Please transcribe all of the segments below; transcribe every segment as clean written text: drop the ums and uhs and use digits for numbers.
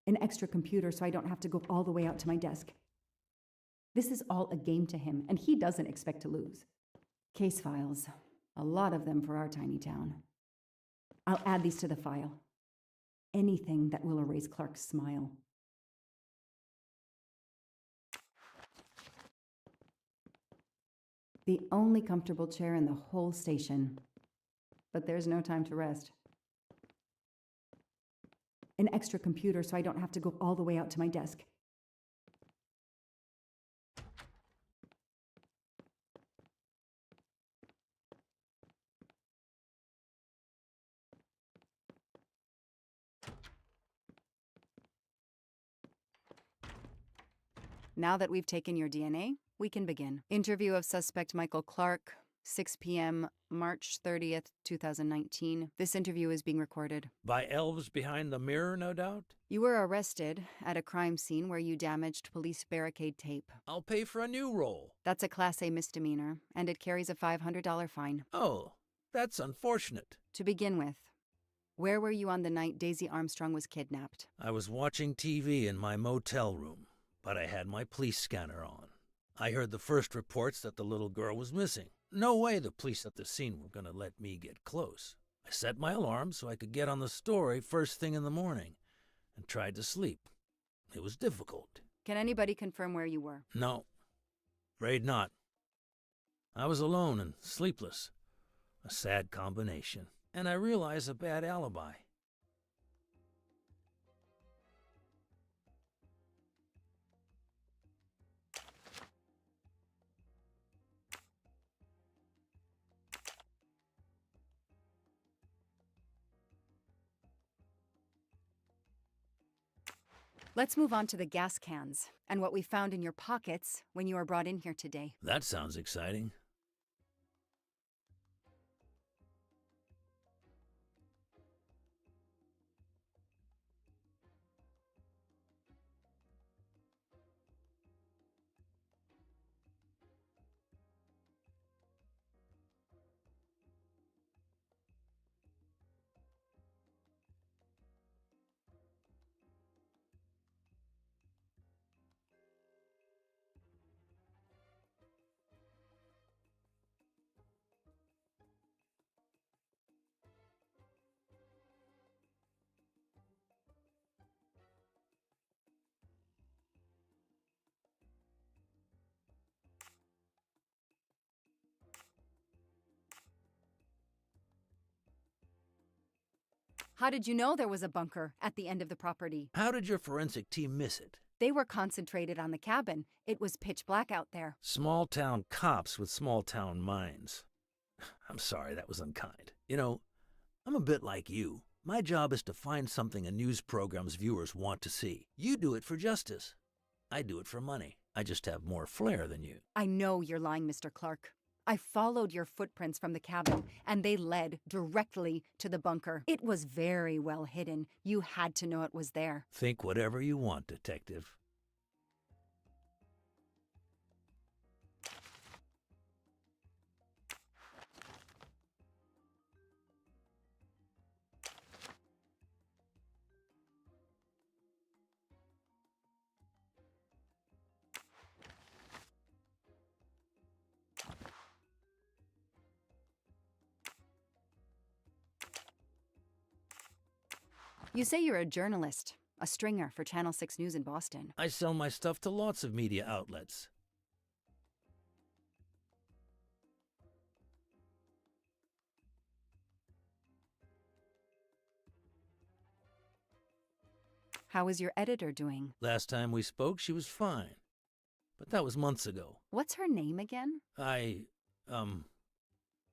An extra computer so I don't have to go all the way out to my desk. This is all a game to him, and he doesn't expect to lose. Case files. A lot of them for our tiny town. I'll add these to the file. Anything that will erase Clark's smile. The only comfortable chair in the whole station. But there's no time to rest. An extra computer so I don't have to go all the way out to my desk. Now that we've taken your DNA, we can begin. Interview of suspect Michael Clark, 6 p.m., March 30th, 2019. This interview is being recorded. By elves behind the mirror, no doubt? You were arrested at a crime scene where you damaged police barricade tape. I'll pay for a new role. That's a Class A misdemeanor, and it carries a $500 fine. Oh, that's unfortunate. To begin with, where were you on the night Daisy Armstrong was kidnapped? I was watching TV in my motel room, but I had my police scanner on. I heard the first reports that the little girl was missing. No way the police at the scene were going to let me get close. I set my alarm so I could get on the story first thing in the morning and tried to sleep. It was difficult. Can anybody confirm where you were? No, afraid not. I was alone and sleepless. A sad combination. And I realized a bad alibi. Let's move on to the gas cans and what we found in your pockets when you were brought in here today. That sounds exciting. How did you know there was a bunker at the end of the property? How did your forensic team miss it? They were concentrated on the cabin. It was pitch black out there. Small-town cops with small-town minds. I'm sorry, that was unkind. You know, I'm a bit like you. My job is to find something a news program's viewers want to see. You do it for justice. I do it for money. I just have more flair than you. I know you're lying, Mr. Clark. I followed your footprints from the cabin, and they led directly to the bunker. It was very well hidden. You had to know it was there. Think whatever you want, Detective. You say you're a journalist, a stringer for Channel 6 News in Boston. I sell my stuff to lots of media outlets. How is your editor doing? Last time we spoke, she was fine. But that was months ago. What's her name again? I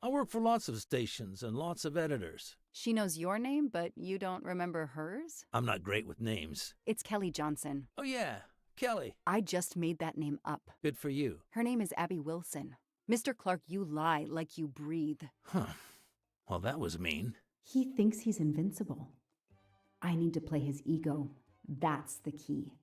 work for lots of stations and lots of editors. She knows your name, but you don't remember hers? I'm not great with names. It's Kelly Johnson. Oh yeah, Kelly. I just made that name up. Good for you. Her name is Abby Wilson. Mr. Clark, you lie like you breathe. Huh. Well, that was mean. He thinks he's invincible. I need to play his ego. That's the key.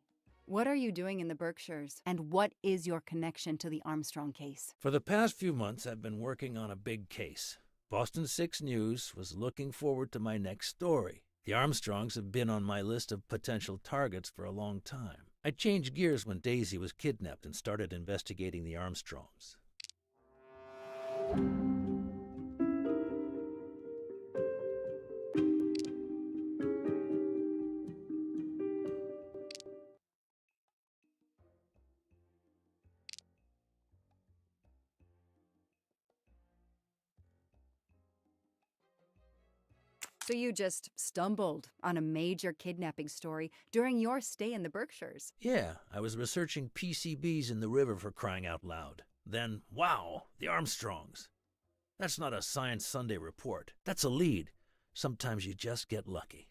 What are you doing in the Berkshires? And what is your connection to the Armstrong case? For the past few months, I've been working on a big case. Boston 6 News was looking forward to my next story. The Armstrongs have been on my list of potential targets for a long time. I changed gears when Daisy was kidnapped and started investigating the Armstrongs. So you just stumbled on a major kidnapping story during your stay in the Berkshires. Yeah, I was researching PCBs in the river for crying out loud. Then, wow, the Armstrongs. That's not a Science Sunday report. That's a lead. Sometimes you just get lucky.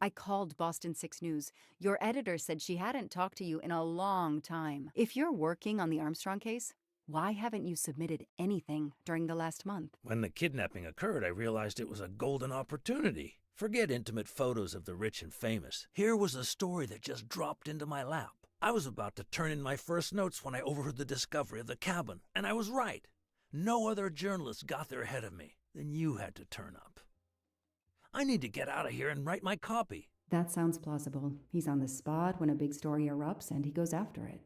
I called Boston 6 News. Your editor said she hadn't talked to you in a long time. If you're working on the Armstrong case, why haven't you submitted anything during the last month? When the kidnapping occurred, I realized it was a golden opportunity. Forget intimate photos of the rich and famous. Here was a story that just dropped into my lap. I was about to turn in my first notes when I overheard the discovery of the cabin, and I was right. No other journalist got there ahead of me. Then you had to turn up. I need to get out of here and write my copy. That sounds plausible. He's on the spot when a big story erupts and he goes after it.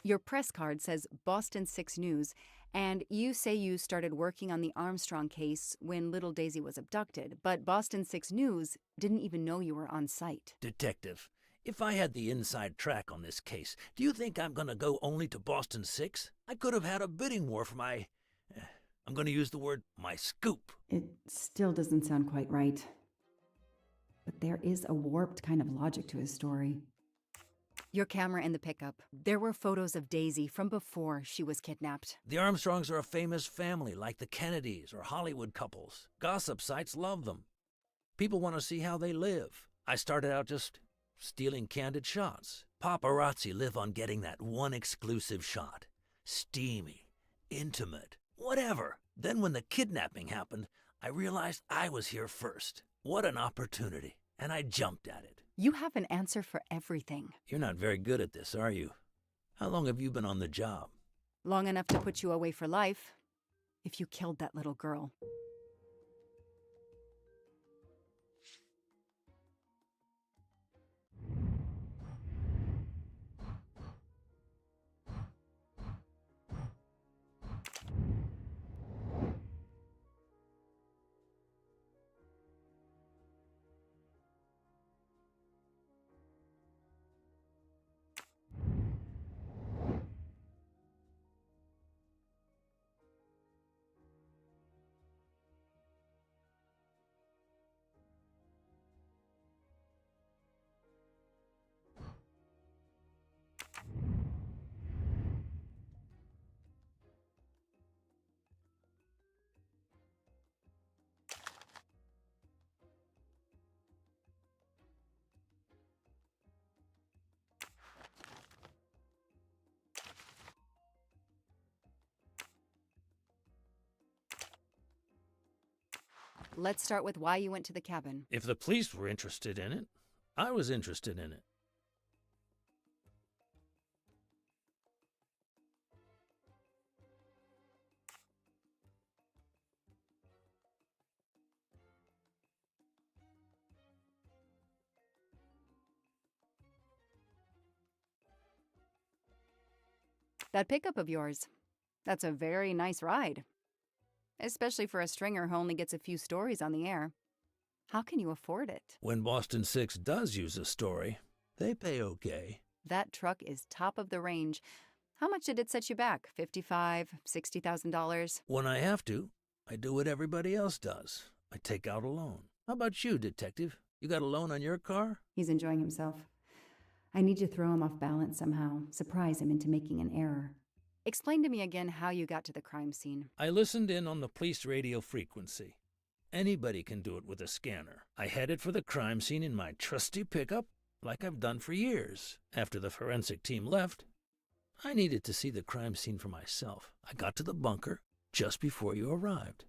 Your press card says Boston 6 News, and you say you started working on the Armstrong case when little Daisy was abducted, but Boston 6 News didn't even know you were on site. Detective, if I had the inside track on this case, do you think I'm going to go only to Boston 6? I could have had a bidding war for my... I'm going to use the word, my scoop. It still doesn't sound quite right. But there is a warped kind of logic to his story. Your camera in the pickup. There were photos of Daisy from before she was kidnapped. The Armstrongs are a famous family, like the Kennedys or Hollywood couples. Gossip sites love them. People want to see how they live. I started out just stealing candid shots. Paparazzi live on getting that one exclusive shot. Steamy, intimate, whatever. Then when the kidnapping happened, I realized I was here first. What an opportunity. And I jumped at it. You have an answer for everything. You're not very good at this, are you? How long have you been on the job? Long enough to put you away for life, if you killed that little girl. Let's start with why you went to the cabin. If the police were interested in it, I was interested in it. That pickup of yours, that's a very nice ride. Especially for a stringer who only gets a few stories on the air. How can you afford it? When Boston 6 does use a story, they pay okay. That truck is top of the range. How much did it set you back? $55,000, $60,000? When I have to, I do what everybody else does. I take out a loan. How about you, detective? You got a loan on your car? He's enjoying himself. I need to throw him off balance somehow, surprise him into making an error. Explain to me again how you got to the crime scene. I listened in on the police radio frequency. Anybody can do it with a scanner. I headed for the crime scene in my trusty pickup, like I've done for years. After the forensic team left, I needed to see the crime scene for myself. I got to the bunker just before you arrived.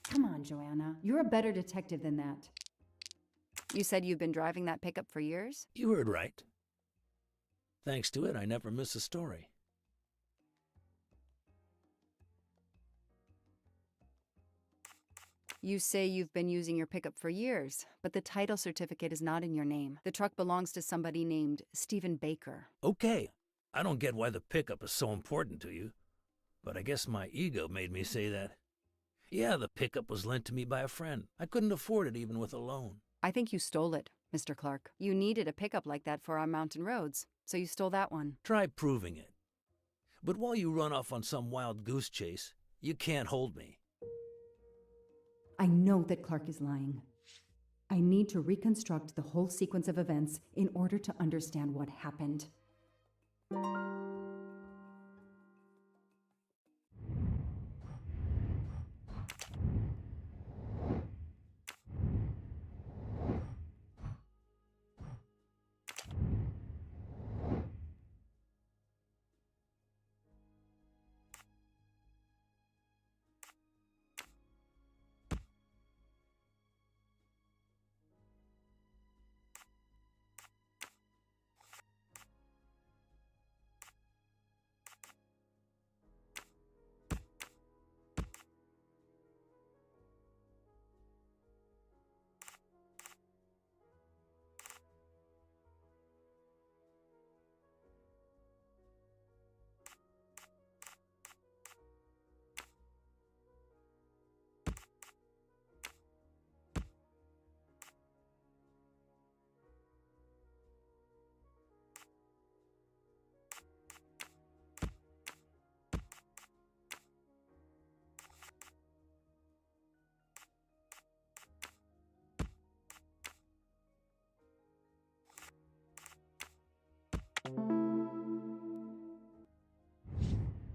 Come on, Joanna. You're a better detective than that. You said you've been driving that pickup for years? You heard right. Thanks to it, I never miss a story. You say you've been using your pickup for years, but the title certificate is not in your name. The truck belongs to somebody named Stephen Baker. Okay, I don't get why the pickup is so important to you, but I guess my ego made me say that. Yeah, the pickup was lent to me by a friend. I couldn't afford it even with a loan. I think you stole it, Mr. Clark. You needed a pickup like that for our mountain roads, so you stole that one. Try proving it. But while you run off on some wild goose chase, you can't hold me. I know that Clark is lying. I need to reconstruct the whole sequence of events in order to understand what happened.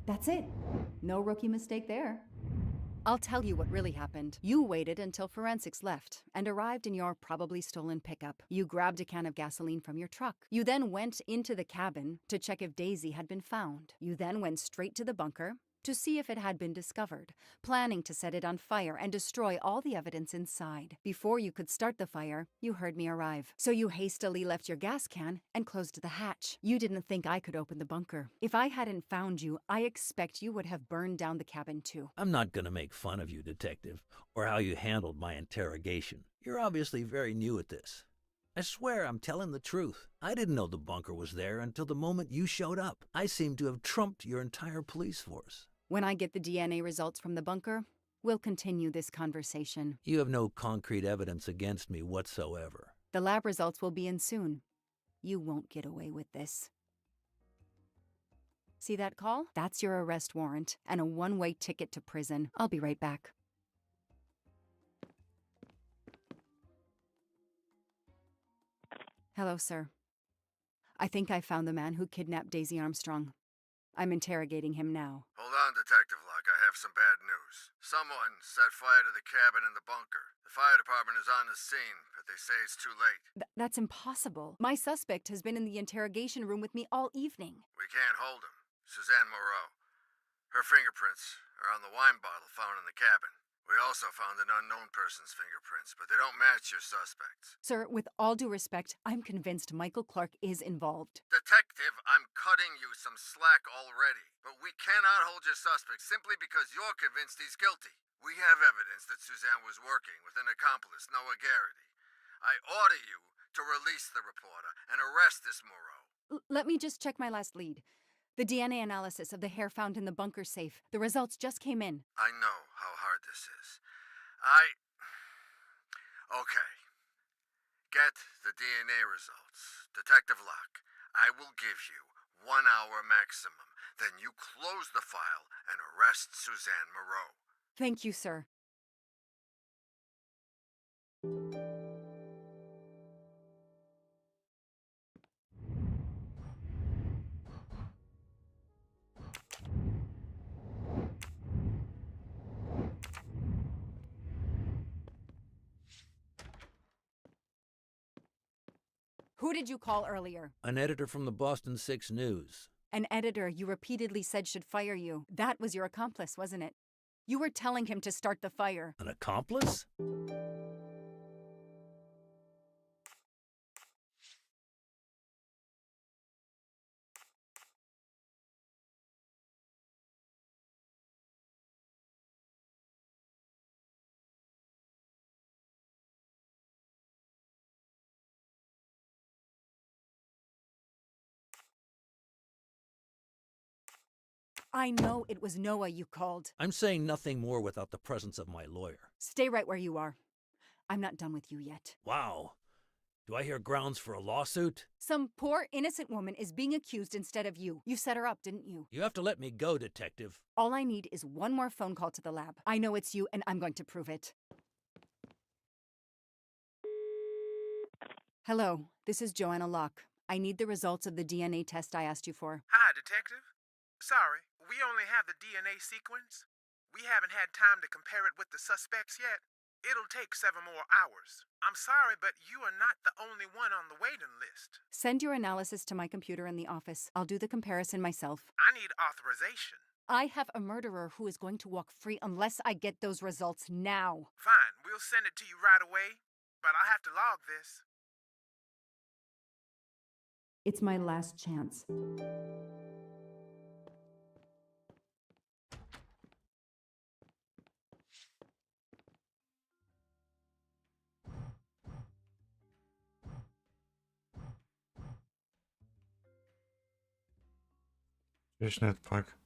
That's it. No rookie mistake there. I'll tell you what really happened. You waited until forensics left and arrived in your probably stolen pickup. You grabbed a can of gasoline from your truck. You then went into the cabin to check if Daisy had been found. You then went straight to the bunker to see if it had been discovered, planning to set it on fire and destroy all the evidence inside. Before you could start the fire, you heard me arrive. So you hastily left your gas can and closed the hatch. You didn't think I could open the bunker. If I hadn't found you, I expect you would have burned down the cabin too. I'm not going to make fun of you, detective, or how you handled my interrogation. You're obviously very new at this. I swear I'm telling the truth. I didn't know the bunker was there until the moment you showed up. I seem to have trumped your entire police force. When I get the DNA results from the bunker, we'll continue this conversation. You have no concrete evidence against me whatsoever. The lab results will be in soon. You won't get away with this. See that call? That's your arrest warrant and a one-way ticket to prison. I'll be right back. Hello, sir. I think I found the man who kidnapped Daisy Armstrong. I'm interrogating him now. Hold on, Detective Locke. I have some bad news. Someone set fire to the cabin in the bunker. The fire department is on the scene, but they say it's too late. That's impossible. My suspect has been in the interrogation room with me all evening. We can't hold him. Suzanne Moreau. Her fingerprints are on the wine bottle found in the cabin. We also found an unknown person's fingerprints, but they don't match your suspects. Sir, with all due respect, I'm convinced Michael Clark is involved. Detective, I'm cutting you some slack already. But we cannot hold your suspect simply because you're convinced he's guilty. We have evidence that Suzanne was working with an accomplice, Noah Garrity. I order you to release the reporter and arrest this Moreau. Let me just check my last lead. The DNA analysis of the hair found in the bunker safe. The results just came in. I know how hard this is. Okay. Get the DNA results. Detective Locke, I will give you 1 hour maximum. Then you close the file and arrest Suzanne Moreau. Thank you, sir. Who did you call earlier? An editor from the Boston 6 News. An editor you repeatedly said should fire you. That was your accomplice, wasn't it? You were telling him to start the fire. An accomplice? I know it was Noah you called. I'm saying nothing more without the presence of my lawyer. Stay right where you are. I'm not done with you yet. Wow. Do I hear grounds for a lawsuit? Some poor innocent woman is being accused instead of you. You set her up, didn't you? You have to let me go, Detective. All I need is one more phone call to the lab. I know it's you, and I'm going to prove it. Hello, this is Joanna Locke. I need the results of the DNA test I asked you for. Hi, Detective. Sorry, we only have the DNA sequence. We haven't had time to compare it with the suspects yet. It'll take 7 more hours. I'm sorry, but you are not the only one on the waiting list. Send your analysis to my computer in the office. I'll do the comparison myself. I need authorization. I have a murderer who is going to walk free unless I get those results now. Fine, we'll send it to you right away, but I'll have to log this. It's my last chance. Cześć, Netpak.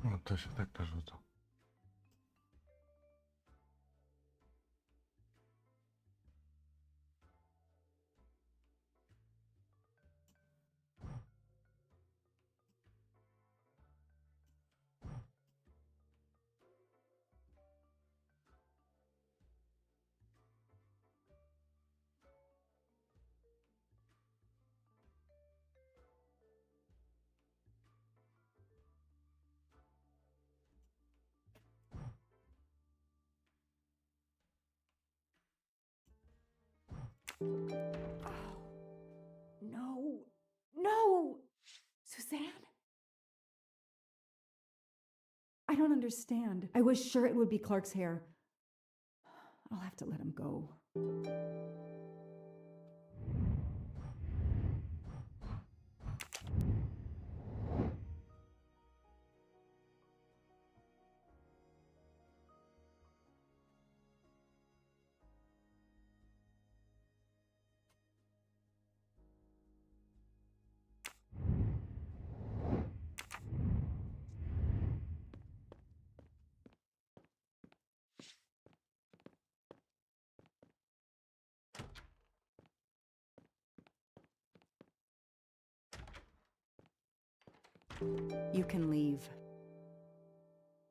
No to się tak narzuca. Oh, no. No! Suzanne? I don't understand. I was sure it would be Clark's hair. I'll have to let him go. You can leave.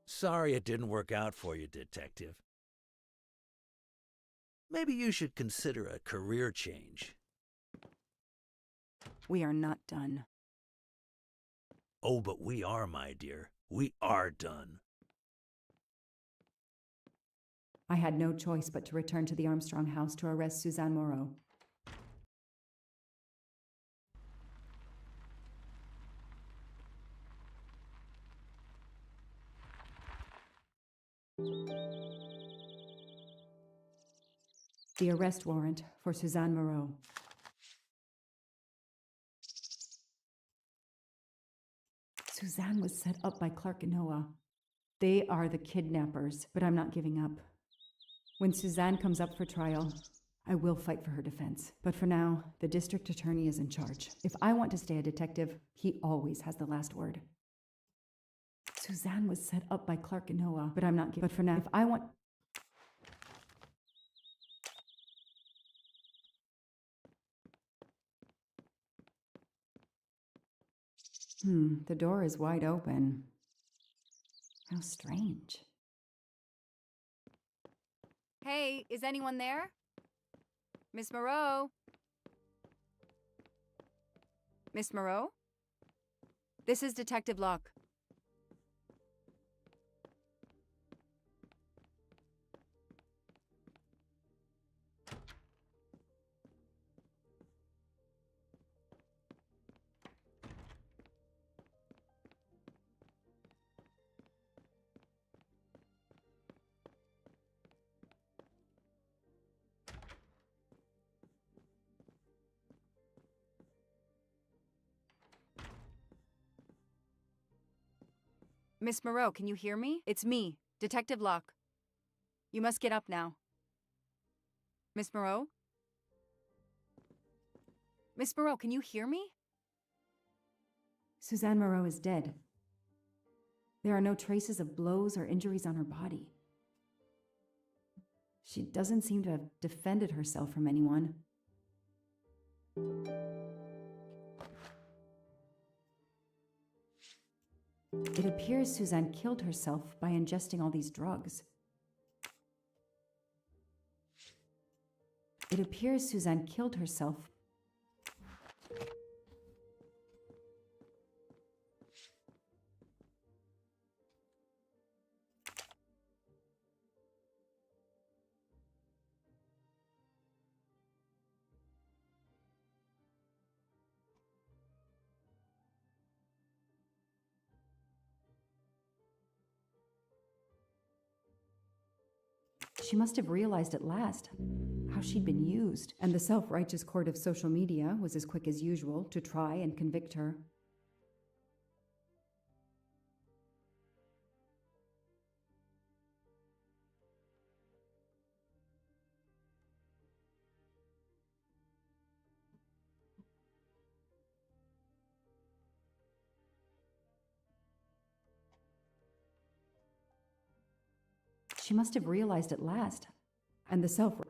Sorry it didn't work out for you, Detective. Maybe you should consider a career change. We are not done. Oh, but we are, my dear. We are done. I had no choice but to return to the Armstrong house to arrest Suzanne Moreau. The arrest warrant for Suzanne Moreau. Suzanne was set up by Clark and Noah. They are the kidnappers, but I'm not giving up. When Suzanne comes up for trial, I will fight for her defense. But for now, the district attorney is in charge. If I want to stay a detective, he always has the last word. Suzanne was set up by Clark and Noah, but I'm not giving up. But for now, if I want... The door is wide open. How strange. Hey, is anyone there? Miss Moreau? Miss Moreau? This is Detective Locke. Miss Moreau, can you hear me? It's me, Detective Locke. You must get up now. Miss Moreau? Miss Moreau, can you hear me? Suzanne Moreau is dead. There are no traces of blows or injuries on her body. She doesn't seem to have defended herself from anyone. It appears Suzanne killed herself by ingesting all these drugs. It appears Suzanne killed herself. She must have realized at last how she'd been used, and the self-righteous court of social media was as quick as usual to try and convict her. She must have realized at last, and the self...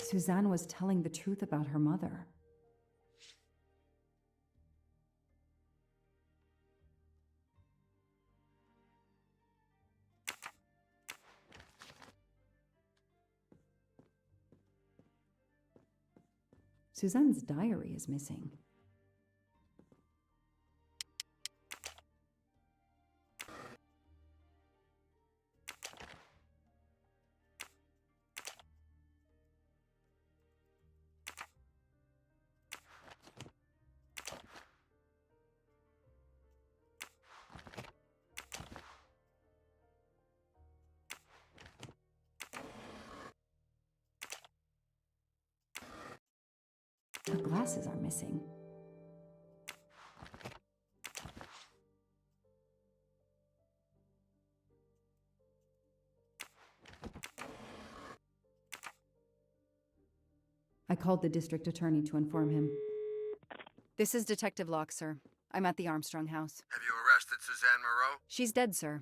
Suzanne was telling the truth about her mother. Suzanne's diary is missing. Her glasses are missing. I called the district attorney to inform him. This is Detective Locke, sir. I'm at the Armstrong house. Have you arrested Suzanne Moreau? She's dead, sir.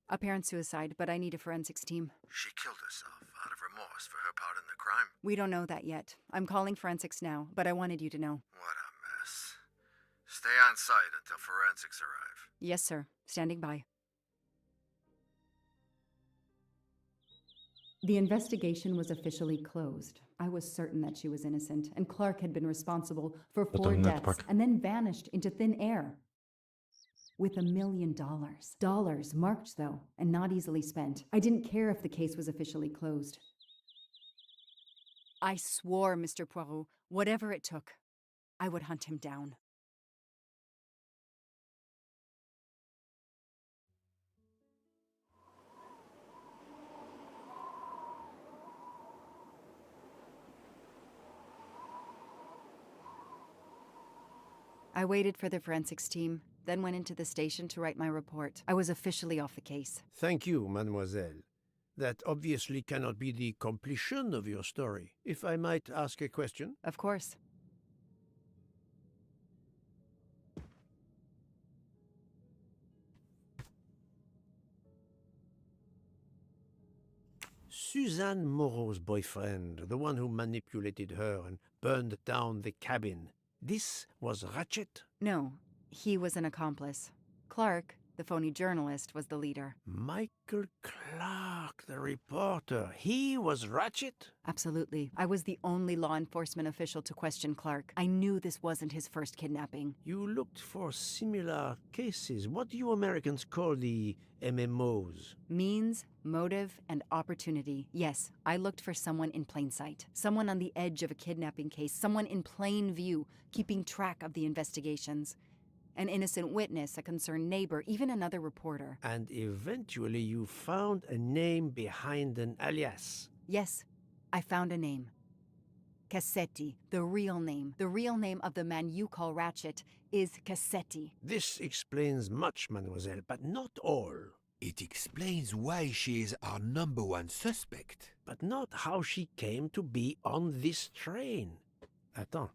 Apparent suicide, but I need a forensics team. She killed herself out of remorse for her part in the crime. We don't know that yet. I'm calling forensics now, but I wanted you to know. What a mess. Stay on site until forensics arrive. Yes, sir. Standing by. The investigation was officially closed. I was certain that she was innocent, and Clark had been responsible for 4 Potem deaths network. and then vanished into thin air. With $1 million. Dollars marked, though, and not easily spent. I didn't care if the case was officially closed. I swore, Mr. Poirot, whatever it took, I would hunt him down. I waited for the forensics team, then went into the station to write my report. I was officially off the case. Thank you, mademoiselle. That obviously cannot be the completion of your story. If I might ask a question? Of course. Suzanne Moreau's boyfriend, the one who manipulated her and burned down the cabin, this was Ratchet? No, he was an accomplice. Clark, the phony journalist, was the leader. Michael Clark, the reporter, he was Ratchet? Absolutely. I was the only law enforcement official to question Clark. I knew this wasn't his first kidnapping. You looked for similar cases. What do you Americans call the MMOs? Means, motive, and opportunity. Yes, I looked for someone in plain sight. Someone on the edge of a kidnapping case. Someone in plain view, keeping track of the investigations. An innocent witness, a concerned neighbor, even another reporter. And eventually you found a name behind an alias. Yes, I found a name. Cassetti, the real name. The real name of the man you call Ratchet is Cassetti. This explains much, mademoiselle, but not all. It explains why she is our #1 suspect. But not how she came to be on this train. Attends,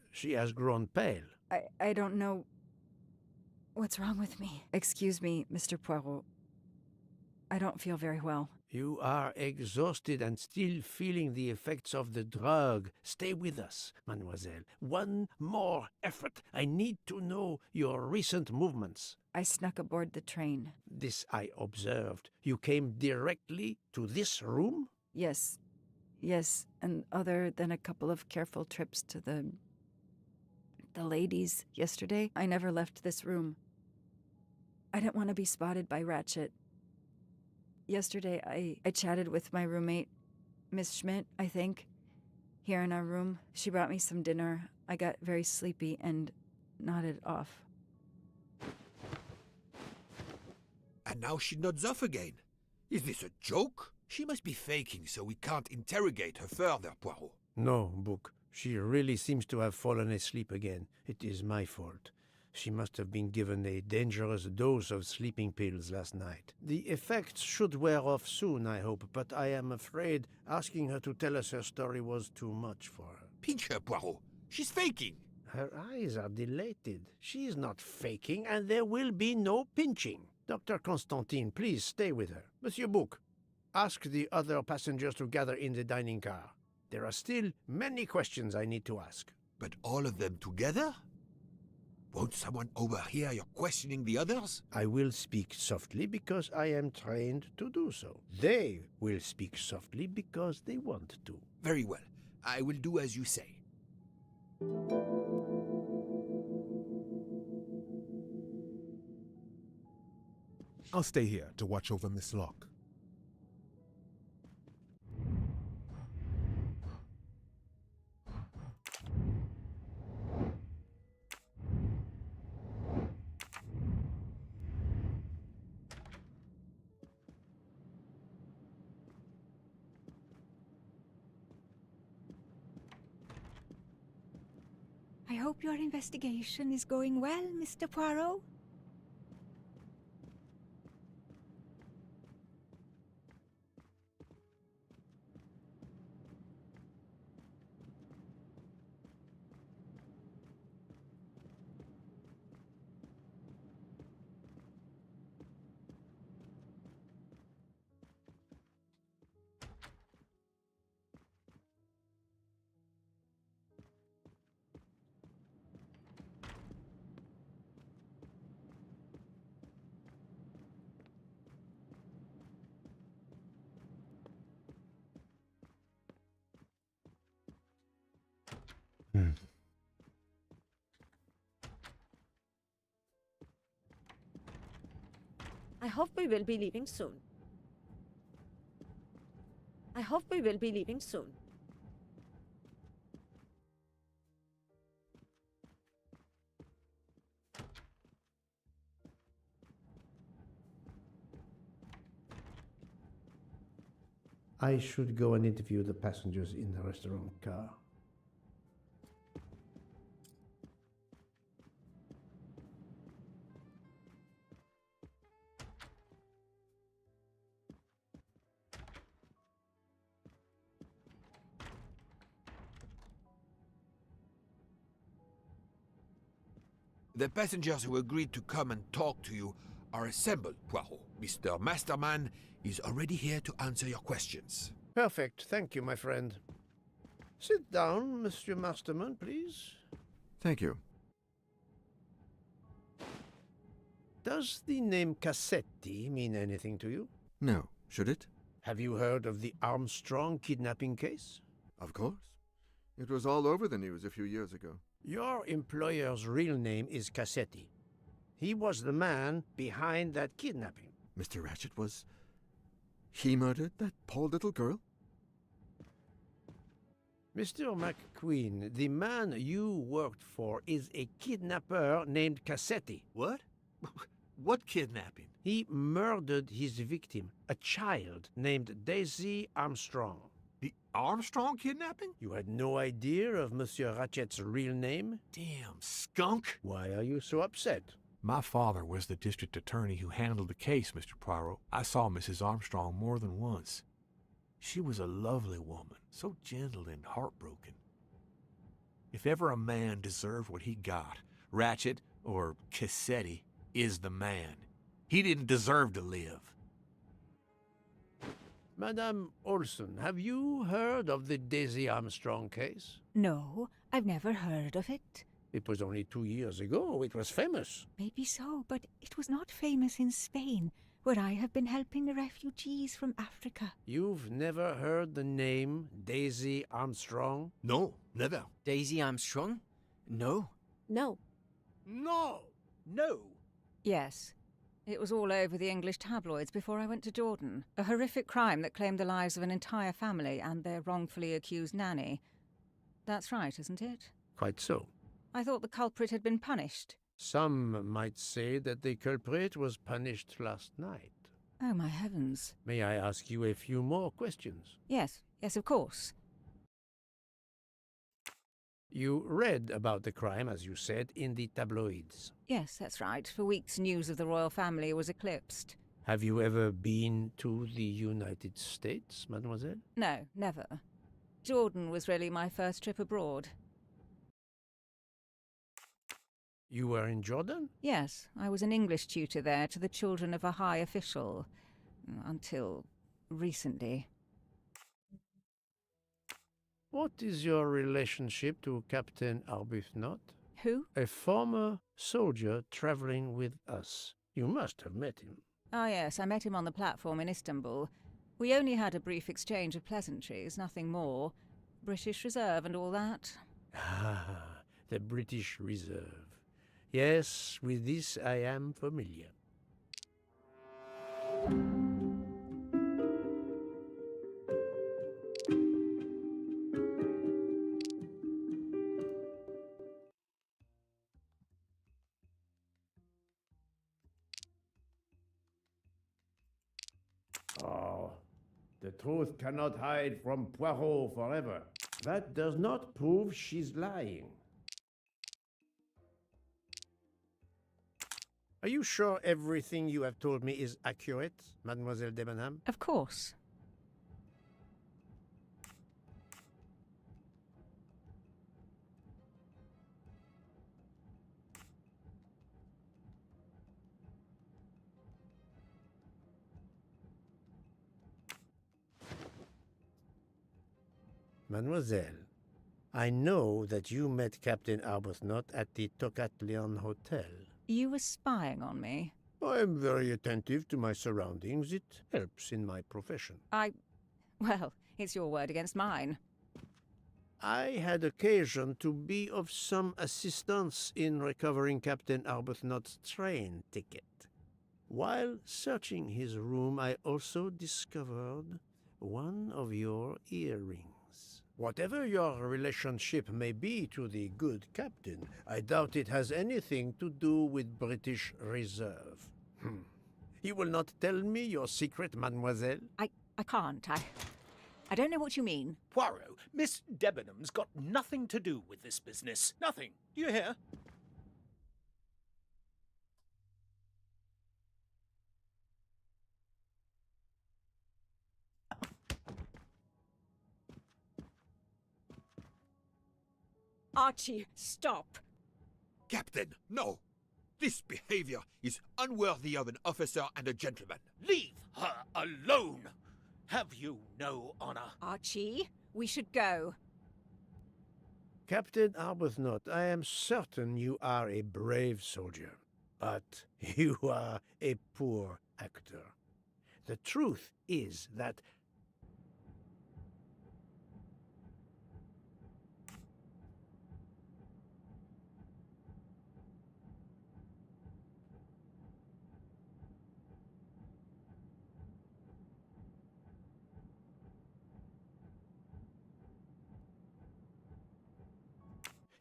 she has grown pale. I don't know what's wrong with me. Excuse me, Mr. Poirot. I don't feel very well. You are exhausted and still feeling the effects of the drug. Stay with us, mademoiselle. One more effort. I need to know your recent movements. I snuck aboard the train. This I observed. You came directly to this room? Yes, and other than a couple of careful trips to the ladies yesterday, I never left this room. I didn't want to be spotted by Ratchet. Yesterday, I chatted with my roommate, Miss Schmidt, I think, here in our room. She brought me some dinner. I got very sleepy and nodded off. And now she nods off again. Is this a joke? She must be faking so we can't interrogate her further, Poirot. No, Book. She really seems to have fallen asleep again. It is my fault. She must have been given a dangerous dose of sleeping pills last night. The effects should wear off soon, I hope, but I am afraid asking her to tell us her story was too much for her. Pinch her, Poirot. She's faking. Her eyes are dilated. She is not faking, and there will be no pinching. Dr. Constantine, please stay with her. Monsieur Book, ask the other passengers to gather in the dining car. There are still many questions I need to ask. But all of them together? Won't someone overhear you questioning the others? I will speak softly because I am trained to do so. They will speak softly because they want to. Very well. I will do as you say. I'll stay here to watch over Miss Locke. I hope your investigation is going well, Mr. Poirot. I hope we will be leaving soon. I hope we will be leaving soon. I should go and interview the passengers in the restaurant car. The passengers who agreed to come and talk to you are assembled, Poirot. Mr. Masterman is already here to answer your questions. Perfect. Thank you, my friend. Sit down, Monsieur Masterman, please. Thank you. Does the name Cassetti mean anything to you? No, should it? Have you heard of the Armstrong kidnapping case? Of course. It was all over the news a few years ago. Your employer's real name is Cassetti. He was the man behind that kidnapping. Mr. Ratchet was... He murdered that poor little girl? Mr. McQueen, the man you worked for is a kidnapper named Cassetti. What? What kidnapping? He murdered his victim, a child named Daisy Armstrong. The Armstrong kidnapping? You had no idea of Monsieur Ratchet's real name? Damn skunk! Why are you so upset? My father was the district attorney who handled the case, Mr. Poirot. I saw Mrs. Armstrong more than once. She was a lovely woman, so gentle and heartbroken. If ever a man deserved what he got, Ratchet, or Cassetti, is the man. He didn't deserve to live. Madame Olson, have you heard of the Daisy Armstrong case? No, I've never heard of it. It was only 2 years ago. It was famous. Maybe so, but it was not famous in Spain, where I have been helping the refugees from Africa. You've never heard the name Daisy Armstrong? No, never. Daisy Armstrong? No. No. No! No! Yes. It was all over the English tabloids before I went to Jordan. A horrific crime that claimed the lives of an entire family and their wrongfully accused nanny. That's right, isn't it? Quite so. I thought the culprit had been punished. Some might say that the culprit was punished last night. Oh, my heavens. May I ask you a few more questions? Yes, of course. You read about the crime, as you said, in the tabloids. Yes, that's right. For weeks, news of the royal family was eclipsed. Have you ever been to the United States, mademoiselle? No, never. Jordan was really my first trip abroad. You were in Jordan? Yes, I was an English tutor there to the children of a high official. Until recently. What is your relationship to Captain Arbuthnot? Who? A former soldier traveling with us. You must have met him. Ah, yes, I met him on the platform in Istanbul. We only had a brief exchange of pleasantries, nothing more. British Reserve and all that. Ah, the British Reserve. Yes, with this I am familiar. Oh, the truth cannot hide from Poirot forever. That does not prove she's lying. Are you sure everything you have told me is accurate, Mademoiselle Debenham? Of course. Mademoiselle, I know that you met Captain Arbuthnot at the Tocatlian Hotel. You were spying on me. I am very attentive to my surroundings. It helps in my profession. Well, it's your word against mine. I had occasion to be of some assistance in recovering Captain Arbuthnot's train ticket. While searching his room, I also discovered one of your earrings. Whatever your relationship may be to the good captain, I doubt it has anything to do with British Reserve. You will not tell me your secret, mademoiselle? I can't. I don't know what you mean. Poirot, Miss Debenham's got nothing to do with this business. Nothing. Do you hear? Archie, stop. Captain, no! This behavior is unworthy of an officer and a gentleman. Leave her alone! Have you no honor? Archie, we should go. Captain Arbuthnot, I am certain you are a brave soldier, but you are a poor actor. The truth is that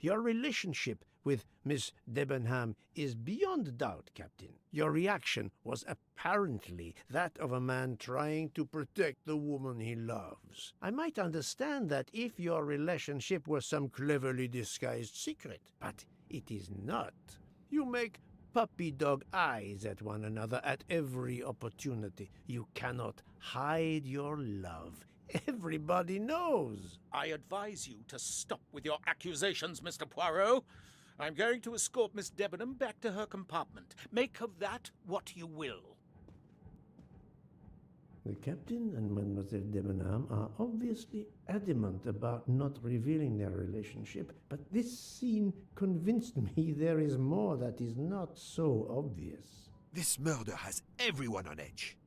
your relationship with Miss Debenham is beyond doubt, Captain. Your reaction was apparently that of a man trying to protect the woman he loves. I might understand that if your relationship were some cleverly disguised secret, but it is not. You make puppy dog eyes at one another at every opportunity. You cannot hide your love. Everybody knows. I advise you to stop with your accusations, Mr. Poirot. I'm going to escort Miss Debenham back to her compartment. Make of that what you will. The captain and Mademoiselle Debenham are obviously adamant about not revealing their relationship, but this scene convinced me there is more that is not so obvious. This murder has everyone on edge.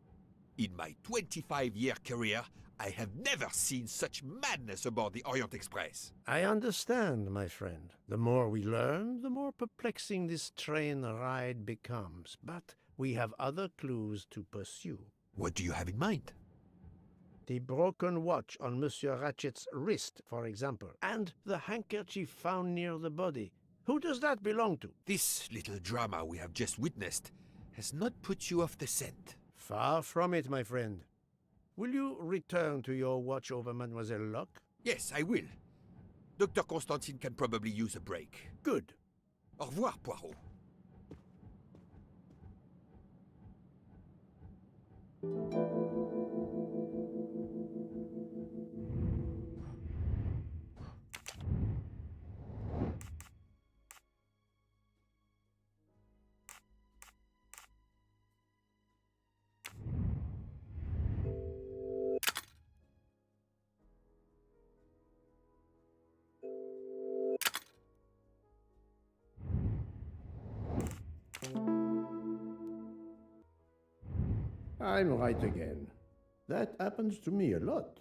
In my 25-year career, I have never seen such madness aboard the Orient Express. I understand, my friend. The more we learn, the more perplexing this train ride becomes. But we have other clues to pursue. What do you have in mind? The broken watch on Monsieur Ratchet's wrist, for example, and the handkerchief found near the body. Who does that belong to? This little drama we have just witnessed has not put you off the scent. Far from it, my friend. Will you return to your watch over Mademoiselle Locke? Yes, I will. Dr. Constantine can probably use a break. Good. Au revoir, Poirot. I'm right again. That happens to me a lot.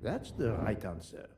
That's the right answer.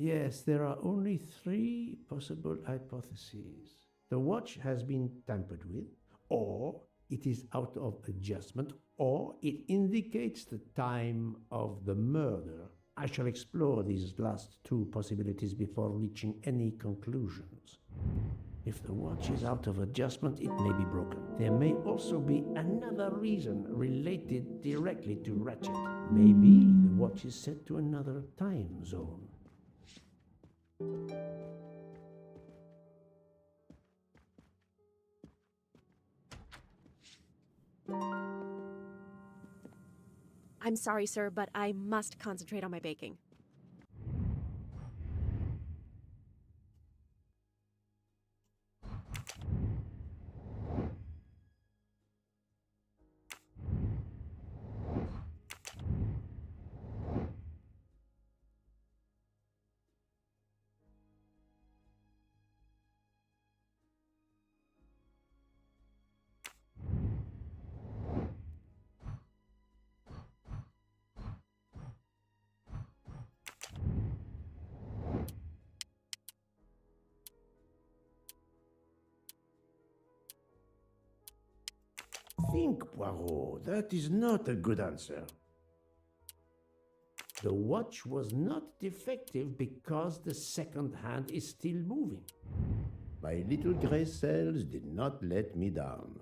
Yes, there are only 3 possible hypotheses. The watch has been tampered with, or it is out of adjustment, or it indicates the time of the murder. I shall explore these last 2 possibilities before reaching any conclusions. If the watch is out of adjustment, it may be broken. There may also be another reason related directly to Ratchet. Maybe the watch is set to another time zone. I'm sorry, sir, but I must concentrate on my baking. Think, Poirot. That is not a good answer. The watch was not defective because the second hand is still moving. My little gray cells did not let me down.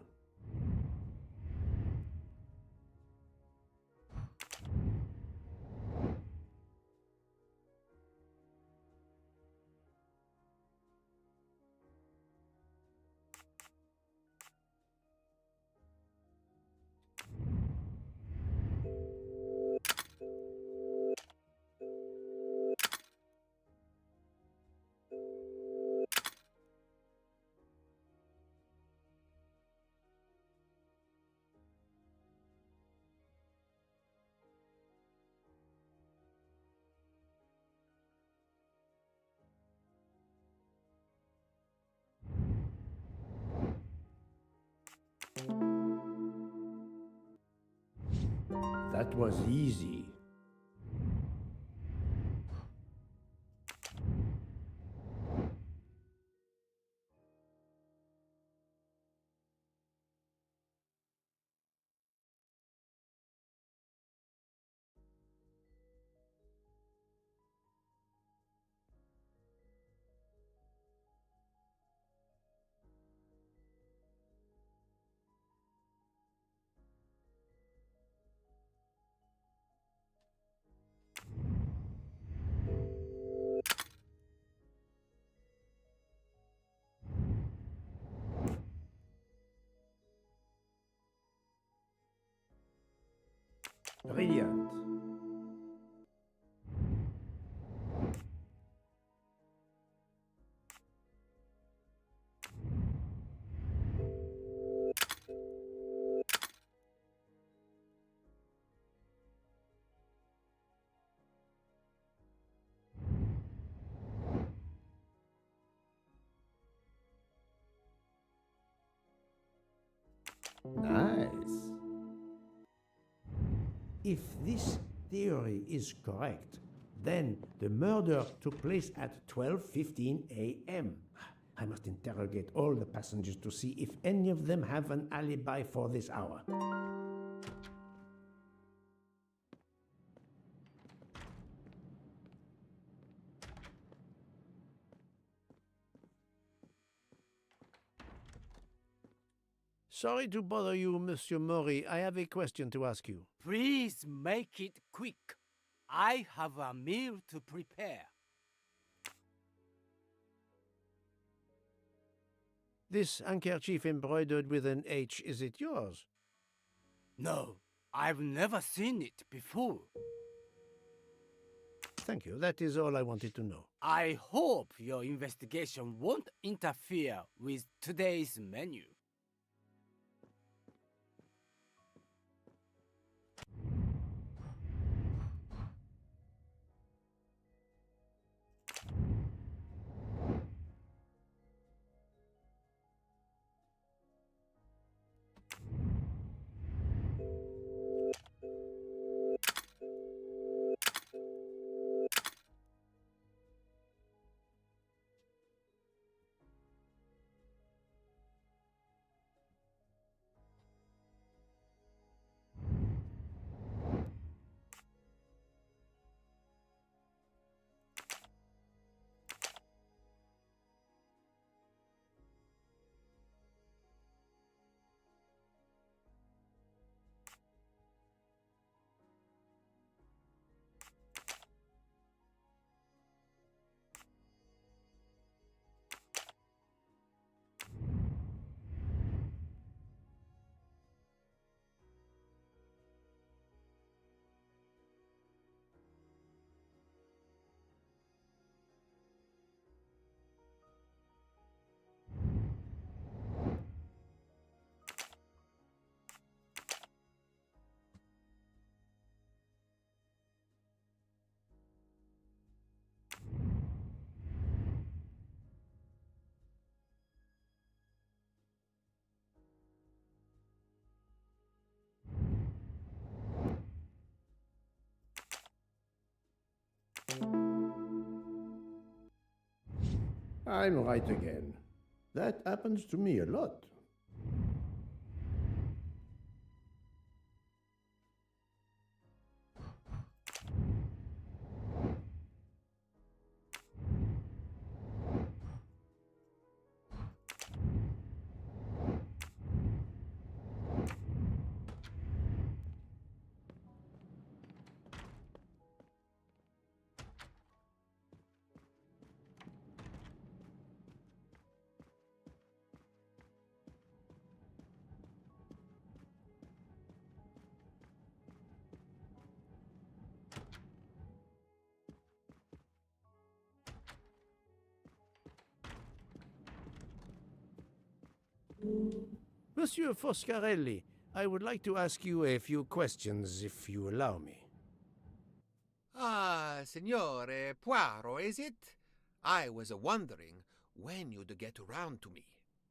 That was easy. Brilliant. Nice. If this theory is correct, then the murder took place at 12:15 a.m. I must interrogate all the passengers to see if any of them have an alibi for this hour. Sorry to bother you, Monsieur Mori. I have a question to ask you. Please make it quick. I have a meal to prepare. This handkerchief embroidered with an H, is it yours? No, I've never seen it before. Thank you. That is all I wanted to know. I hope your investigation won't interfere with today's menu. I'm right again. That happens to me a lot. Monsieur Foscarelli, I would like to ask you a few questions, if you allow me. Ah, Signore Poirot, is it? I was wondering when you'd get around to me.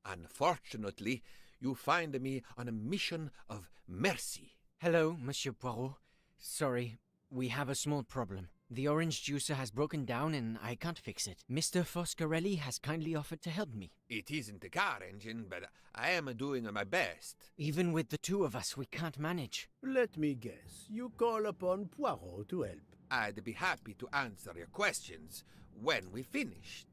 Unfortunately, you find me on a mission of mercy. Hello, Monsieur Poirot. Sorry, we have a small problem. The orange juicer has broken down and I can't fix it. Mr. Foscarelli has kindly offered to help me. It isn't a car engine, but I am doing my best. Even with the two of us, we can't manage. Let me guess. You call upon Poirot to help. I'd be happy to answer your questions when we finished.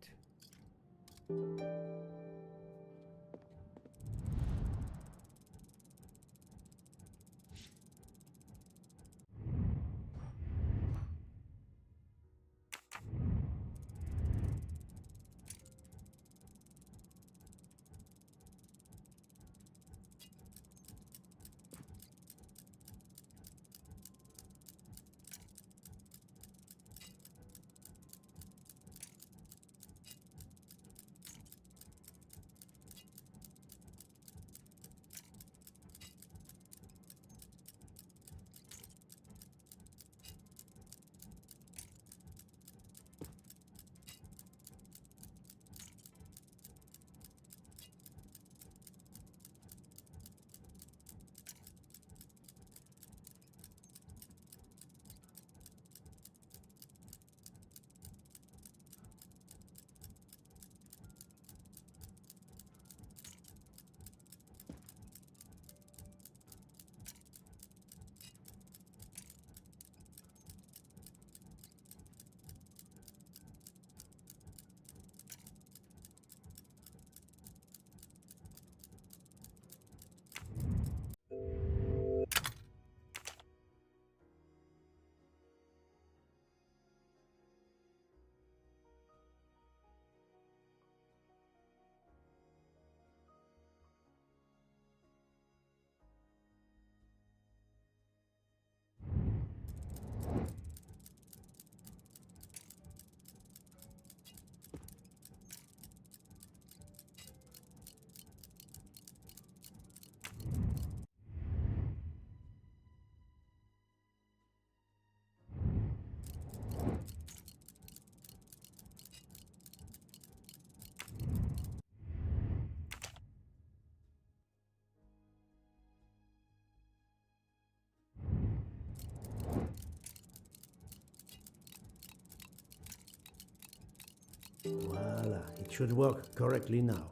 Voila, it should work correctly now.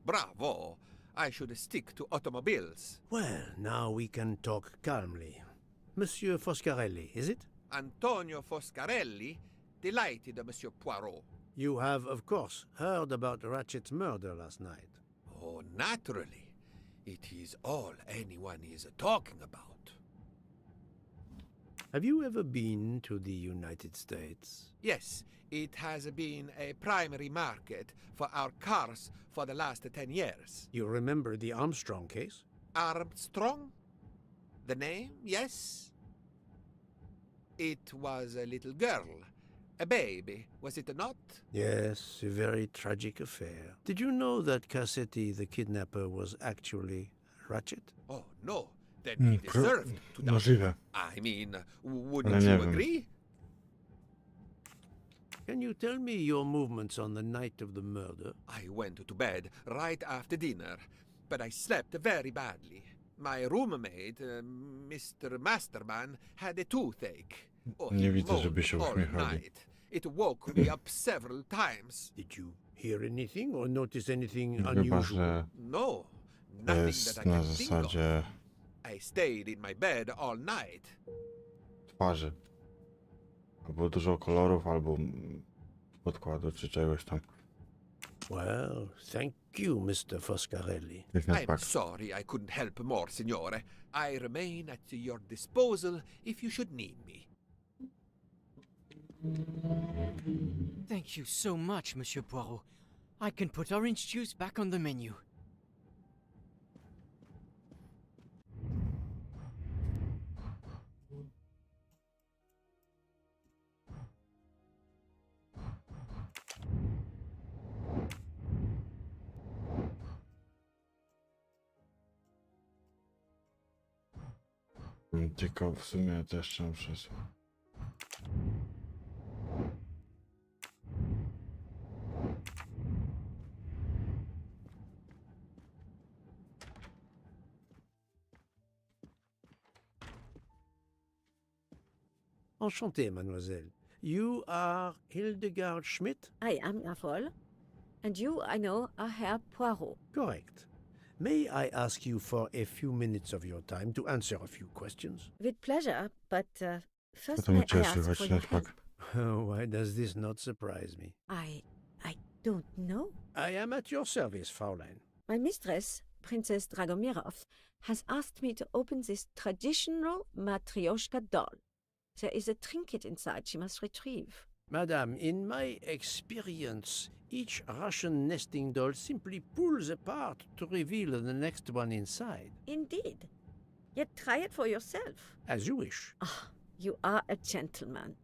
Bravo! I should stick to automobiles. Well, now we can talk calmly. Monsieur Foscarelli, is it? Antonio Foscarelli, delighted, Monsieur Poirot. You have, of course, heard about Ratchet's murder last night. Oh, naturally. It is all anyone is talking about. Have you ever been to the United States? Yes, it has been a primary market for our cars for the last 10 years. You remember the Armstrong case? Armstrong? The name, yes? It was a little girl. A baby, was it not? Yes, a very tragic affair. Did you know that Cassetti, the kidnapper, was actually Ratchet? Oh, no. Then he deserved to die. Możliwe. I mean, Ale wouldn't nie you wiem. agree? Can you tell me your movements on the night of the murder? I went to bed right after dinner, but I slept very badly. My roommate, Mr. Masterman, had a toothache. Oh, Nie he widzę, żeby moaned się all uśmiechali. night. It woke me up several times. Did you hear anything or notice anything Chyba, unusual? że No, to nothing jest that I na can think of. zasadzie I stayed in my bed all night. twarzy. Albo dużo kolorów, albo podkładu, czy czegoś tam. Well, thank you, Mr. Foscarelli. I'm sorry I couldn't help more, signore. I remain at your disposal if you should need me. Thank you so much, Monsieur Poirot. I can put orange juice back on the menu. Tylko w sumie też trzeba przez... Enchanté, mademoiselle. You are Hildegard Schmidt? I am Erfol. And you, I know, are Herr Poirot. Correct. May I ask you for a few minutes of your time to answer a few questions? With pleasure, but first To may mu I cieszy, ask for właśnie your tak. help? Why does this not surprise me? I don't know. I am at your service, Fraulein. My mistress, Princess Dragomirov, has asked me to open this traditional Matryoshka doll. There is a trinket inside she must retrieve. Madame, in my experience, each Russian nesting doll simply pulls apart to reveal the next one inside. Indeed. Yet try it for yourself. As you wish. Ah, you are a gentleman.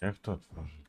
Jak to otworzyć?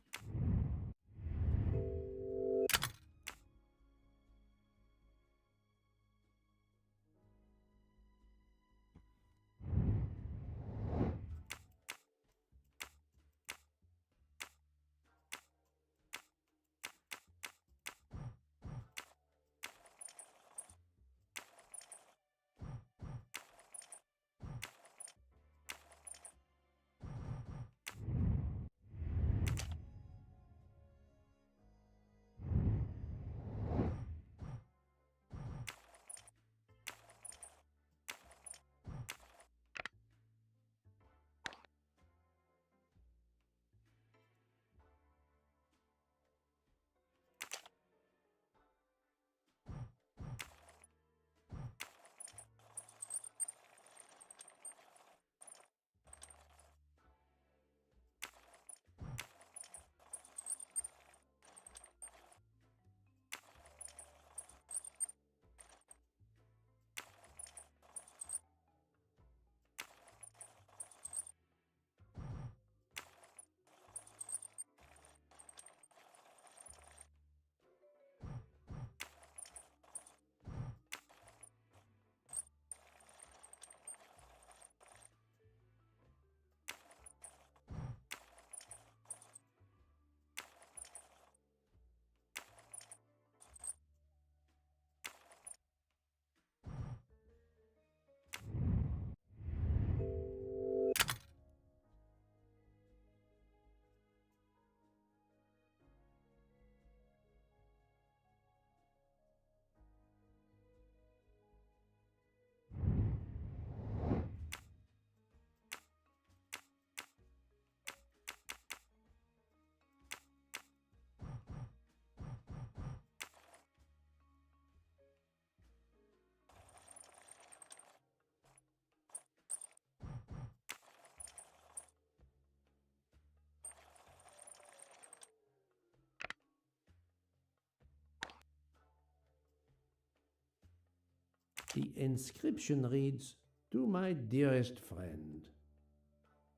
The inscription reads, "To my dearest friend."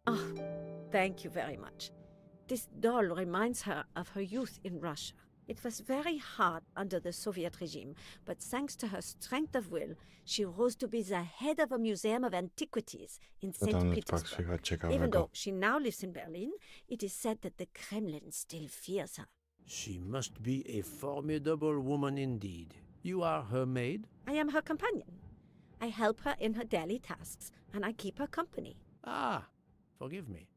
Oh, thank you very much. This doll reminds her of her youth in Russia. It was very hard under the Soviet regime, but thanks to her strength of will, she rose to be the head of a museum of antiquities in To tam St. jest Petersburg. tak Even ciekawego. though she now lives in Berlin, it is said that the Kremlin still fears her. She must be a formidable woman indeed. You are her maid? I am her companion. I help her in her daily tasks, and I keep her company. Ah, forgive me.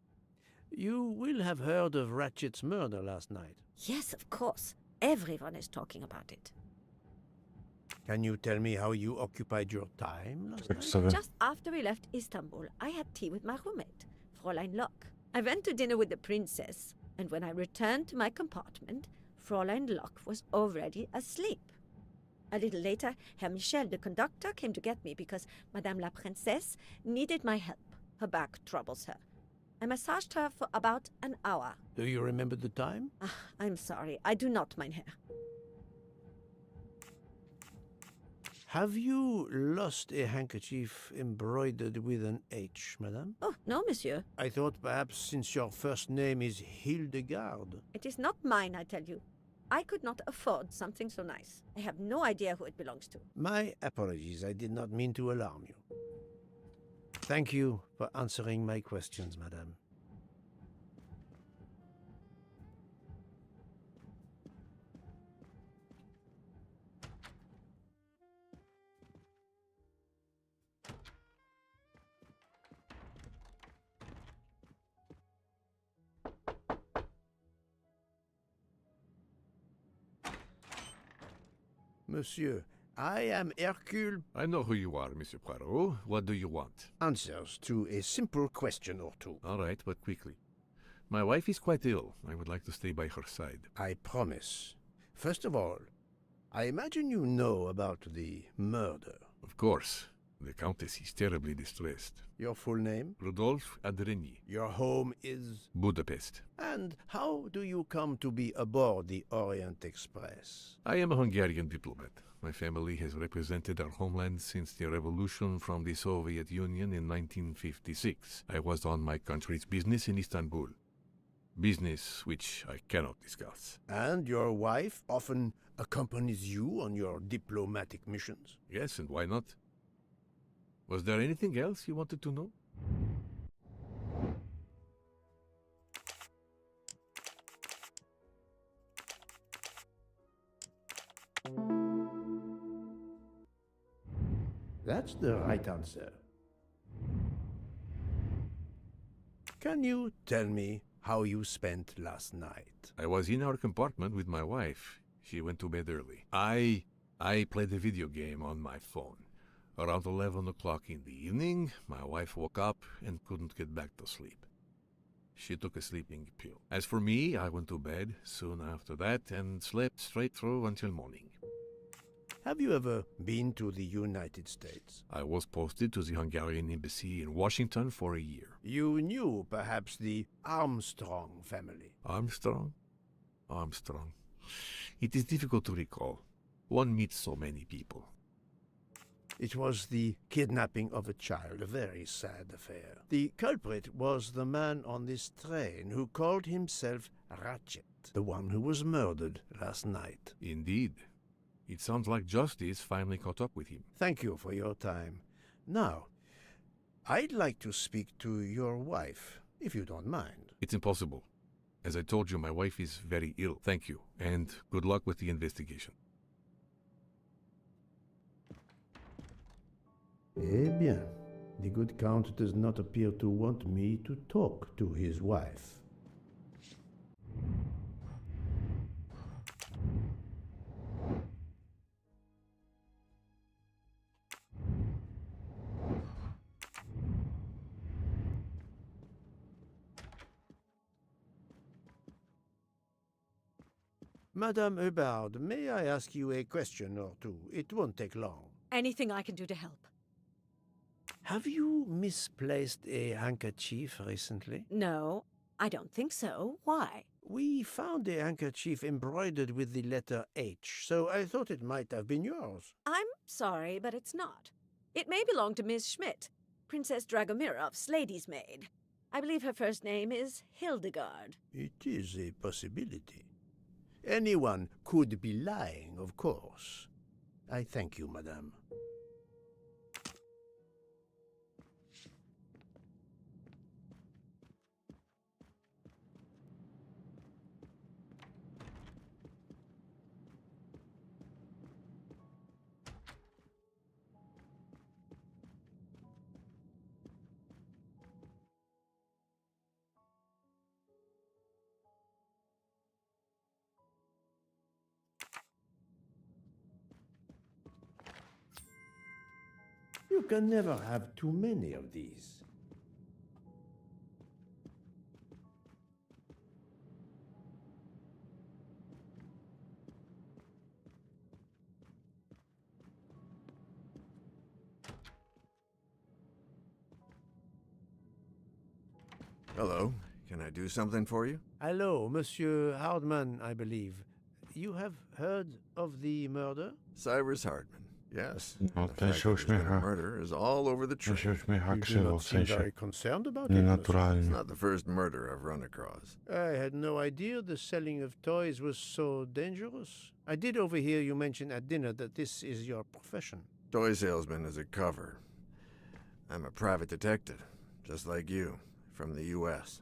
You will have heard of Ratchet's murder last night. Yes, of course. Everyone is talking about it. Can you tell me how you occupied your time last night? Just after we left Istanbul, I had tea with my roommate, Fräulein Locke. I went to dinner with the princess, and when I returned to my compartment, Fräulein Locke was already asleep. A little later, Herr Michel, the conductor, came to get me because Madame la Princesse needed my help. Her back troubles her. I massaged her for about an hour. Do you remember the time? I'm sorry, I do not, mein Herr. Have you lost a handkerchief embroidered with an H, madame? Oh, no, monsieur. I thought perhaps since your first name is Hildegard. It is not mine, I tell you. I could not afford something so nice. I have no idea who it belongs to. My apologies, I did not mean to alarm you. Thank you for answering my questions, madame. Monsieur, I am Hercule. I know who you are, Monsieur Poirot. What do you want? Answers to a simple question or two. All right, but quickly. My wife is quite ill. I would like to stay by her side. I promise. First of all, I imagine you know about the murder. Of course. The Countess is terribly distressed. Your full name? Rudolf Adreni. Your home is? Budapest. And how do you come to be aboard the Orient Express? I am a Hungarian diplomat. My family has represented our homeland since the revolution from the Soviet Union in 1956. I was on my country's business in Istanbul. Business which I cannot discuss. And your wife often accompanies you on your diplomatic missions? Yes, and why not? Was there anything else you wanted to know? That's the right answer. Can you tell me how you spent last night? I was in our compartment with my wife. She went to bed early. I played a video game on my phone. Around 11 o'clock in the evening, my wife woke up and couldn't get back to sleep. She took a sleeping pill. As for me, I went to bed soon after that and slept straight through until morning. Have you ever been to the United States? I was posted to the Hungarian embassy in Washington for a year. You knew perhaps the Armstrong family. Armstrong? Armstrong. It is difficult to recall. One meets so many people. It was the kidnapping of a child, a very sad affair. The culprit was the man on this train who called himself Ratchet, the one who was murdered last night. Indeed. It sounds like justice finally caught up with him. Thank you for your time. Now, I'd like to speak to your wife, if you don't mind. It's impossible. As I told you, my wife is very ill. Thank you, and good luck with the investigation. Eh bien, the good Count does not appear to want me to talk to his wife. Madame Hubbard, may I ask you a question or two? It won't take long. Anything I can do to help? Have you misplaced a handkerchief recently? No, I don't think so. Why? We found a handkerchief embroidered with the letter H, so I thought it might have been yours. I'm sorry, but it's not. It may belong to Miss Schmidt, Princess Dragomirov's lady's maid. I believe her first name is Hildegard. It is a possibility. Anyone could be lying, of course. I thank you, madame. You can never have too many of these. Hello. Can I do something for you? Hello, Monsieur Hardman, I believe. You have heard of the murder? Cyrus Hardman. Yes. No, The ten fact się that there's been a uśmiecha. murder is all over the Ten train. się uśmiecha You do krzywo, not w seem sensie very concerned about it, It's nienaturalnie. not the first murder I've run across. I had no idea the selling of toys was so dangerous. I did overhear you mention at dinner that this is your profession. Toy salesman is a cover. I'm a private detective, just like you, from the U.S.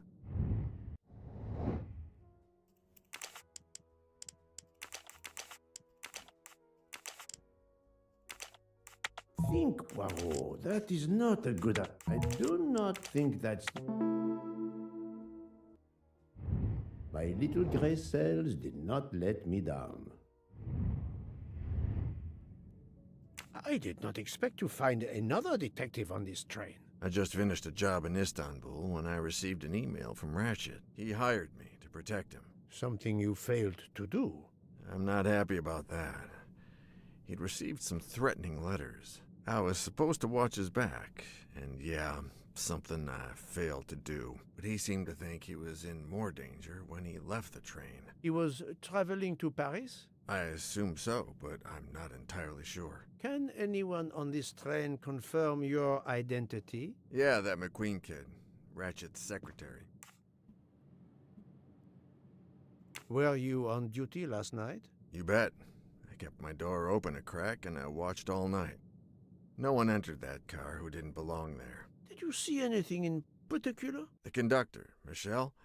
Think, Poirot. That is not a good... I do not think that's... My little gray cells did not let me down. I did not expect to find another detective on this train. I just finished a job in Istanbul when I received an email from Ratchet. He hired me to protect him. Something you failed to do. I'm not happy about that. He'd received some threatening letters. I was supposed to watch his back, and yeah, something I failed to do. But he seemed to think he was in more danger when he left the train. He was traveling to Paris? I assume so, but I'm not entirely sure. Can anyone on this train confirm your identity? Yeah, that McQueen kid. Ratchet's secretary. Were you on duty last night? You bet. I kept my door open a crack and I watched all night. No one entered that car who didn't belong there. Did you see anything in particular? The conductor, Michelle,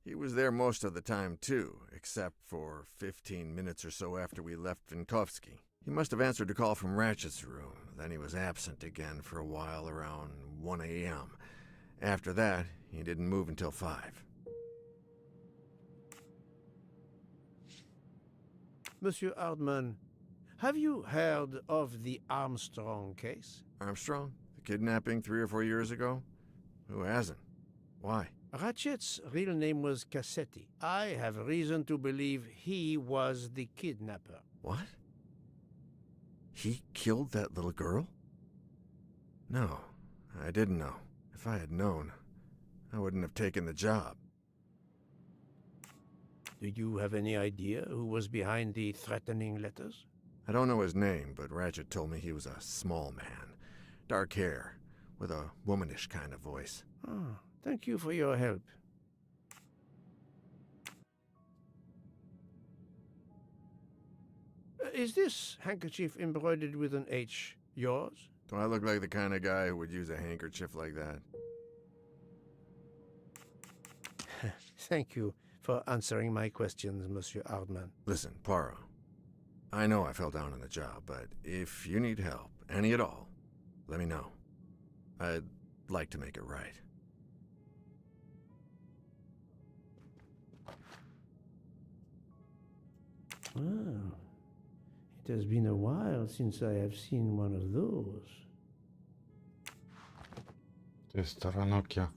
he was there most of the time too, except for 15 minutes or so after we left Vinkovsky. He must have answered a call from Ratchet's room. Then he was absent again for a while around 1 a.m. After that, he didn't move until 5. Monsieur Hardman, have you heard of the Armstrong case? Armstrong? The kidnapping 3 or 4 years ago? Who hasn't? Why? Ratchet's real name was Cassetti. I have reason to believe he was the kidnapper. What? He killed that little girl? No, I didn't know. If I had known, I wouldn't have taken the job. Do you have any idea who was behind the threatening letters? I don't know his name, but Ratchet told me he was a small man. Dark hair, with a womanish kind of voice. Oh, thank you for your help. Is this handkerchief embroidered with an H yours? Do I look like the kind of guy who would use a handkerchief like that? Thank you for answering my questions, Monsieur Hardman. Listen, Poirot. I know I fell down on the job, but if you need help, any at all, let me know. I'd like to make it right. Oh, it has been a while since I have seen one of those. To jest stara Nokia.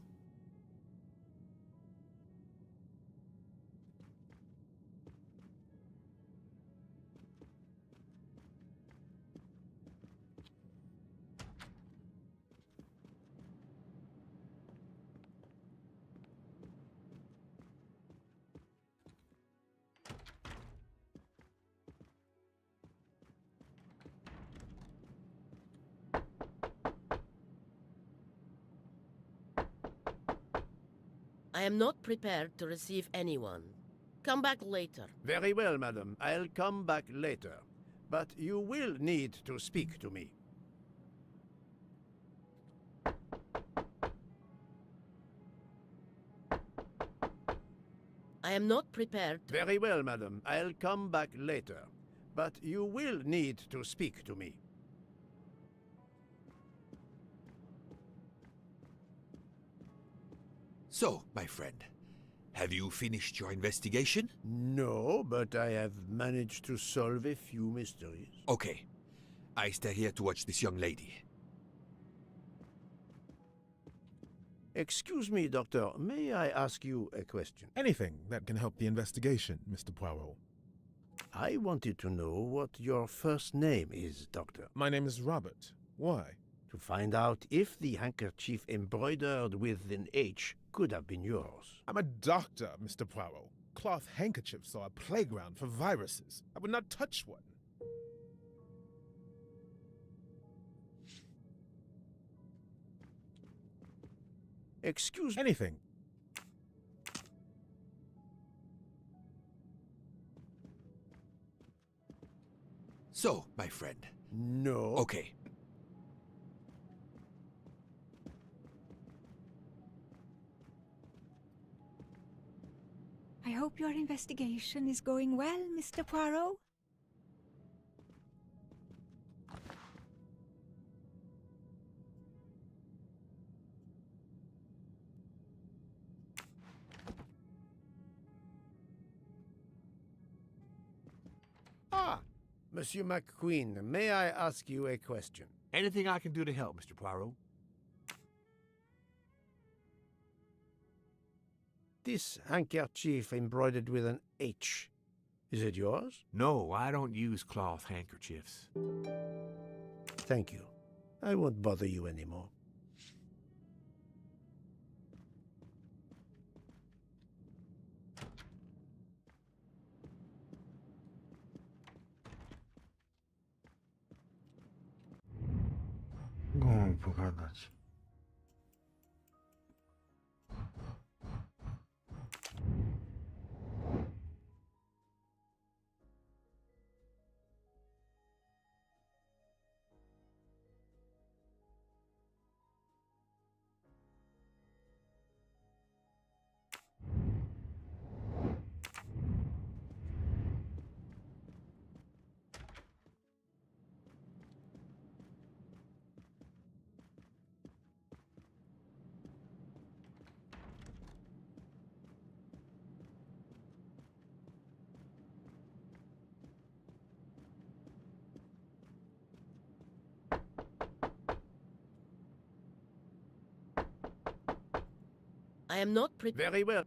I am not prepared to receive anyone. Come back later. Very well, madam. I'll come back later. But you will need to speak to me. I am not prepared. Very well, madam. I'll come back later. But you will need to speak to me. So, my friend, have you finished your investigation? No, but I have managed to solve a few mysteries. Okay. I stay here to watch this young lady. Excuse me, Doctor. May I ask you a question? Anything that can help the investigation, Mr. Poirot. I wanted to know what your first name is, Doctor. My name is Robert. Why? To find out if the handkerchief embroidered with an H could have been yours. I'm a doctor, Mr. Poirot. Cloth handkerchiefs are a playground for viruses. I would not touch one. Excuse me. Anything. So, my friend. No. Okay. I hope your investigation is going well, Mr. Poirot. Ah, Monsieur McQueen, may I ask you a question? Anything I can do to help, Mr. Poirot? This handkerchief embroidered with an H, is it yours? No, I don't use cloth handkerchiefs. Thank you. I won't bother you anymore. Mogą pogadać. I am not prepared. Very well.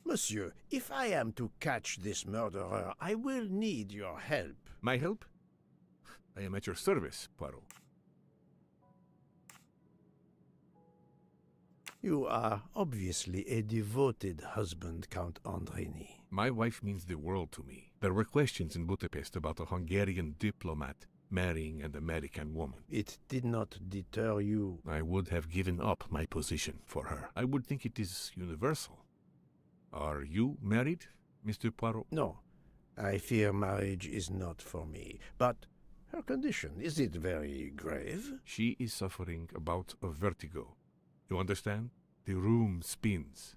Monsieur, if I am to catch this murderer, I will need your help. My help? I am at your service, Poirot. You are obviously a devoted husband, Count Andrini. My wife means the world to me. There were questions in Budapest about a Hungarian diplomat marrying an American woman. It did not deter you. I would have given up my position for her. I would think it is universal. Are you married, Mr. Poirot? No, I fear marriage is not for me. But her condition, is it very grave? She is suffering a bout of vertigo. You understand? The room spins.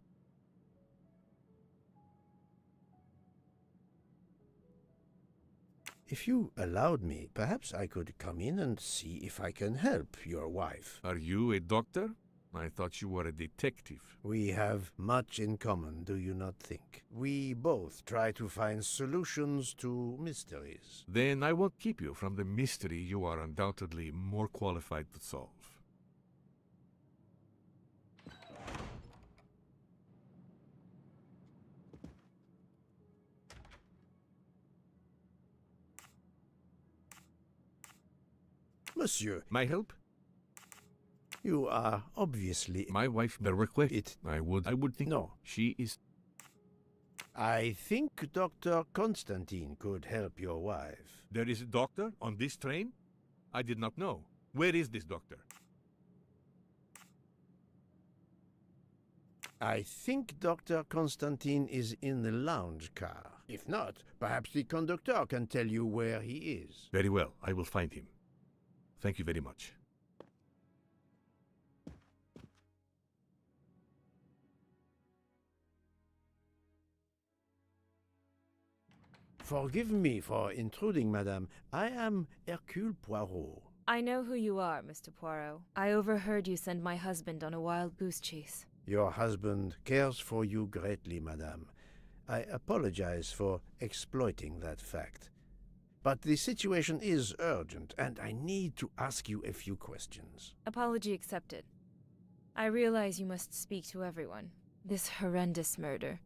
If you allowed me, perhaps I could come in and see if I can help your wife. Are you a doctor? I thought you were a detective. We have much in common, do you not think? We both try to find solutions to mysteries. Then I won't keep you from the mystery you are undoubtedly more qualified to solve. Monsieur, My help? you are obviously... My wife, the request. I would think... No. She is... I think Dr. Constantine could help your wife. There is a doctor on this train? I did not know. Where is this doctor? I think Dr. Constantine is in the lounge car. If not, perhaps the conductor can tell you where he is. Very well, I will find him. Thank you very much. Forgive me for intruding, madame. I am Hercule Poirot. I know who you are, Mr. Poirot. I overheard you send my husband on a wild goose chase. Your husband cares for you greatly, madame. I apologize for exploiting that fact. But the situation is urgent, and I need to ask you a few questions. Apology accepted. I realize you must speak to everyone. This horrendous murder.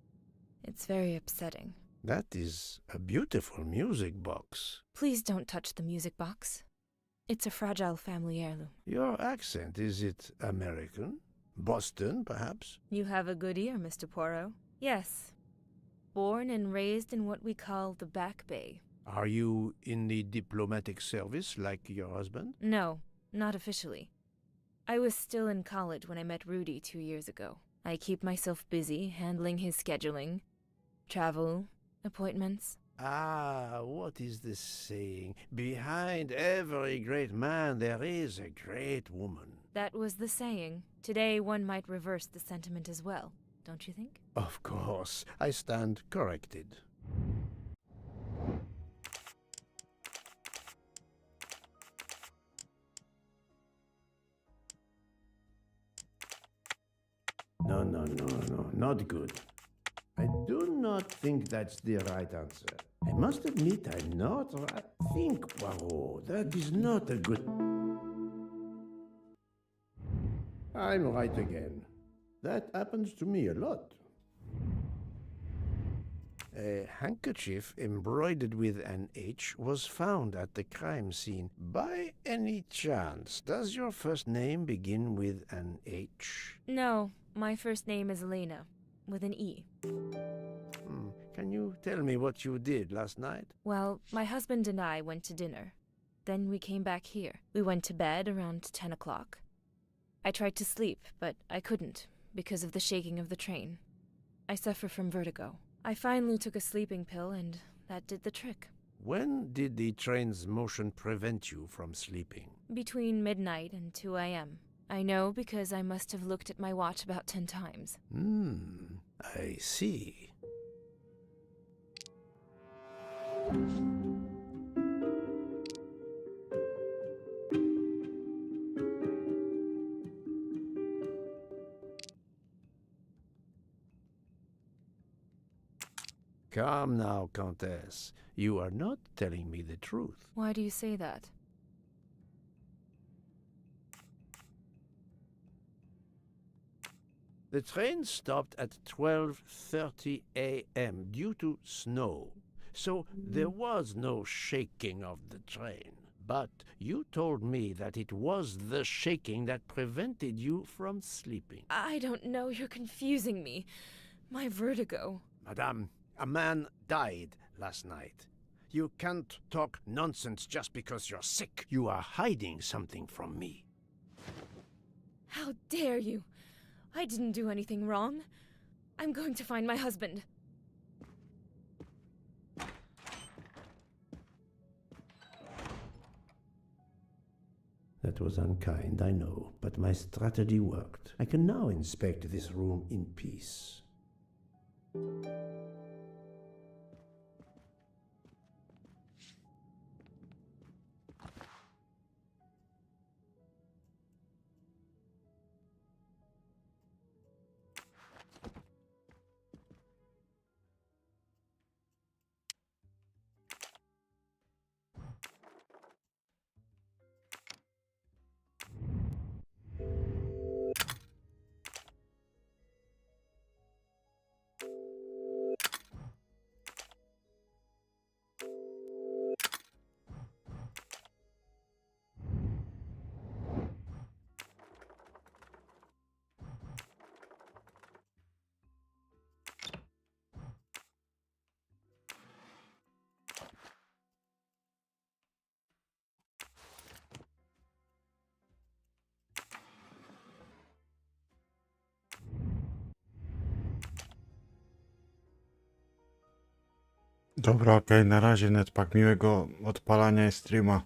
It's very upsetting. That is a beautiful music box. Please don't touch the music box. It's a fragile family heirloom. Your accent, is it American? Boston, perhaps? You have a good ear, Mr. Poirot. Yes. Born and raised in what we call the Back Bay. Are you in the diplomatic service like your husband? No. not officially. I was still in college when I met Rudy 2 years ago. I keep myself busy handling his scheduling, travel, appointments. Ah, what is the saying? Behind every great man there is a great woman. That was the saying. Today one might reverse the sentiment as well, don't you think? Of course, I stand corrected. No, not good. I do not think that's the right answer. I must admit I'm not right. Think, Poirot, that is not a good... I'm right again. That happens to me a lot. A handkerchief embroidered with an H was found at the crime scene. By any chance, does your first name begin with an H? No, my first name is Elena, with an E. Can you tell me what you did last night? Well, my husband and I went to dinner. Then we came back here. We went to bed around 10 o'clock. I tried to sleep, but I couldn't, because of the shaking of the train. I suffer from vertigo. I finally took a sleeping pill, and that did the trick. When did the train's motion prevent you from sleeping? Between midnight and 2 a.m. I know because I must have looked at my watch about 10 times. I see. Come now, Countess. You are not telling me the truth. Why do you say that? The train stopped at 12:30 a.m. due to snow, so there was no shaking of the train. But you told me that it was the shaking that prevented you from sleeping. I don't know, you're confusing me. My vertigo. Madame, a man died last night. You can't talk nonsense just because you're sick. You are hiding something from me. How dare you? I didn't do anything wrong. I'm going to find my husband. That was unkind, I know, but my strategy worked. I can now inspect this room in peace. Dobra, okej, na razie netpak, miłego odpalania streama.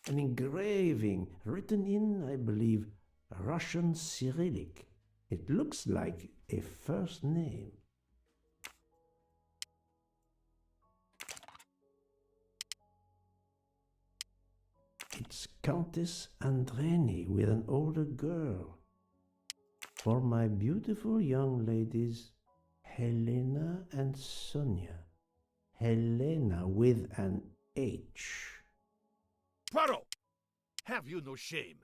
an engraving written in, I believe, Russian Cyrillic. It looks like a first name. It's Countess Andreni with an older girl. For my beautiful young ladies, Helena and Sonia. Helena with an H. Poirot! Have you no shame?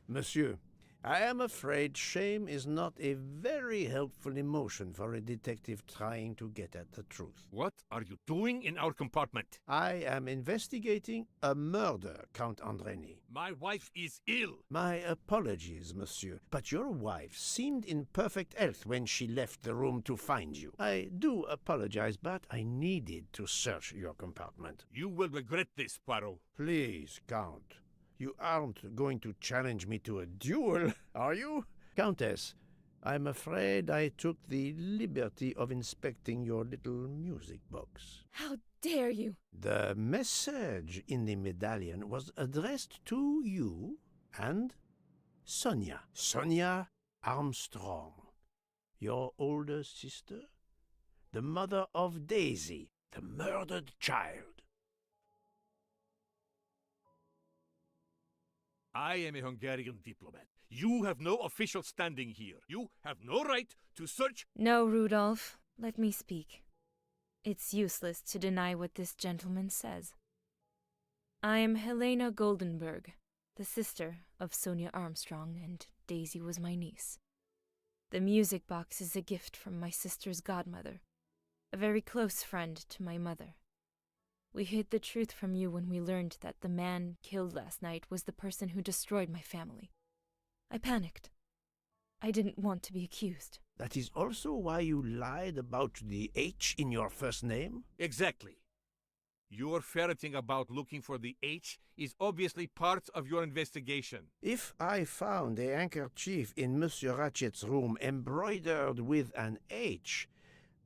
Monsieur, I am afraid shame is not a very helpful emotion for a detective trying to get at the truth. What are you doing in our compartment? I am investigating a murder, Count Andreni. My wife is ill. My apologies, monsieur, but your wife seemed in perfect health when she left the room to find you. I do apologize, but I needed to search your compartment. You will regret this, Poirot. Please, Count. You aren't going to challenge me to a duel, are you? Countess, I'm afraid I took the liberty of inspecting your little music box. How dare you? The message in the medallion was addressed to you and Sonia. Sonia Armstrong, your older sister, the mother of Daisy, the murdered child. I am a Hungarian diplomat. You have no official standing here. You have no right to search. No, Rudolph. Let me speak. It's useless to deny what this gentleman says. I am Helena Goldenberg, the sister of Sonia Armstrong, and Daisy was my niece. The music box is a gift from my sister's godmother, a very close friend to my mother. We hid the truth from you when we learned that the man killed last night was the person who destroyed my family. I panicked. I didn't want to be accused. That is also why you lied about the H in your first name? Exactly. Your ferreting about looking for the H is obviously part of your investigation. If I found a handkerchief in Monsieur Ratchet's room embroidered with an H,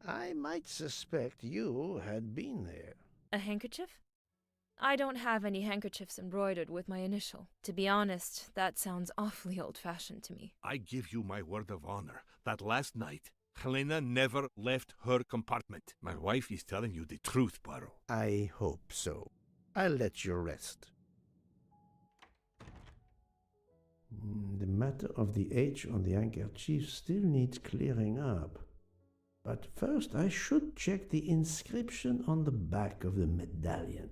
I might suspect you had been there. A handkerchief? I don't have any handkerchiefs embroidered with my initial. To be honest, that sounds awfully old-fashioned to me. I give you my word of honor that last night, Helena never left her compartment. My wife is telling you the truth, Poirot. I hope so. I'll let you rest. The matter of the H on the handkerchief still needs clearing up. But first I should check the inscription on the back of the medallion.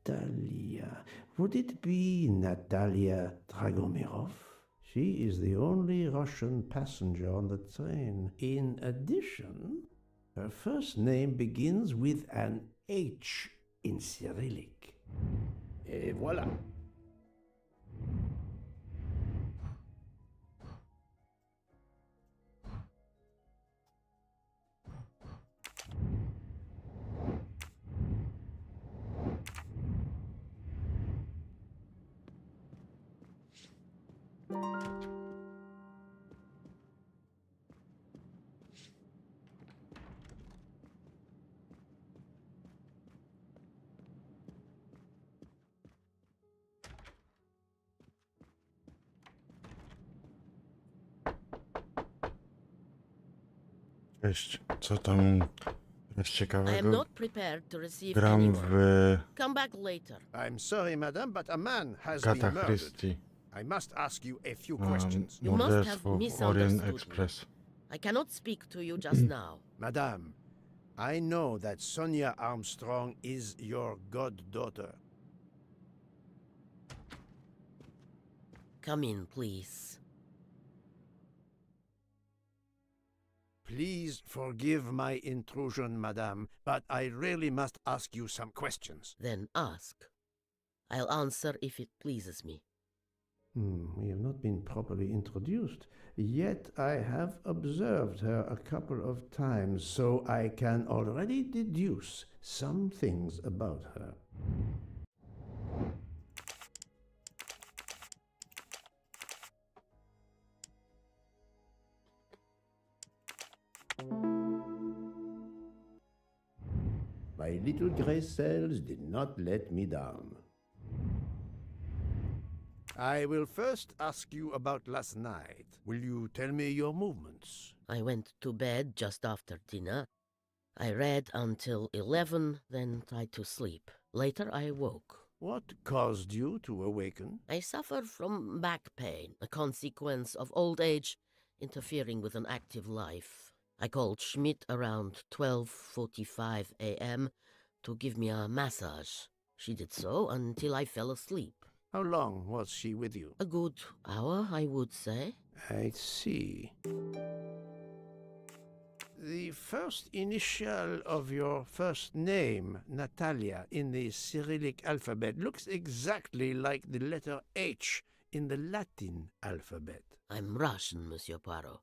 Natalia. Would it be Natalia Dragomirov? She is the only Russian passenger on the train. In addition, her first name begins with an H in Cyrillic. Et voilà. Cześć, co tam jest I am ciekawego? not prepared to receive Gram anyone. w Come back later. I'm sorry, madam, but a man has been Gata murdered. Christie. I must ask you a few questions. You must have Morderstwo w misunderstood Orient me. Express. I cannot speak to you just now. Madame, I know that Sonia Armstrong is your goddaughter. Come in, please. Please forgive my intrusion, madame, but I really must ask you some questions. Then ask. I'll answer if it pleases me. We have not been properly introduced, yet I have observed her a couple of times, so I can already deduce some things about her. My little gray cells did not let me down. I will first ask you about last night. Will you tell me your movements? I went to bed just after dinner. I read until 11, then tried to sleep. Later I woke. What caused you to awaken? I suffer from back pain, a consequence of old age interfering with an active life. I called Schmidt around 12:45 a.m. to give me a massage. She did so until I fell asleep. How long was she with you? A good hour, I would say. I see. The first initial of your first name, Natalia, in the Cyrillic alphabet looks exactly like the letter H in the Latin alphabet. I'm Russian, Monsieur Poirot,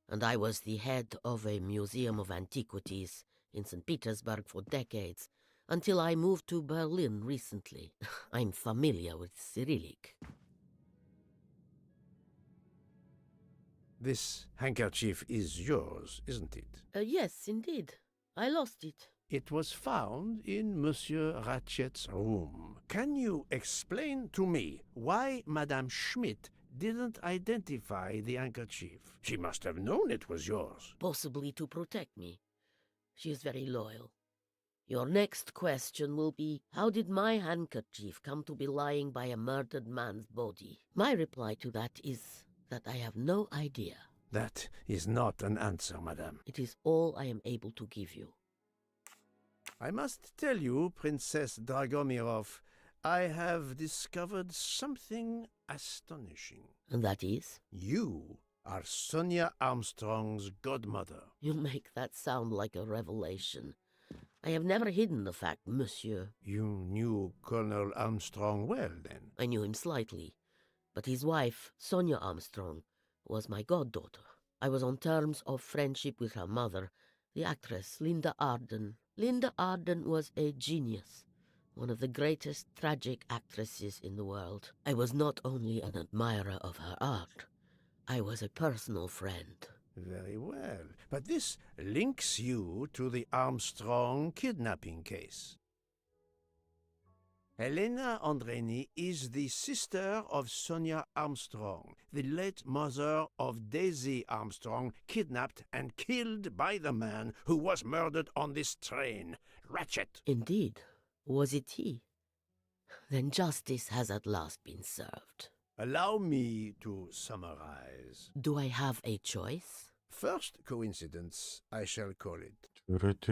and I was the head of a museum of antiquities in St. Petersburg for decades, until I moved to Berlin recently. I'm familiar with Cyrillic. This handkerchief is yours, isn't it? Yes, indeed. I lost it. It was found in Monsieur Ratchet's room. Can you explain to me why Madame Schmidt didn't identify the handkerchief? She must have known it was yours. Possibly to protect me. She is very loyal. Your next question will be, how did my handkerchief come to be lying by a murdered man's body? My reply to that is that I have no idea. That is not an answer, madame. It is all I am able to give you. I must tell you, Princess Dragomirov, I have discovered something astonishing. And that is? You are Sonia Armstrong's godmother. You make that sound like a revelation. I have never hidden the fact, monsieur. You knew Colonel Armstrong well, then? I knew him slightly, but his wife, Sonia Armstrong, was my goddaughter. I was on terms of friendship with her mother, the actress Linda Arden. Linda Arden was a genius, one of the greatest tragic actresses in the world. I was not only an admirer of her art, I was a personal friend. Very well. But this links you to the Armstrong kidnapping case. Helena Andreni is the sister of Sonia Armstrong, the late mother of Daisy Armstrong, kidnapped and killed by the man who was murdered on this train, Ratchet. Indeed. Was it he? Then justice has at last been served. Allow me to summarize. Do I have a choice? First coincidence, I shall call it.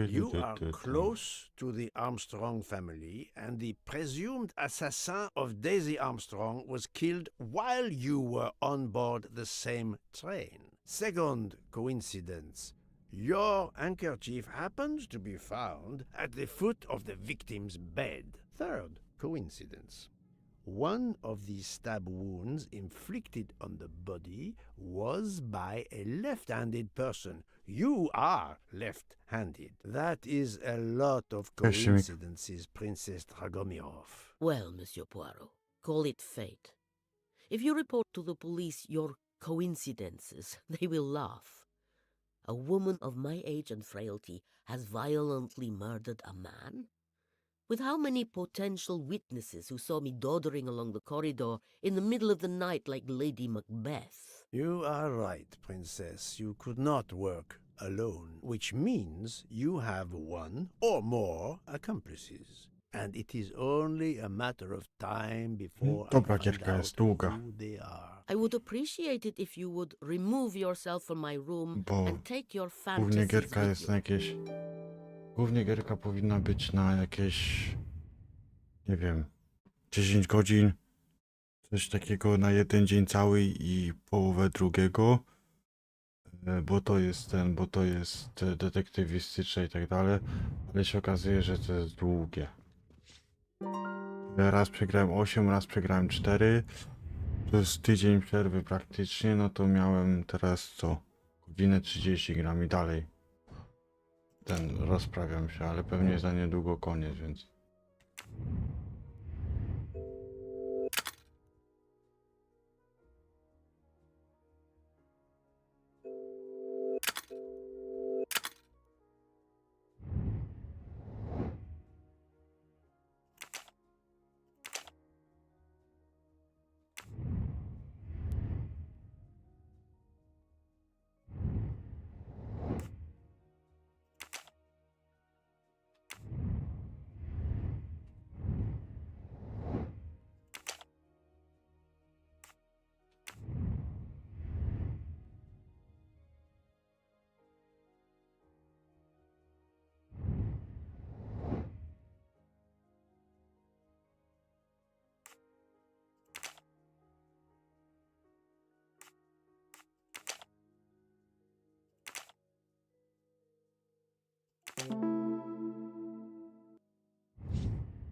You are close to the Armstrong family, and the presumed assassin of Daisy Armstrong was killed while you were on board the same train. Second coincidence, your handkerchief happens to be found at the foot of the victim's bed. Third coincidence, one of the stab wounds inflicted on the body was by a left-handed person. You are left-handed. That is a lot of coincidences, Princess Dragomirov. Well, Monsieur Poirot, call it fate. If you report to the police your coincidences, they will laugh. A woman of my age and frailty has violently murdered a man? With how many potential witnesses who saw me doddering along the corridor in the middle of the night like Lady Macbeth? You are right, Princess. You could not work alone, which means you have one or more accomplices. And it is only a matter of time before I Dobra, find gierka out jest długa, who they are. I would appreciate it if you would remove yourself from my room bo and take your głównie fantasies gierka with jest you. na jakieś... Głównie gierka powinna być na jakieś... Nie wiem... 10 godzin. Coś takiego na jeden dzień cały i połowę drugiego. Bo to jest detektywistyczne i tak dalej. Ale się okazuje, że to jest długie. Raz przegrałem 8, raz przegrałem 4. To jest tydzień przerwy praktycznie, no to miałem teraz co? Godzinę 30 gram i dalej. Rozprawiam się, ale pewnie za niedługo koniec, więc...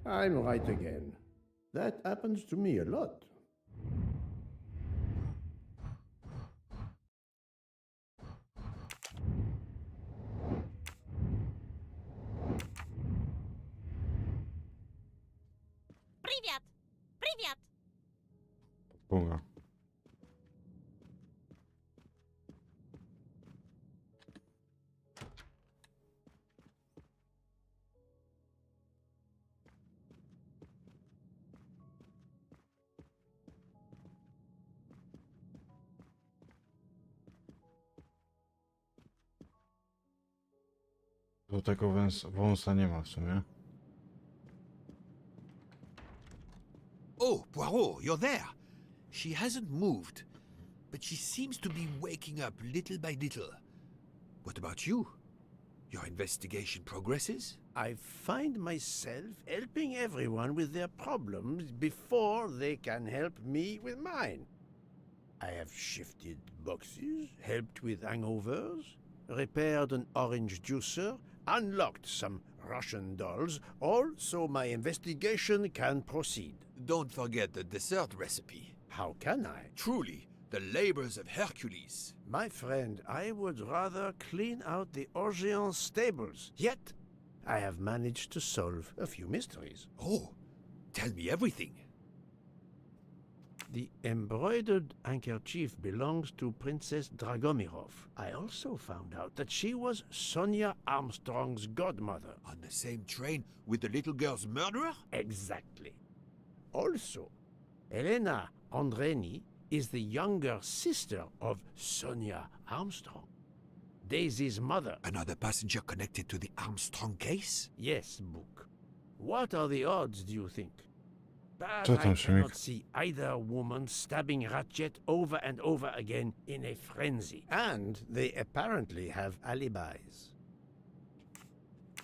I'm right again. That happens to me a lot. Привет! Привет! Boga. Do tego wąsa nie ma w sumie. Oh, Poirot, you're there. She hasn't moved, but she seems to be waking up little by little. What about you? Your investigation progresses? I find myself helping everyone with their problems before they can help me with mine. I have shifted boxes, helped with hangovers, repaired an orange juicer, unlocked some Russian dolls, all so my investigation can proceed. Don't forget the dessert recipe. How can I? Truly, the labors of Hercules. My friend, I would rather clean out the Orgeon stables. Yet, I have managed to solve a few mysteries. Oh, tell me everything. The embroidered handkerchief belongs to Princess Dragomirov. I also found out that she was Sonia Armstrong's godmother. On the same train with the little girl's murderer? Exactly. Also, Elena Andreni is the younger sister of Sonia Armstrong, Daisy's mother. Another passenger connected to the Armstrong case? Yes, Book. What are the odds, do you think? But Co I tam, Szymek? cannot see either woman stabbing Ratchet over and over again in a frenzy. And they apparently have alibis.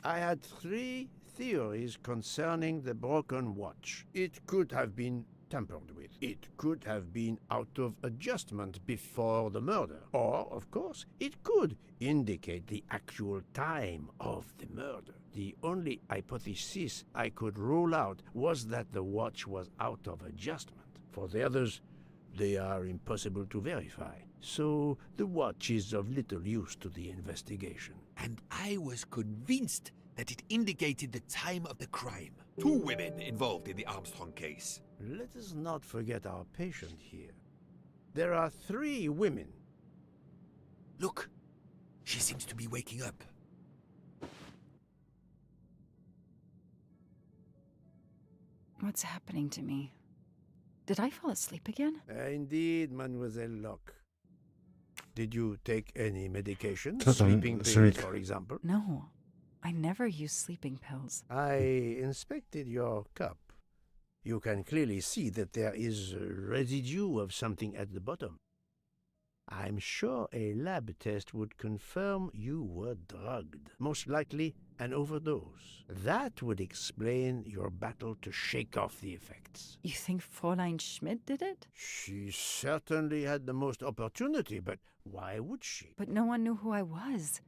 I had 3 theories concerning the broken watch. It could have been tampered with. It could have been out of adjustment before the murder. Or, of course, it could indicate the actual time of the murder. The only hypothesis I could rule out was that the watch was out of adjustment. For the others, they are impossible to verify. So the watch is of little use to the investigation. And I was convinced that it indicated the time of the crime. 2 women involved in the Armstrong case. Let us not forget our patient here. There are 3 women. Look, she seems to be waking up. What's happening to me? Did I fall asleep again? Indeed, Mademoiselle Locke. Did you take any medication? Co tam, Sleeping pills, Szymik? for example? No, I never use sleeping pills. I inspected your cup. You can clearly see that there is a residue of something at the bottom. I'm sure a lab test would confirm you were drugged. Most likely an overdose. That would explain your battle to shake off the effects. You think Fräulein Schmidt did it? She certainly had the most opportunity, but why would she? But no one knew who I was.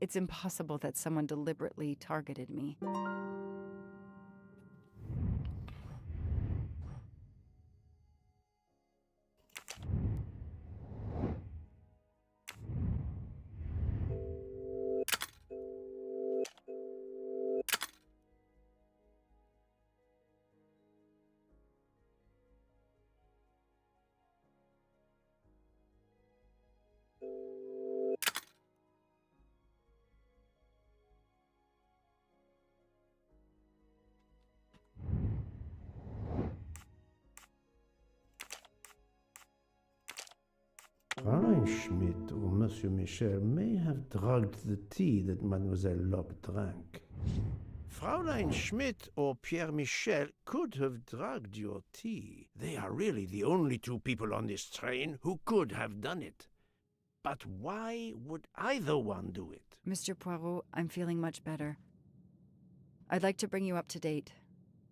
It's impossible that someone deliberately targeted me. Fräulein Schmidt or Monsieur Michel may have drugged the tea that Mademoiselle Locke drank. Fräulein Schmidt or Pierre Michel could have drugged your tea. They are really the only two people on this train who could have done it. But why would either one do it? Mr. Poirot, I'm feeling much better. I'd like to bring you up to date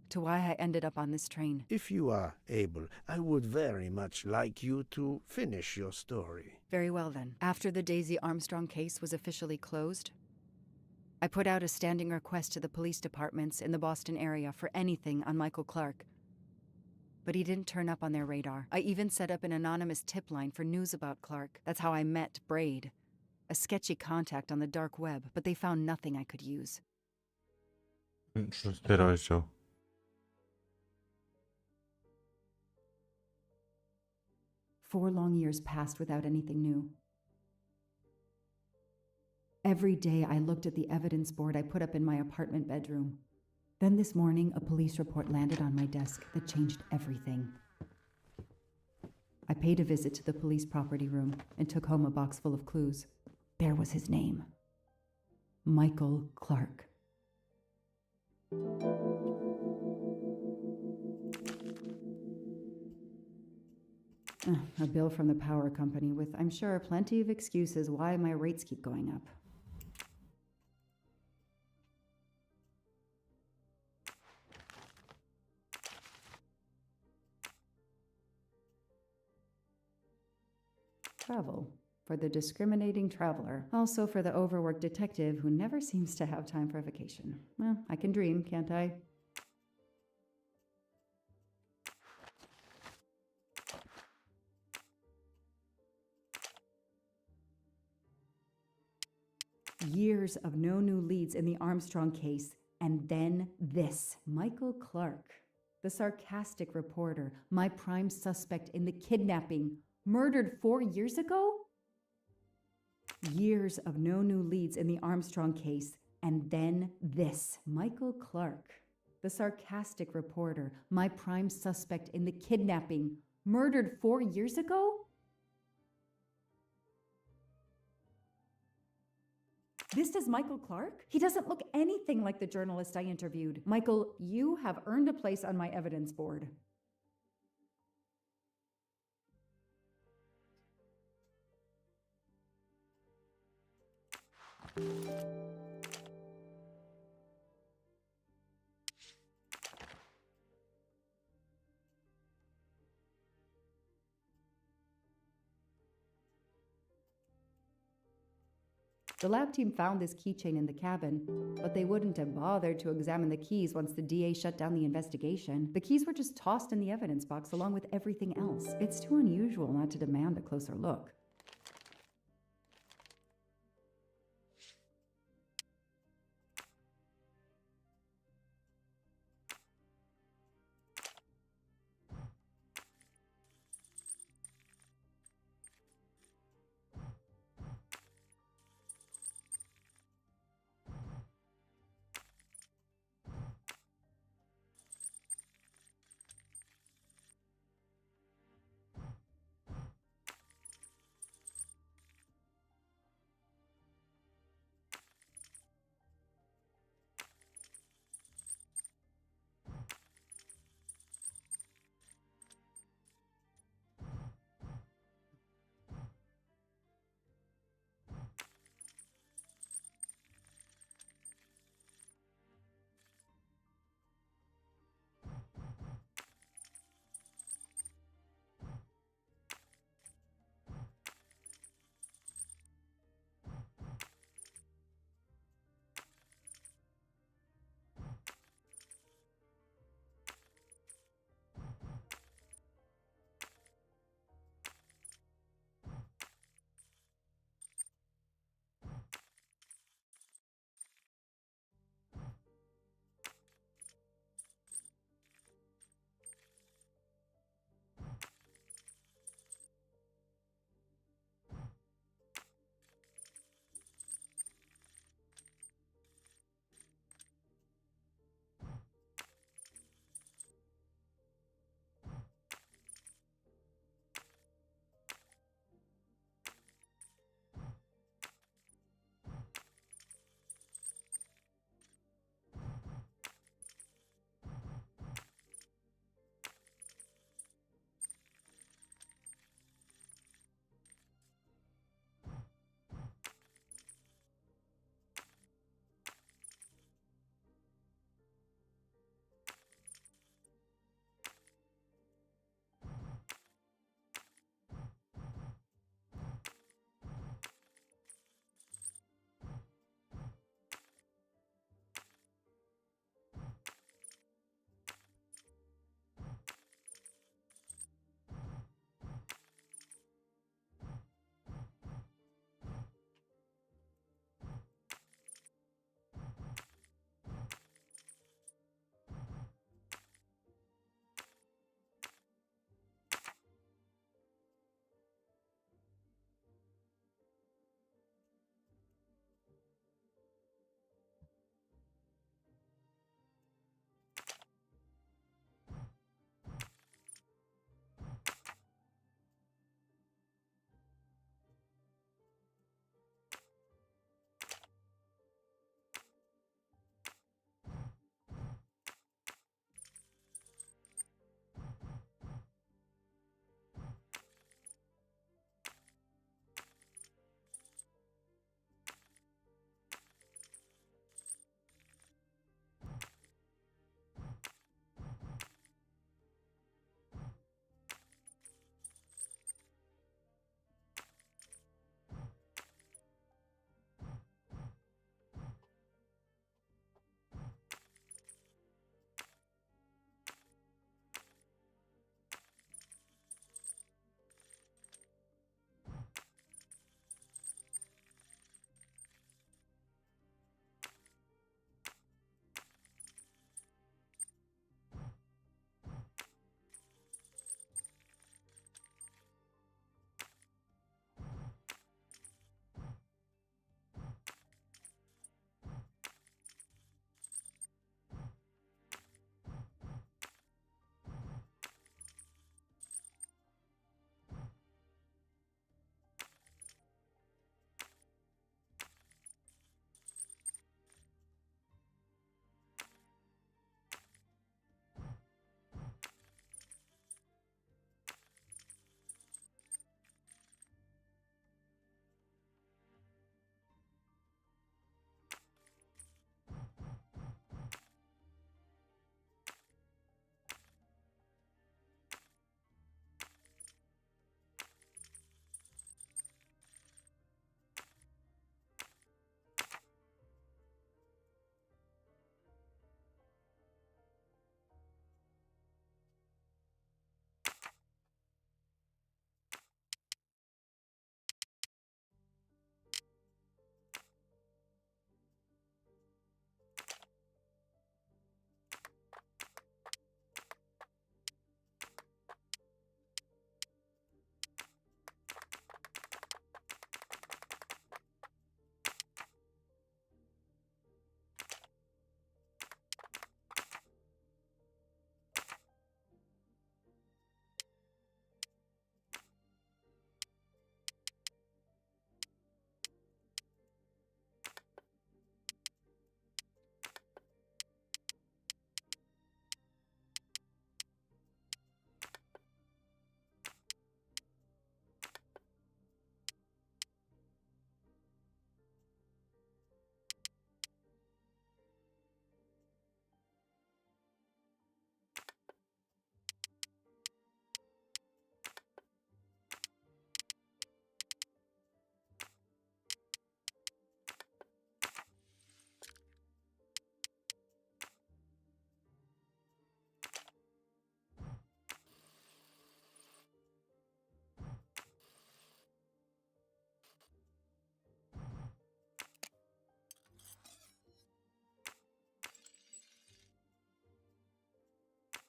to why I ended up on this train. If you are able, I would very much like you to finish your story. Very well, then. After the Daisy Armstrong case was officially closed, I put out a standing request to the police departments in the Boston area for anything on Michael Clark. But he didn't turn up on their radar. I even set up an anonymous tip line for news about Clark. That's how I met Braid, a sketchy contact on the dark web, but they found nothing I could use. 6 rozdział. Four long years passed without anything new. Every day I looked at the evidence board I put up in my apartment bedroom. Then this morning, a police report landed on my desk that changed everything. I paid a visit to the police property room and took home a box full of clues. There was his name. Michael Clark. A bill from the power company with, I'm sure, plenty of excuses why my rates keep going up. Travel. For the discriminating traveler. Also for the overworked detective who never seems to have time for a vacation. Well, I can dream, can't I? Years of no new leads in the Armstrong case, and then this. Michael Clark, the sarcastic reporter, my prime suspect in the kidnapping, murdered 4 years ago? Years of no new leads in the Armstrong case, and then this. Michael Clark, the sarcastic reporter, my prime suspect in the kidnapping, murdered 4 years ago? This is Michael Clark? He doesn't look anything like the journalist I interviewed. Michael, you have earned a place on my evidence board. The lab team found this keychain in the cabin, but they wouldn't have bothered to examine the keys once the DA shut down the investigation. The keys were just tossed in the evidence box along with everything else. It's too unusual not to demand a closer look.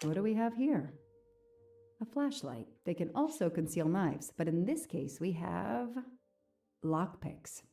What do we have here? A flashlight. They can also conceal knives, but in this case we have lockpicks.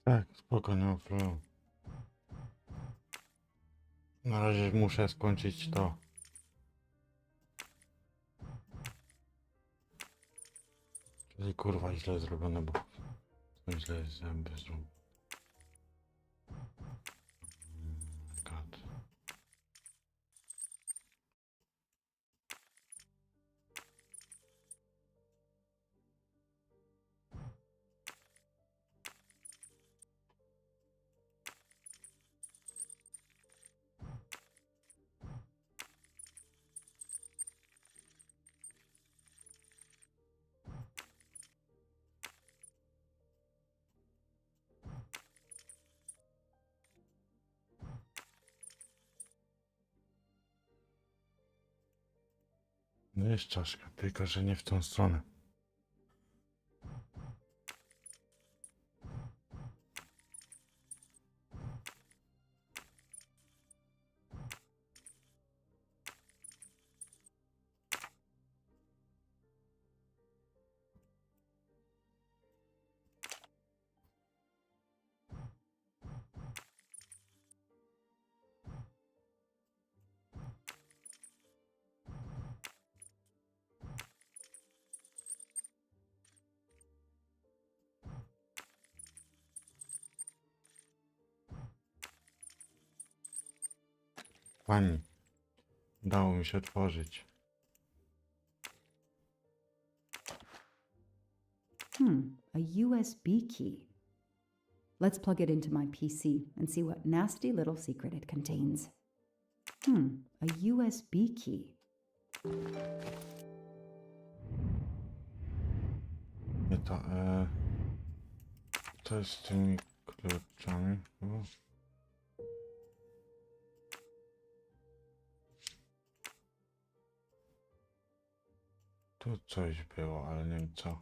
Tak, spoko, nie ma problemu. Na razie muszę skończyć to. Czyli kurwa źle zrobione, bo są źle zęby zrobione. God. No jest czaszka, tylko że nie w tą stronę. Pani, udało mi się otworzyć. A USB key. Let's plug it into my PC and see what nasty little secret it contains. A USB key. Nie to, to jest z tymi kluczami. chyba? Tu coś było, ale nie wiem co.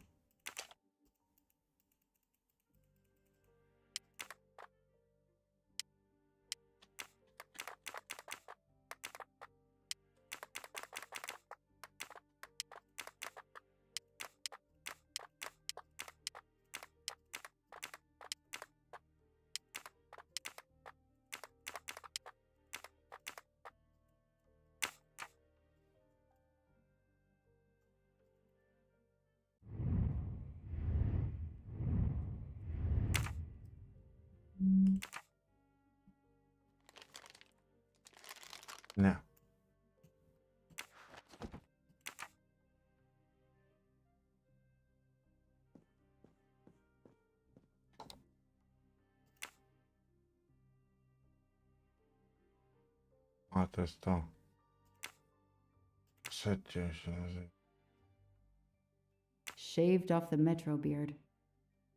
Nie. A to jest to. kasecie się nazywa. Shaved off the metro beard.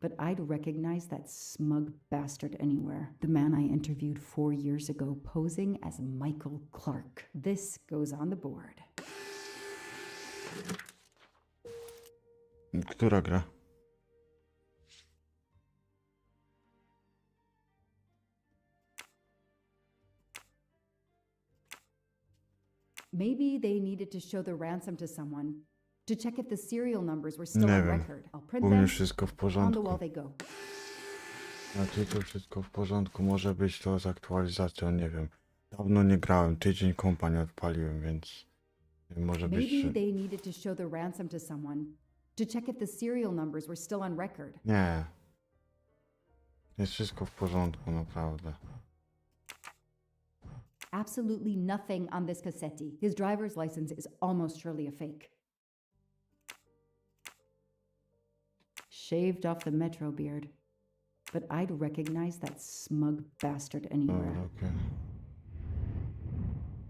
But I'd recognize that smug bastard anywhere. The man I interviewed 4 years ago posing as Michael Clark. This goes on the board. Która gra? Maybe they needed to show the ransom to someone to check if the serial numbers were still Nie on wiem. record. I'll print U mnie them. wszystko w On the porządku. wall they go. Znaczy to wszystko w porządku. Może być to z aktualizacją, nie wiem. Dawno nie grałem, tydzień kompa nie odpaliłem, więc może być... Maybe they needed to show the ransom to someone to check if the serial numbers were still on record. Nie. Jest wszystko w porządku, naprawdę. Absolutely nothing on this cassette. His driver's license is almost surely a fake. Shaved off the metro beard. But I'd recognize that smug bastard anywhere. Okay.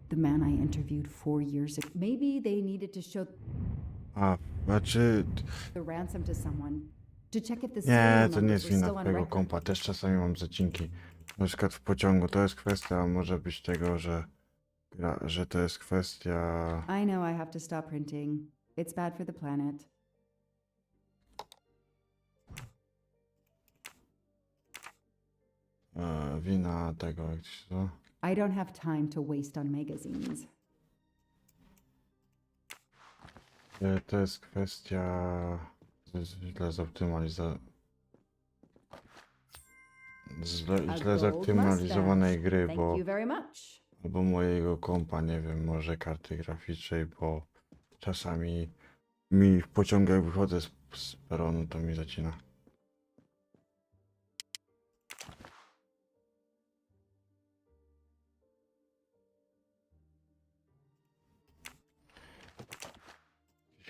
The man I interviewed 4 years ago. Maybe they needed to show A, znaczy... the ransom to someone to check if the Nie, serial to nie numbers jest were wina still on twojego record. kompa. Też czasami mam zacinki. Na przykład w pociągu. To jest kwestia, może być tego, że to jest kwestia... I know I have to stop printing. It's bad for the planet. Wina tego, jak to się nazywa? I don't have time to waste on magazines. To jest kwestia źle zoptymalizowanej źle zaktualizowanej gry, Thank bo you very much. albo mojego kompa, nie wiem, może karty graficznej, bo czasami mi w pociągu jak wychodzę z peronu, to mi zacina.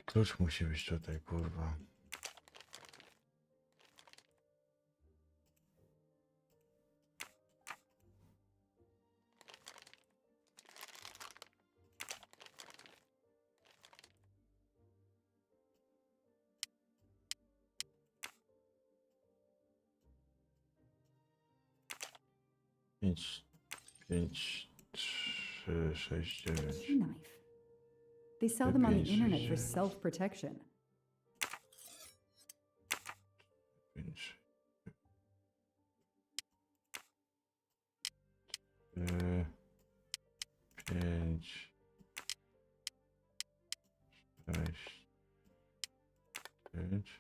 Klucz musi być tutaj, kurwa. Pięć, 3, 6, 9. Knife. They sell them on the internet for self-protection. 5, 5, 6, 5.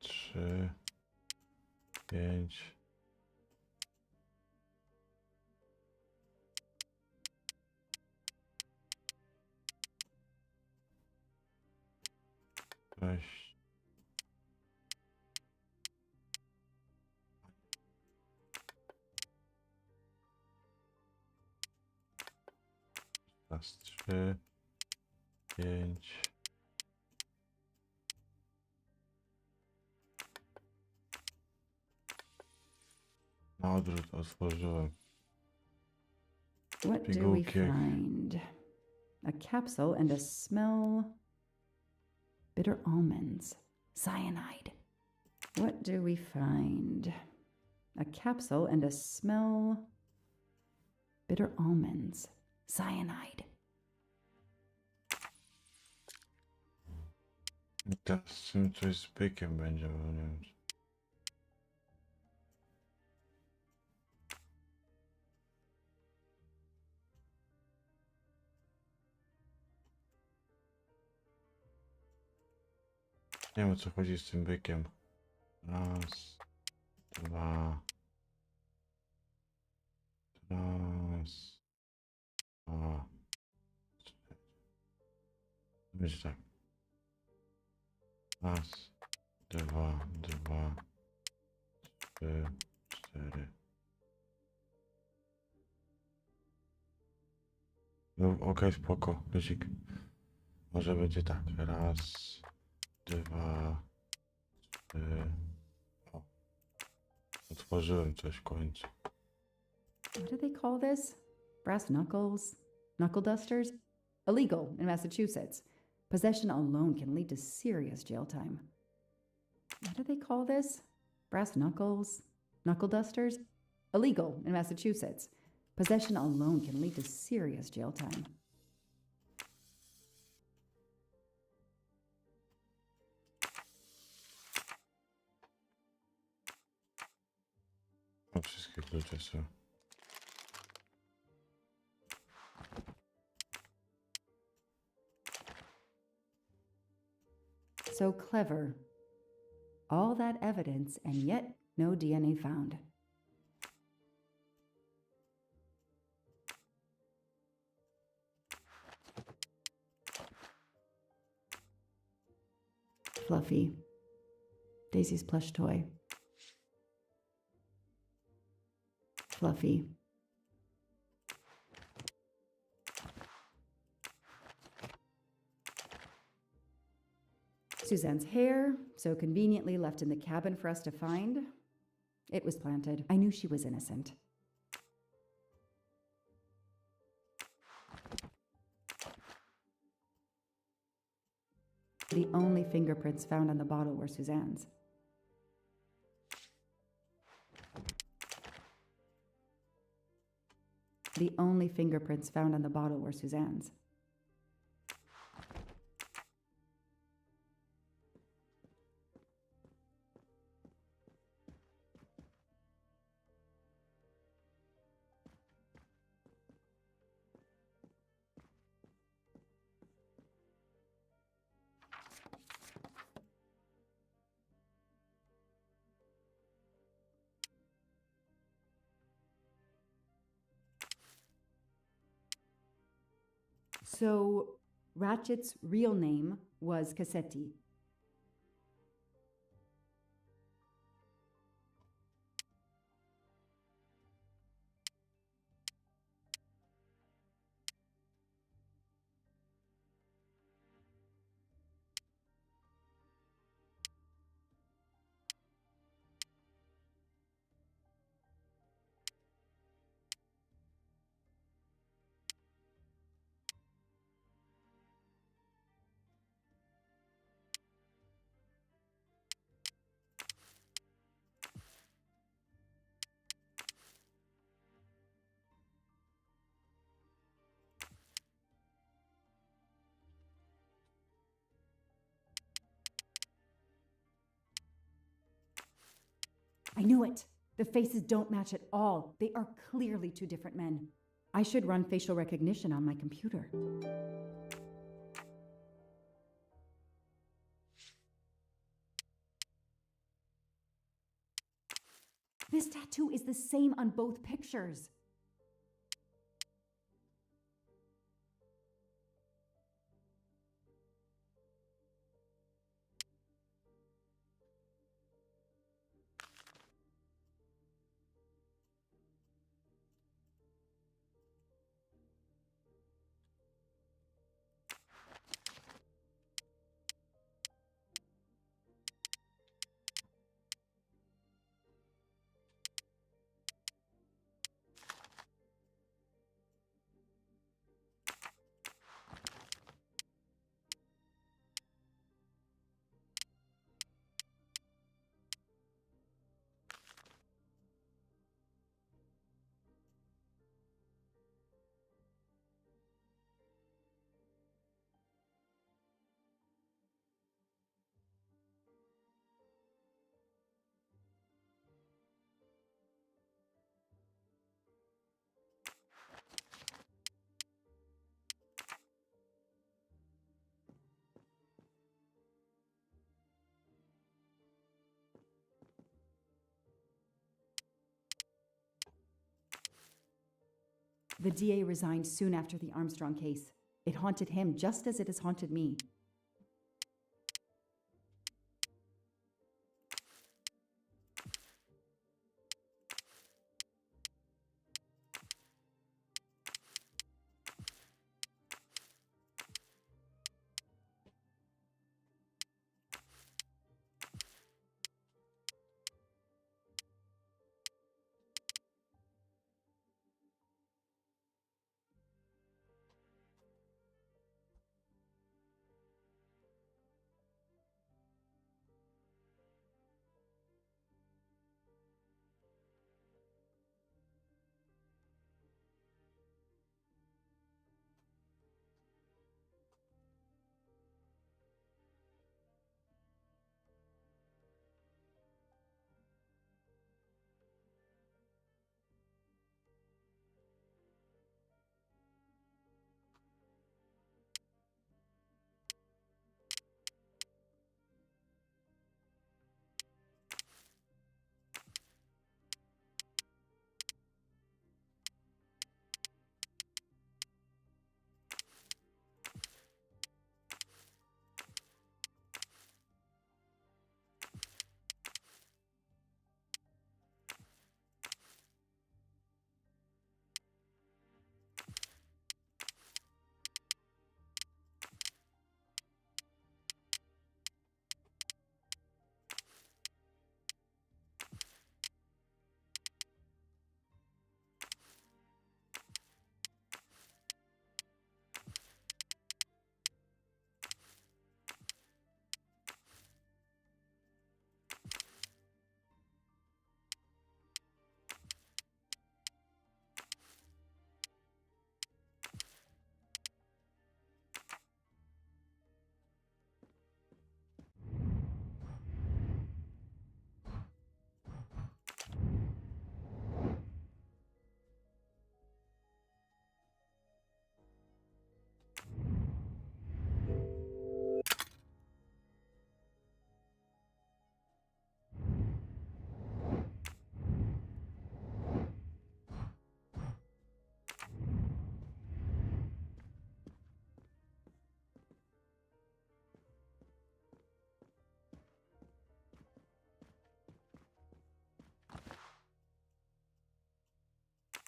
Trzy, 5. Sześć. Raz, 3, 5. Na odwrót otworzyłem. What do we find? A capsule and a smell. Bitter almonds. Cyanide. What do we find? A capsule and a smell. Bitter almonds. Cyanide. I teraz z tym coś z bykiem będzie, bo nie wiem. Nie wiem, o co chodzi z tym bykiem. Raz, 2. Raz, 2, 3. Będzie tak. Raz, 2, 2, 3, 4. No, okej, spoko, Guzik. Może będzie tak. Raz, dwa, trzy. O. Otworzyłem coś w końcu. What do they call this? Brass knuckles? Knuckle dusters? Illegal in Massachusetts. Possession alone can lead to serious jail time. What do they call this? Brass knuckles? Knuckle dusters? Illegal in Massachusetts. Possession alone can lead to serious jail time. O, wszystkie klucze są. So clever. All that evidence, and yet no DNA found. Fluffy. Daisy's plush toy. Fluffy. Suzanne's hair, so conveniently left in the cabin for us to find. It was planted. I knew she was innocent. The only fingerprints found on the bottle were Suzanne's. The only fingerprints found on the bottle were Suzanne's. So, Ratchet's real name was Cassetti. I knew it! The faces don't match at all. They are clearly two different men. I should run facial recognition on my computer. This tattoo is the same on both pictures. The DA resigned soon after the Armstrong case. It haunted him just as it has haunted me.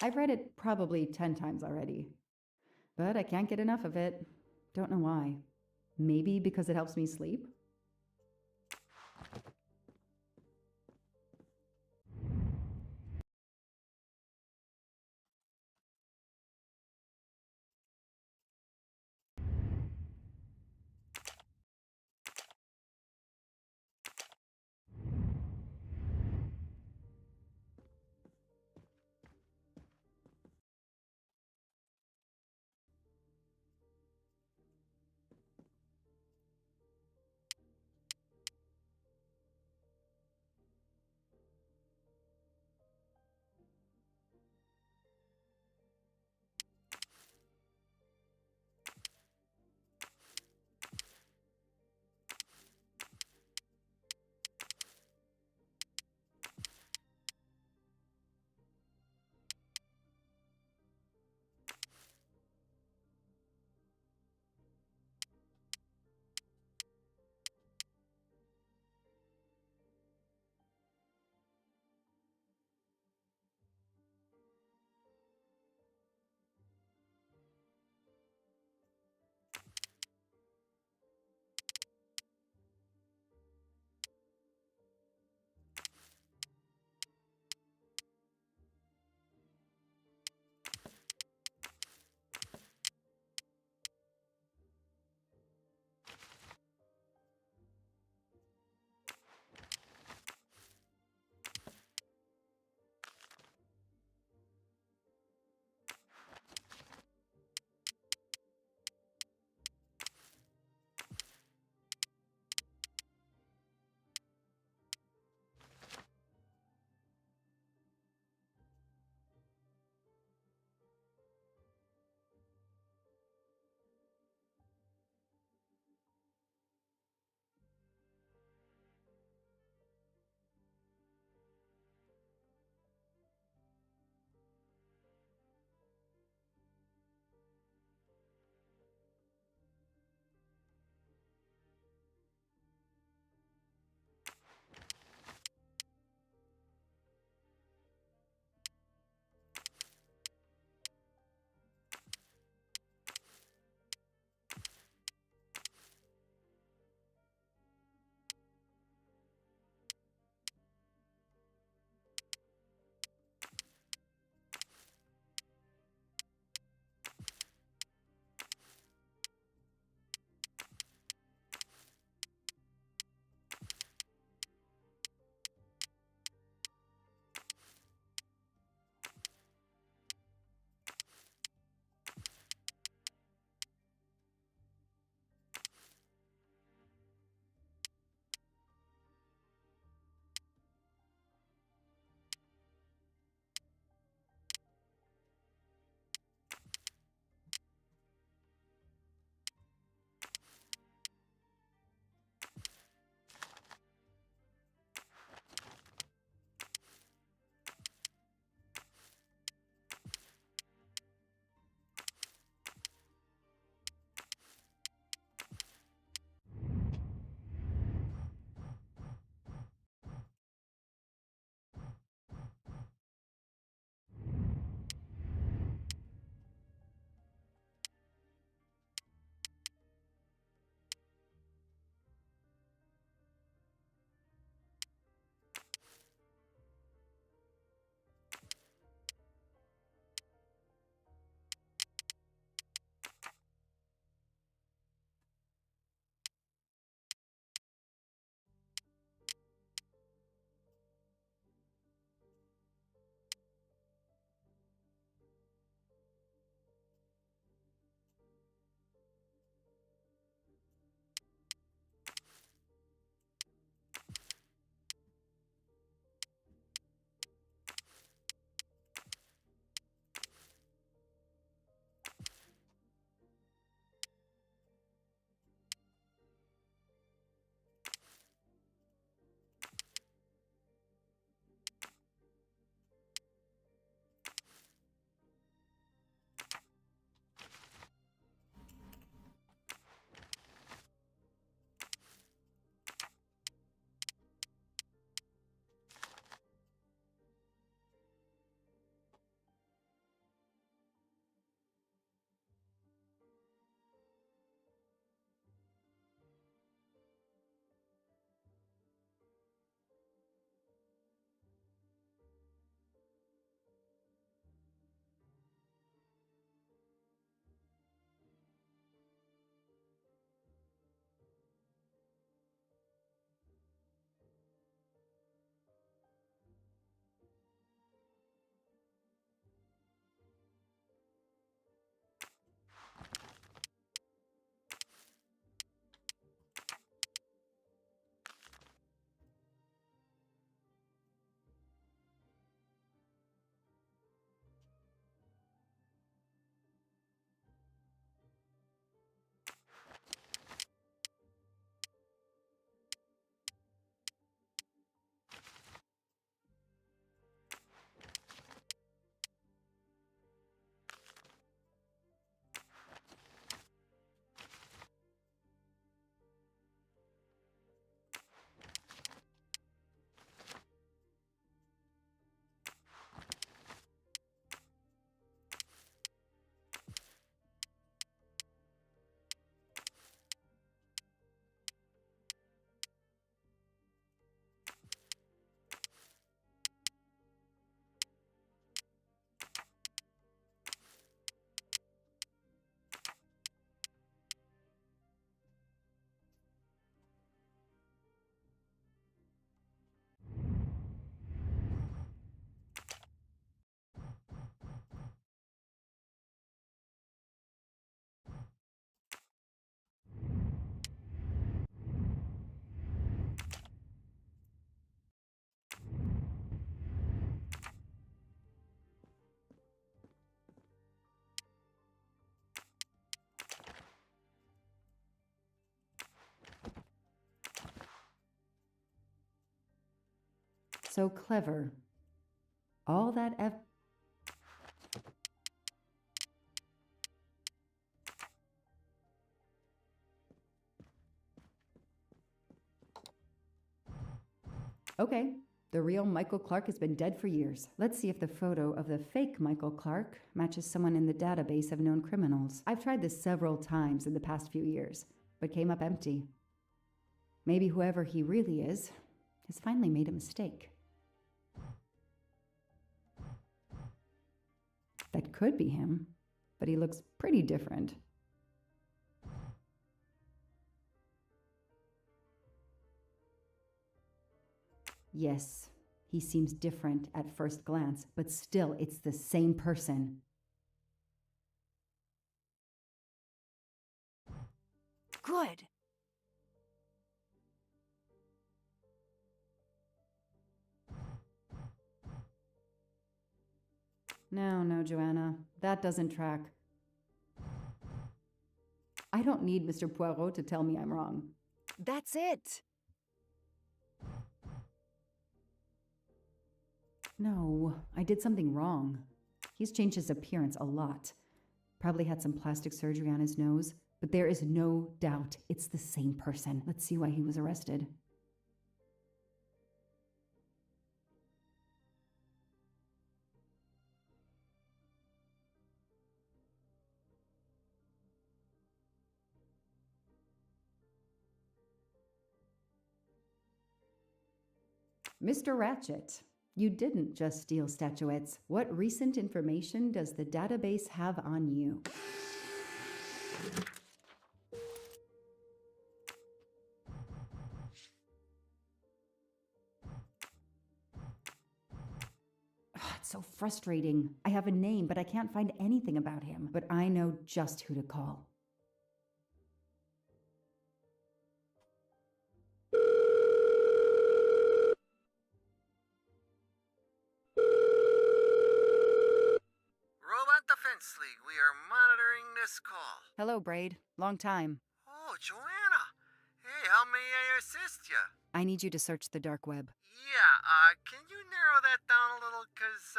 I've read it probably 10 times already. But I can't get enough of it. Don't know why. Maybe because it helps me sleep? So clever. All that Okay, the real Michael Clark has been dead for years. Let's see if the photo of the fake Michael Clark matches someone in the database of known criminals. I've tried this several times in the past few years, but came up empty. Maybe whoever he really is has finally made a mistake. That could be him, but he looks pretty different. Yes, he seems different at first glance, but still it's the same person. Good. No, Joanna, that doesn't track. I don't need Mr. Poirot to tell me I'm wrong. That's it. No, I did something wrong. He's changed his appearance a lot. Probably had some plastic surgery on his nose, but there is no doubt it's the same person. Let's see why he was arrested. Mr. Ratchet, you didn't just steal statuettes. What recent information does the database have on you? It's so frustrating. I have a name, but I can't find anything about him. But I know just who to call. Robot Defense League, we are monitoring this call. Hello, Braid. Long time. Oh, Joanna. Hey, how may I assist you? I need you to search the dark web. Yeah, can you narrow that down a little? Cause,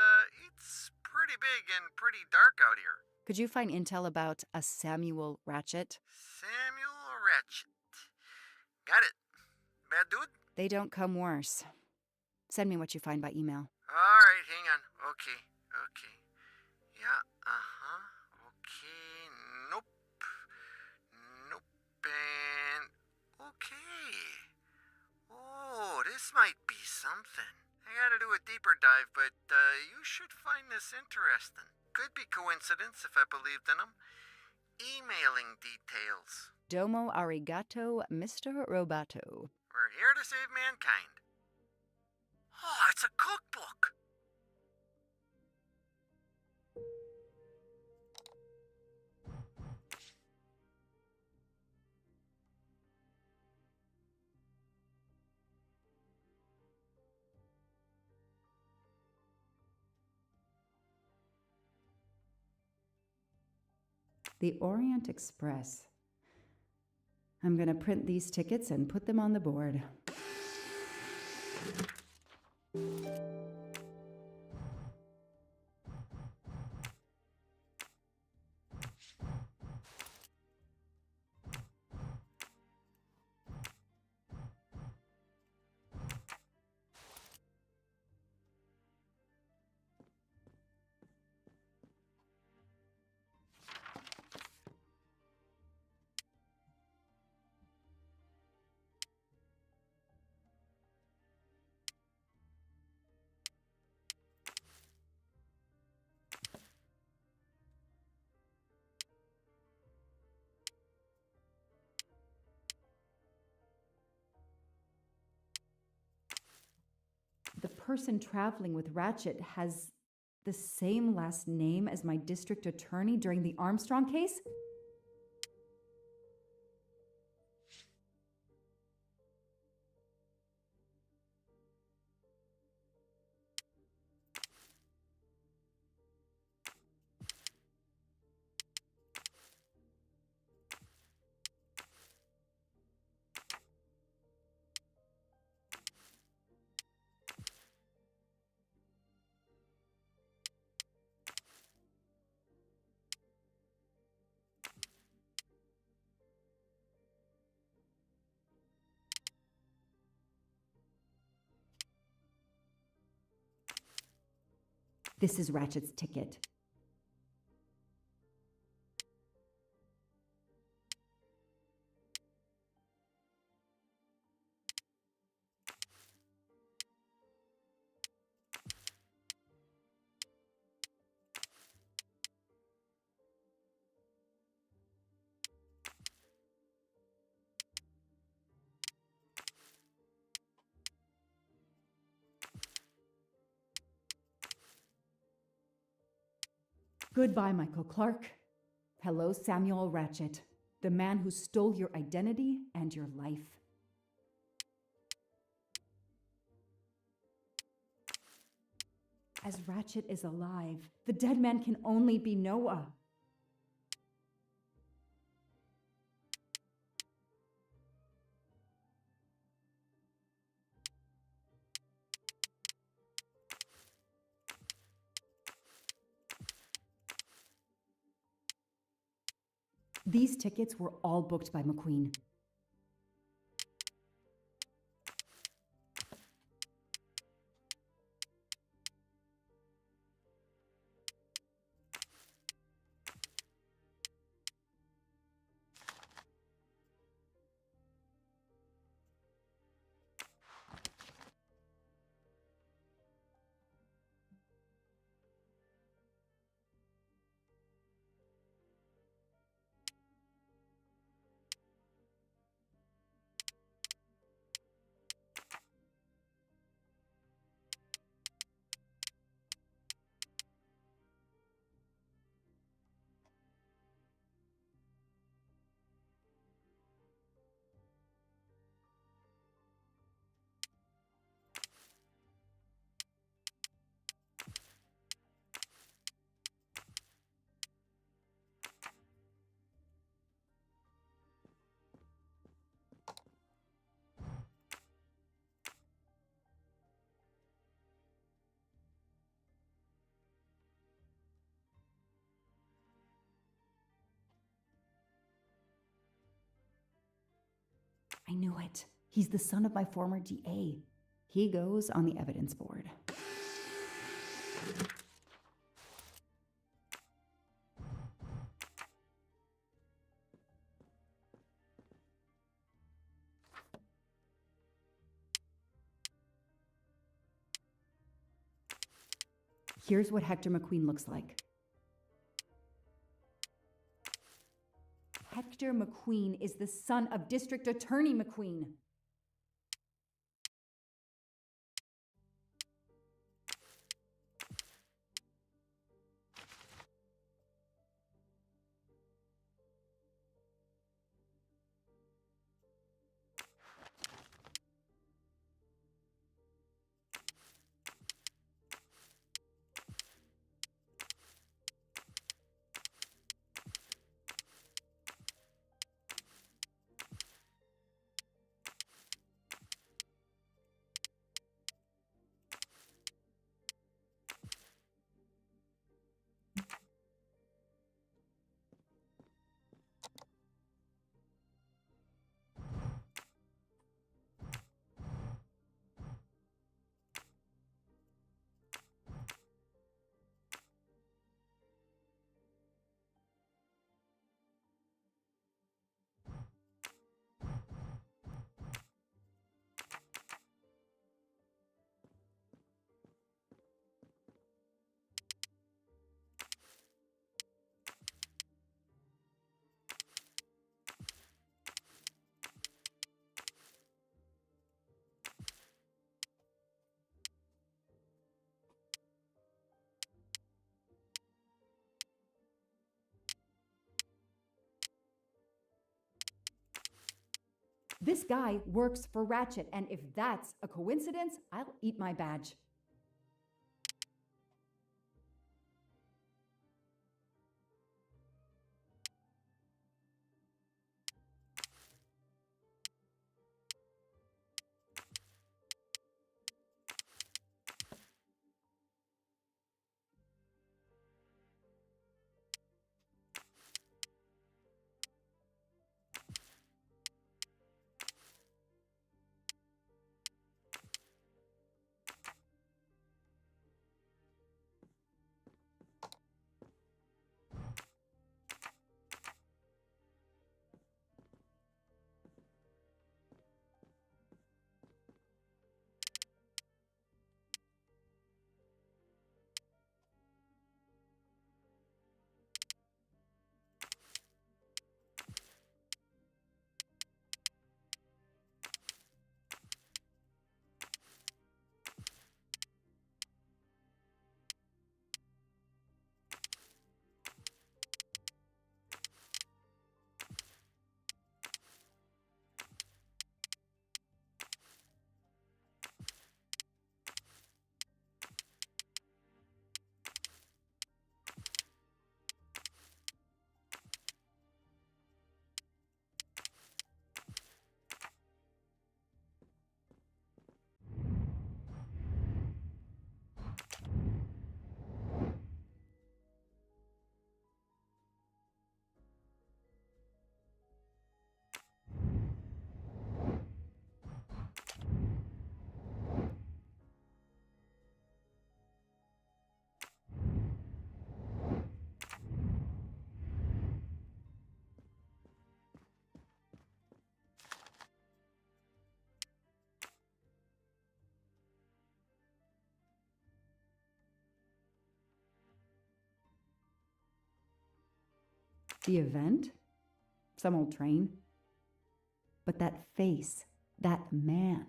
it's pretty big and pretty dark out here. Could you find intel about a Samuel Ratchet? Samuel Ratchet. Got it. Bad dude? They don't come worse. Send me what you find by email. Alright, hang on. Okay. Yeah, okay. Nope, and okay. Oh, this might be something. I gotta do a deeper dive, but you should find this interesting. Could be coincidence if I believed in them. Emailing details. Domo arigato, Mr. Roboto. We're here to save mankind. Oh, it's a cookbook. The Orient Express. I'm gonna print these tickets and put them on the board. The person traveling with Ratchet has the same last name as my district attorney during the Armstrong case? This is Ratchet's ticket. Goodbye, Michael Clark. Hello, Samuel Ratchet, the man who stole your identity and your life. As Ratchet is alive, the dead man can only be Noah. These tickets were all booked by McQueen. I knew it. He's the son of my former DA. He goes on the evidence board. Here's what Hector McQueen looks like. Hector McQueen is the son of District Attorney McQueen. This guy works for Ratchet, and if that's a coincidence, I'll eat my badge. The event? Some old train. But that face, that man.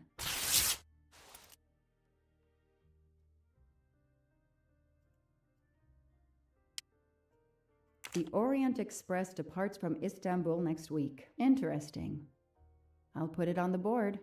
The Orient Express departs from Istanbul next week. Interesting. I'll put it on the board.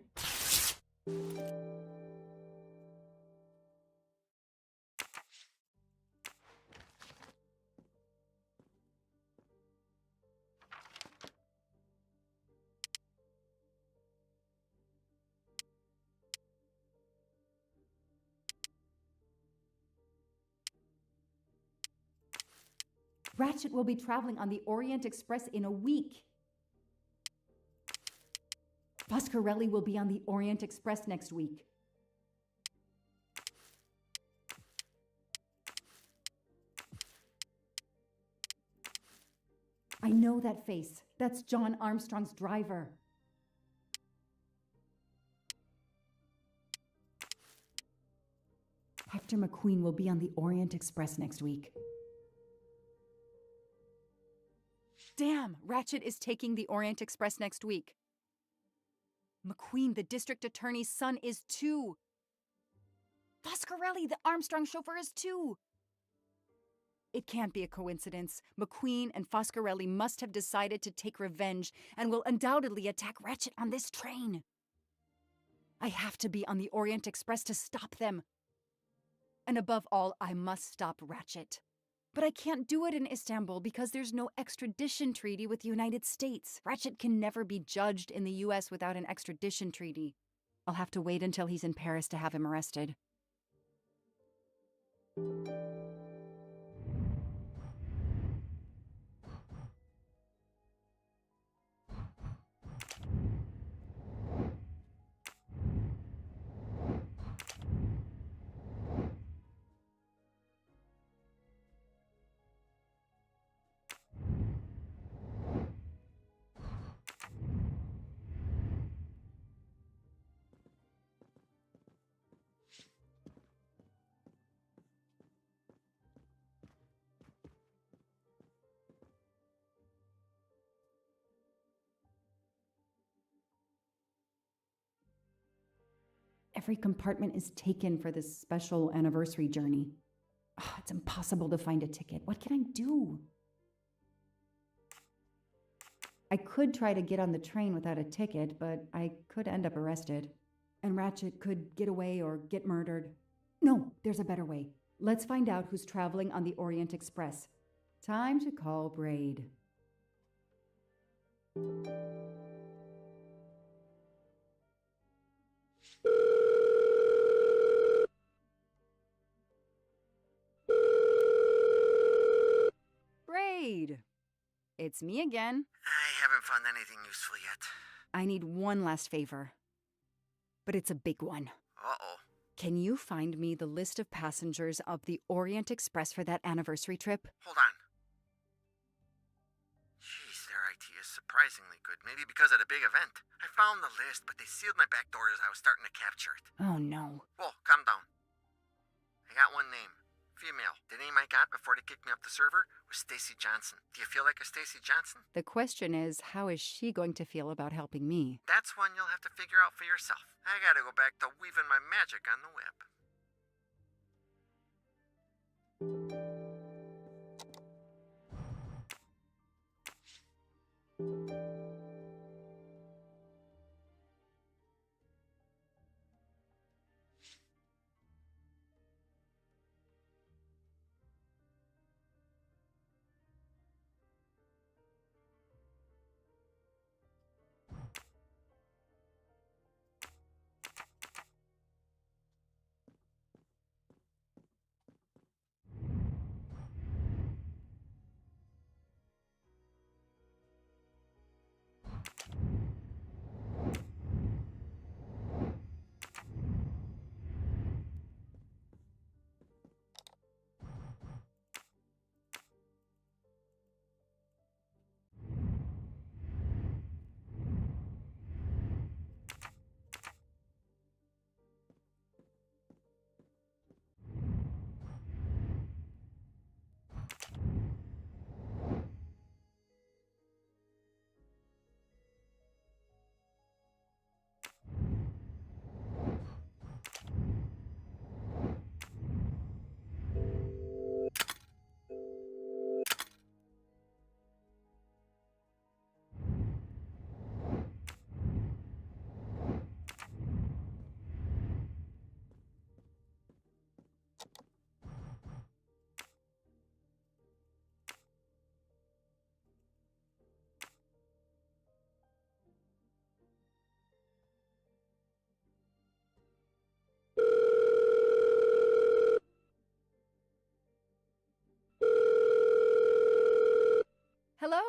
Ratchet will be traveling on the Orient Express in a week. Foscarelli will be on the Orient Express next week. I know that face. That's John Armstrong's driver. Hector McQueen will be on the Orient Express next week. Damn, Ratchet is taking the Orient Express next week. McQueen, the district attorney's son, is too. Foscarelli, the Armstrong chauffeur, is too. It can't be a coincidence. McQueen and Foscarelli must have decided to take revenge and will undoubtedly attack Ratchet on this train. I have to be on the Orient Express to stop them. And above all, I must stop Ratchet. But I can't do it in Istanbul because there's no extradition treaty with the United States. Ratchet can never be judged in the US without an extradition treaty. I'll have to wait until he's in Paris to have him arrested. Every compartment is taken for this special anniversary journey. Oh, it's impossible to find a ticket. What can I do? I could try to get on the train without a ticket, but I could end up arrested. And Ratchet could get away or get murdered. No, there's a better way. Let's find out who's traveling on the Orient Express. Time to call Braid. Braid! It's me again. I haven't found anything useful yet. I need one last favor. But it's a big one. Uh-oh. Can you find me the list of passengers of the Orient Express for that anniversary trip? Hold on. Jeez, their IT is surprisingly good. Maybe because of the big event. I found the list, but they sealed my back door as I was starting to capture it. Oh no. Whoa, calm down. I got one name. Female. The name I got before they kicked me off the server was Stacy Johnson. Do you feel like a Stacy Johnson? The question is, how is she going to feel about helping me? That's one you'll have to figure out for yourself. I gotta go back to weaving my magic on the web.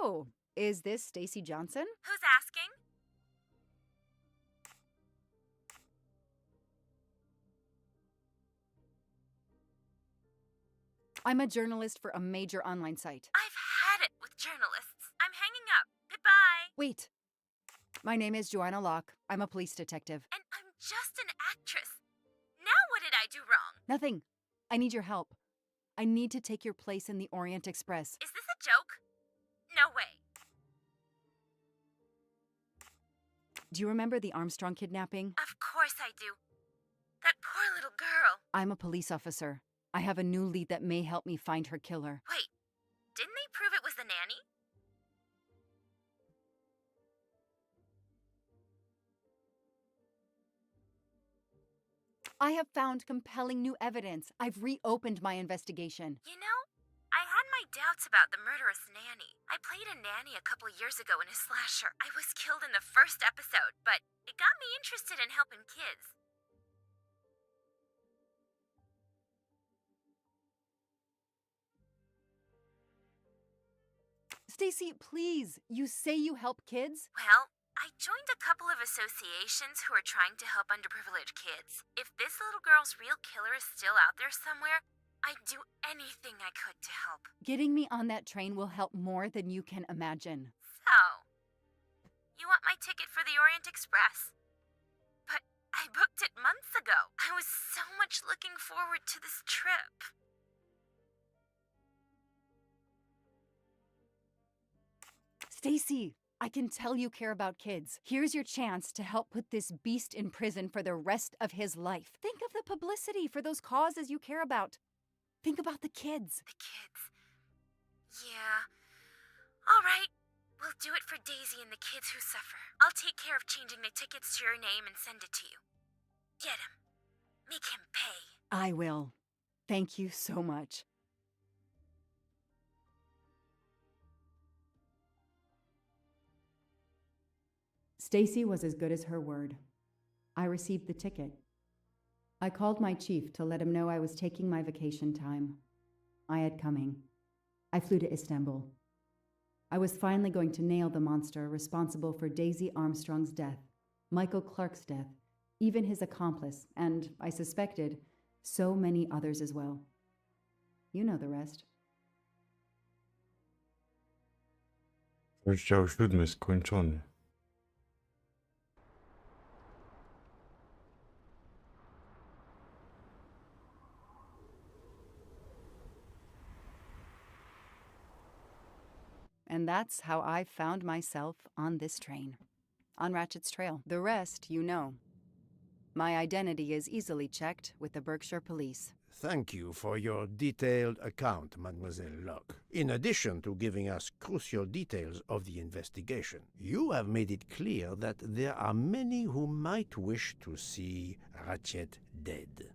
Oh, is this Stacy Johnson? Who's asking? I'm a journalist for a major online site. I've had it with journalists. I'm hanging up. Goodbye. Wait. My name is Joanna Locke. I'm a police detective. And I'm just an actress. Now what did I do wrong? Nothing. I need your help. I need to take your place in the Orient Express. Is this a joke? No way. Do you remember the Armstrong kidnapping? Of course I do. That poor little girl. I'm a police officer. I have a new lead that may help me find her killer. Wait, didn't they prove it was the nanny? I have found compelling new evidence. I've reopened my investigation. You know, I had my doubts about the murderous nanny. I played a nanny a couple years ago in a slasher. I was killed in the first episode, but it got me interested in helping kids. Stacy, please. You say you help kids? Well, I joined a couple of associations who are trying to help underprivileged kids. If this little girl's real killer is still out there somewhere, I'd do anything I could to help. Getting me on that train will help more than you can imagine. So, you want my ticket for the Orient Express? But I booked it months ago. I was so much looking forward to this trip. Stacy, I can tell you care about kids. Here's your chance to help put this beast in prison for the rest of his life. Think of the publicity for those causes you care about. Think about the kids. The kids. Yeah. All right. We'll do it for Daisy and the kids who suffer. I'll take care of changing the tickets to your name and send it to you. Get him. Make him pay. I will. Thank you so much. Stacy was as good as her word. I received the ticket. I called my chief to let him know I was taking my vacation time. I had coming. I flew to Istanbul. I was finally going to nail the monster responsible for Daisy Armstrong's death, Michael Clark's death, even his accomplice, and, I suspected, so many others as well. You know the rest. Rozdział 7 skończony. And that's how I found myself on this train. On Ratchet's trail. The rest, you know. My identity is easily checked with the Berkshire Police. Thank you for your detailed account, Mademoiselle Locke. In addition to giving us crucial details of the investigation, you have made it clear that there are many who might wish to see Ratchet dead.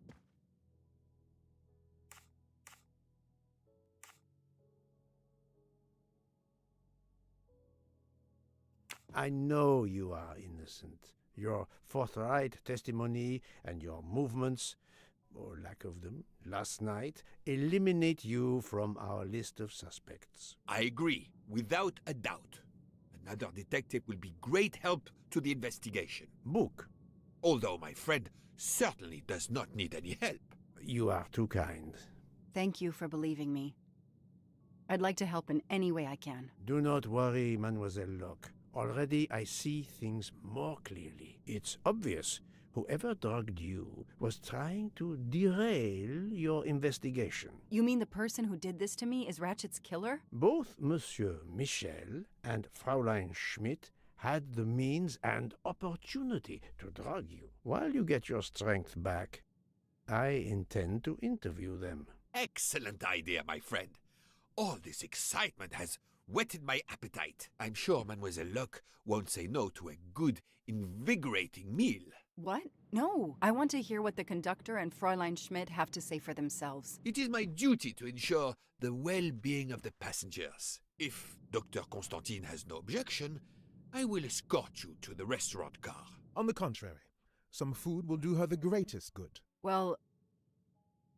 I know you are innocent. Your forthright testimony and your movements, or lack of them, last night, eliminate you from our list of suspects. I agree, without a doubt. Another detective will be great help to the investigation. Book. Although my friend certainly does not need any help. You are too kind. Thank you for believing me. I'd like to help in any way I can. Do not worry, Mademoiselle Locke. Already I see things more clearly. It's obvious whoever drugged you was trying to derail your investigation. You mean the person who did this to me is Ratchet's killer? Both Monsieur Michel and Fraulein Schmidt had the means and opportunity to drug you. While you get your strength back, I intend to interview them. Excellent idea, my friend. All this excitement has whetted my appetite. I'm sure Mademoiselle Locke won't say no to a good, invigorating meal. What? No. I want to hear what the conductor and Fräulein Schmidt have to say for themselves. It is my duty to ensure the well-being of the passengers. If Dr. Constantine has no objection, I will escort you to the restaurant car. On the contrary, some food will do her the greatest good. Well,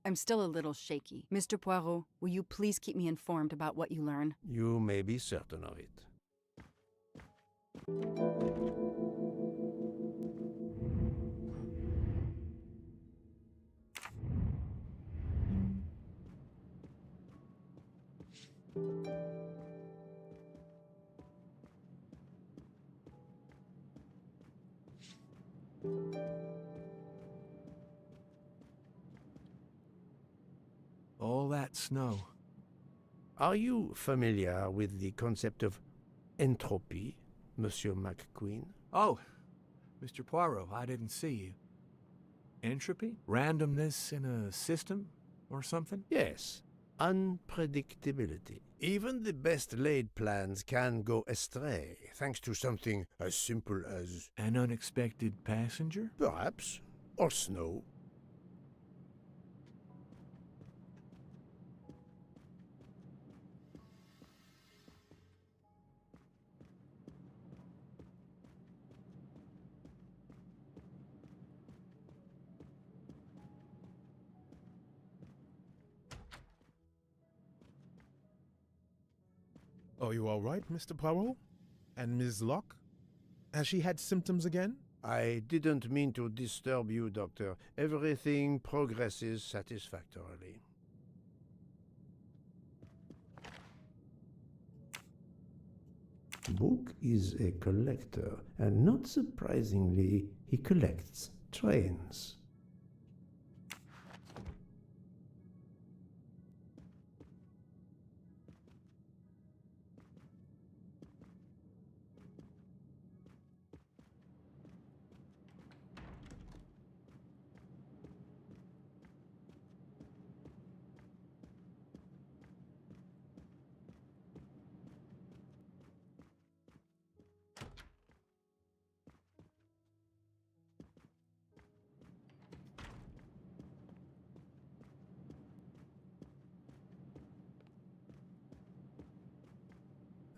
I'm still a little shaky. Mr. Poirot, will you please keep me informed about what you learn? You may be certain of it. All that snow. Are you familiar with the concept of entropy, Monsieur McQueen? Oh, Mr. Poirot, I didn't see you. Entropy? Randomness in a system or something? Yes, unpredictability. Even the best laid plans can go astray, thanks to something as simple as... An unexpected passenger? Perhaps. Or snow. Are you all right, Mr. Poirot? And Ms. Locke? Has she had symptoms again? I didn't mean to disturb you, Doctor. Everything progresses satisfactorily. Book is a collector, and not surprisingly, he collects trains.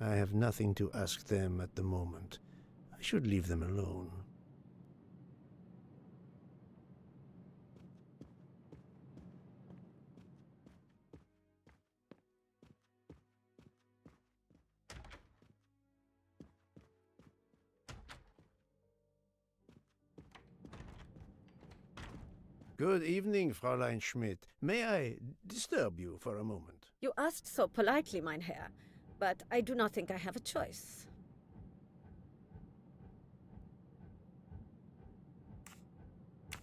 I have nothing to ask them at the moment. I should leave them alone. Good evening, Fräulein Schmidt. May I disturb you for a moment? You asked so politely, mein Herr, but I do not think I have a choice.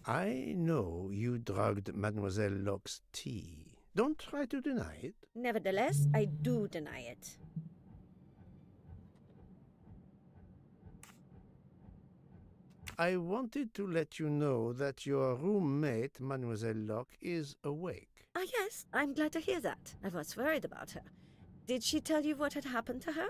I know you drugged Mademoiselle Locke's tea. Don't try to deny it. Nevertheless, I do deny it. I wanted to let you know that your roommate, Mademoiselle Locke, is awake. Ah, yes, I'm glad to hear that. I was worried about her. Did she tell you what had happened to her?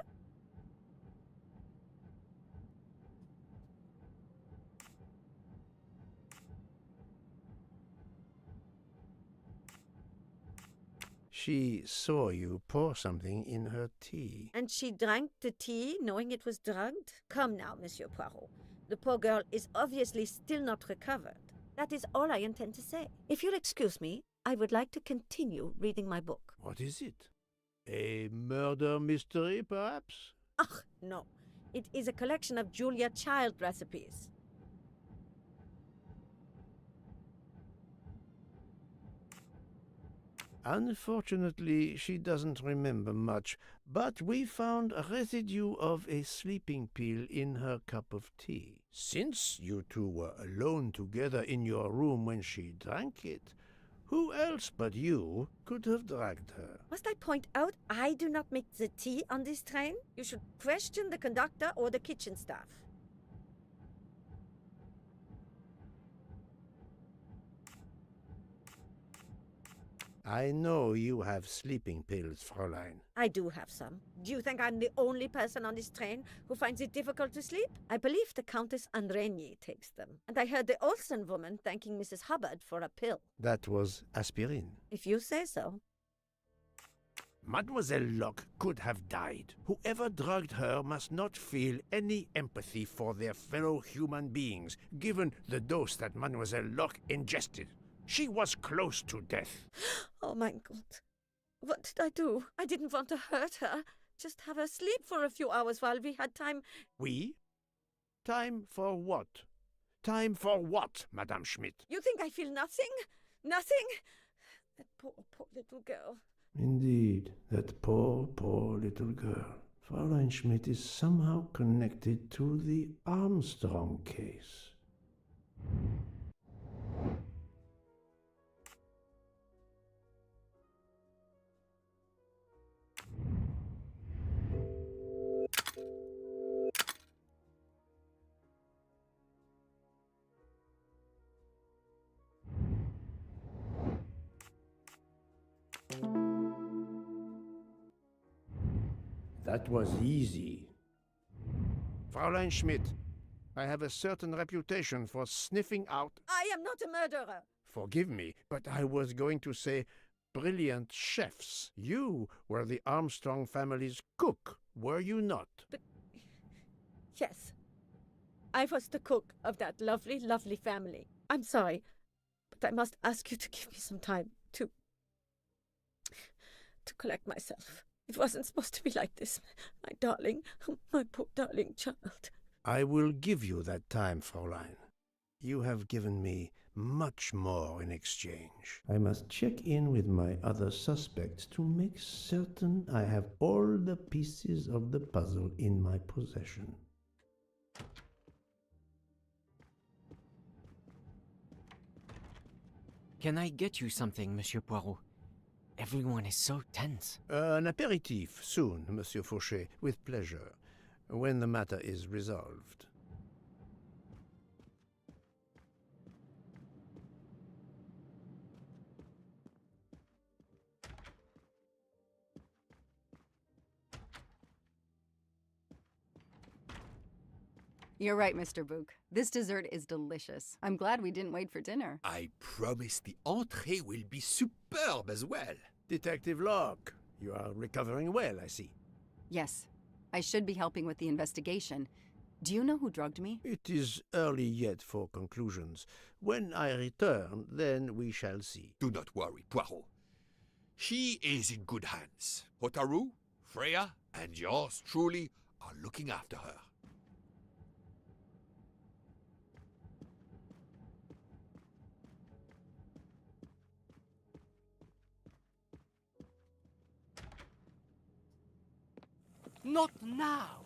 She saw you pour something in her tea. And she drank the tea knowing it was drugged? Come now, Monsieur Poirot. The poor girl is obviously still not recovered. That is all I intend to say. If you'll excuse me, I would like to continue reading my book. What is it? A murder mystery, perhaps? Ach, no. It is a collection of Julia Child recipes. Unfortunately, she doesn't remember much, but we found a residue of a sleeping pill in her cup of tea. Since you two were alone together in your room when she drank it, who else but you could have drugged her? Must I point out I do not make the tea on this train? You should question the conductor or the kitchen staff. I know you have sleeping pills, Fräulein. I do have some. Do you think I'm the only person on this train who finds it difficult to sleep? I believe the Countess Andrenier takes them. And I heard the Olsen woman thanking Mrs. Hubbard for a pill. That was aspirin. If you say so. Mademoiselle Locke could have died. Whoever drugged her must not feel any empathy for their fellow human beings, given the dose that Mademoiselle Locke ingested. She was close to death. Oh my God. What did I do? I didn't want to hurt her. Just have her sleep for a few hours while we had time. We? Time for what? Time for what, Madame Schmidt? You think I feel nothing? Nothing? That poor, poor little girl. Indeed, that poor, poor little girl. Fräulein Schmidt is somehow connected to the Armstrong case. That was easy. Fräulein Schmidt, I have a certain reputation for sniffing out... I am not a murderer. Forgive me, but I was going to say brilliant chefs. You were the Armstrong family's cook, were you not? But... Yes. I was the cook of that lovely, lovely family. I'm sorry, but I must ask you to give me some time to collect myself. It wasn't supposed to be like this. My darling, my poor darling child. I will give you that time, Fräulein. You have given me much more in exchange. I must check in with my other suspects to make certain I have all the pieces of the puzzle in my possession. Can I get you something, Monsieur Poirot? Everyone is so tense. An aperitif soon, Monsieur Fauchet, with pleasure, when the matter is resolved. You're right, Mr. Book. This dessert is delicious. I'm glad we didn't wait for dinner. I promise the entrée will be superb as well. Detective Locke, you are recovering well, I see. Yes. I should be helping with the investigation. Do you know who drugged me? It is early yet for conclusions. When I return, then we shall see. Do not worry, Poirot. She is in good hands. Hotaru, Freya, and yours truly are looking after her. Not now!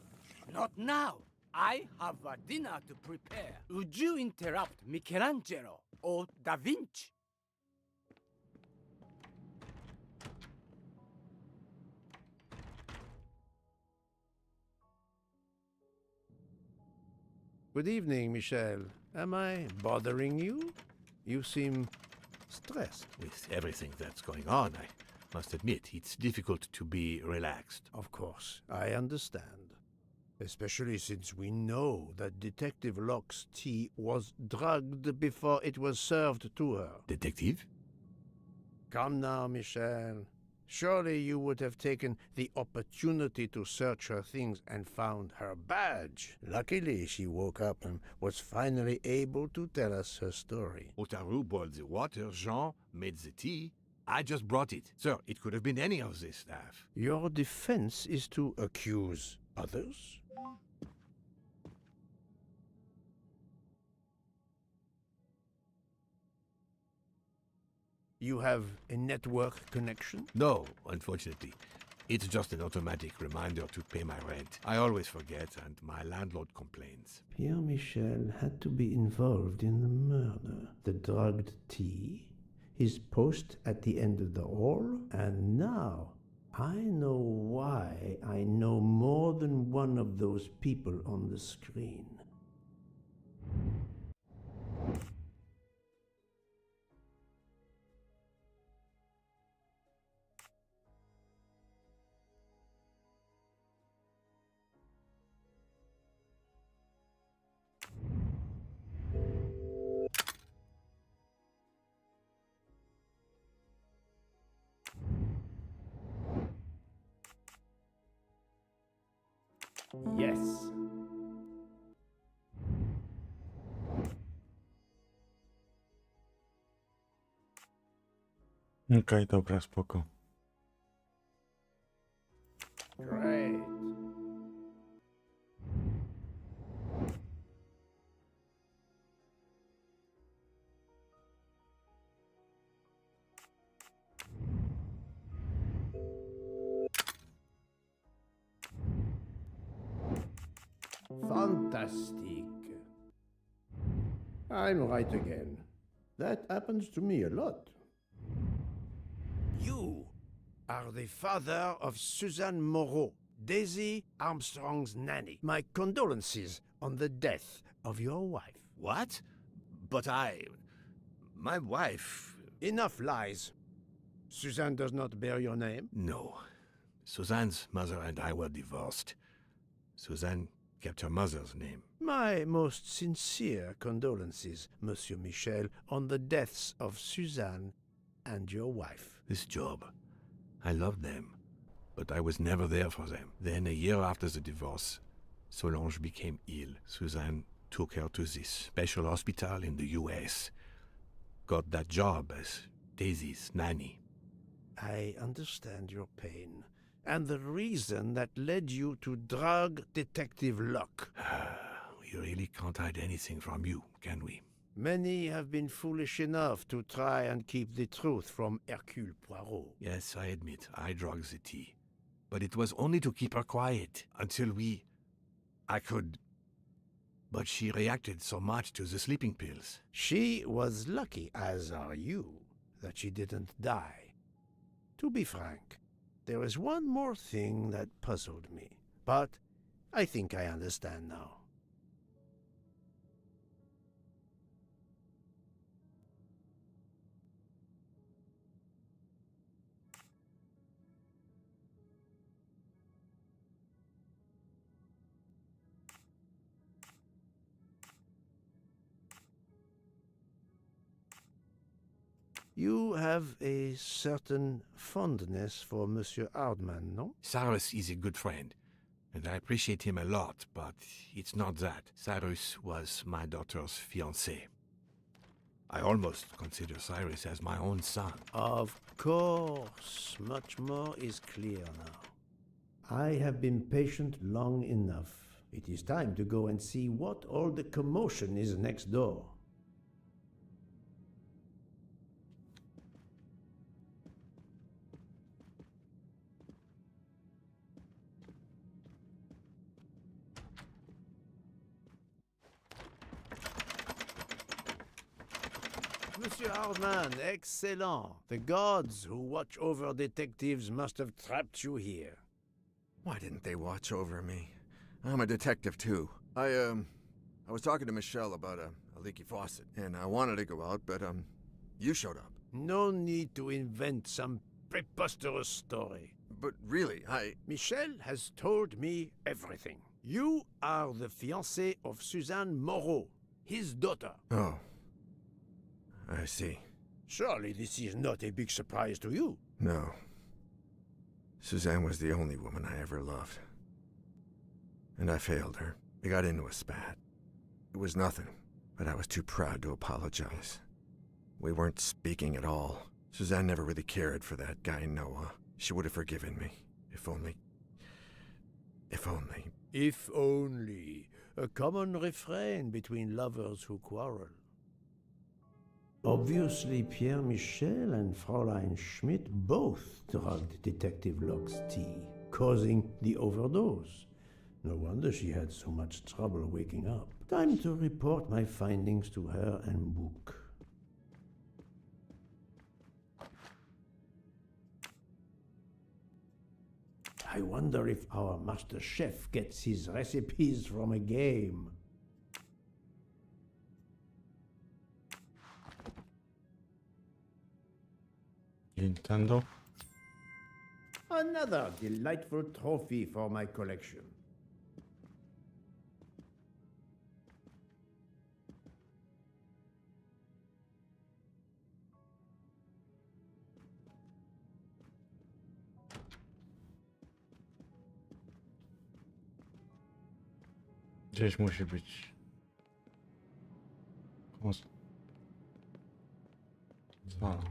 Not now! I have a dinner to prepare. Would you interrupt Michelangelo or Da Vinci? Good evening, Michel. Am I bothering you? You seem stressed. With everything that's going on, I must admit, it's difficult to be relaxed. Of course, I understand. Especially since we know that Detective Locke's tea was drugged before it was served to her. Detective? Come now, Michel. Surely you would have taken the opportunity to search her things and found her badge. Luckily, she woke up and was finally able to tell us her story. Hotaru boiled the water, Jean made the tea. I just brought it. Sir, it could have been any of the staff. Your defense is to accuse others? You have a network connection? No, unfortunately. It's just an automatic reminder to pay my rent. I always forget, and my landlord complains. Pierre Michel had to be involved in the murder. The drugged tea, his post at the end of the hall, and now I know why I know more than one of those people on the screen. Yes. Okej, dobra, spoko. Great. Fantastic. I'm right again. That happens to me a lot. You are the father of Suzanne Moreau, Daisy Armstrong's nanny. My condolences on the death of your wife. What? But my wife... Enough lies. Suzanne does not bear your name? No. Suzanne's mother and I were divorced. Suzanne kept her mother's name. My most sincere condolences, Monsieur Michel, on the deaths of Suzanne and your wife. This job, I loved them, but I was never there for them. Then, a year after the divorce, Solange became ill. Suzanne took her to this special hospital in the US. Got that job as Daisy's nanny. I understand your pain, and the reason that led you to drug Detective Locke. We really can't hide anything from you, can we? Many have been foolish enough to try and keep the truth from Hercule Poirot. Yes, I admit, I drugged the tea. But it was only to keep her quiet, until I could... But she reacted so much to the sleeping pills. She was lucky, as are you, that she didn't die. To be frank, there is one more thing that puzzled me, but I think I understand now. You have a certain fondness for Monsieur Hardman, no? Cyrus is a good friend, and I appreciate him a lot, but it's not that. Cyrus was my daughter's fiancé. I almost consider Cyrus as my own son. Of course, much more is clear now. I have been patient long enough. It is time to go and see what all the commotion is next door. Monsieur Hardman, excellent. The gods who watch over detectives must have trapped you here. Why didn't they watch over me? I'm a detective, too. I was talking to Michelle about a leaky faucet, and I wanted to go out, but, you showed up. No need to invent some preposterous story. But really, Michelle has told me everything. You are the fiancé of Suzanne Moreau, his daughter. Oh. I see. Surely this is not a big surprise to you. No. Suzanne was the only woman I ever loved. And I failed her. We got into a spat. It was nothing, but I was too proud to apologize. We weren't speaking at all. Suzanne never really cared for that guy, Noah. She would have forgiven me. If only... If only... If only. A common refrain between lovers who quarrel. Obviously, Pierre Michel and Fräulein Schmidt both drugged Detective Locke's tea, causing the overdose. No wonder she had so much trouble waking up. Time to report my findings to her and book. I wonder if our master chef gets his recipes from a game. Nintendo. Another delightful trophy for my collection. Gdzieś musi być. Zwala.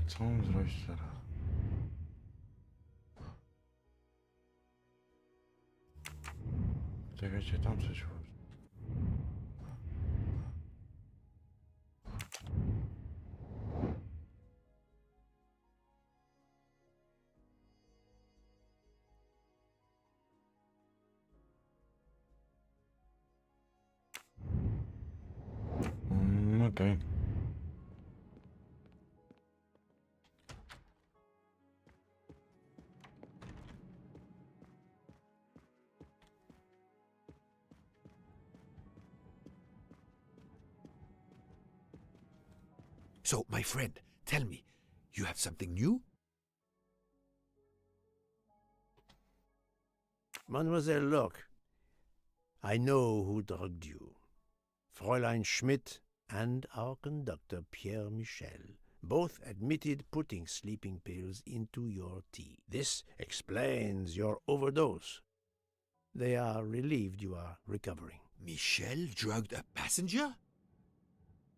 Co mam zrobić teraz? Czekajcie, tam coś było. Okej. So, my friend, tell me, you have something new? Mademoiselle Locke, I know who drugged you. Fräulein Schmidt and our conductor Pierre Michel both admitted putting sleeping pills into your tea. This explains your overdose. They are relieved you are recovering. Michel drugged a passenger?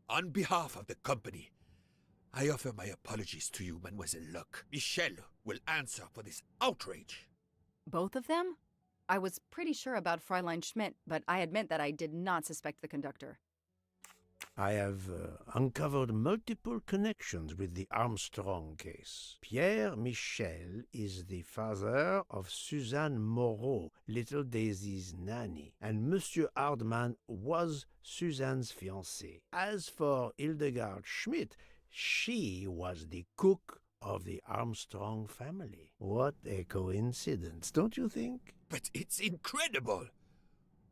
On behalf of the company, I offer my apologies to you, Mademoiselle Locke. Michel will answer for this outrage. Both of them? I was pretty sure about Fräulein Schmidt, but I admit that I did not suspect the conductor. I have uncovered multiple connections with the Armstrong case. Pierre Michel is the father of Suzanne Moreau, little Daisy's nanny, and Monsieur Hardman was Suzanne's fiancé. As for Hildegard Schmidt, she was the cook of the Armstrong family. What a coincidence, don't you think? But it's incredible!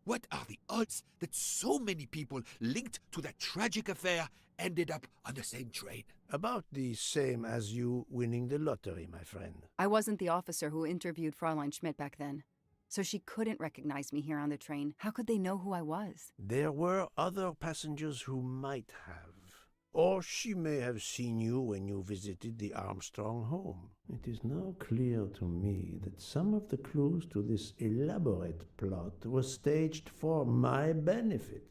What are the odds that so many people linked to that tragic affair ended up on the same train? About the same as you winning the lottery, my friend. I wasn't the officer who interviewed Fräulein Schmidt back then, so she couldn't recognize me here on the train. How could they know who I was? There were other passengers who might have. Or she may have seen you when you visited the Armstrong home. It is now clear to me that some of the clues to this elaborate plot were staged for my benefit.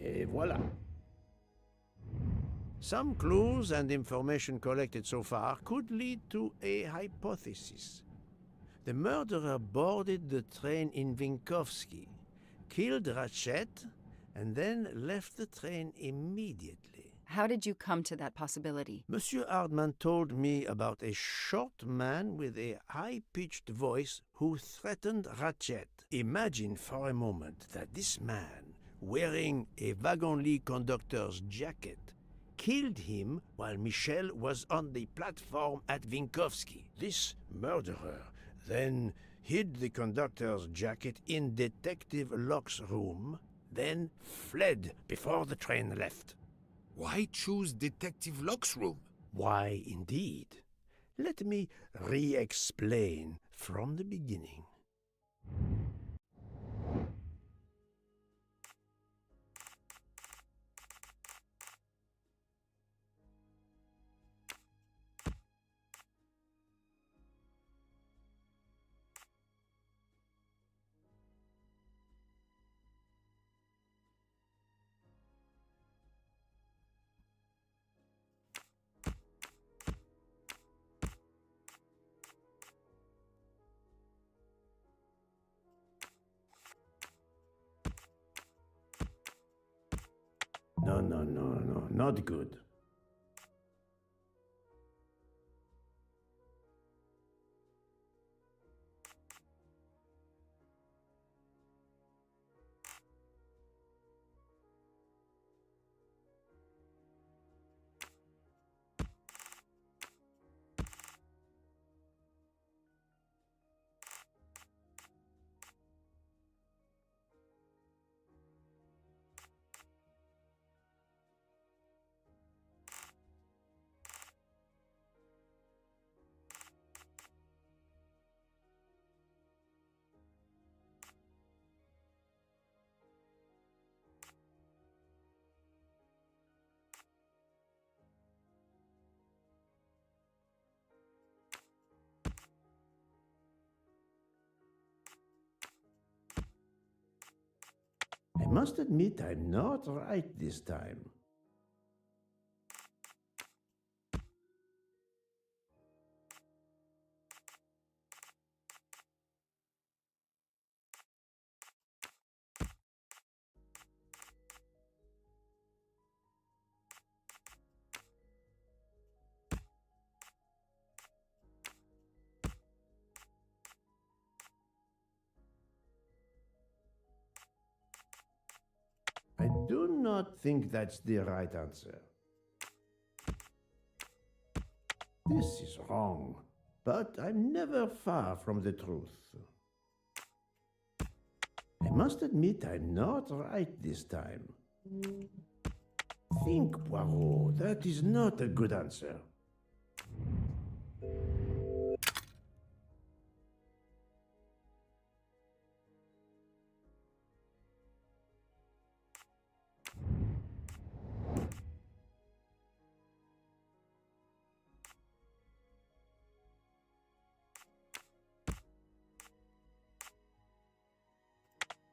Et voilà. Some clues and information collected so far could lead to a hypothesis. The murderer boarded the train in Vinkovsky, killed Ratchet, and then left the train immediately. How did you come to that possibility? Monsieur Hardman told me about a short man with a high-pitched voice who threatened Ratchet. Imagine for a moment that this man, wearing a wagon-lit conductor's jacket, killed him while Michel was on the platform at Vinkovsky. This murderer then hid the conductor's jacket in Detective Locke's room, then fled before the train left. Why choose Detective Locke's room? Why, indeed. Let me re-explain from the beginning. No, not good. must admit I'm not right this time. I do not think that's the right answer. This is wrong, but I'm never far from the truth. I must admit I'm not right this time. Think, Poirot, that is not a good answer.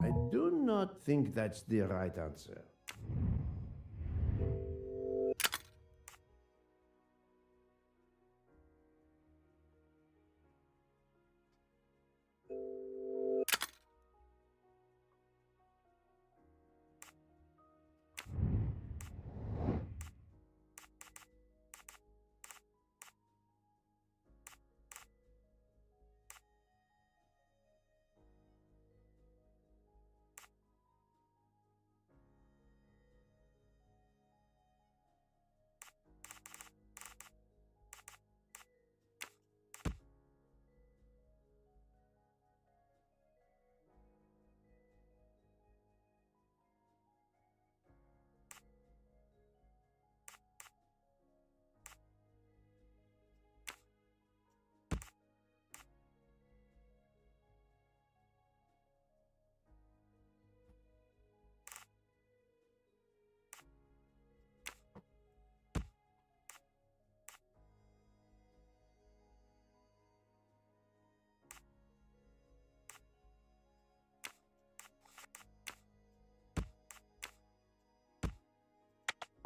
I do not think that's the right answer.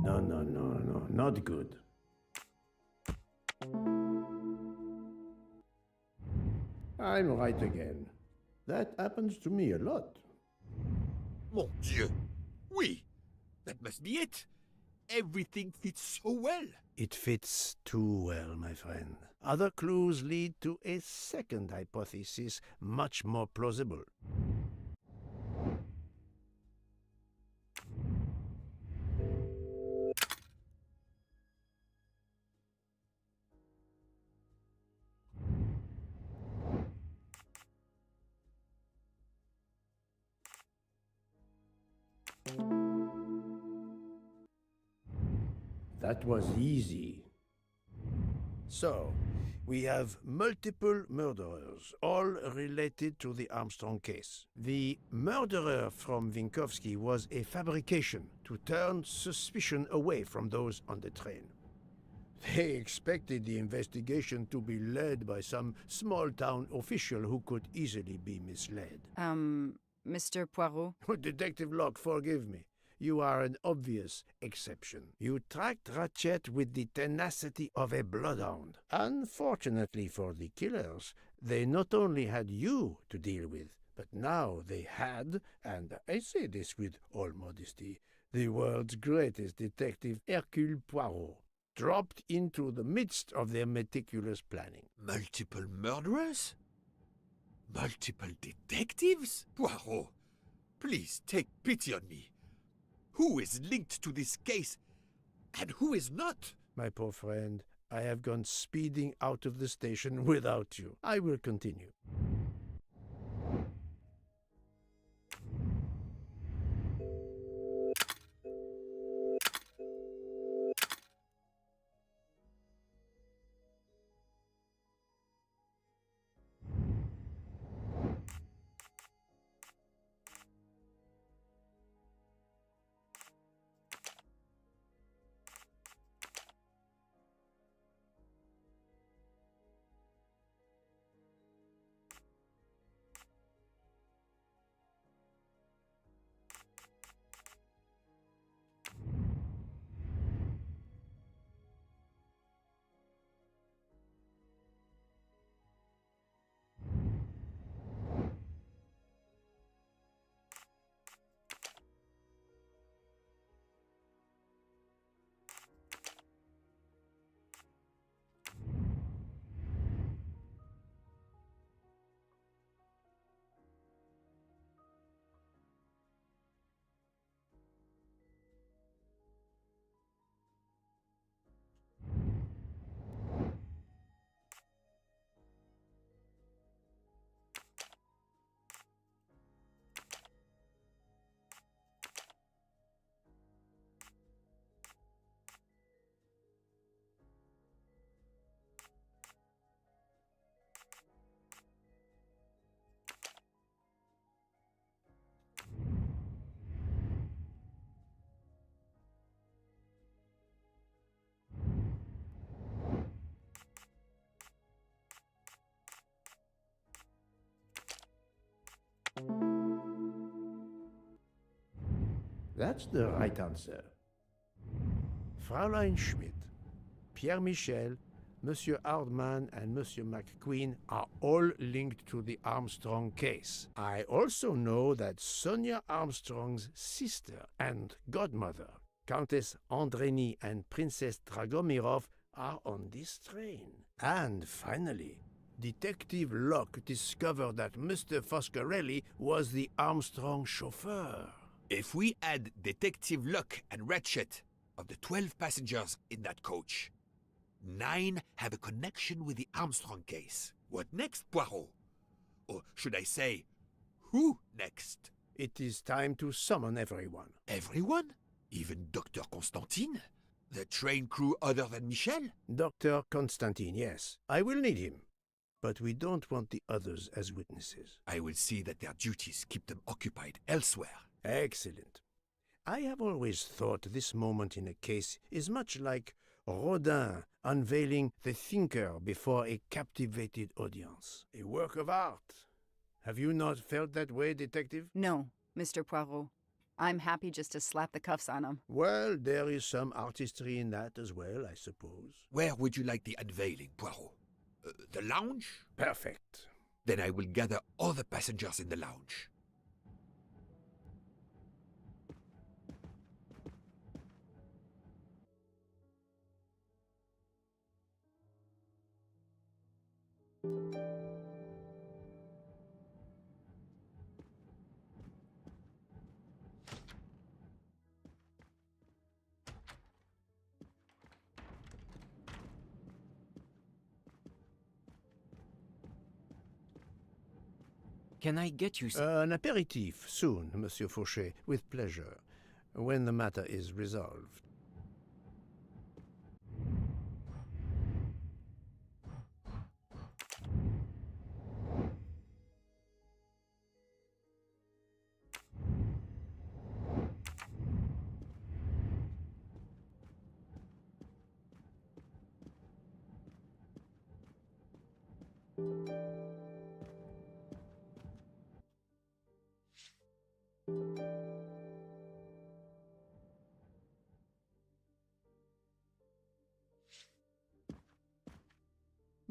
No, not good. I'm right again. That happens to me a lot. Mon Dieu! Oui! That must be it! Everything fits so well! It fits too well, my friend. Other clues lead to a second hypothesis, much more plausible. That was easy. So, we have multiple murderers, all related to the Armstrong case. The murderer from Winkowski was a fabrication to turn suspicion away from those on the train. They expected the investigation to be led by some small-town official who could easily be misled. Mr. Poirot? Detective Locke, forgive me. You are an obvious exception. You tracked Ratchet with the tenacity of a bloodhound. Unfortunately for the killers, they not only had you to deal with, but now they had, and I say this with all modesty, the world's greatest detective, Hercule Poirot, dropped into the midst of their meticulous planning. Multiple murderers? Multiple detectives? Poirot, please take pity on me. Who is linked to this case, and who is not? My poor friend, I have gone speeding out of the station without you. I will continue. That's the right answer. Fräulein Schmidt, Pierre Michel, Monsieur Hardman, and Monsieur McQueen are all linked to the Armstrong case. I also know that Sonia Armstrong's sister and godmother, Countess Andreni and Princess Dragomirov, are on this train. And finally, Detective Locke discovered that Mr. Foscarelli was the Armstrong chauffeur. If we add Detective Luck and Ratchet, of the 12 passengers in that coach, 9 have a connection with the Armstrong case. What next, Poirot? Or should I say, who next? It is time to summon everyone. Everyone? Even Dr. Constantine? The train crew other than Michel? Dr. Constantine, yes. I will need him. But we don't want the others as witnesses. I will see that their duties keep them occupied elsewhere. Excellent. I have always thought this moment in a case is much like Rodin unveiling the thinker before a captivated audience. A work of art. Have you not felt that way, Detective? No, Mr. Poirot. I'm happy just to slap the cuffs on him. Well, there is some artistry in that as well, I suppose. Where would you like the unveiling, Poirot? The lounge? Perfect. Then I will gather all the passengers in the lounge. Can I get you an aperitif soon, Monsieur Fauchet, with pleasure, when the matter is resolved.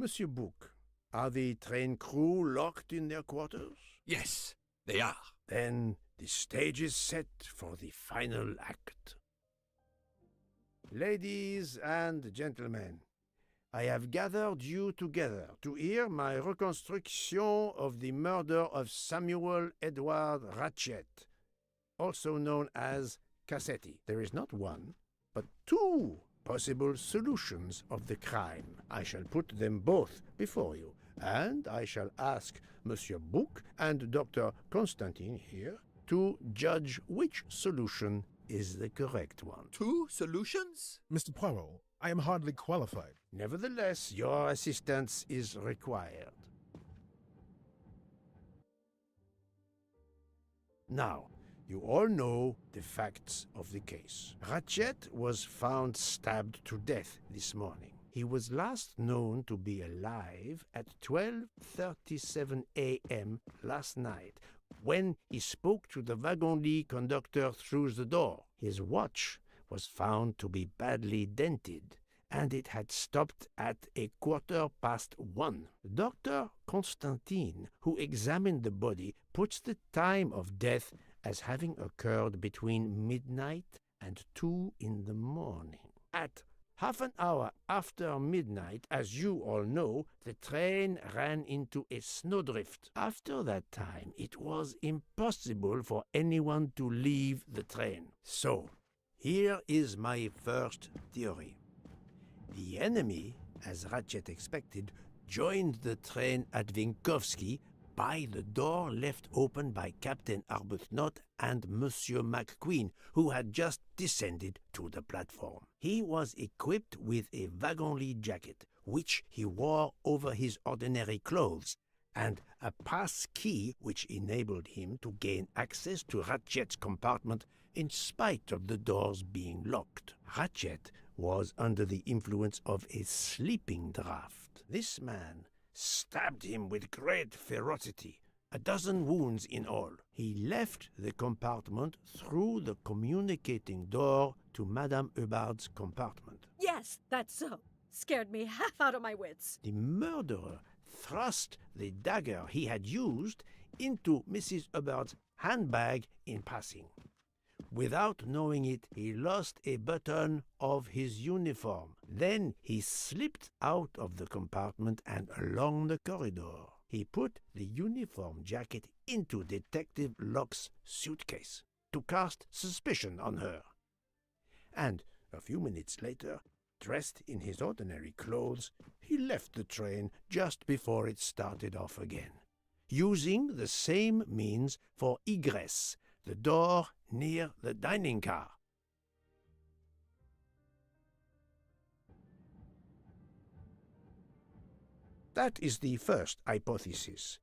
Monsieur Bouc, are the train crew locked in their quarters? Yes, they are. Then the stage is set for the final act. Ladies and gentlemen, I have gathered you together to hear my reconstruction of the murder of Samuel Edward Ratchet, also known as Cassetti. There is not one, but 2 possible solutions of the crime. I shall put them both before you, and I shall ask Monsieur Bouc and Dr. Constantine here to judge which solution is the correct one. 2 solutions? Mr. Poirot, I am hardly qualified. Nevertheless, your assistance is required. Now, you all know the facts of the case. Ratchet was found stabbed to death this morning. He was last known to be alive at 12:37 a.m. last night, when he spoke to the wagon-lit conductor through the door. His watch was found to be badly dented, and it had stopped at 1:15. Dr. Constantine, who examined the body, puts the time of death as having occurred between midnight and 2 in the morning. At half an hour after midnight, as you all know, the train ran into a snowdrift. After that time, it was impossible for anyone to leave the train. So, here is my first theory. The enemy, as Ratchet expected, joined the train at Vinkovsky by the door left open by Captain Arbuthnot and Monsieur McQueen, who had just descended to the platform. He was equipped with a wagon-lit jacket, which he wore over his ordinary clothes, and a pass key which enabled him to gain access to Ratchet's compartment in spite of the doors being locked. Ratchet was under the influence of a sleeping draught. This man stabbed him with great ferocity, a dozen wounds in all. He left the compartment through the communicating door to Madame Hubbard's compartment. Yes, that's so. Scared me half out of my wits. The murderer thrust the dagger he had used into Mrs. Hubbard's handbag in passing. Without knowing it, he lost a button of his uniform. Then he slipped out of the compartment and along the corridor. He put the uniform jacket into Detective Locke's suitcase to cast suspicion on her. And a few minutes later, dressed in his ordinary clothes, he left the train just before it started off again, using the same means for egress, the door near the dining car. That is the first hypothesis.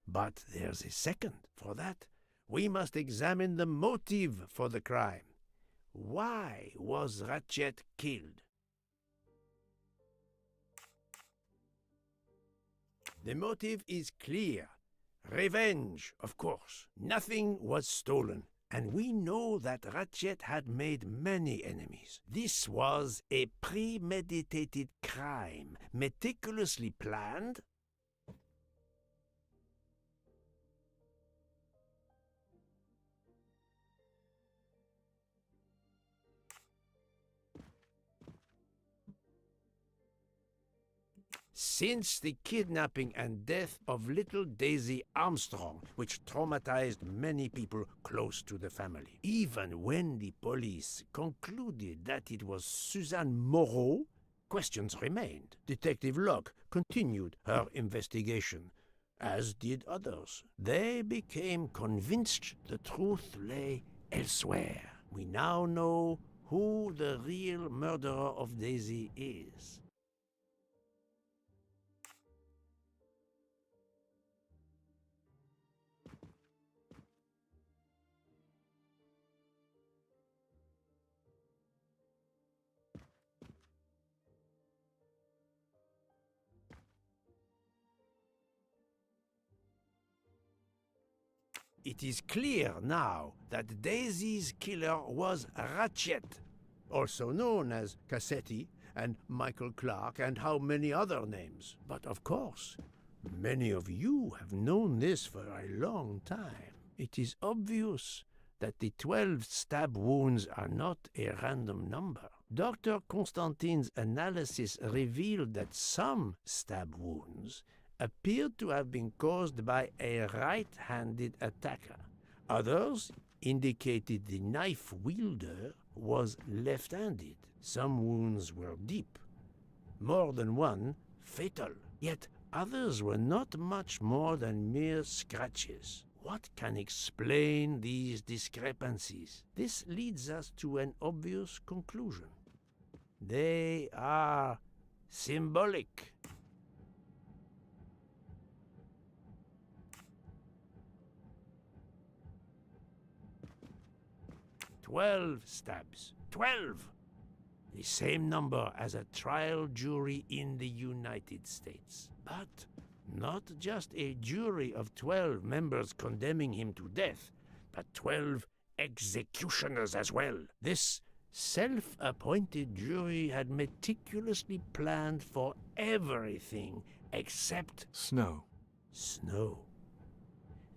But there's a second. For that, we must examine the motive for the crime. Why was Ratchet killed? The motive is clear. Revenge, of course. Nothing was stolen, and we know that Ratchet had made many enemies. This was a premeditated crime, meticulously planned. Since the kidnapping and death of little Daisy Armstrong, which traumatized many people close to the family. Even when the police concluded that it was Suzanne Moreau, questions remained. Detective Locke continued her investigation, as did others. They became convinced the truth lay elsewhere. We now know who the real murderer of Daisy is. It is clear now that Daisy's killer was Ratchet, also known as Cassetti and Michael Clark and how many other names. But of course, many of you have known this for a long time. It is obvious that the 12 stab wounds are not a random number. Dr. Constantine's analysis revealed that some stab wounds appeared to have been caused by a right-handed attacker. Others indicated the knife wielder was left-handed. Some wounds were deep, more than one fatal, yet others were not much more than mere scratches. What can explain these discrepancies? This leads us to an obvious conclusion. They are symbolic. 12 stabs. 12! The same number as a trial jury in the United States. But not just a jury of 12 members condemning him to death, but 12 executioners as well. This self-appointed jury had meticulously planned for everything except snow. Snow.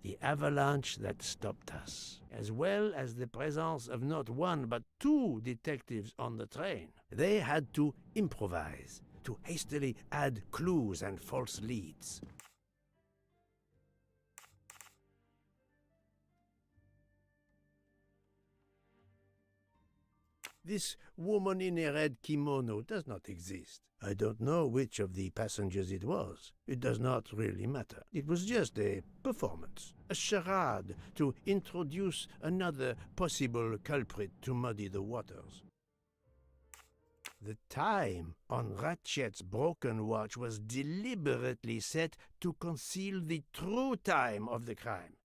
The avalanche that stopped us, as well as the presence of not one but 2 detectives on the train. They had to improvise, to hastily add clues and false leads. This woman in a red kimono does not exist. I don't know which of the passengers it was. It does not really matter. It was just a performance, a charade to introduce another possible culprit to muddy the waters. The time on Ratchet's broken watch was deliberately set to conceal the true time of the crime.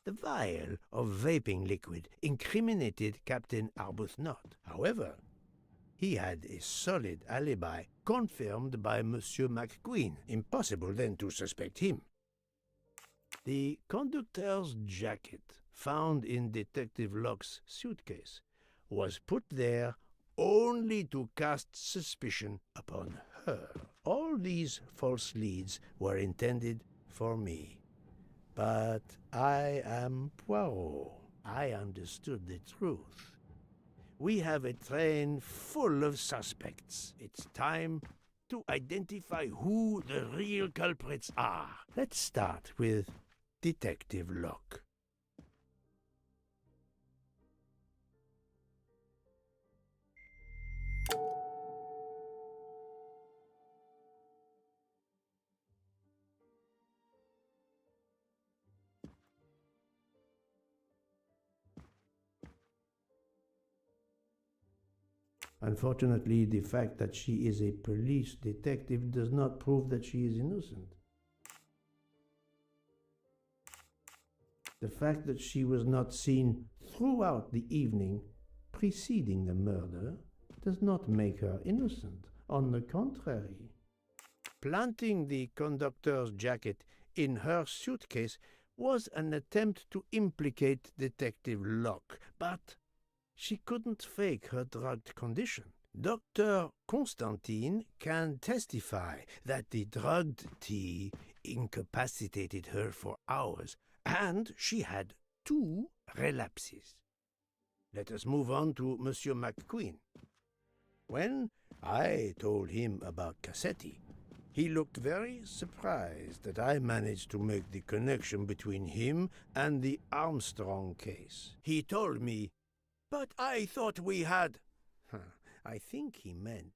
The vial of vaping liquid incriminated Captain Arbuthnot. However, he had a solid alibi confirmed by Monsieur McQueen. Impossible then to suspect him. The conductor's jacket found in Detective Locke's suitcase was put there only to cast suspicion upon her. All these false leads were intended for me. But I am Poirot. I understood the truth. We have a train full of suspects. It's time to identify who the real culprits are. Let's start with Detective Locke. Unfortunately, the fact that she is a police detective does not prove that she is innocent. The fact that she was not seen throughout the evening preceding the murder does not make her innocent. On the contrary, planting the conductor's jacket in her suitcase was an attempt to implicate Detective Locke, but she couldn't fake her drugged condition. Dr. Constantine can testify that the drugged tea incapacitated her for hours, and she had 2 relapses. Let us move on to Monsieur McQueen. When I told him about Cassetti, he looked very surprised that I managed to make the connection between him and the Armstrong case. He told me, "But I thought we had..." I think he meant...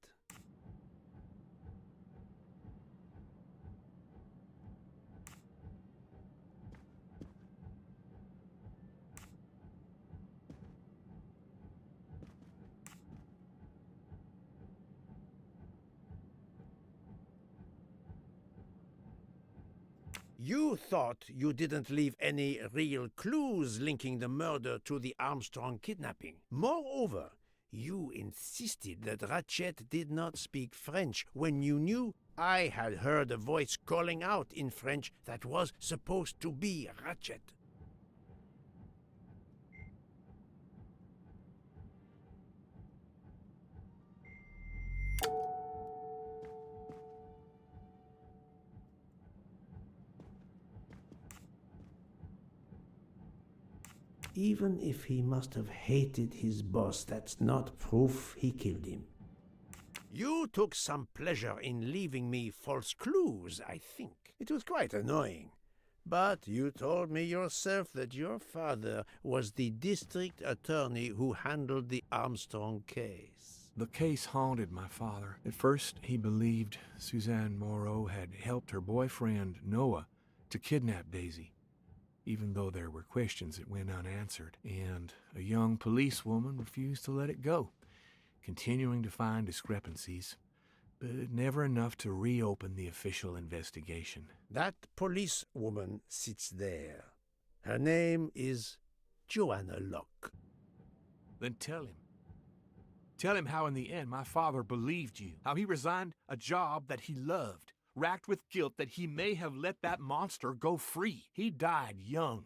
You thought you didn't leave any real clues linking the murder to the Armstrong kidnapping. Moreover, you insisted that Ratchet did not speak French when you knew I had heard a voice calling out in French that was supposed to be Ratchet. Even if he must have hated his boss, that's not proof he killed him. You took some pleasure in leaving me false clues, I think. It was quite annoying. But you told me yourself that your father was the district attorney who handled the Armstrong case. The case haunted my father. At first, he believed Suzanne Moreau had helped her boyfriend, Noah, to kidnap Daisy, even though there were questions that went unanswered, and a young policewoman refused to let it go, continuing to find discrepancies, but never enough to reopen the official investigation. That policewoman sits there. Her name is Joanna Locke. Then tell him. Tell him how in the end my father believed you, how he resigned a job that he loved, racked with guilt that he may have let that monster go free. He died young,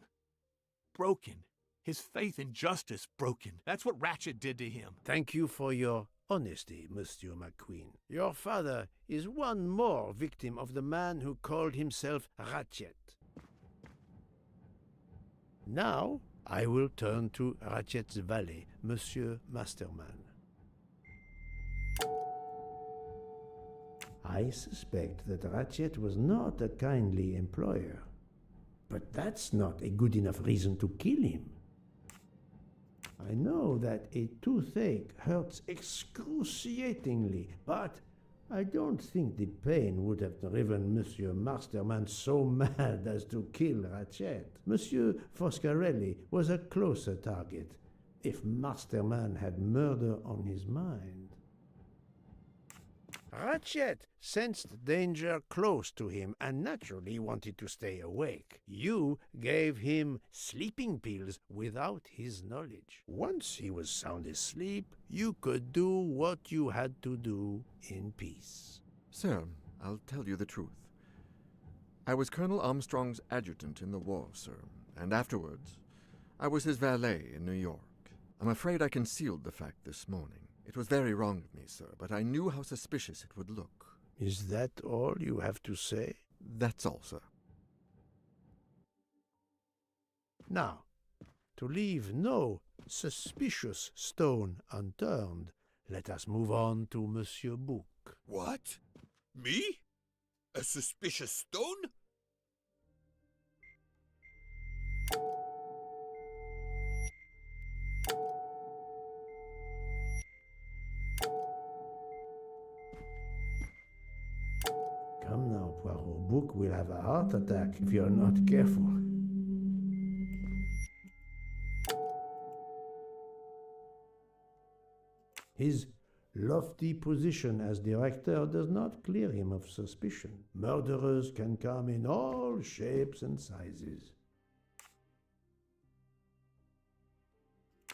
broken, his faith in justice broken. That's what Ratchet did to him. Thank you for your honesty, Monsieur McQueen. Your father is one more victim of the man who called himself Ratchet. Now, I will turn to Ratchet's valet, Monsieur Masterman. I suspect that Ratchet was not a kindly employer, but that's not a good enough reason to kill him. I know that a toothache hurts excruciatingly, but I don't think the pain would have driven Monsieur Masterman so mad as to kill Ratchet. Monsieur Foscarelli was a closer target, if Masterman had murder on his mind. Ratchet sensed danger close to him and naturally wanted to stay awake. You gave him sleeping pills without his knowledge. Once he was sound asleep, you could do what you had to do in peace. Sir, I'll tell you the truth. I was Colonel Armstrong's adjutant in the war, sir, and afterwards, I was his valet in New York. I'm afraid I concealed the fact this morning. It was very wrong of me, sir, but I knew how suspicious it would look. Is that all you have to say? That's all, sir. Now, to leave no suspicious stone unturned, let us move on to Monsieur Book. What? Me? A suspicious stone? Come now, Poirot. Book will have a heart attack if you're not careful. His lofty position as director does not clear him of suspicion. Murderers can come in all shapes and sizes.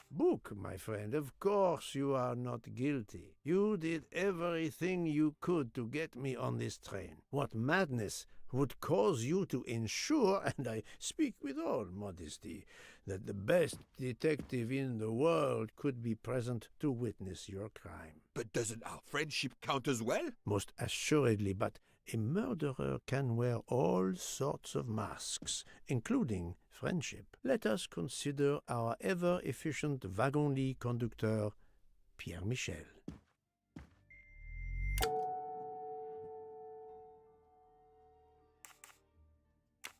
Book, my friend, of course you are not guilty. You did everything you could to get me on this train. What madness would cause you to ensure, and I speak with all modesty, that the best detective in the world could be present to witness your crime? But doesn't our friendship count as well? Most assuredly, but a murderer can wear all sorts of masks, including friendship. Let us consider our ever-efficient wagon-lit conductor, Pierre Michel.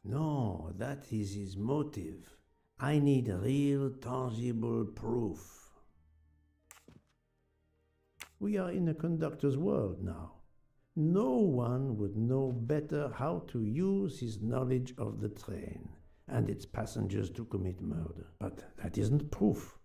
No, that is his motive. I need real, tangible proof. We are in a conductor's world now. No one would know better how to use his knowledge of the train and its passengers to commit murder. But that isn't proof.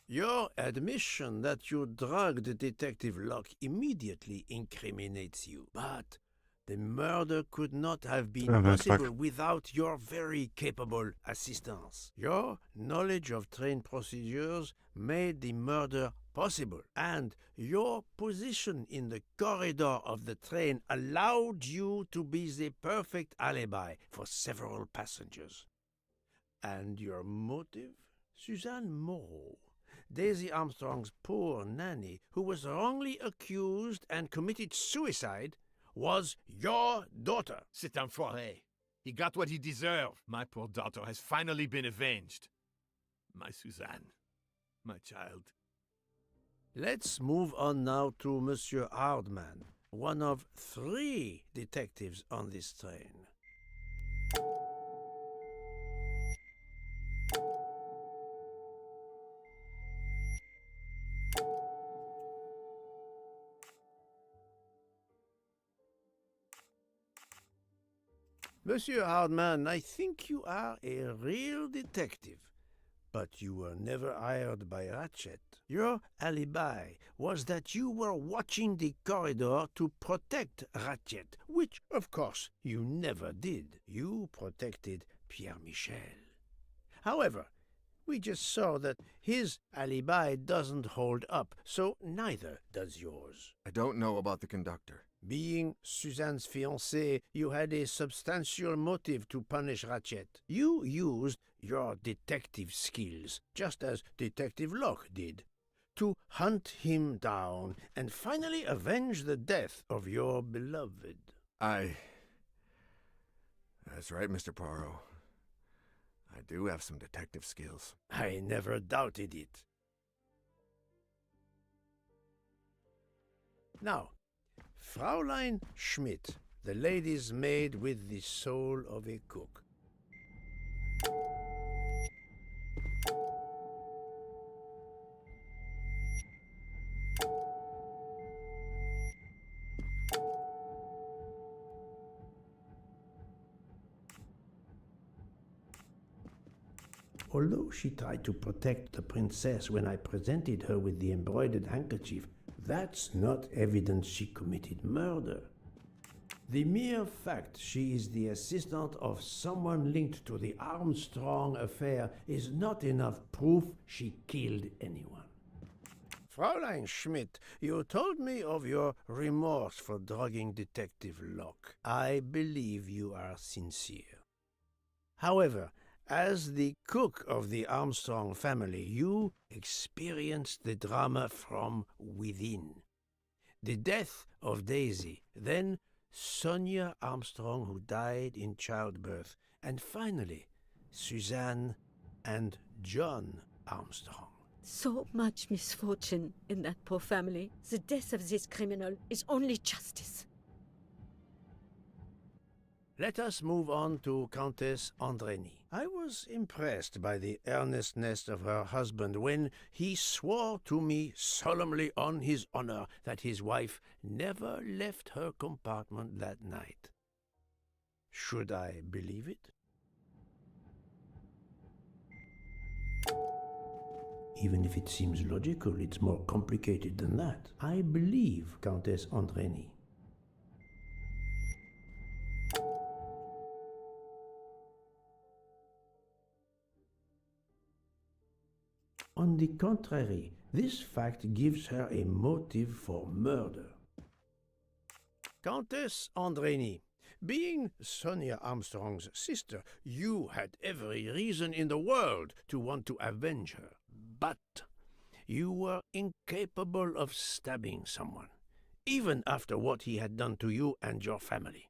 Your admission that you drugged Detective Locke immediately incriminates you. But the murder could not have been possible without your very capable assistance. Your knowledge of train procedures made the murder possible, and your position in the corridor of the train allowed you to be the perfect alibi for several passengers. And your motive? Suzanne Moreau, Daisy Armstrong's poor nanny, who was wrongly accused and committed suicide, was your daughter. C'est un foiré. He got what he deserved. My poor daughter has finally been avenged. My Suzanne. My child. Let's move on now to Monsieur Hardman, one of 3 detectives on this train. Monsieur Hardman, I think you are a real detective, but you were never hired by Ratchet. Your alibi was that you were watching the corridor to protect Ratchet, which, of course, you never did. You protected Pierre Michel. However, we just saw that his alibi doesn't hold up, so neither does yours. I don't know about the conductor. Being Suzanne's fiancé, you had a substantial motive to punish Ratchet. You used your detective skills, just as Detective Locke did, to hunt him down and finally avenge the death of your beloved. That's right, Mr. Poirot. I do have some detective skills. I never doubted it. Now, Fraulein Schmidt, the lady's maid with the soul of a cook. Although she tried to protect the princess when I presented her with the embroidered handkerchief, that's not evidence she committed murder. The mere fact she is the assistant of someone linked to the Armstrong affair is not enough proof she killed anyone. Fräulein Schmidt, you told me of your remorse for drugging Detective Locke. I believe you are sincere. However, as the cook of the Armstrong family, you experienced the drama from within. The death of Daisy, then Sonia Armstrong, who died in childbirth, and finally, Suzanne and John Armstrong. So much misfortune in that poor family. The death of this criminal is only justice. Let us move on to Countess Andreni. I was impressed by the earnestness of her husband when he swore to me solemnly on his honor that his wife never left her compartment that night. Should I believe it? Even if it seems logical, it's more complicated than that. I believe Countess Andreni. On the contrary, this fact gives her a motive for murder. Countess Andreni, being Sonia Armstrong's sister, you had every reason in the world to want to avenge her. But you were incapable of stabbing someone, even after what he had done to you and your family.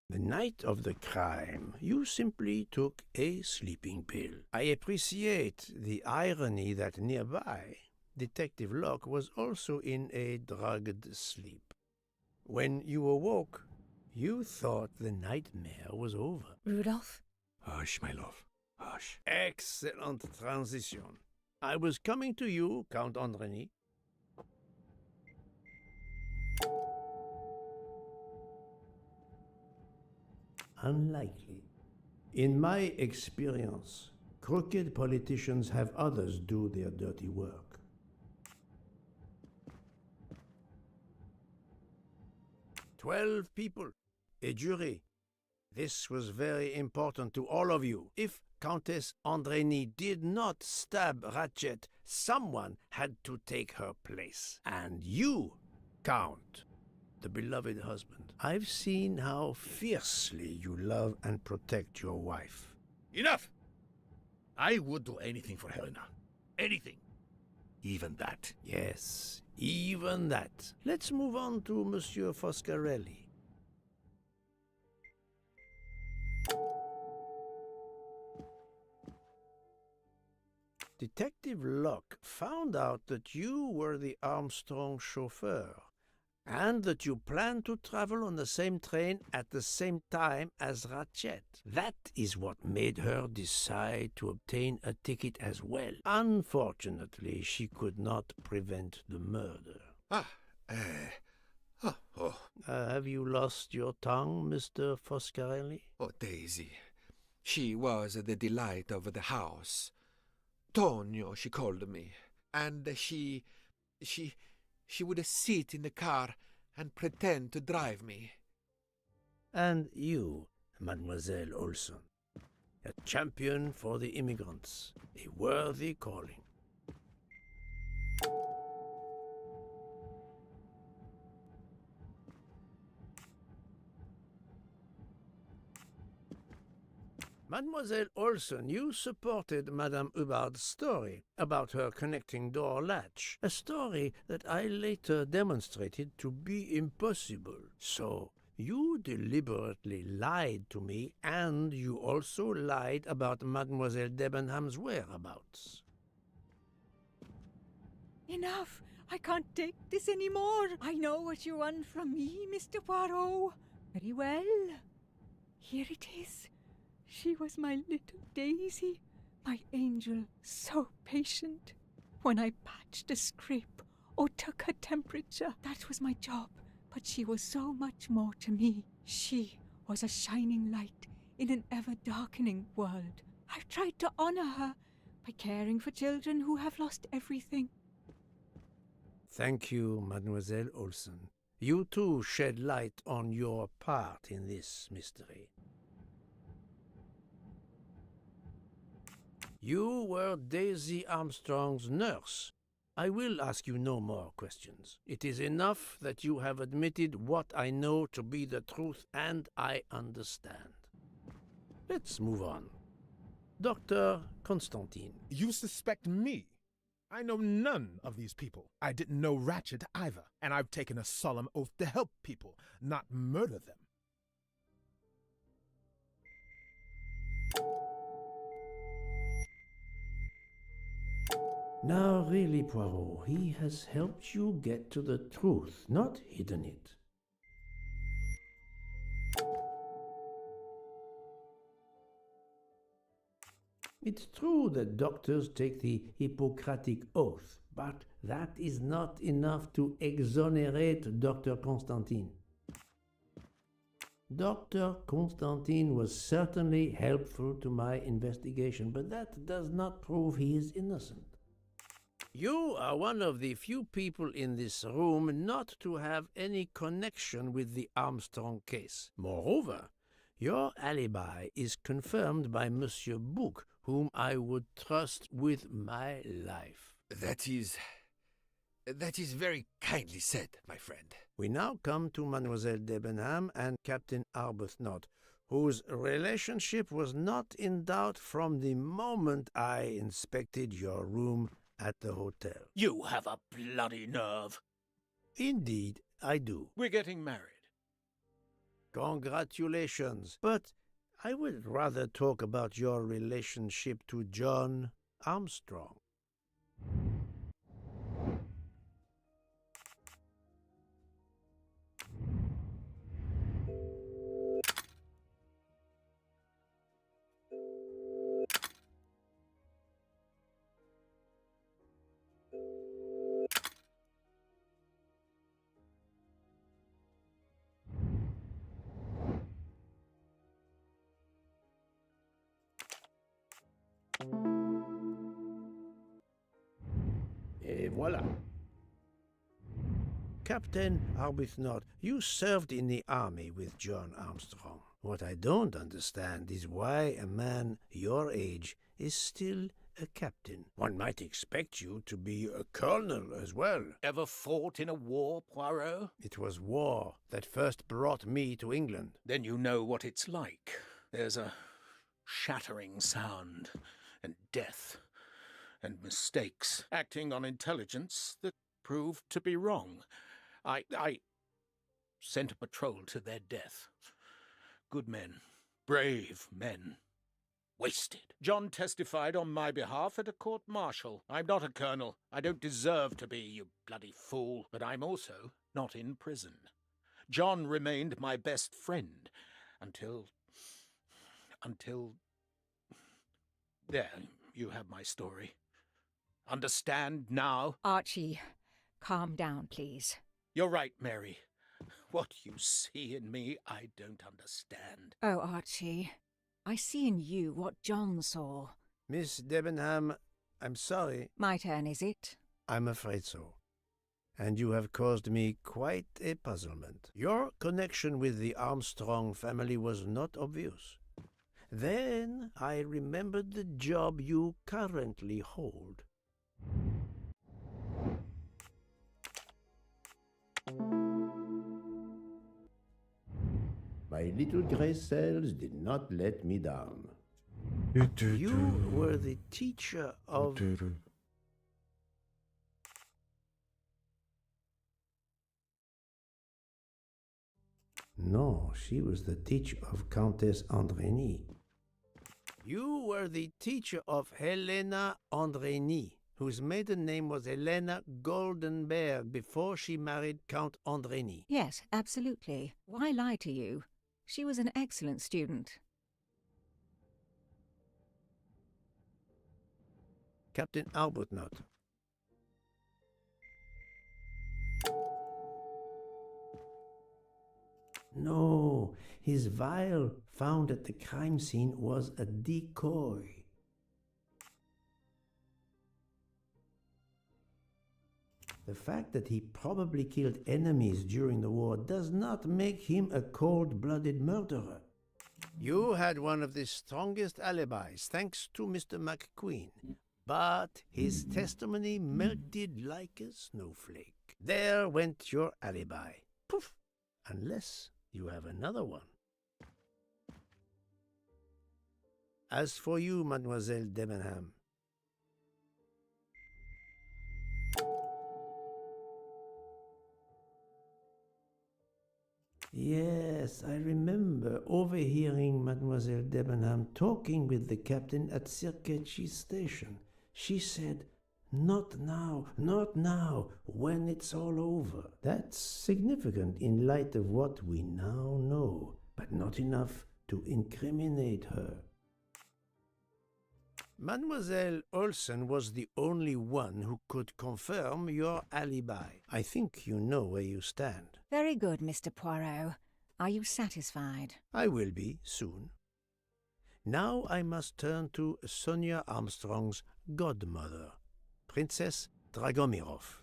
The night of the crime, you simply took a sleeping pill. I appreciate the irony that nearby, Detective Locke was also in a drugged sleep. When you awoke, you thought the nightmare was over. Rudolph? Hush, my love. Hush. Excellent transition. I was coming to you, Count Andreni. Unlikely. In my experience, crooked politicians have others do their dirty work. "12 people, a jury. This was very important to all of you. If Countess Andreni did not stab Ratchet, someone had to take her place. And you, Count, the beloved husband. I've seen how fiercely you love and protect your wife. Enough! I would do anything for Helena. Anything. Even that. Yes, even that. Let's move on to Monsieur Foscarelli. Detective Locke found out that you were the Armstrong chauffeur, and that you planned to travel on the same train at the same time as Ratchet. That is what made her decide to obtain a ticket as well. Unfortunately, she could not prevent the murder. Have you lost your tongue, Mr. Foscarelli? Oh, Daisy. She was the delight of the house. Tonio, she called me. And she would sit in the car and pretend to drive me. And you, Mademoiselle Olson, a champion for the immigrants, a worthy calling. Mademoiselle Olsen, you supported Madame Hubbard's story about her connecting door latch, a story that I later demonstrated to be impossible. So, you deliberately lied to me, and you also lied about Mademoiselle Debenham's whereabouts. Enough! I can't take this anymore. I know what you want from me, Mr. Poirot. Very well. Here it is. She was my little Daisy, my angel, so patient. When I patched a scrape or took her temperature, that was my job. But she was so much more to me. She was a shining light in an ever-darkening world. I've tried to honor her by caring for children who have lost everything. Thank you, Mademoiselle Olsen. You too shed light on your part in this mystery. You were Daisy Armstrong's nurse. I will ask you no more questions. It is enough that you have admitted what I know to be the truth, and I understand. Let's move on. Dr. Constantine. You suspect me? I know none of these people. I didn't know Ratchet either, and I've taken a solemn oath to help people, not murder them. Now really, Poirot, he has helped you get to the truth, not hidden it. It's true that doctors take the Hippocratic Oath, but that is not enough to exonerate Dr. Constantine. Dr. Constantine was certainly helpful to my investigation, but that does not prove he is innocent. You are one of the few people in this room not to have any connection with the Armstrong case. Moreover, your alibi is confirmed by Monsieur Bouc, whom I would trust with my life. That is very kindly said, my friend. We now come to Mademoiselle Debenham and Captain Arbuthnot, whose relationship was not in doubt from the moment I inspected your room at the hotel. You have a bloody nerve. Indeed, I do. We're getting married. Congratulations. But I would rather talk about your relationship to John Armstrong. Et voilà. Captain Arbuthnot, you served in the army with John Armstrong. What I don't understand is why a man your age is still a captain. One might expect you to be a colonel as well. Ever fought in a war, Poirot? It was war that first brought me to England. Then you know what it's like. There's a shattering sound, and death, and mistakes, acting on intelligence that proved to be wrong. I sent a patrol to their death. Good men, brave men, wasted. John testified on my behalf at a court-martial. I'm not a colonel. I don't deserve to be, you bloody fool. But I'm also not in prison. John remained my best friend until... There, you have my story. Understand now? Archie, calm down, please. You're right, Mary. What you see in me, I don't understand. Oh, Archie, I see in you what John saw. Miss Debenham, I'm sorry. My turn, is it? I'm afraid so. And you have caused me quite a puzzlement. Your connection with the Armstrong family was not obvious. Then I remembered the job you currently hold. My little grey cells did not let me down. You were the teacher of... No, she was the teacher of Countess Andrény. You were the teacher of Helena Andrény, whose maiden name was Helena Goldenberg before she married Count Andrény. Yes, absolutely. Why lie to you? She was an excellent student. Captain Arbuthnot. No, his vial found at the crime scene was a decoy. The fact that he probably killed enemies during the war does not make him a cold-blooded murderer. You had one of the strongest alibis, thanks to Mr. McQueen. But his testimony melted like a snowflake. There went your alibi. Poof! Unless you have another one. As for you, Mademoiselle Debenham, yes, I remember overhearing Mademoiselle Debenham talking with the captain at Circacci station. She said, "Not now, not now, when it's all over." That's significant in light of what we now know, but not enough to incriminate her. Mademoiselle Olsen was the only one who could confirm your alibi. I think you know where you stand. Very good, Mr. Poirot. Are you satisfied? I will be soon. Now I must turn to Sonia Armstrong's godmother, Princess Dragomirov.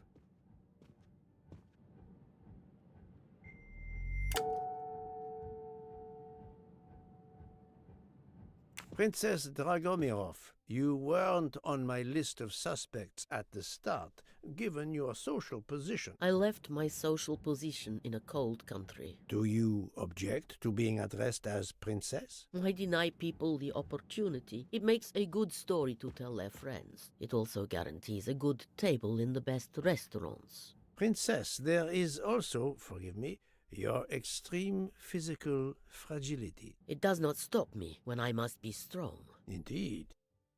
Princess Dragomirov, you weren't on my list of suspects at the start, given your social position. I left my social position in a cold country. Do you object to being addressed as Princess? I deny people the opportunity. It makes a good story to tell their friends. It also guarantees a good table in the best restaurants. Princess, there is also, forgive me, your extreme physical fragility. It does not stop me when I must be strong. Indeed.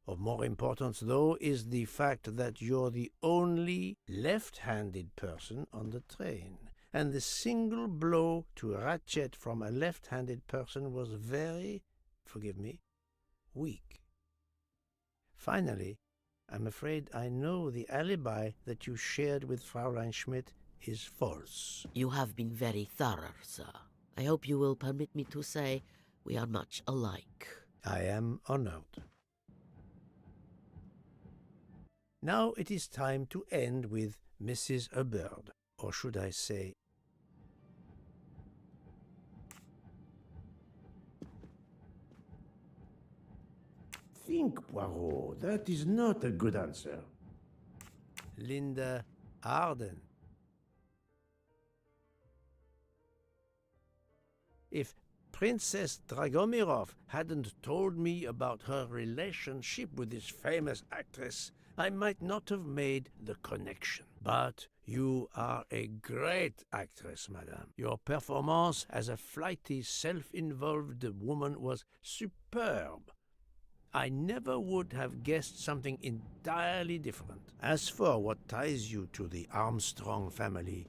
Of more importance, though, is the fact that you're the only left-handed person on the train. And the single blow to ratchet from a left-handed person was very, forgive me, weak. Finally, I'm afraid I know the alibi that you shared with Fraulein Schmidt is false. You have been very thorough, sir. I hope you will permit me to say we are much alike. I am honored. Now it is time to end with Mrs. Hubbard, or should I say... Think, Poirot, that is not a good answer. Linda Arden. If Princess Dragomirov hadn't told me about her relationship with this famous actress, I might not have made the connection. But you are a great actress, madame. Your performance as a flighty, self-involved woman was superb. I never would have guessed something entirely different. As for what ties you to the Armstrong family,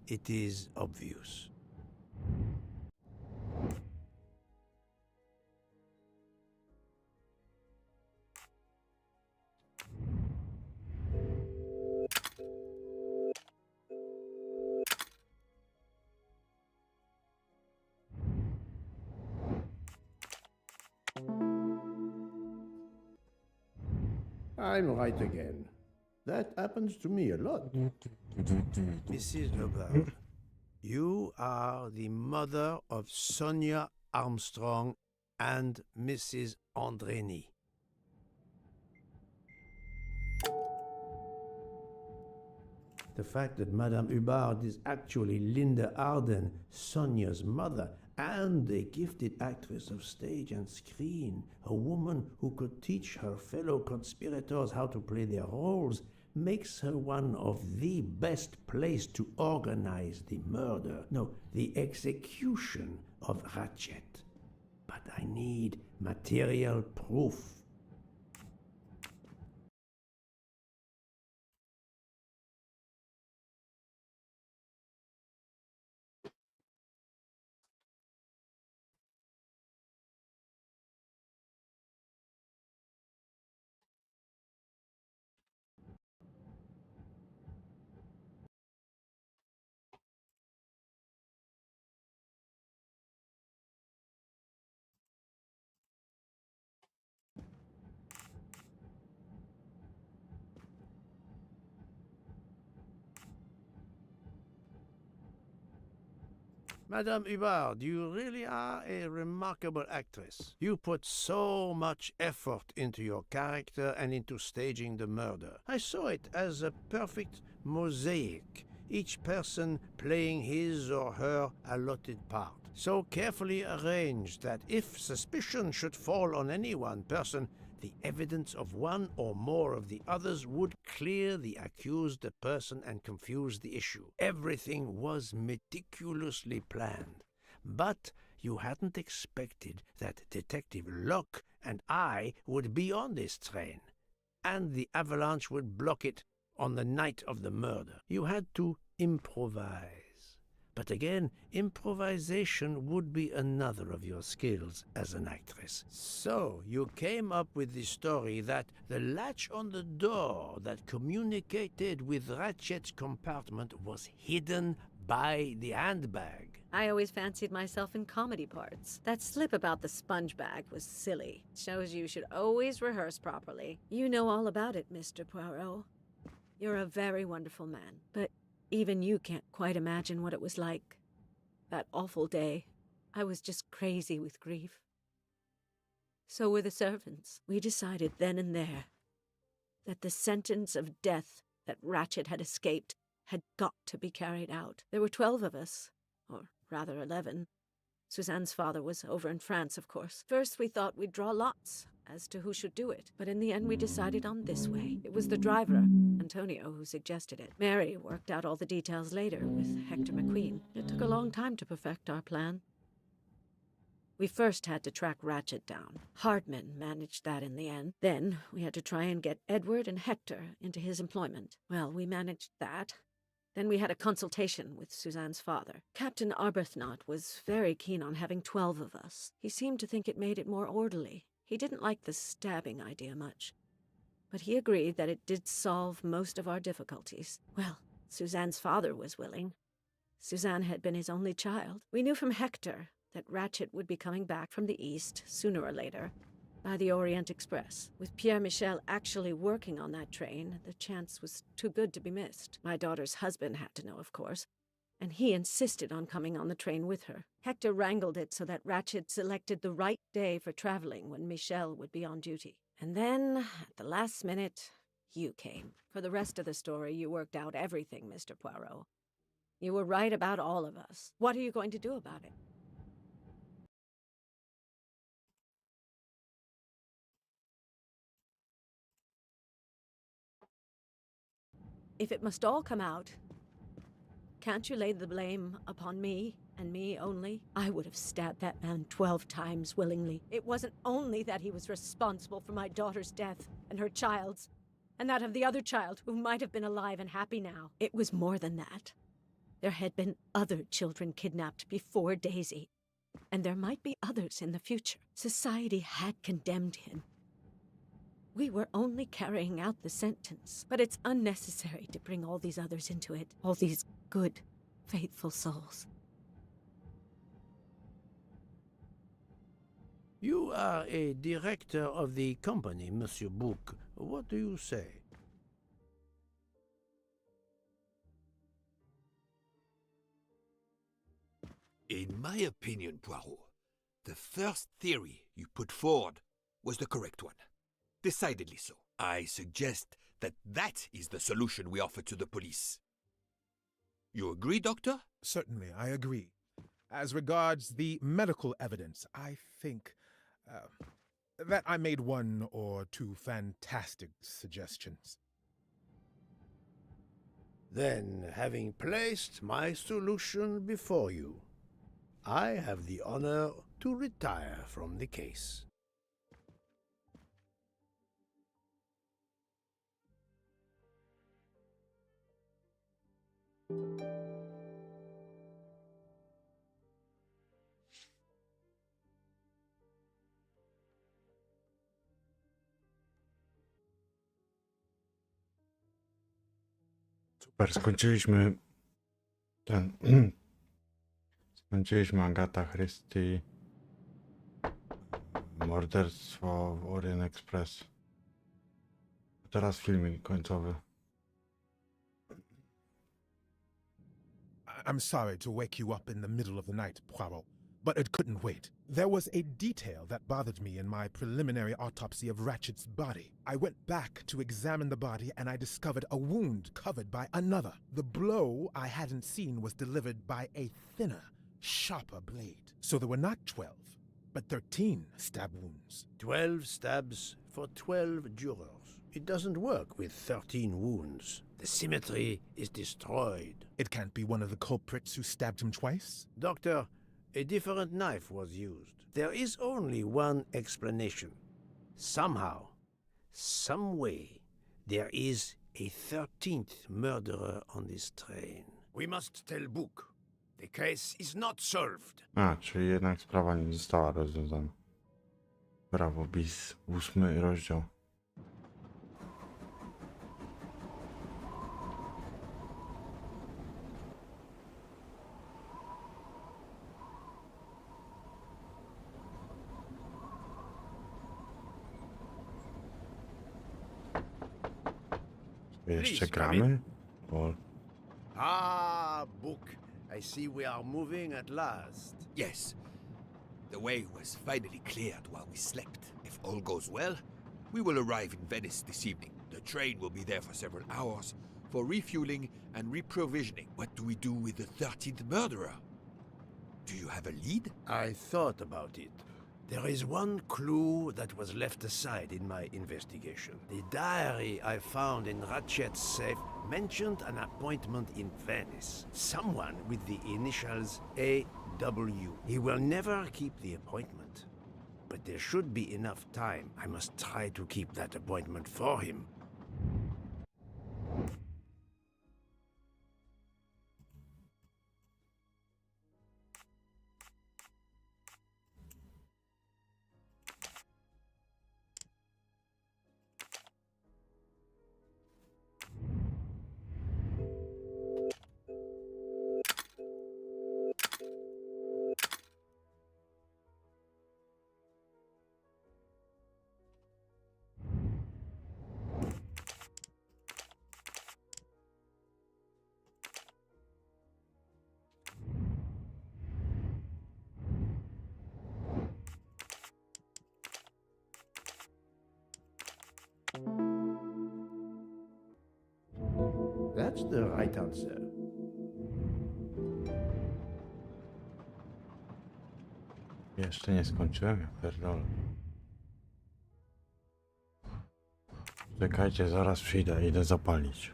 it is obvious. I'm right again. That happens to me a lot. Mrs. Hubbard, you are the mother of Sonia Armstrong and Mrs. Andrény. The fact that Madame Hubbard is actually Linda Arden, Sonia's mother, And a gifted actress of stage and screen, a woman who could teach her fellow conspirators how to play their roles, makes her one of the best placed to organize the murder, no, the execution of Ratchet. But I need material proof. Madame Hubbard, you really are a remarkable actress. You put so much effort into your character and into staging the murder. I saw it as a perfect mosaic, each person playing his or her allotted part, so carefully arranged that if suspicion should fall on any one person, the evidence of one or more of the others would clear the accused person and confuse the issue. Everything was meticulously planned. But you hadn't expected that Detective Locke and I would be on this train, and the avalanche would block it on the night of the murder. You had to improvise. But again, improvisation would be another of your skills as an actress. So you came up with the story that the latch on the door that communicated with Ratchet's compartment was hidden by the handbag. I always fancied myself in comedy parts. That slip about the sponge bag was silly. Shows you should always rehearse properly. You know all about it, Mr. Poirot. You're a very wonderful man, but even you can't quite imagine what it was like. That awful day, I was just crazy with grief. So were the servants. We decided then and there that the sentence of death that Ratchet had escaped had got to be carried out. There were 12 of us, or rather 11. Suzanne's father was over in France, of course. First we thought we'd draw lots as to who should do it, but in the end we decided on this way. It was the driver, Antonio, who suggested it. Mary worked out all the details later with Hector McQueen. It took a long time to perfect our plan. We first had to track Ratchet down. Hardman managed that in the end. Then we had to try and get Edward and Hector into his employment. Well, we managed that. Then we had a consultation with Suzanne's father. Captain Arbuthnot was very keen on having 12 of us. He seemed to think it made it more orderly. He didn't like the stabbing idea much, but he agreed that it did solve most of our difficulties. Well, Suzanne's father was willing. Suzanne had been his only child. We knew from Hector that Ratchet would be coming back from the east sooner or later by the Orient Express. With Pierre Michel actually working on that train, the chance was too good to be missed. My daughter's husband had to know, of course, and he insisted on coming on the train with her. Hector wrangled it so that Ratchet selected the right day for traveling when Michel would be on duty. And then, at the last minute, you came. For the rest of the story, you worked out everything, Mr. Poirot. You were right about all of us. What are you going to do about it? If it must all come out, can't you lay the blame upon me, and me only? I would have stabbed that man 12 times willingly. It wasn't only that he was responsible for my daughter's death, and her child's, and that of the other child who might have been alive and happy now. It was more than that. There had been other children kidnapped before Daisy, and there might be others in the future. Society had condemned him. We were only carrying out the sentence, but it's unnecessary to bring all these others into it, all these good, faithful souls. You are a director of the company, Monsieur Bouc. What do you say? In my opinion, Poirot, the first theory you put forward was the correct one. Decidedly so. I suggest that is the solution we offer to the police. You agree, Doctor? Certainly, I agree. As regards the medical evidence, I think that I made one or two fantastic suggestions. Then, having placed my solution before you, I have the honor to retire from the case. Super, skończyliśmy ten. Skończyliśmy Agata Christie. Morderstwo w Orient Express. A teraz filmik końcowy. I'm sorry to wake you up in the middle of the night, Poirot, but it couldn't wait. There was a detail that bothered me in my preliminary autopsy of Ratchet's body. I went back to examine the body and I discovered a wound covered by another. The blow I hadn't seen was delivered by a thinner, sharper blade. So there were not 12, but 13 stab wounds. 12 stabs for 12 jurors. It doesn't work with 13 wounds. The symmetry is destroyed. It can't be one of the culprits who stabbed him twice? Doctor, a different knife was used. There is only one explanation. Somehow, some way, there is a 13th murderer on this train. We must tell Book. The case is not solved. Czyli jednak sprawa nie została rozwiązana. Brawo, bis. 8 rozdział. Jeszcze gramy? Bo... Book. I see we are moving at last. Yes. The way was finally cleared while we slept. If all goes well, we will arrive in Venice this evening. The train will be there for several hours for refueling and reprovisioning. What do we do with the 13th murderer? Do you have a lead? I thought about it. There is one clue that was left aside in my investigation. The diary I found in Ratchet's safe mentioned an appointment in Venice. Someone with the initials A.W. He will never keep the appointment. But there should be enough time. I must try to keep that appointment for him. That's the right answer. Jeszcze nie skończyłem, ja pierdolę. Czekajcie, zaraz przyjdę, idę zapalić.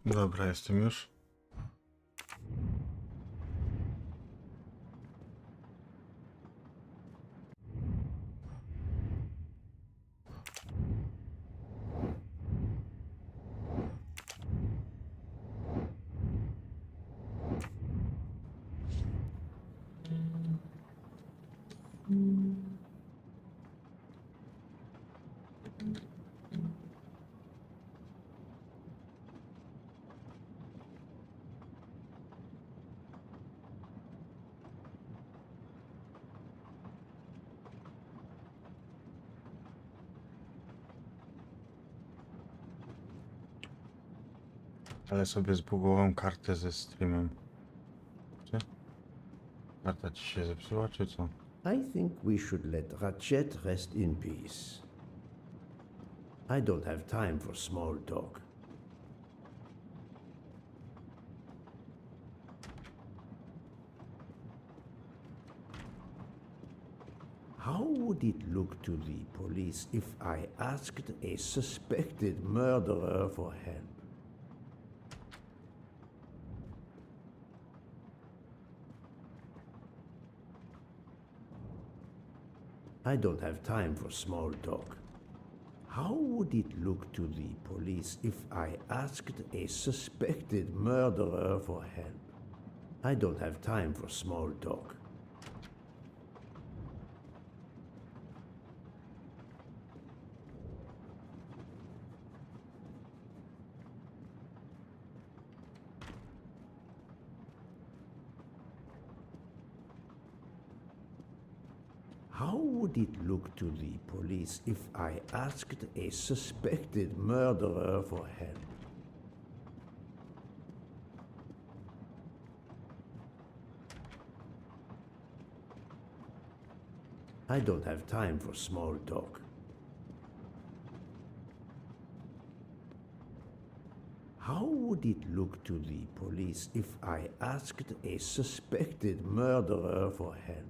Dobra, jestem już. Ale sobie zbugowałem kartę ze streamem. Czy? Karta ci się zepsuła, czy co? I think we should let Ratchet rest in peace. I don't have time for small talk. How would it look to the police if I asked a suspected murderer for help? I don't have time for small talk. How would it look to the police if I asked a suspected murderer for help? I don't have time for small talk. How would it look to the police if I asked a suspected murderer for help? I don't have time for small talk. How would it look to the police if I asked a suspected murderer for help?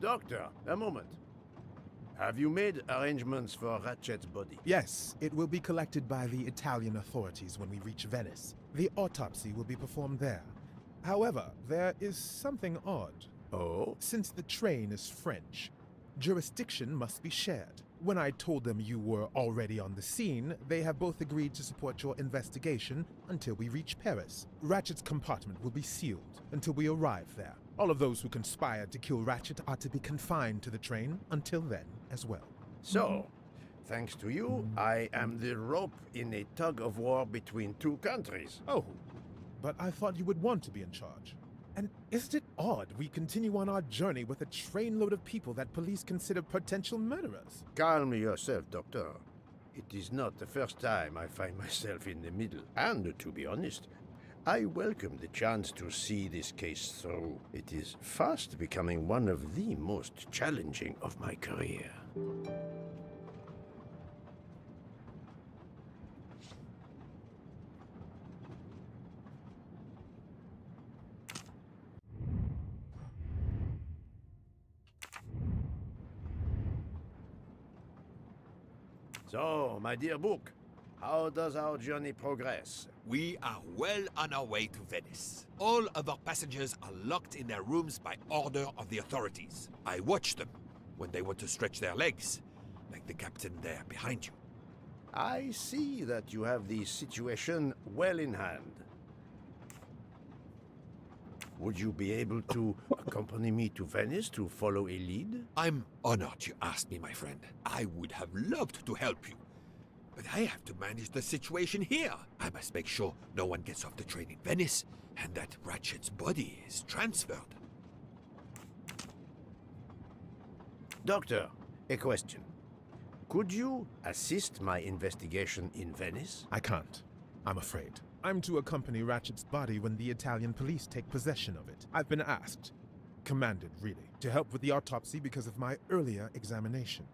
Doctor, a moment. Have you made arrangements for Ratchet's body? Yes, it will be collected by the Italian authorities when we reach Venice. The autopsy will be performed there. However, there is something odd. Oh? Since the train is French, jurisdiction must be shared. When I told them you were already on the scene, they have both agreed to support your investigation until we reach Paris. Ratchet's compartment will be sealed until we arrive there. All of those who conspired to kill Ratchet are to be confined to the train until then as well. So, thanks to you, I am the rope in a tug-of-war between two countries. Oh, but I thought you would want to be in charge. And isn't it odd we continue on our journey with a trainload of people that police consider potential murderers? Calm yourself, Doctor. It is not the first time I find myself in the middle. And, to be honest, I welcome the chance to see this case through. It is fast becoming one of the most challenging of my career. So, my dear book, how does our journey progress? We are well on our way to Venice. All of our passengers are locked in their rooms by order of the authorities. I watch them when they want to stretch their legs, like the captain there behind you. I see that you have the situation well in hand. Would you be able to accompany me to Venice to follow a lead? I'm honored you asked me, my friend. I would have loved to help you. But I have to manage the situation here. I must make sure no one gets off the train in Venice and that Ratchet's body is transferred. Doctor, a question. Could you assist my investigation in Venice? I can't. I'm afraid. I'm to accompany Ratchet's body when the Italian police take possession of it. I've been asked, commanded really, to help with the autopsy because of my earlier examination.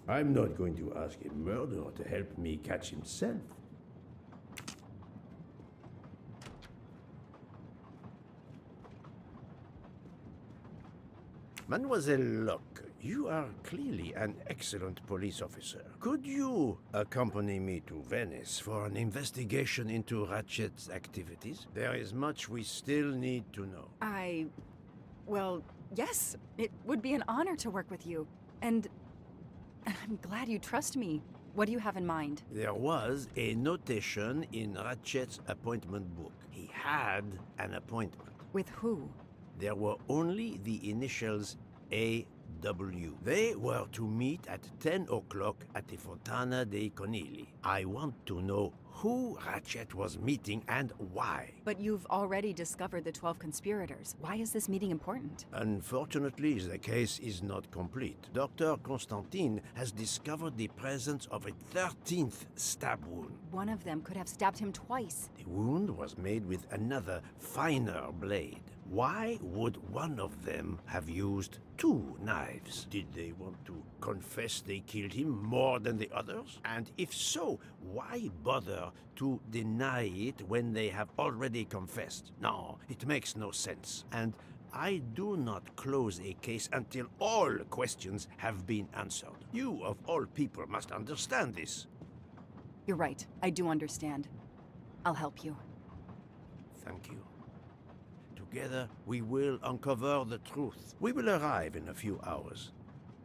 I'm not going to ask a murderer to help me catch himself. Mademoiselle Locke, you are clearly an excellent police officer. Could you accompany me to Venice for an investigation into Ratchet's activities? There is much we still need to know. Well, yes, it would be an honor to work with you. And I'm glad you trust me. What do you have in mind? There was a notation in Ratchet's appointment book. He had an appointment. With who? There were only the initials A.W. They were to meet at 10 o'clock at the Fontana dei Conigli. I want to know who Ratchet was meeting and why. But you've already discovered the 12 conspirators. Why is this meeting important? Unfortunately, the case is not complete. Dr. Constantine has discovered the presence of a 13th stab wound. One of them could have stabbed him twice. The wound was made with another, finer blade. Why would one of them have used 2 knives? Did they want to confess they killed him more than the others? And if so, why bother to deny it when they have already confessed? No, it makes no sense. And I do not close a case until all questions have been answered. You, of all people, must understand this. You're right. I do understand. I'll help you. Thank you. Together, we will uncover the truth. We will arrive in a few hours.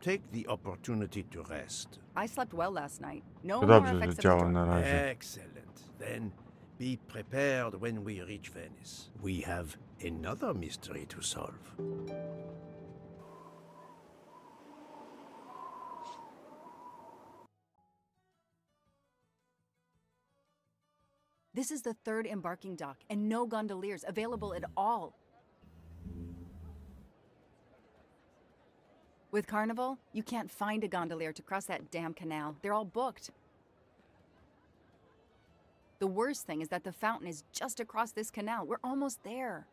Take the opportunity to rest. I slept well last night. No To more dobrze, że effects of the działa drug. na razie. Excellent. Then be prepared when we reach Venice. We have another mystery to solve. This is the 3rd embarking dock, and no gondoliers available at all. With Carnival, you can't find a gondolier to cross that damn canal. They're all booked. The worst thing is that the fountain is just across this canal. We're almost there.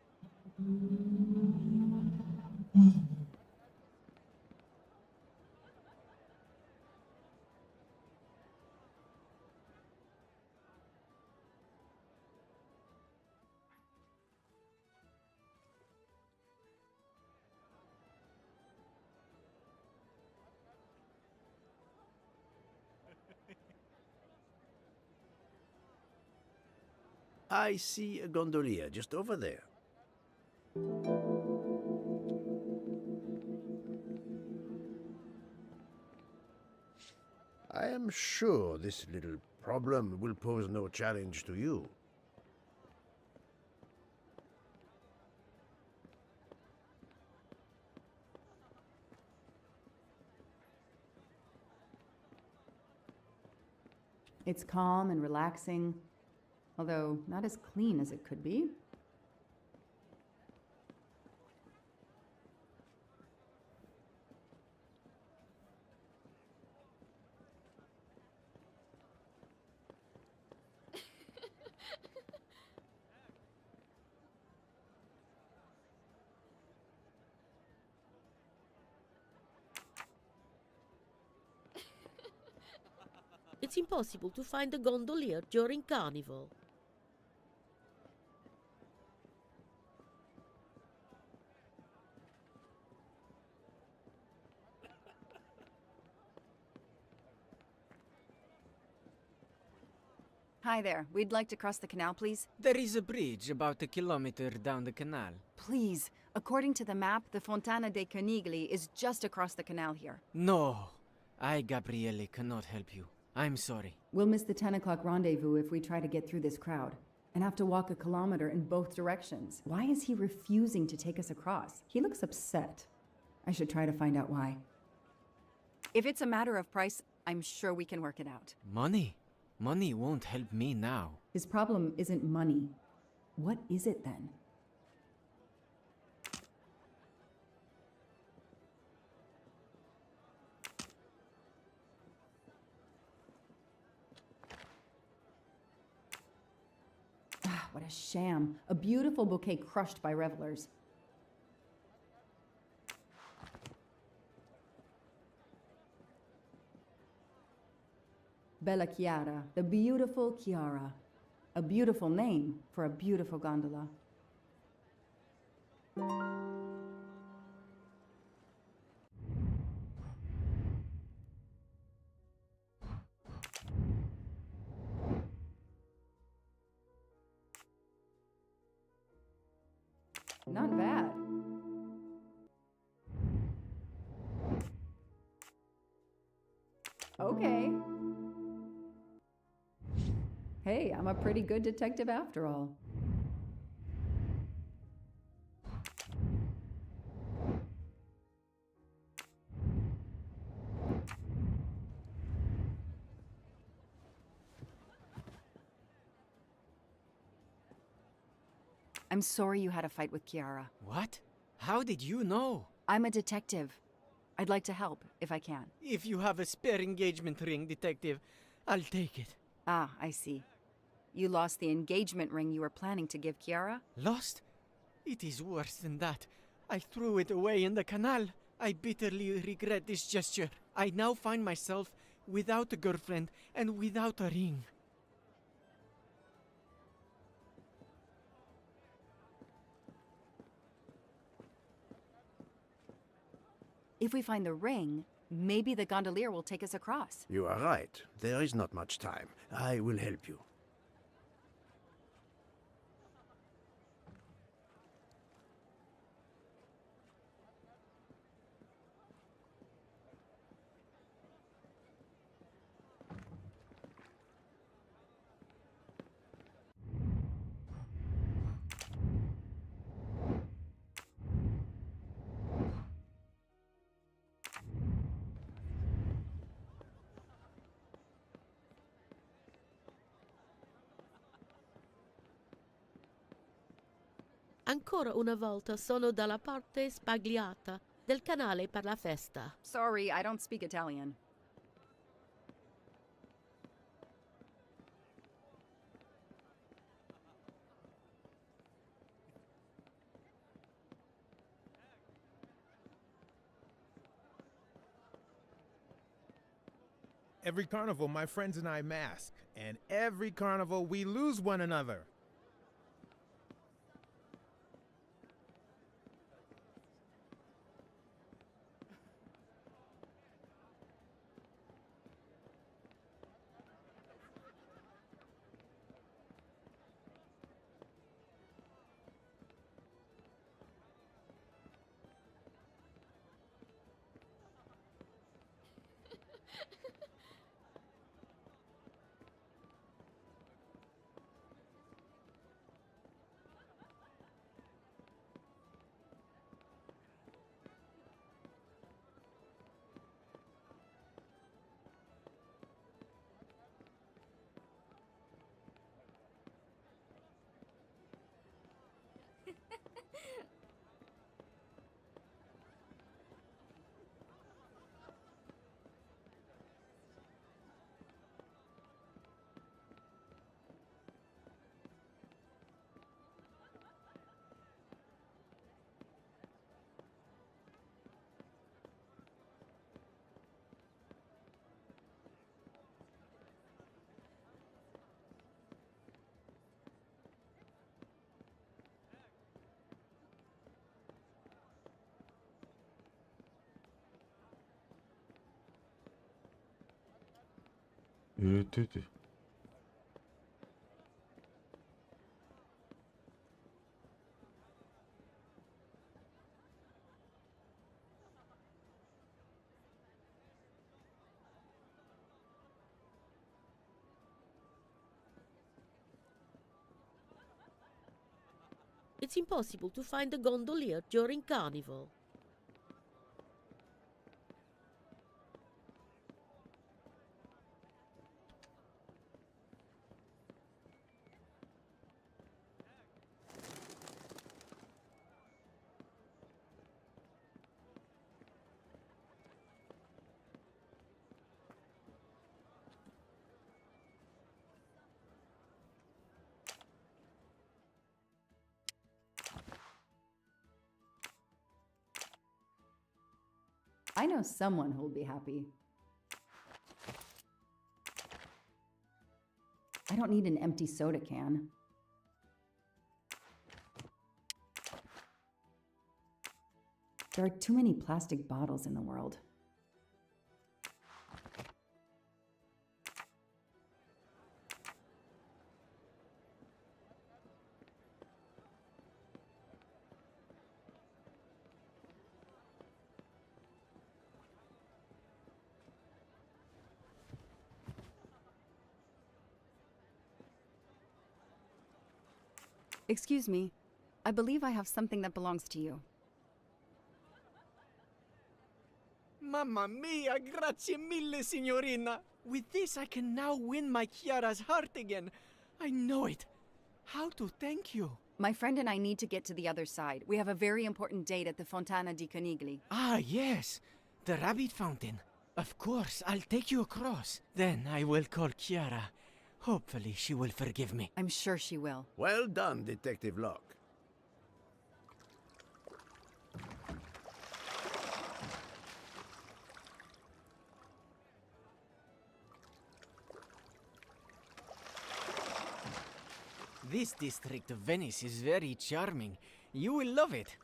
I see a gondolier just over there. I am sure this little problem will pose no challenge to you. It's calm and relaxing, although not as clean as it could be. It's impossible to find a gondolier during Carnival. Hi there. We'd like to cross the canal, please. There is a bridge about a kilometer down the canal. Please. According to the map, the Fontana dei Conigli is just across the canal here. No, I, Gabriele, cannot help you. I'm sorry. We'll miss the 10 o'clock rendezvous if we try to get through this crowd, and have to walk a kilometer in both directions. Why is he refusing to take us across? He looks upset. I should try to find out why. If it's a matter of price, I'm sure we can work it out. Money? Money won't help me now. His problem isn't money. What is it then? What a sham. A beautiful bouquet crushed by revelers. Bella Chiara, the beautiful Chiara. A beautiful name for a beautiful gondola. Not bad. Okay. Hey, I'm a pretty good detective after all. I'm sorry you had a fight with Chiara. What? How did you know? I'm a detective. I'd like to help, if I can. If you have a spare engagement ring, detective, I'll take it. Ah, I see. You lost the engagement ring you were planning to give Chiara? Lost? It is worse than that. I threw it away in the canal. I bitterly regret this gesture. I now find myself without a girlfriend and without a ring. If we find the ring, maybe the gondolier will take us across. You are right. There is not much time. I will help you. Ancora una volta sono dalla parte spagliata del canale per la festa. Sorry, I don't speak Italian. Every carnival, my friends and I mask, and every carnival, we lose one another. It's impossible to find a gondolier during carnival. I know someone who'll be happy. don't need an empty soda can. There are too many plastic bottles in the world. Excuse me. I believe I have something that belongs to you. Mamma mia, grazie mille, signorina. With this, I can now win my Chiara's heart again. I know it. How to thank you? My friend and I need to get to the other side. We have a very important date at the Fontana di Conigli. Ah, yes. The rabbit fountain. Of course, I'll take you across. Then I will call Chiara. Hopefully she will forgive me. I'm sure she will. Well done, Detective Locke. This district of Venice is very charming. You will love it.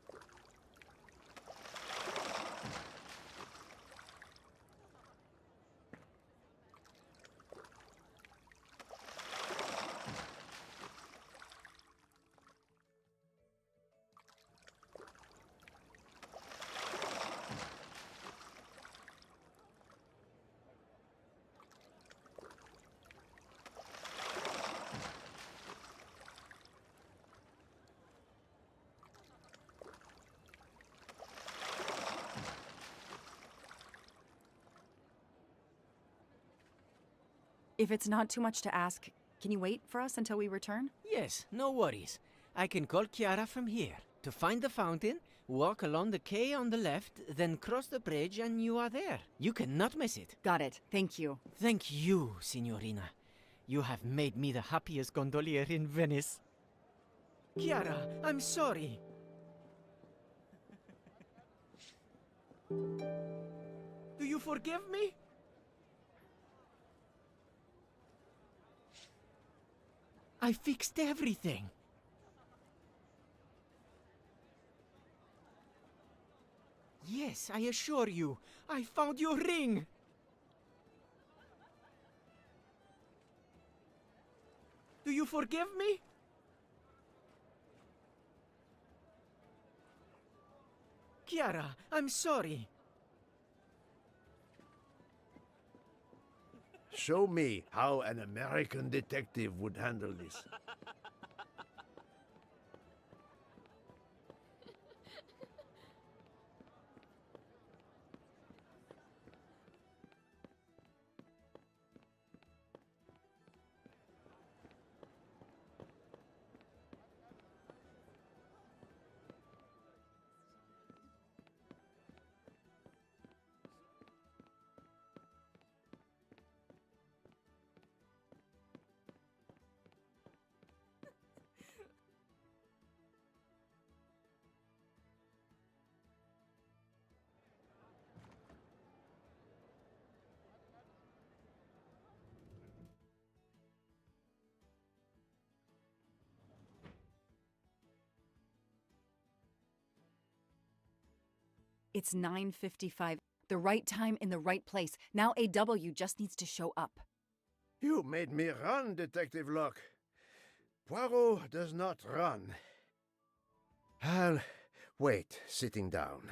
If it's not too much to ask, can you wait for us until we return? Yes, no worries. I can call Chiara from here. To find the fountain, walk along the quay on the left, then cross the bridge and you are there. You cannot miss it. Got it. Thank you. Thank you, signorina. You have made me the happiest gondolier in Venice. Chiara, I'm sorry. Do you forgive me? I fixed everything. Yes, I assure you, I found your ring. Do you forgive me? Chiara, I'm sorry. Show me how an American detective would handle this. It's 9:55. The right time in the right place. Now AW just needs to show up. You made me run, Detective Locke. Poirot does not run. I'll wait, sitting down.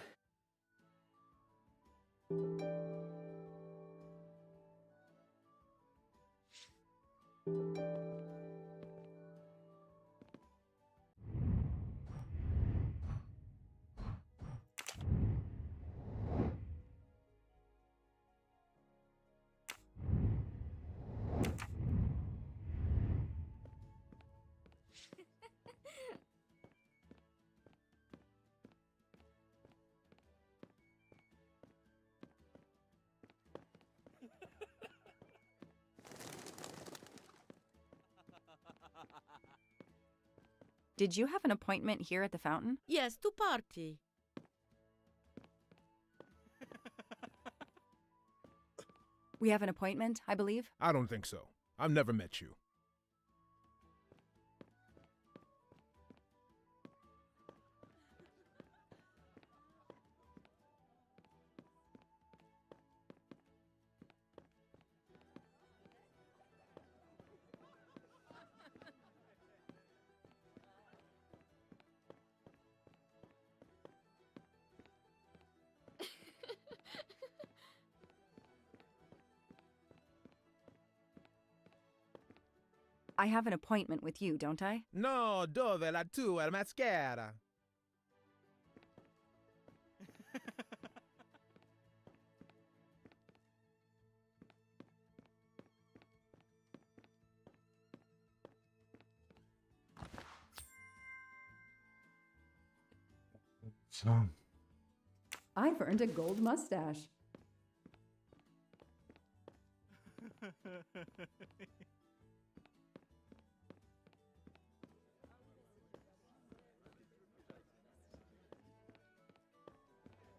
Did you have an appointment here at the fountain? Yes, to party. We have an appointment, I believe. I don't think so. I've never met you. I have an appointment with you, don't I? No, dove la tua maschera? Co? I've earned a gold mustache.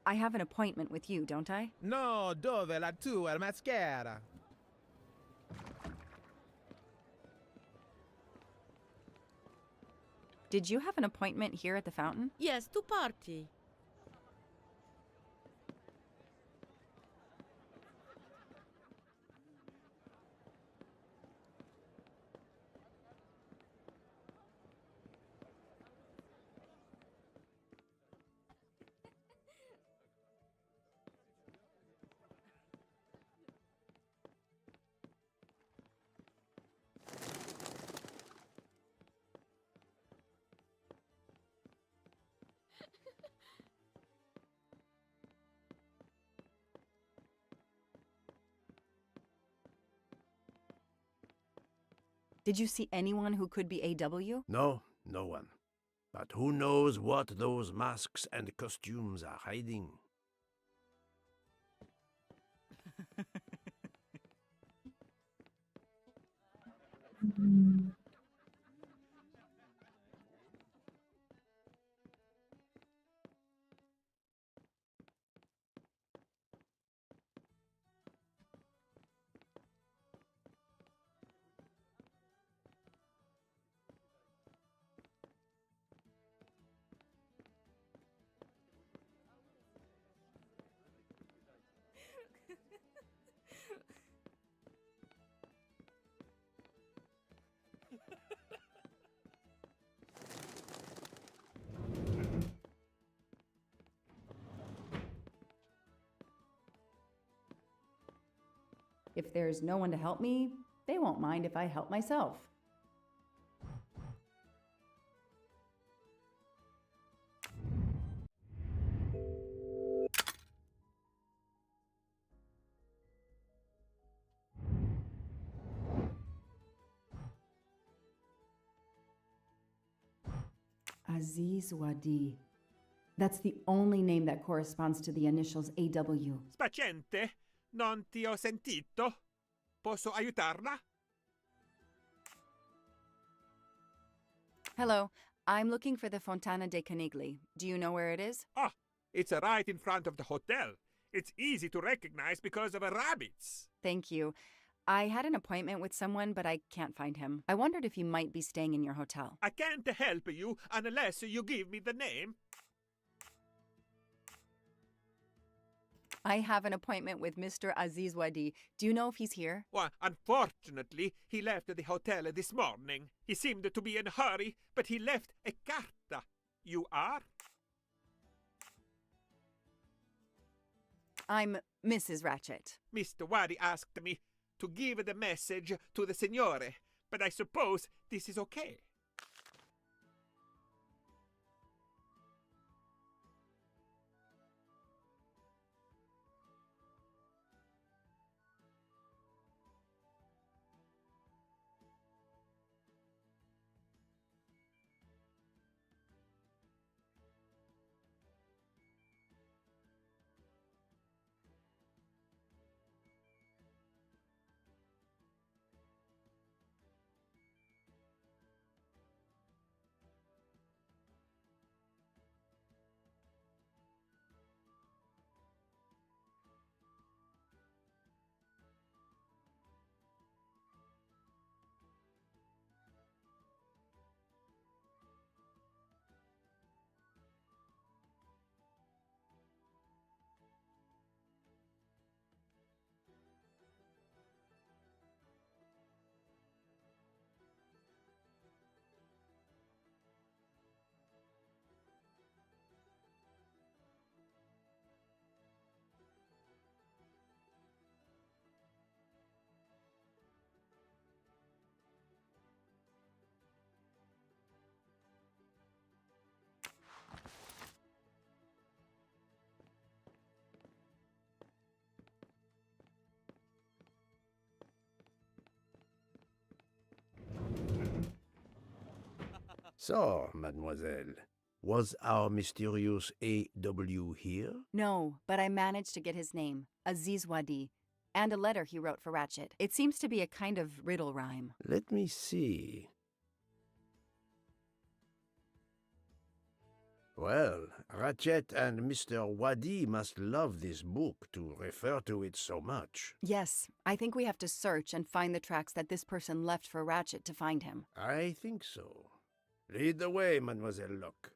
I have an appointment with you, don't I? No, dove la tua maschera? Did you have an appointment here at the fountain? Yes, to party. Did you see anyone who could be AW? No, no one. But who knows what those masks and costumes are hiding? If there's no one to help me, they won't mind if I help myself. Aziz Wadi. That's the only name that corresponds to the initials AW. Spaziente, non ti ho sentito. Posso aiutarla? Hello, I'm looking for the Fontana dei Canigli. Do you know where it is? Ah, it's right in front of the hotel. It's easy to recognize because of rabbits. Thank you. I had an appointment with someone, but I can't find him. I wondered if he might be staying in your hotel. I can't help you unless you give me the name. I have an appointment with Mr. Aziz Wadi. Do you know if he's here? Well, unfortunately, he left the hotel this morning. He seemed to be in a hurry, but he left a carta. You are? I'm Mrs. Ratchet. Mr. Wadi asked me to give the message to the signore, but I suppose this is okay. So, mademoiselle, was our mysterious A.W. here? No, but I managed to get his name, Aziz Wadi, and a letter he wrote for Ratchet. It seems to be a kind of riddle rhyme. Let me see. Well, Ratchet and Mr. Wadi must love this book to refer to it so much. Yes, I think we have to search and find the tracks that this person left for Ratchet to find him. I think so. Lead the way, Mademoiselle Locke.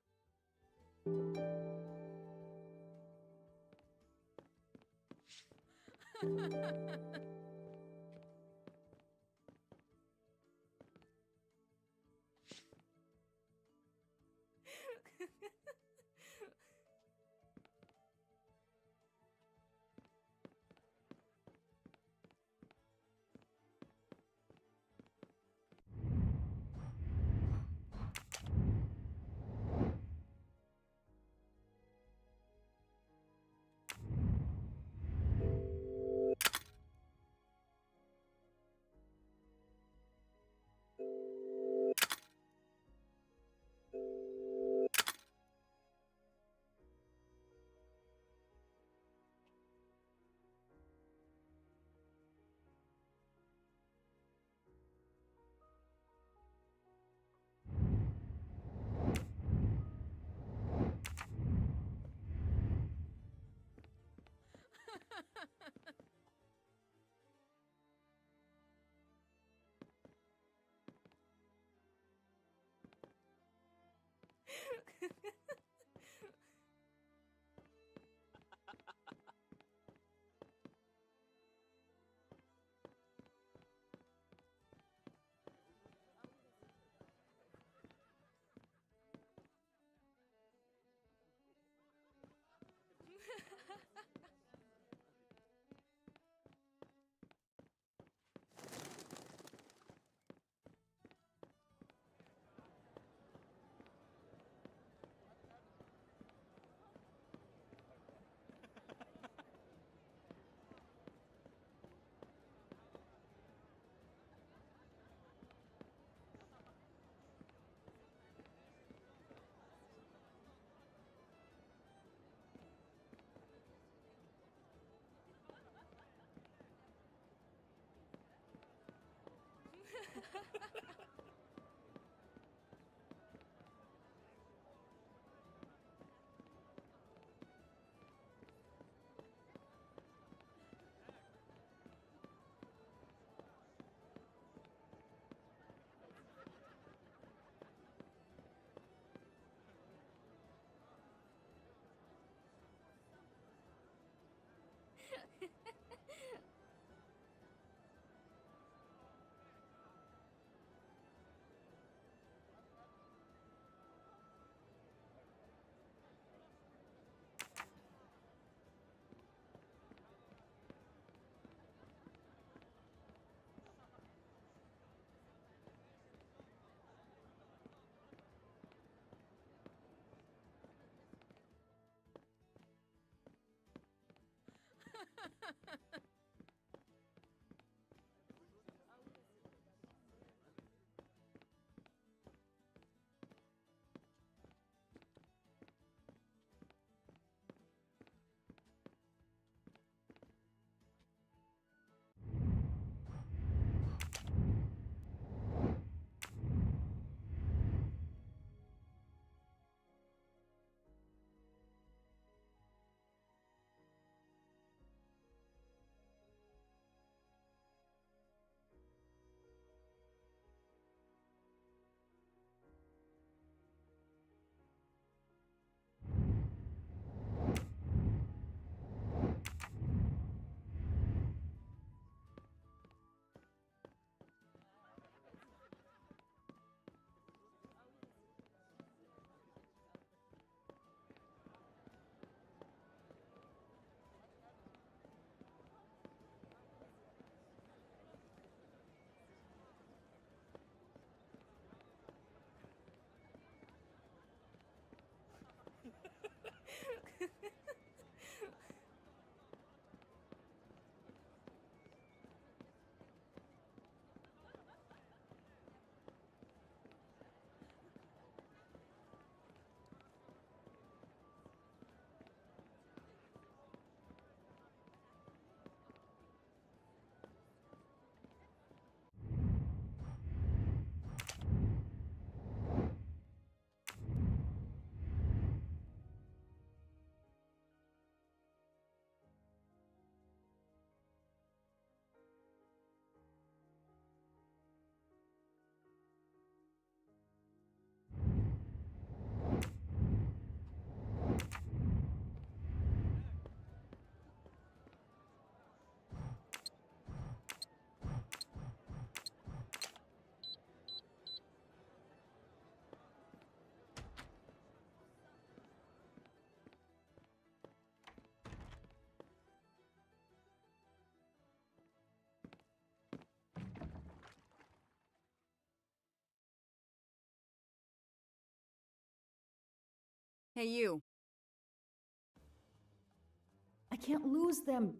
Hey, you. I can't lose them.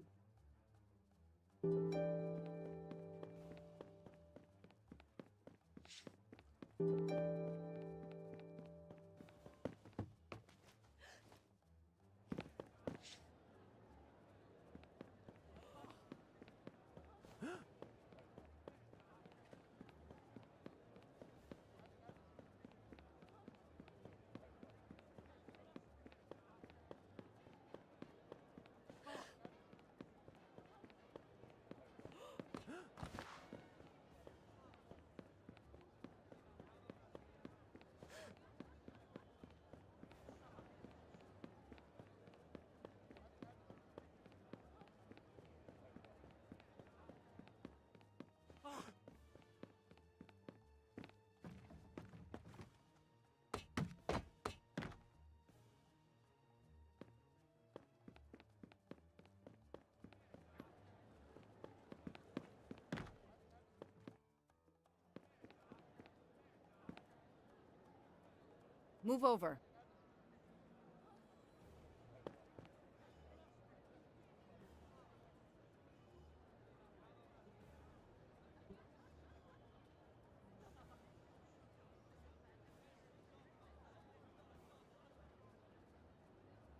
Move over.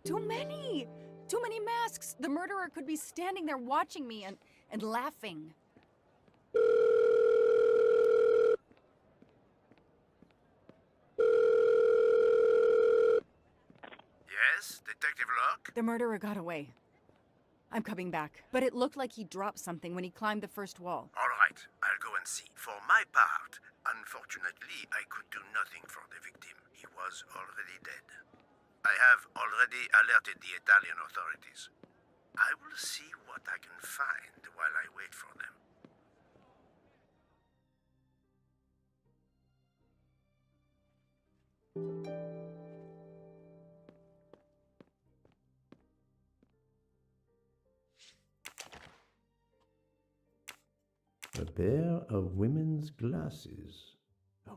Too many! Too many masks! The murderer could be standing there watching me and laughing. Yes, Detective Locke? The murderer got away. I'm coming back. But it looked like he dropped something when he climbed the first wall. All right, I'll go and see. For my part, unfortunately, I could do nothing for the victim. He was already dead. I have already alerted the Italian authorities. I will see what I can find while I wait for them. A pair of women's glasses.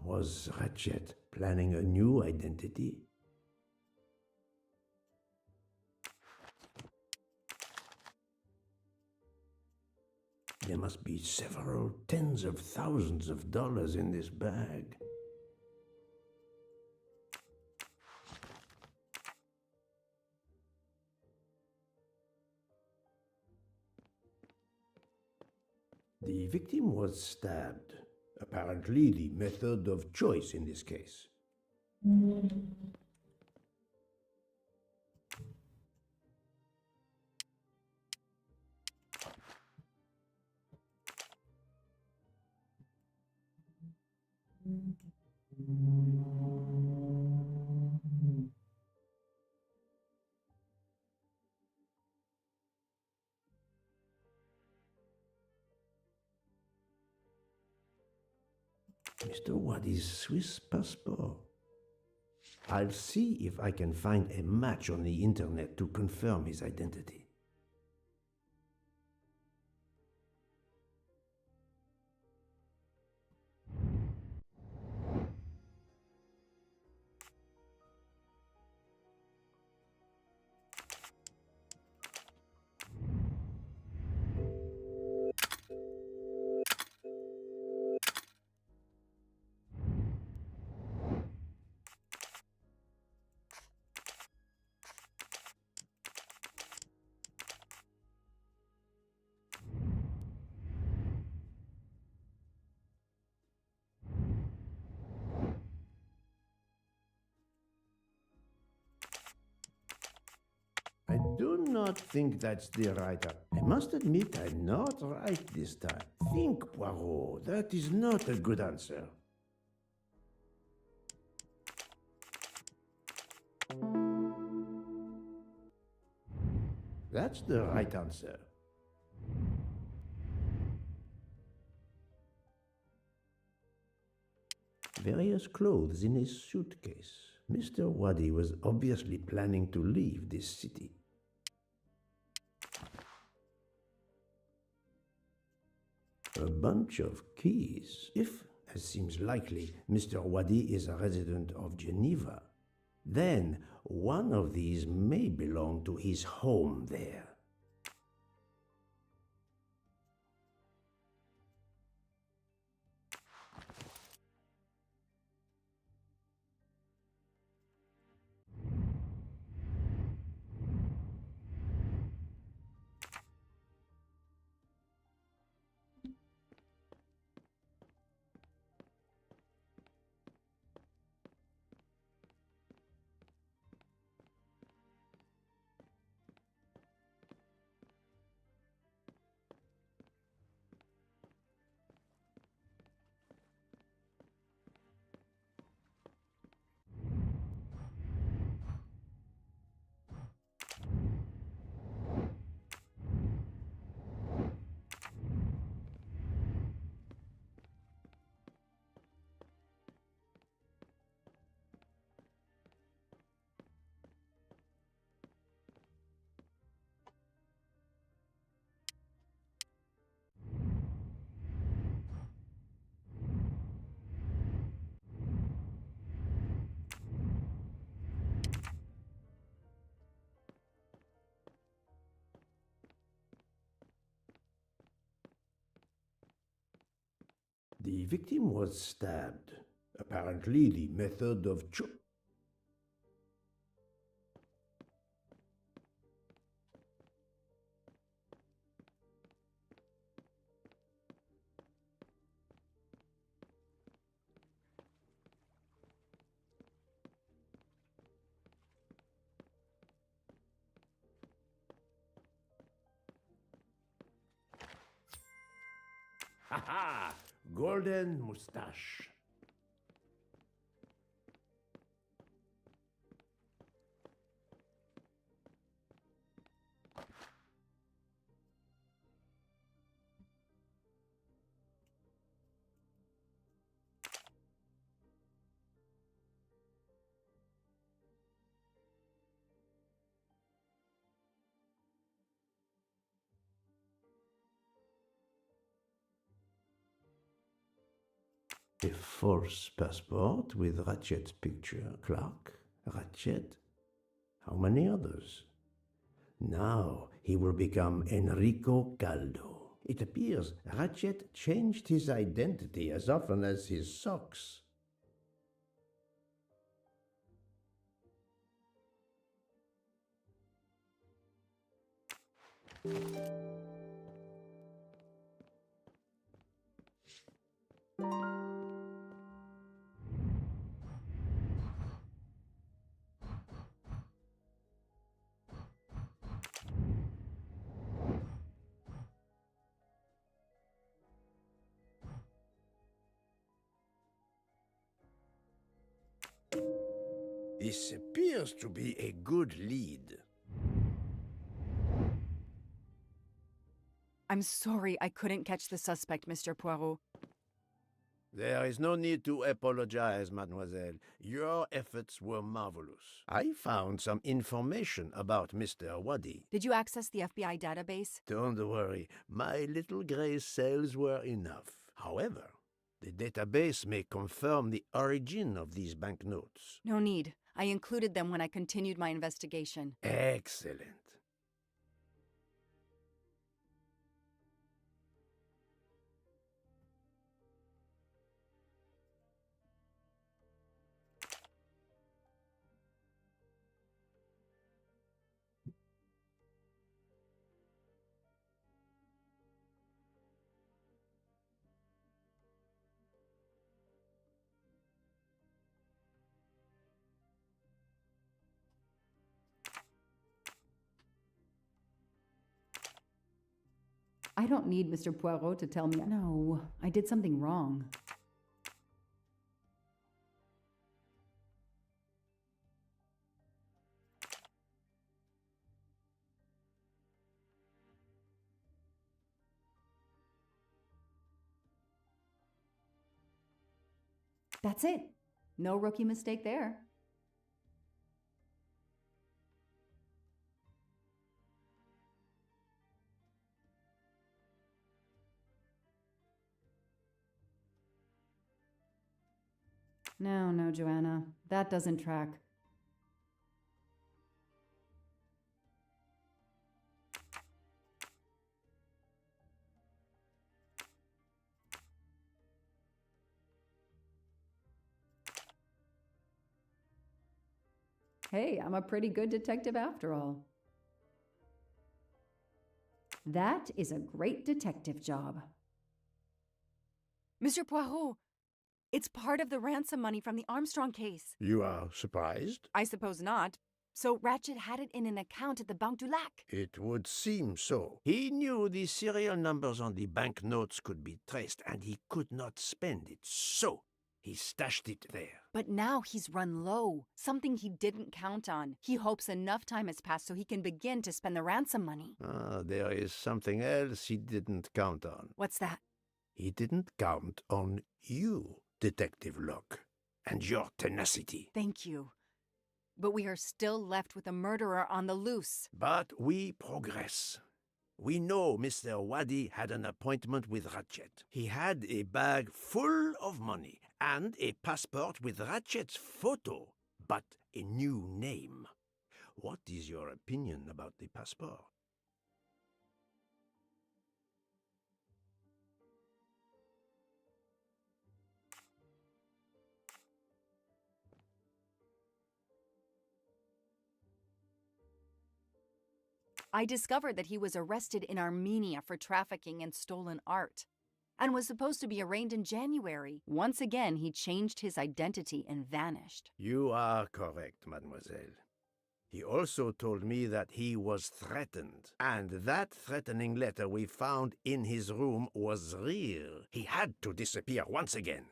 Was Ratchet planning a new identity? There must be several tens of thousands of dollars in this bag. The victim was stabbed. Apparently the method of choice in this case. Mr. Waddy's Swiss passport. I'll see if I can find a match on the internet to confirm his identity. I do not think that's the right answer. I must admit I'm not right this time. Think, Poirot. That is not a good answer. That's the right answer. Various clothes in his suitcase. Mr. Waddy was obviously planning to leave this city. A bunch of keys. If, as seems likely, Mr. Waddy is a resident of Geneva, Then one of these may belong to his home there. The victim was stabbed. Apparently, the method of Ha! Golden mustache. A false passport with Ratchet's picture. Clark, Ratchet. How many others? Now he will become Enrico Caldo. It appears Ratchet changed his identity as often as his socks. This appears to be a good lead. I'm sorry I couldn't catch the suspect, Mr. Poirot. There is no need to apologize, mademoiselle. Your efforts were marvelous. I found some information about Mr. Waddy. Did you access the FBI database? Don't worry, my little gray cells were enough. However, the database may confirm the origin of these banknotes. No need. I included them when I continued my investigation. Excellent. I don't need Mr. Poirot to tell me. No, I did something wrong. That's it. No rookie mistake there. No, Joanna. That doesn't track. Hey, I'm a pretty good detective after all. That is a great detective job. Mr. Poirot, it's part of the ransom money from the Armstrong case. You are surprised? I suppose not. So Ratchet had it in an account at the Banque du Lac. It would seem so. He knew the serial numbers on the banknotes could be traced, and he could not spend it, so he stashed it there. But now he's run low, something he didn't count on. He hopes enough time has passed so he can begin to spend the ransom money. Ah, there is something else he didn't count on. What's that? He didn't count on you, Detective Locke, and your tenacity. Thank you. But we are still left with a murderer on the loose. But we progress. We know Mr. Waddy had an appointment with Ratchet. He had a bag full of money and a passport with Ratchet's photo, but a new name. What is your opinion about the passport? I discovered that he was arrested in Armenia for trafficking in stolen art and was supposed to be arraigned in January. Once again, he changed his identity and vanished. You are correct, mademoiselle. He also told me that he was threatened, and that threatening letter we found in his room was real. He had to disappear once again.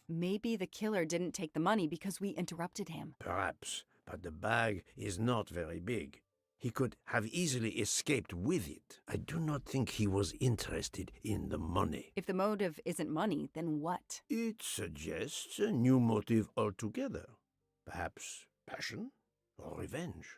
Maybe the killer didn't take the money because we interrupted him. Perhaps, but the bag is not very big. He could have easily escaped with it. I do not think he was interested in the money. If the motive isn't money, then what? It suggests a new motive altogether. Perhaps passion or revenge.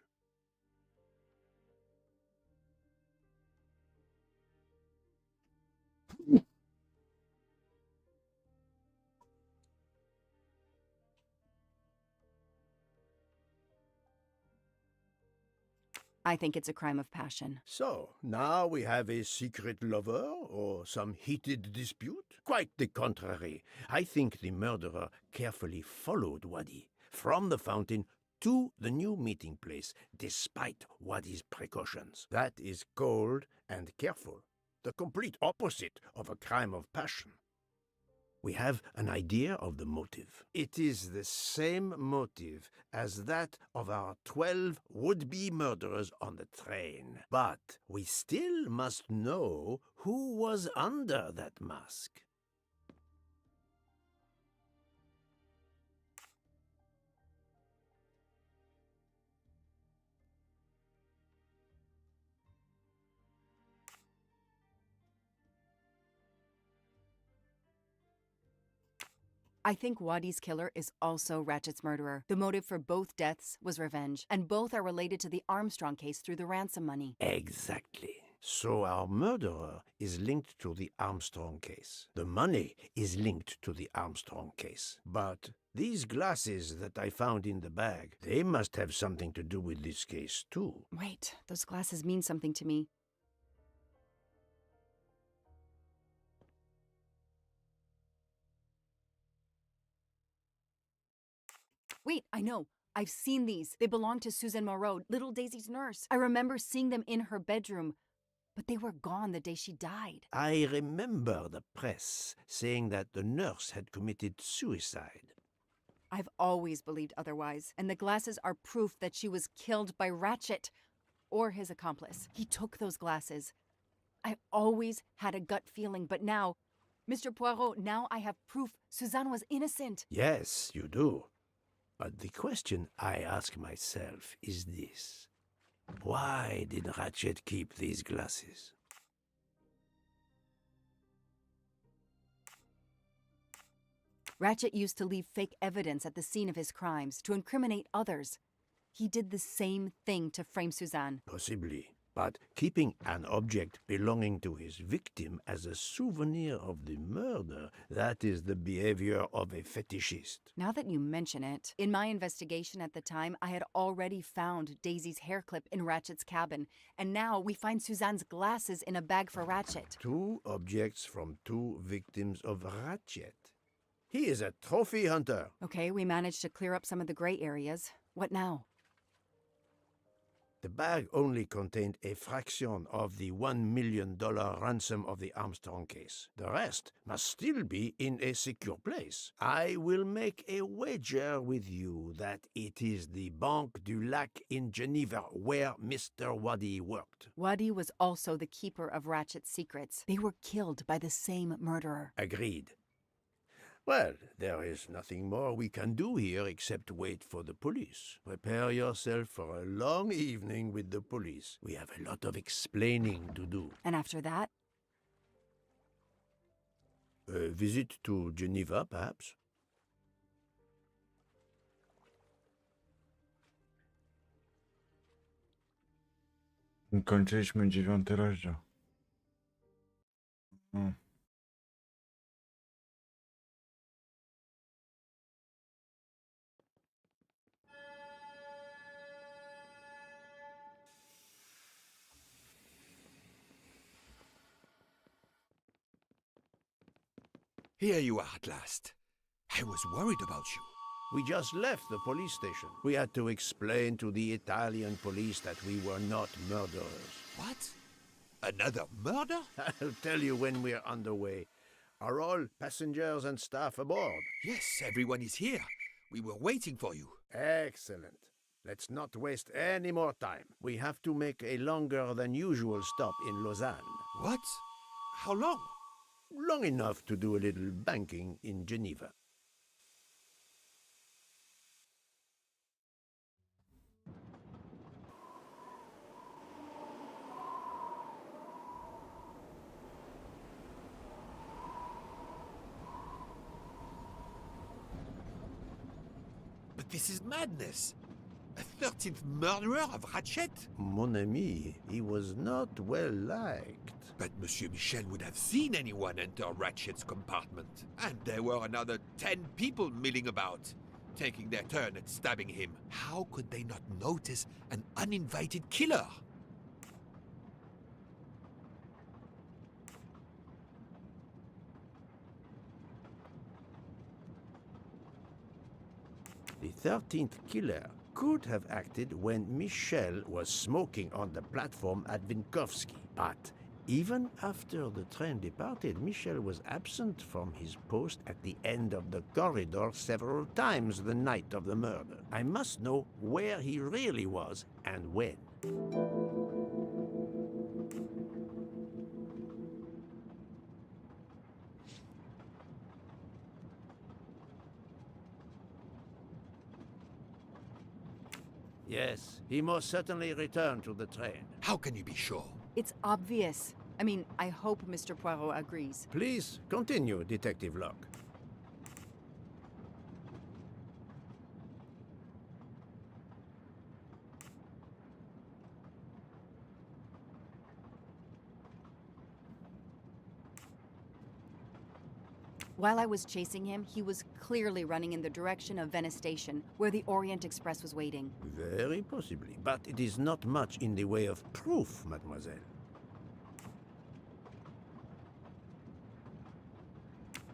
I think it's a crime of passion. So, now we have a secret lover or some heated dispute? Quite the contrary. I think the murderer carefully followed Waddy from the fountain to the new meeting place, despite Waddy's precautions. That is cold and careful, the complete opposite of a crime of passion. We have an idea of the motive. It is the same motive as that of our 12 would-be murderers on the train. But we still must know who was under that mask. I think Waddy's killer is also Ratchet's murderer. The motive for both deaths was revenge, and both are related to the Armstrong case through the ransom money. Exactly. So our murderer is linked to the Armstrong case. The money is linked to the Armstrong case. But these glasses that I found in the bag, they must have something to do with this case too. Wait, those glasses mean something to me. Wait, I know. I've seen these. They belong to Suzanne Moreau, little Daisy's nurse. I remember seeing them in her bedroom, but they were gone the day she died. I remember the press saying that the nurse had committed suicide. I've always believed otherwise, and the glasses are proof that she was killed by Ratchet or his accomplice. He took those glasses. I always had a gut feeling, but now, Mr. Poirot, now I have proof Suzanne was innocent. Yes, you do. But the question I ask myself is this. Why did Ratchet keep these glasses? Ratchet used to leave fake evidence at the scene of his crimes to incriminate others. He did the same thing to frame Suzanne. Possibly. But keeping an object belonging to his victim as a souvenir of the murder, that is the behavior of a fetishist. Now that you mention it, in my investigation at the time, I had already found Daisy's hair clip in Ratchet's cabin, and now we find Suzanne's glasses in a bag for Ratchet. 2 objects from 2 victims of Ratchet. He is a trophy hunter. Okay, we managed to clear up some of the gray areas. What now? The bag only contained a fraction of the $1 million ransom of the Armstrong case. The rest must still be in a secure place. I will make a wager with you that it is the Banque du Lac in Geneva where Mr. Waddy worked. Waddy was also the keeper of Ratchet's secrets. They were killed by the same murderer. Agreed. Well, there is nothing more we can do here except wait for the police. Prepare yourself for a long evening with the police. We have a lot of explaining to do. And after that? A visit to Geneva, perhaps? Kończyliśmy 9 rozdział. Here you are at last. I was worried about you. We just left the police station. We had to explain to the Italian police that we were not murderers. What? Another murder? I'll tell you when we're underway. Are all passengers and staff aboard? Yes, everyone is here. We were waiting for you. Excellent. Let's not waste any more time. We have to make a longer than usual stop in Lausanne. What? How long? Long enough to do a little banking in Geneva. But this is madness. A 13th murderer of Ratchet? Mon ami, he was not well liked. But Monsieur Michel would have seen anyone enter Ratchet's compartment. And there were another 10 people milling about, taking their turn at stabbing him. How could they not notice an uninvited killer? The 13th killer could have acted when Michel was smoking on the platform at Vinkovsky. But even after the train departed, Michel was absent from his post at the end of the corridor several times the night of the murder. I must know where he really was and when. Yes, he most certainly returned to the train. How can you be sure? It's obvious. I mean, I hope Mr. Poirot agrees. Please continue, Detective Locke. While I was chasing him, he was clearly running in the direction of Venice Station, where the Orient Express was waiting. Very possibly, but it is not much in the way of proof, mademoiselle.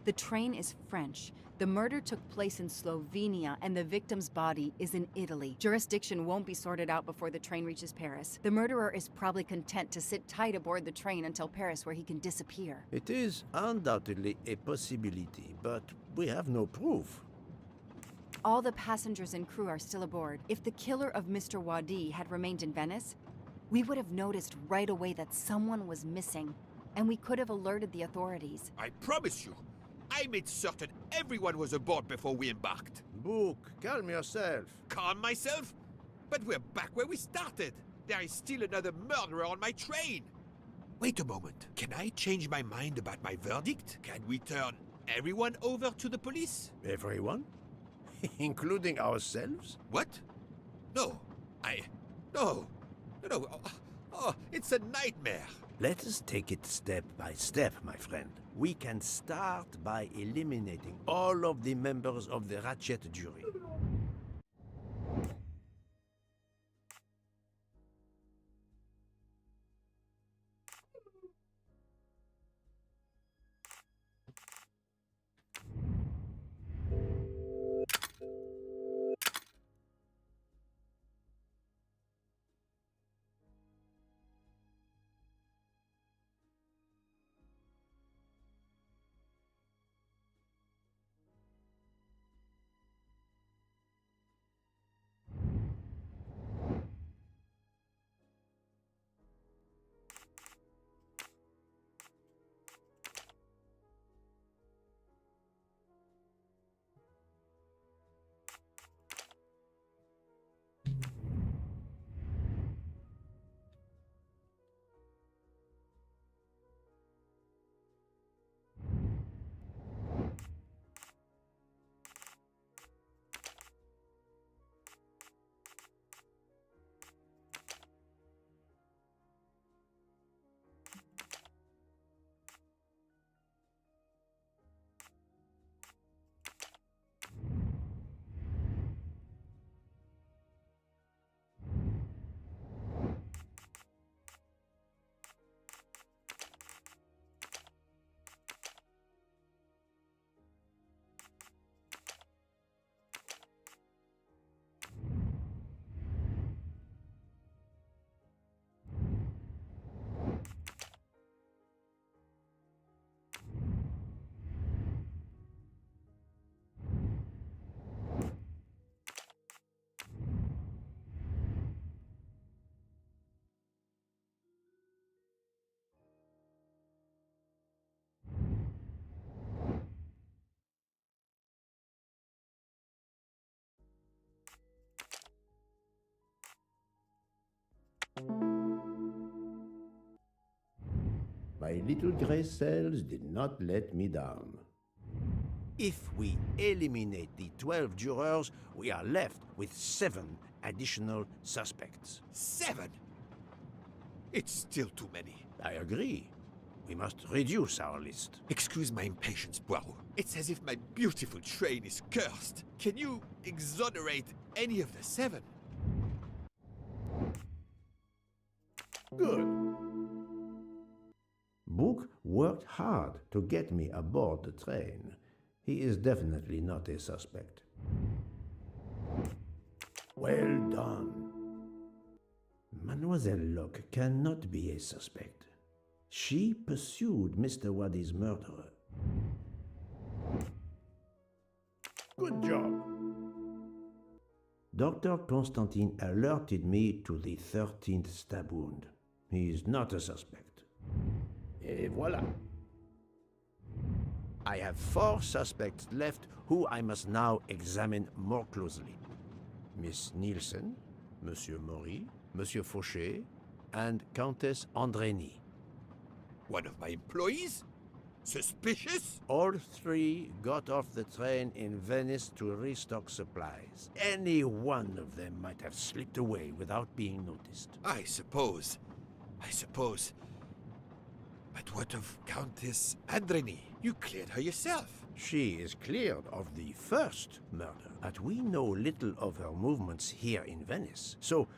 The train is French. The murder took place in Slovenia, and the victim's body is in Italy. Jurisdiction won't be sorted out before the train reaches Paris. The murderer is probably content to sit tight aboard the train until Paris, where he can disappear. It is undoubtedly a possibility, but we have no proof. All the passengers and crew are still aboard. If the killer of Mr. Waddy had remained in Venice, we would have noticed right away that someone was missing, and we could have alerted the authorities. I promise you, I made certain everyone was aboard before we embarked. Book, calm yourself. Calm myself? But we're back where we started. There is still another murderer on my train. Wait a moment. Can I change my mind about my verdict? Can we turn everyone over to the police? Everyone? Including ourselves? What? No. No. Oh, it's a nightmare. Let us take it step by step, my friend. We can start by eliminating all of the members of the Ratchet jury. My little gray cells did not let me down. If we eliminate the 12 jurors, we are left with 7 additional suspects. 7? It's still too many. I agree. We must reduce our list. Excuse my impatience, Poirot. It's as if my beautiful train is cursed. Can you exonerate any of the 7? Good. Book worked hard to get me aboard the train. He is definitely not a suspect. Well done. Mademoiselle Locke cannot be a suspect. She pursued Mr. Waddy's murderer. Good job. Dr. Constantine alerted me to the 13th stab wound. He is not a suspect. Et voilà. I have 4 suspects left who I must now examine more closely. Miss Nielsen, Monsieur Maury, Monsieur Fauché, and Countess Andrény. One of my employees? Suspicious? All 3 got off the train in Venice to restock supplies. Any one of them might have slipped away without being noticed. I suppose. But what of Countess Andrény? You cleared her yourself. She is cleared of the first murder, but we know little of her movements here in Venice, so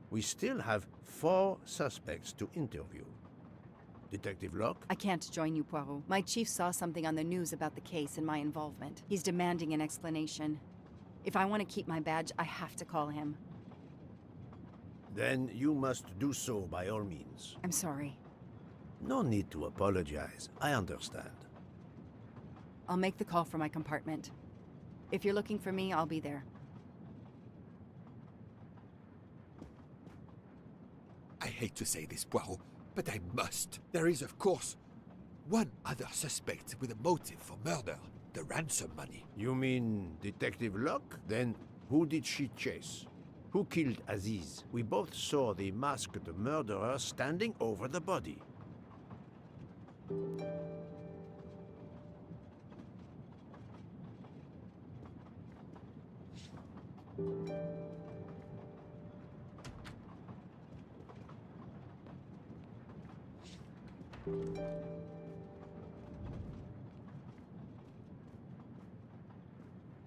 we still have 4 suspects to interview. Detective Locke? I can't join you, Poirot. My chief saw something on the news about the case and my involvement. He's demanding an explanation. If I want to keep my badge, I have to call him. Then you must do so by all means. I'm sorry. No need to apologize. I understand. I'll make the call from my compartment. If you're looking for me, I'll be there. I hate to say this, Poirot, but I must. There is, of course, one other suspect with a motive for murder. The ransom money. You mean Detective Locke? Then who did she chase? Who killed Aziz? We both saw the masked murderer standing over the body.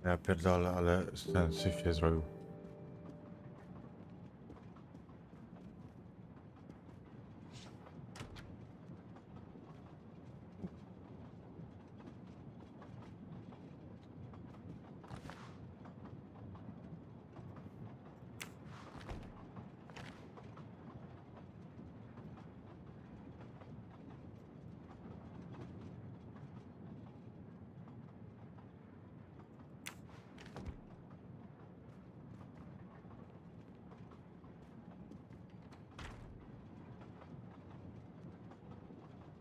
Ja pierdolę, ale ten syf się zrobił.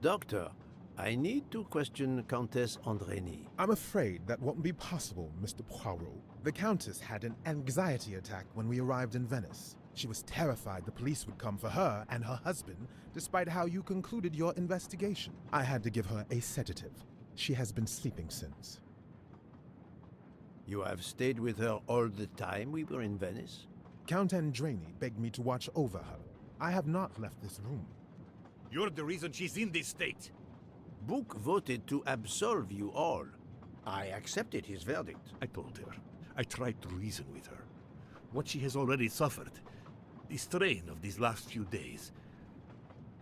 Doctor, I need to question Countess Andrény. I'm afraid that won't be possible, Mr. Poirot. The Countess had an anxiety attack when we arrived in Venice. She was terrified the police would come for her and her husband, despite how you concluded your investigation. I had to give her a sedative. She has been sleeping since. You have stayed with her all the time we were in Venice? Count Andrény begged me to watch over her. I have not left this room. You're the reason she's in this state. Book voted to absolve you all. I accepted his verdict. I told her. I tried to reason with her. What she has already suffered, the strain of these last few days,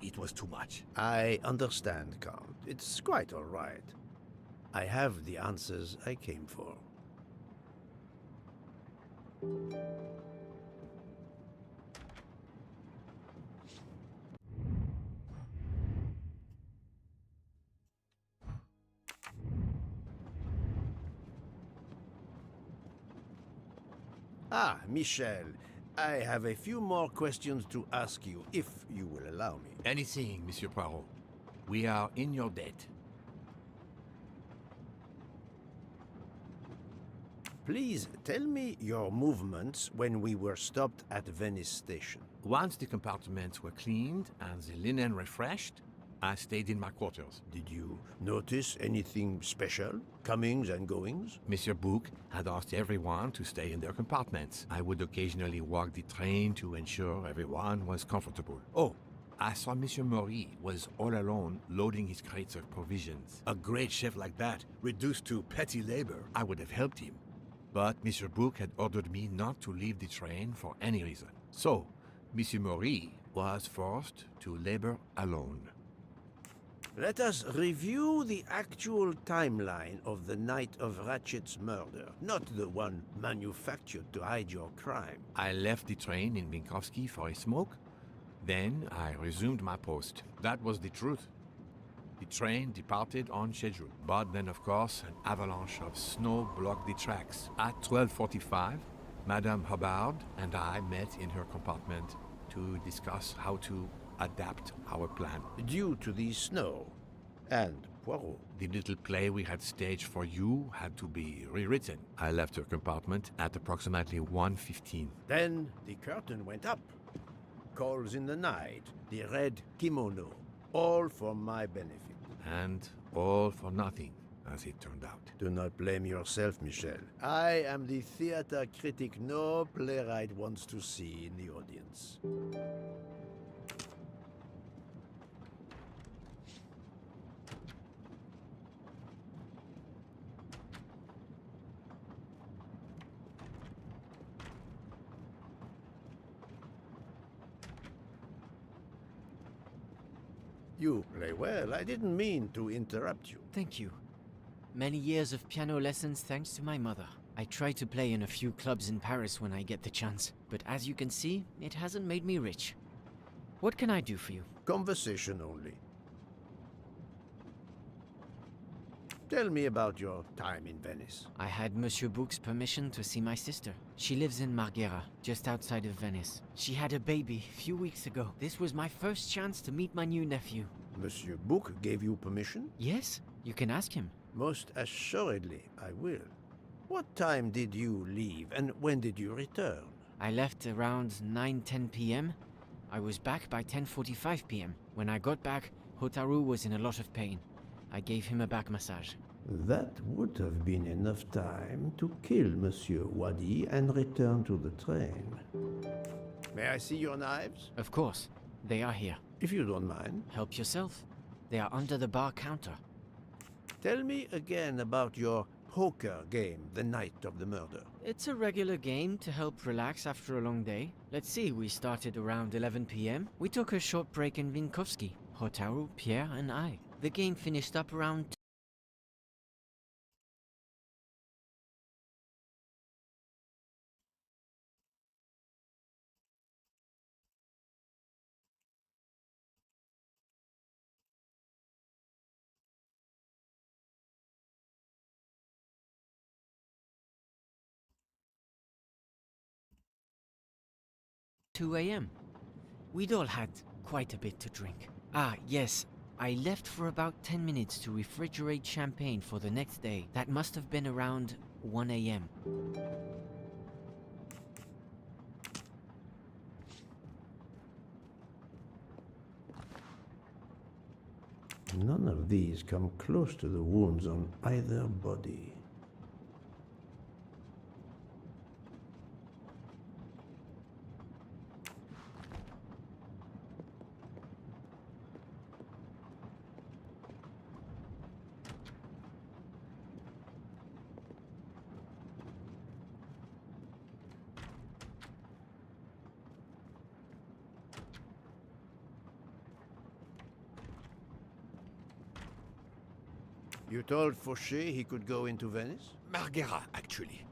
it was too much. I understand, Count. It's quite all right. I have the answers I came for. Ah, Michel, I have a few more questions to ask you, if you will allow me. Anything, Monsieur Poirot. We are in your debt. Please tell me your movements when we were stopped at Venice Station. Once the compartments were cleaned and the linen refreshed, I stayed in my quarters. Did you notice anything special? Comings and goings? Monsieur Bouc had asked everyone to stay in their compartments. I would occasionally walk the train to ensure everyone was comfortable. Oh, I saw Monsieur Maury was all alone loading his crates of provisions. A great chef like that, reduced to petty labor, I would have helped him. But Monsieur Bouc had ordered me not to leave the train for any reason. So, Monsieur Maury was forced to labor alone. Let us review the actual timeline of the night of Ratchet's murder, not the one manufactured to hide your crime. I left the train in Minkowski for a smoke. Then I resumed my post. That was the truth. The train departed on schedule. But then, of course, an avalanche of snow blocked the tracks. At 12:45, Madame Hubbard and I met in her compartment to discuss how to adapt our plan. Due to the snow and Poirot. The little play we had staged for you had to be rewritten. I left her compartment at approximately 1:15. Then the curtain went up. Calls in the night, the red kimono, all for my benefit. And all for nothing, as it turned out. Do not blame yourself, Michel. I am the theater critic no playwright wants to see in the audience. You play well. I didn't mean to interrupt you. Thank you. Many years of piano lessons thanks to my mother. I try to play in a few clubs in Paris when I get the chance, but as you can see, it hasn't made me rich. What can I do for you? Conversation only. Tell me about your time in Venice. I had Monsieur Bouc's permission to see my sister. She lives in Marghera, just outside of Venice. She had a baby a few weeks ago. This was my first chance to meet my new nephew. Monsieur Bouc gave you permission? Yes, you can ask him. Most assuredly, I will. What time did you leave and when did you return? I left around 9:10 p.m. I was back by 10:45 p.m. When I got back, Hotaru was in a lot of pain. I gave him a back massage. That would have been enough time to kill Monsieur Wadi and return to the train. May I see your knives? Of course. They are here. If you don't mind. Help yourself. They are under the bar counter. Tell me again about your poker game the night of the murder? It's a regular game to help relax after a long day. Let's see, we started around 11 p.m. We took a short break in Winkowski, Hotaru, Pierre, and I. The game finished up around 2 a.m. We'd all had quite a bit to drink. Ah, yes, I left for about 10 minutes to refrigerate champagne for the next day. That must have been around 1 a.m. None of these come close to the wounds on either body. You told Fauché he could go into Venice? Marghera, actually.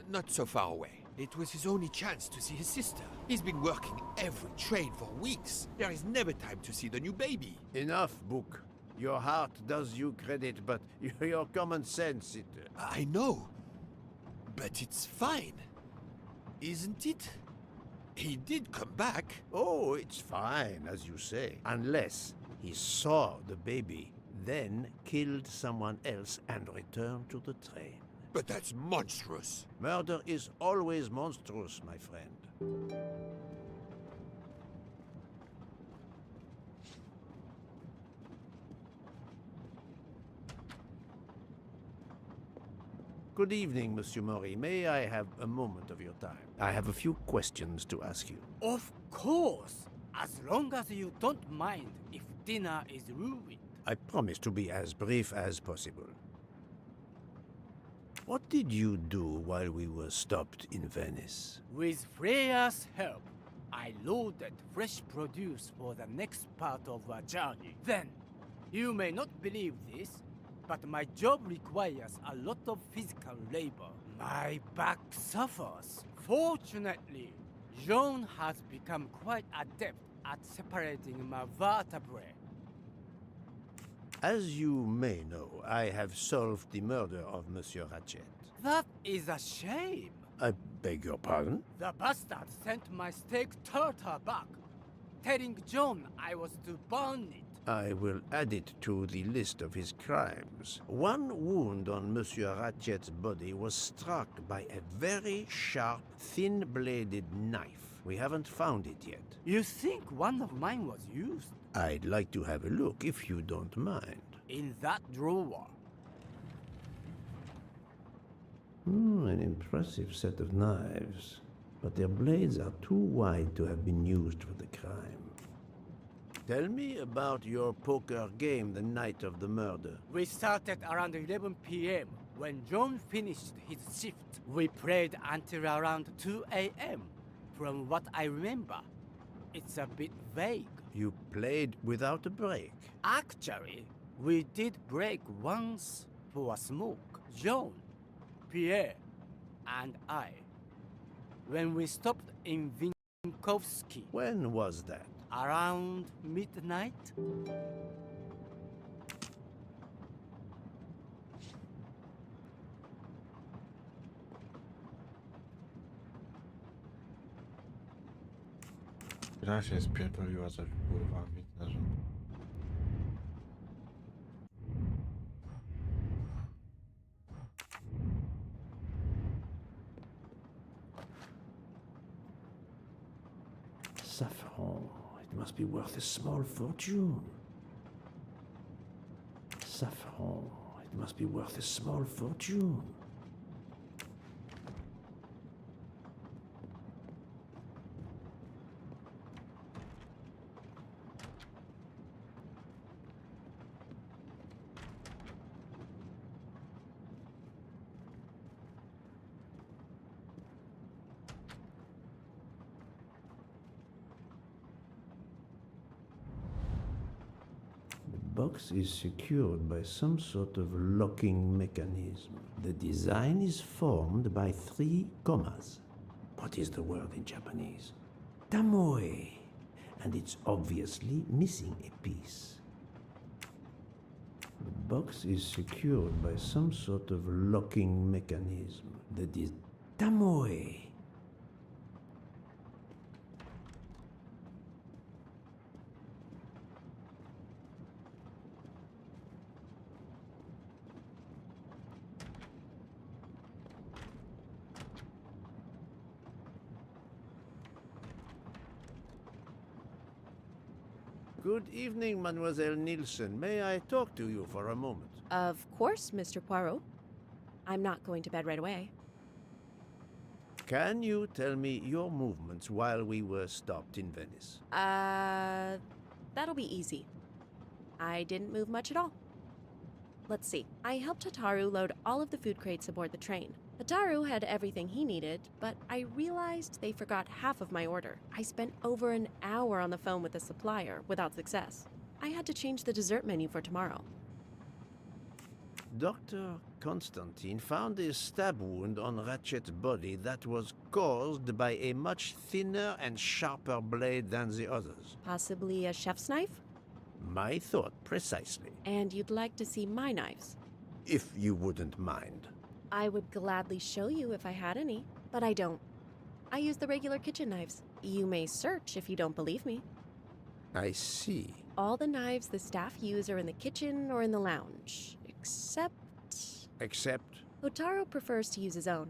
Not so far away. It was his only chance to see his sister. He's been working every train for weeks. There is never time to see the new baby. Enough, Book. Your heart does you credit, but your common sense, it... I know. But it's fine. Isn't it? He did come back. Oh, it's fine, as you say. Unless he saw the baby, then killed someone else and returned to the train. But that's monstrous. Murder is always monstrous, my friend. Good evening, Monsieur Maury. May I have a moment of your time? I have a few questions to ask you. Of course, as long as you don't mind if dinner is ruined. I promise to be as brief as possible. What did you do while we were stopped in Venice? With Freya's help, I loaded fresh produce for the next part of our journey. Then, you may not believe this, but my job requires a lot of physical labor. My back suffers. Fortunately, Jean has become quite adept at separating my vertebrae. As you may know, I have solved the murder of Monsieur Ratchet. That is a shame. I beg your pardon? The bastard sent my steak tartare back, telling John I was to burn it. I will add it to the list of his crimes. One wound on Monsieur Ratchet's body was struck by a very sharp, thin-bladed knife. We haven't found it yet. You think one of mine was used? I'd like to have a look, if you don't mind. In that drawer. An impressive set of knives, but their blades are too wide to have been used for the crime. Tell me about your poker game the night of the murder. We started around 11 p.m. When John finished his shift, we played until around 2 a.m. From what I remember, it's a bit vague. You played without a break? Actually, we did break once for a smoke. John, Pierre, and I. When we stopped in Winkowski. When was that? Around midnight? Gra się spierdoliła coś, kurwa, widzę, że... Saffron. It must be worth a small fortune. Saffron. It must be worth a small fortune. box is secured by some sort of locking mechanism. The design is formed by 3 commas. What is the word in Japanese? Tamoe. And it's obviously missing a piece. The box is secured by some sort of locking mechanism. Tamoe. Good evening, Mademoiselle Nielsen. May I talk to you for a moment? Of course, Mr. Poirot. I'm not going to bed right away. Can you tell me your movements while we were stopped in Venice? That'll be easy. I didn't move much at all. Let's see. I helped Hataru load all of the food crates aboard the train. Hataru had everything he needed, but I realized they forgot half of my order. I spent over an hour on the phone with the supplier without success. I had to change the dessert menu for tomorrow. Dr. Constantine found a stab wound on Ratchet's body that was caused by a much thinner and sharper blade than the others. Possibly a chef's knife? My thought, precisely. And you'd like to see my knives? If you wouldn't mind. I would gladly show you if I had any, but I don't. I use the regular kitchen knives. You may search if you don't believe me. I see. All the knives the staff use are in the kitchen or in the lounge, except... Except? Hotaro prefers to use his own.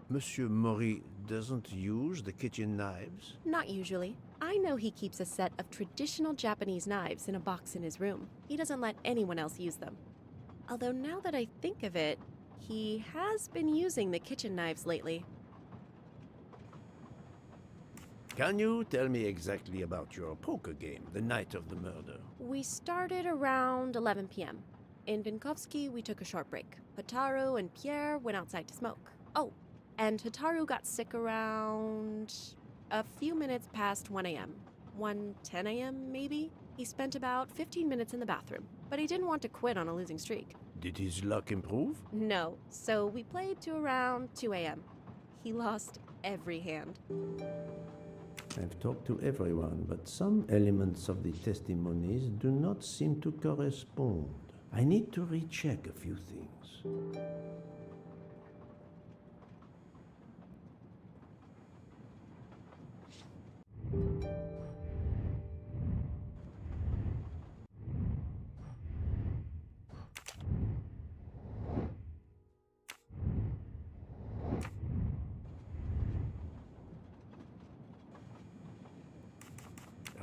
Monsieur Mori doesn't use the kitchen knives? Not usually. I know he keeps a set of traditional Japanese knives in a box in his room. He doesn't let anyone else use them. Although now that I think of it, he has been using the kitchen knives lately. Can you tell me exactly about your poker game the night of the murder? We started around 11 p.m. In Vinkovsky, we took a short break. Hataru and Pierre went outside to smoke. Oh, and Hataru got sick around a few minutes past 1 a.m. 1:10 a.m. maybe? He spent about 15 minutes in the bathroom, but he didn't want to quit on a losing streak. Did his luck improve? No, so we played to around 2 a.m. He lost every hand. I've talked to everyone, but some elements of the testimonies do not seem to correspond. I need to recheck a few things.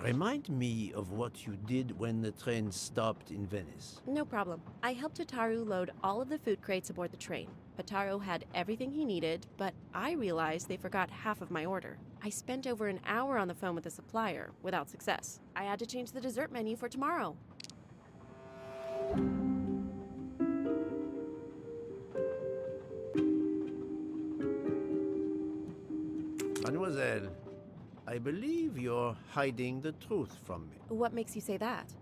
Remind me of what you did when the train stopped in Venice. No problem. I helped Hataru load all of the food crates aboard the train. Hataru had everything he needed, but I realized they forgot half of my order. I spent over an hour on the phone with the supplier without success. I had to change the dessert menu for tomorrow. Mademoiselle, I believe you're hiding the truth from me. What makes you say that?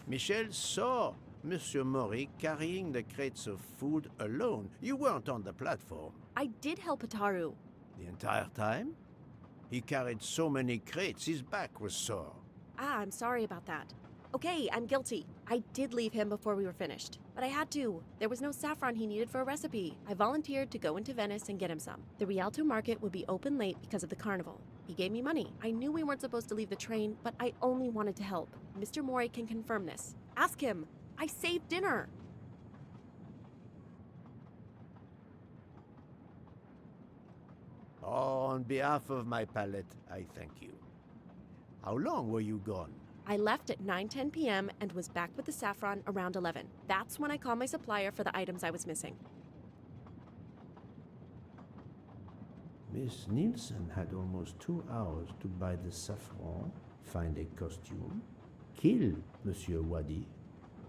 Michel saw Monsieur Mori carrying the crates of food alone. You weren't on the platform. I did help Hataru. The entire time? He carried so many crates, his back was sore. I'm sorry about that. Okay, I'm guilty. I did leave him before we were finished, but I had to. There was no saffron he needed for a recipe. I volunteered to go into Venice and get him some. The Rialto market would be open late because of the carnival. He gave me money. I knew we weren't supposed to leave the train, but I only wanted to help. Mr. Mori can confirm this. Ask him. I saved dinner. On behalf of my palate, I thank you. How long were you gone? I left at 9:10 p.m. and was back with the saffron around 11. That's when I called my supplier for the items I was missing. Miss Nielsen had almost 2 hours to buy the saffron, find a costume, kill Monsieur Wadi,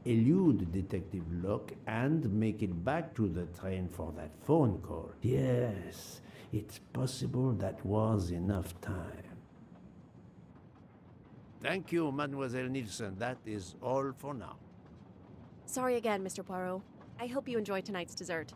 elude Detective Locke, and make it back to the train for that phone call. Yes, it's possible that was enough time. Thank you, Mademoiselle Nielsen. That is all for now. Sorry again, Mr. Poirot. I hope you enjoy tonight's dessert.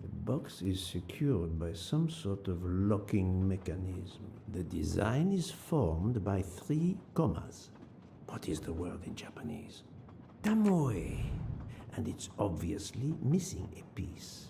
The box is secured by some sort of locking mechanism. The design is formed by 3 commas. What is the word in Japanese? Tamoe. And it's obviously missing a piece.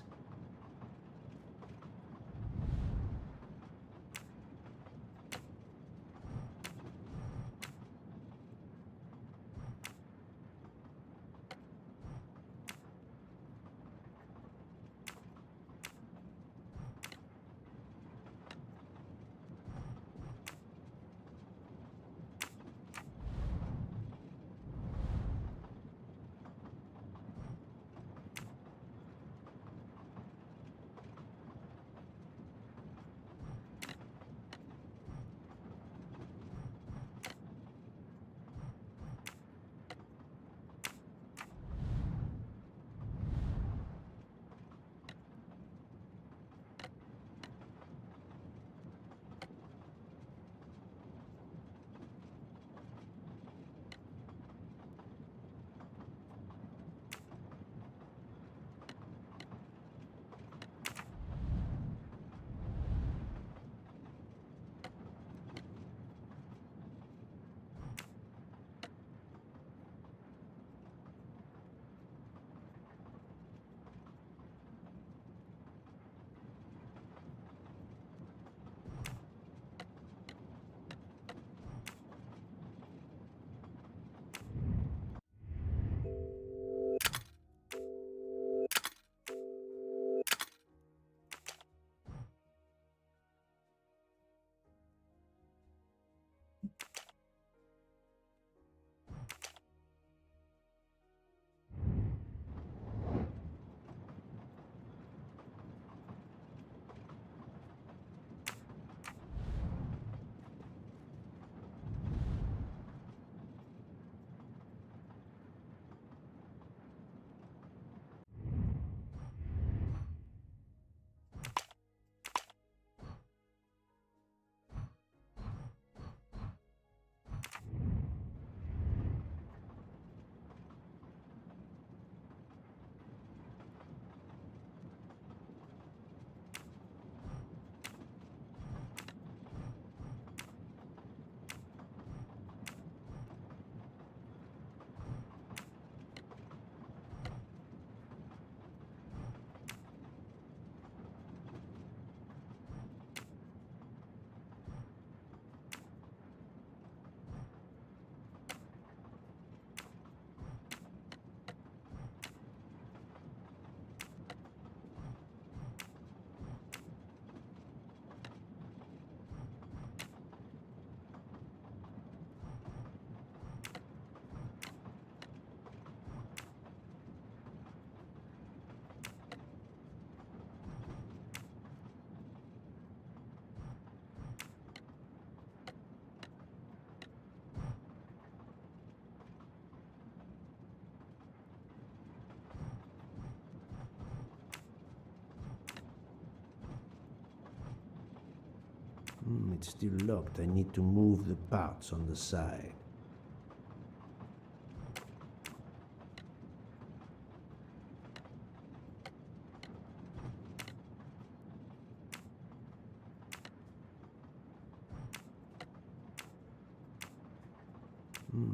It's still locked. I need to move the parts on the side.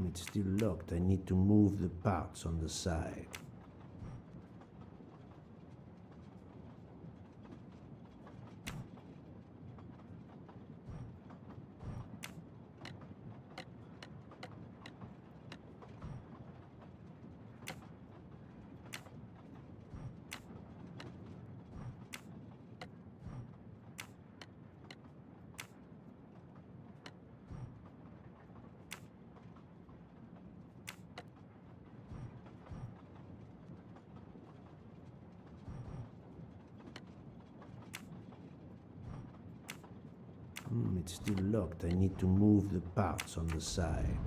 It's still locked. I need to move the parts on the side. It's still locked. I need to move the parts on the side.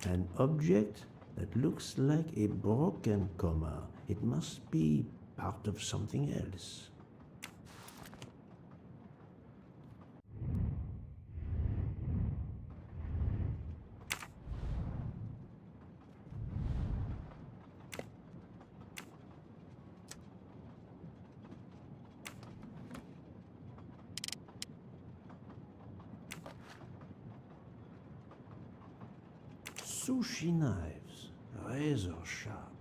An object that looks like a broken comma. It must be part of something else. Sushi knives, razor sharp.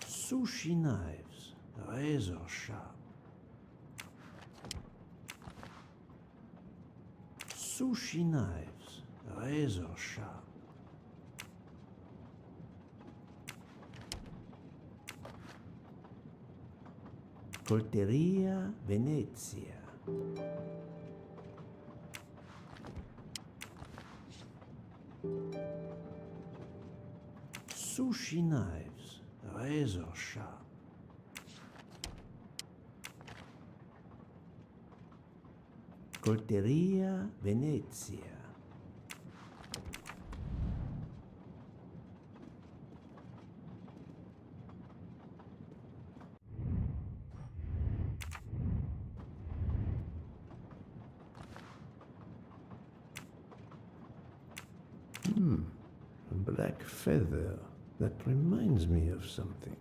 Sushi knives, razor sharp. Sushi knives, razor sharp. Colteria Venezia. Sushi knives, razor sharp. Colteria Venezia. A black feather. That reminds me of something.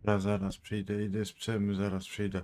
Dobra, zaraz przyjdę, idę z psem, zaraz przyjdę.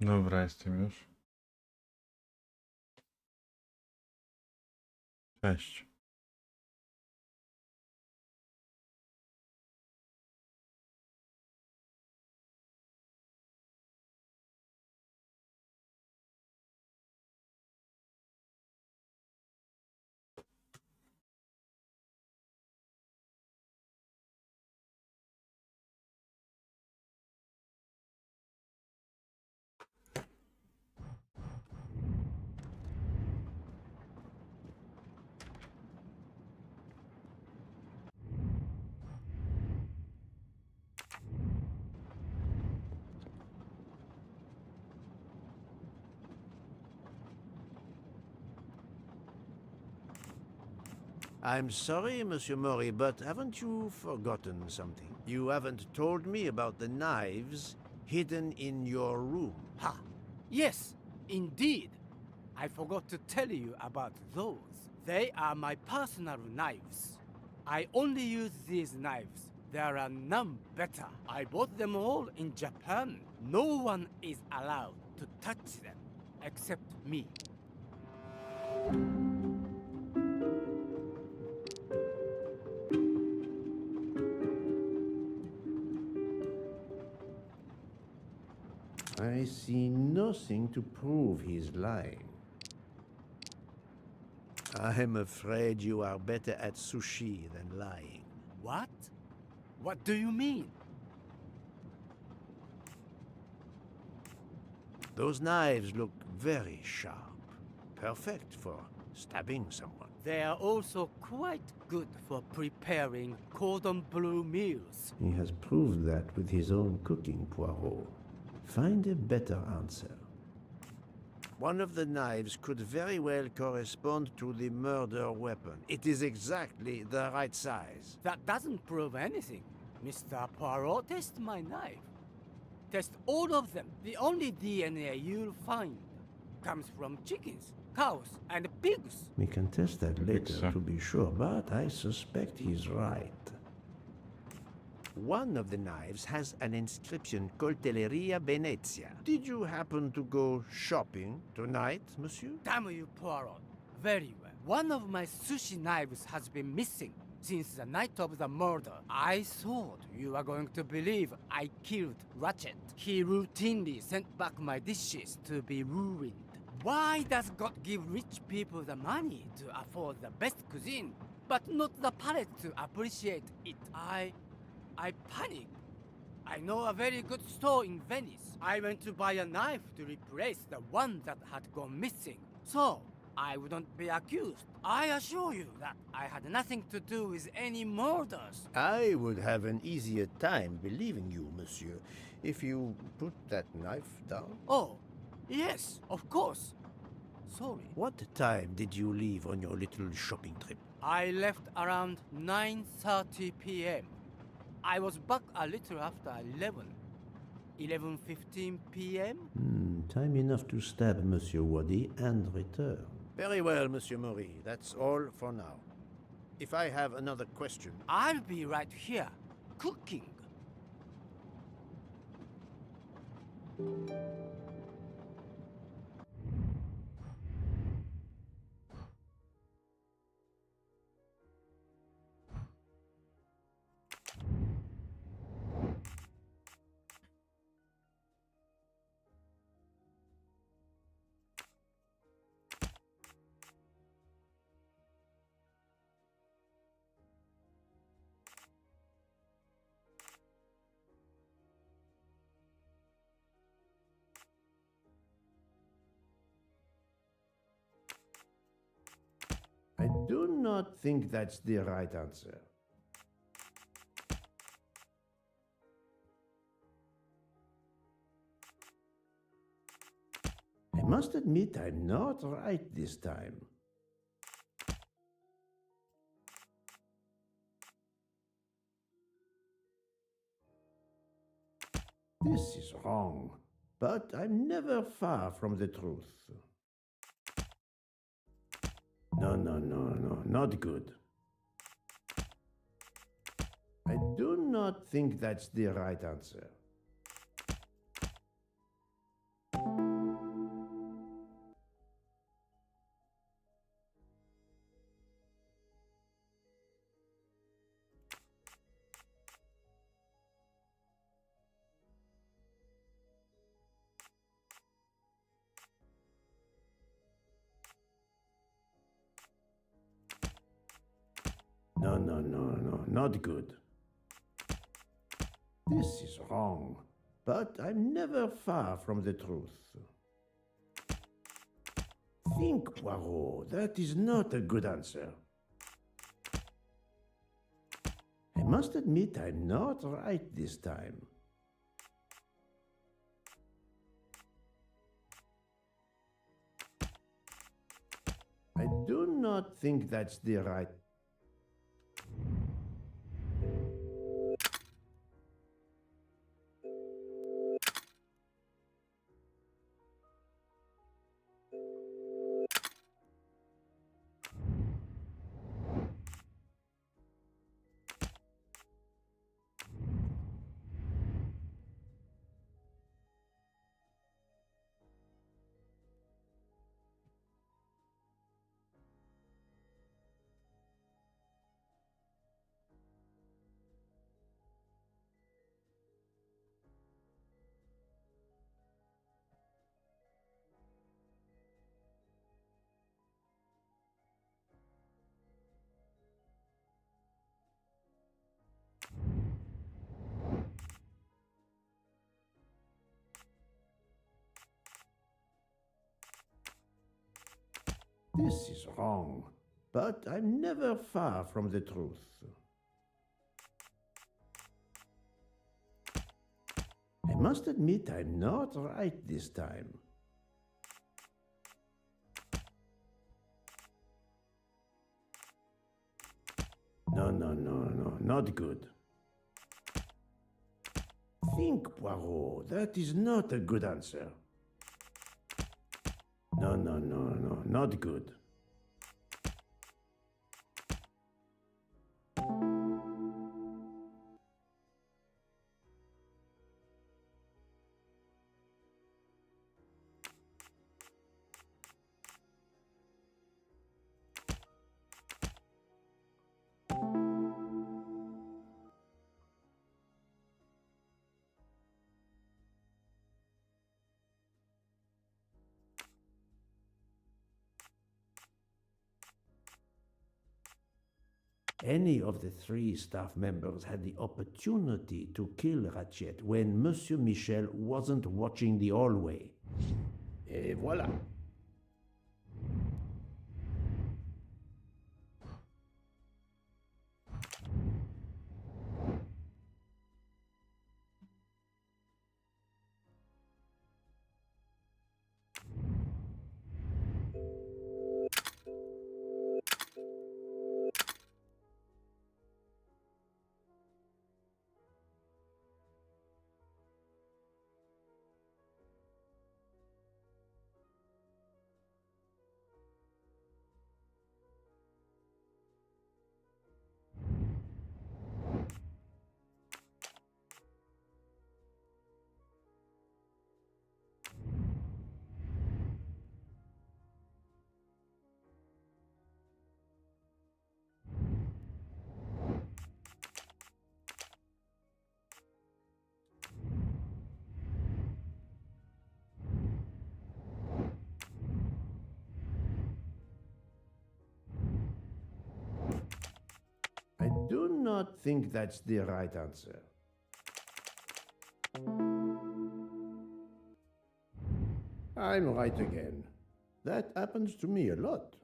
Dobra, jestem już. Cześć. I'm sorry, Monsieur Mori, but haven't you forgotten something? You haven't told me about the knives hidden in your room. Ha! Yes, indeed. I forgot to tell you about those. They are my personal knives. I only use these knives. There are none better. I bought them all in Japan. No one is allowed to touch them except me. I see nothing to prove he's lying. I'm afraid you are better at sushi than lying. What? What do you mean? Those knives look very sharp. Perfect for stabbing someone. They are also quite good for preparing cordon bleu meals. He has proved that with his own cooking, Poirot. Find a better answer. One of the knives could very well correspond to the murder weapon. It is exactly the right size. That doesn't prove anything. Mr. Poirot, test my knife. Test all of them. The only DNA you'll find comes from chickens, cows, and pigs. We can test that later to be sure, but I suspect he's right. One of the knives has an inscription, Coltelleria Venezia. Did you happen to go shopping tonight, monsieur? Damn you, Poirot. Very well. One of my sushi knives has been missing since the night of the murder. I thought you were going to believe I killed Ratchet. He routinely sent back my dishes to be ruined. Why does God give rich people the money to afford the best cuisine, but not the palate to appreciate it? I panicked. I know a very good store in Venice. I went to buy a knife to replace the one that had gone missing, so I wouldn't be accused. I assure you that I had nothing to do with any murders. I would have an easier time believing you, monsieur, if you put that knife down. Oh, yes, of course. Sorry. What time did you leave on your little shopping trip? I left around 9:30 p.m. I was back a little after 11:15 p.m. Time enough to stab Monsieur Waddy and return. Very well, Monsieur Mori. That's all for now. If I have another question... I'll be right here, cooking. I do not think that's the right answer. I must admit I'm not right this time. This is wrong, but I'm never far from the truth. No, not good. I do not think that's the right answer. No, no, no, no, not good. This is wrong, but I'm never far from the truth. Think, Poirot, that is not a good answer. I must admit I'm not right this time. I do not think that's the right... This is wrong, but I'm never far from the truth. I must admit I'm not right this time. No, no, no, no, not good. Think, Poirot, that is not a good answer. No, no, no, no, not good. Any of the three staff members had the opportunity to kill Ratchet when Monsieur Michel wasn't watching the hallway. Et voilà. I do not think that's the right answer. I'm right again. That happens to me a lot.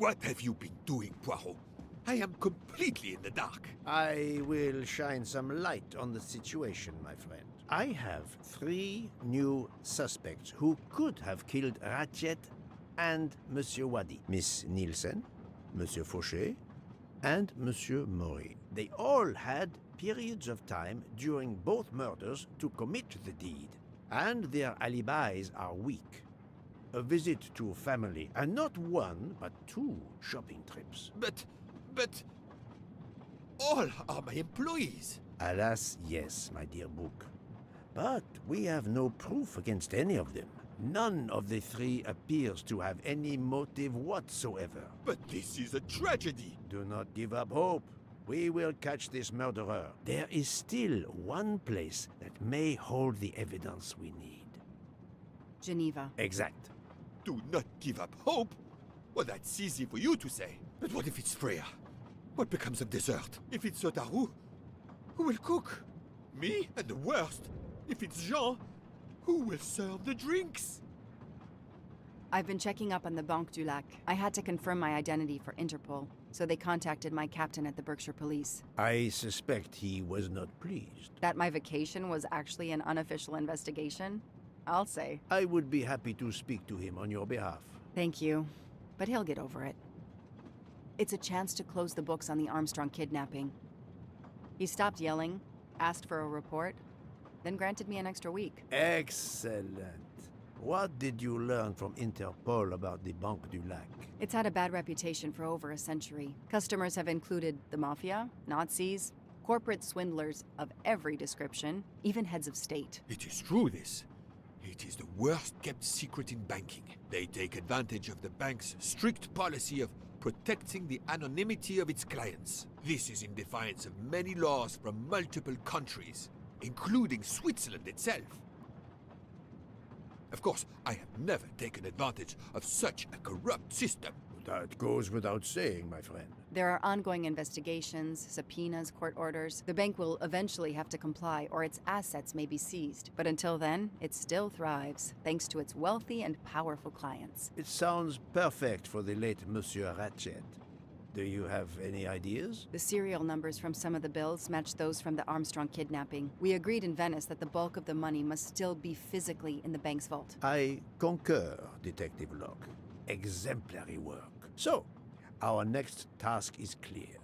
What have you been doing, Poirot? I am completely in the dark. I will shine some light on the situation, my friend. I have 3 new suspects who could have killed Ratchet and Monsieur Wadi. Miss Nielsen, Monsieur Fauché, and Monsieur Maury. They all had periods of time during both murders to commit the deed, and their alibis are weak. A visit to family, and not 1, but 2 shopping trips. But all are my employees. Alas, yes, my dear book. But we have no proof against any of them. None of the 3 appears to have any motive whatsoever. But this is a tragedy. Do not give up hope. We will catch this murderer. There is still one place that may hold the evidence we need. Geneva. Exact. Do not give up hope? Well, that's easy for you to say. But what if it's Freya? What becomes of dessert? If it's Sotaru, who will cook? Me? And the worst, if it's Jean, who will serve the drinks? I've been checking up on the Banque du Lac. I had to confirm my identity for Interpol, so they contacted my captain at the Berkshire Police. I suspect he was not pleased. That my vacation was actually an unofficial investigation? I'll say. I would be happy to speak to him on your behalf. Thank you, but he'll get over it. It's a chance to close the books on the Armstrong kidnapping. He stopped yelling, asked for a report, then granted me an extra week. Excellent. What did you learn from Interpol about the Banque du Lac? It's had a bad reputation for over a century. Customers have included the mafia, Nazis, corporate swindlers of every description, even heads of state. It is true, this. It is the worst kept secret in banking. They take advantage of the bank's strict policy of protecting the anonymity of its clients. This is in defiance of many laws from multiple countries, including Switzerland itself. Of course, I have never taken advantage of such a corrupt system. That goes without saying, my friend. There are ongoing investigations, subpoenas, court orders. The bank will eventually have to comply, or its assets may be seized. But until then, it still thrives, thanks to its wealthy and powerful clients. It sounds perfect for the late Monsieur Ratchet. Do you have any ideas? The serial numbers from some of the bills match those from the Armstrong kidnapping. We agreed in Venice that the bulk of the money must still be physically in the bank's vault. I concur, Detective Locke. Exemplary work. So, our next task is clear.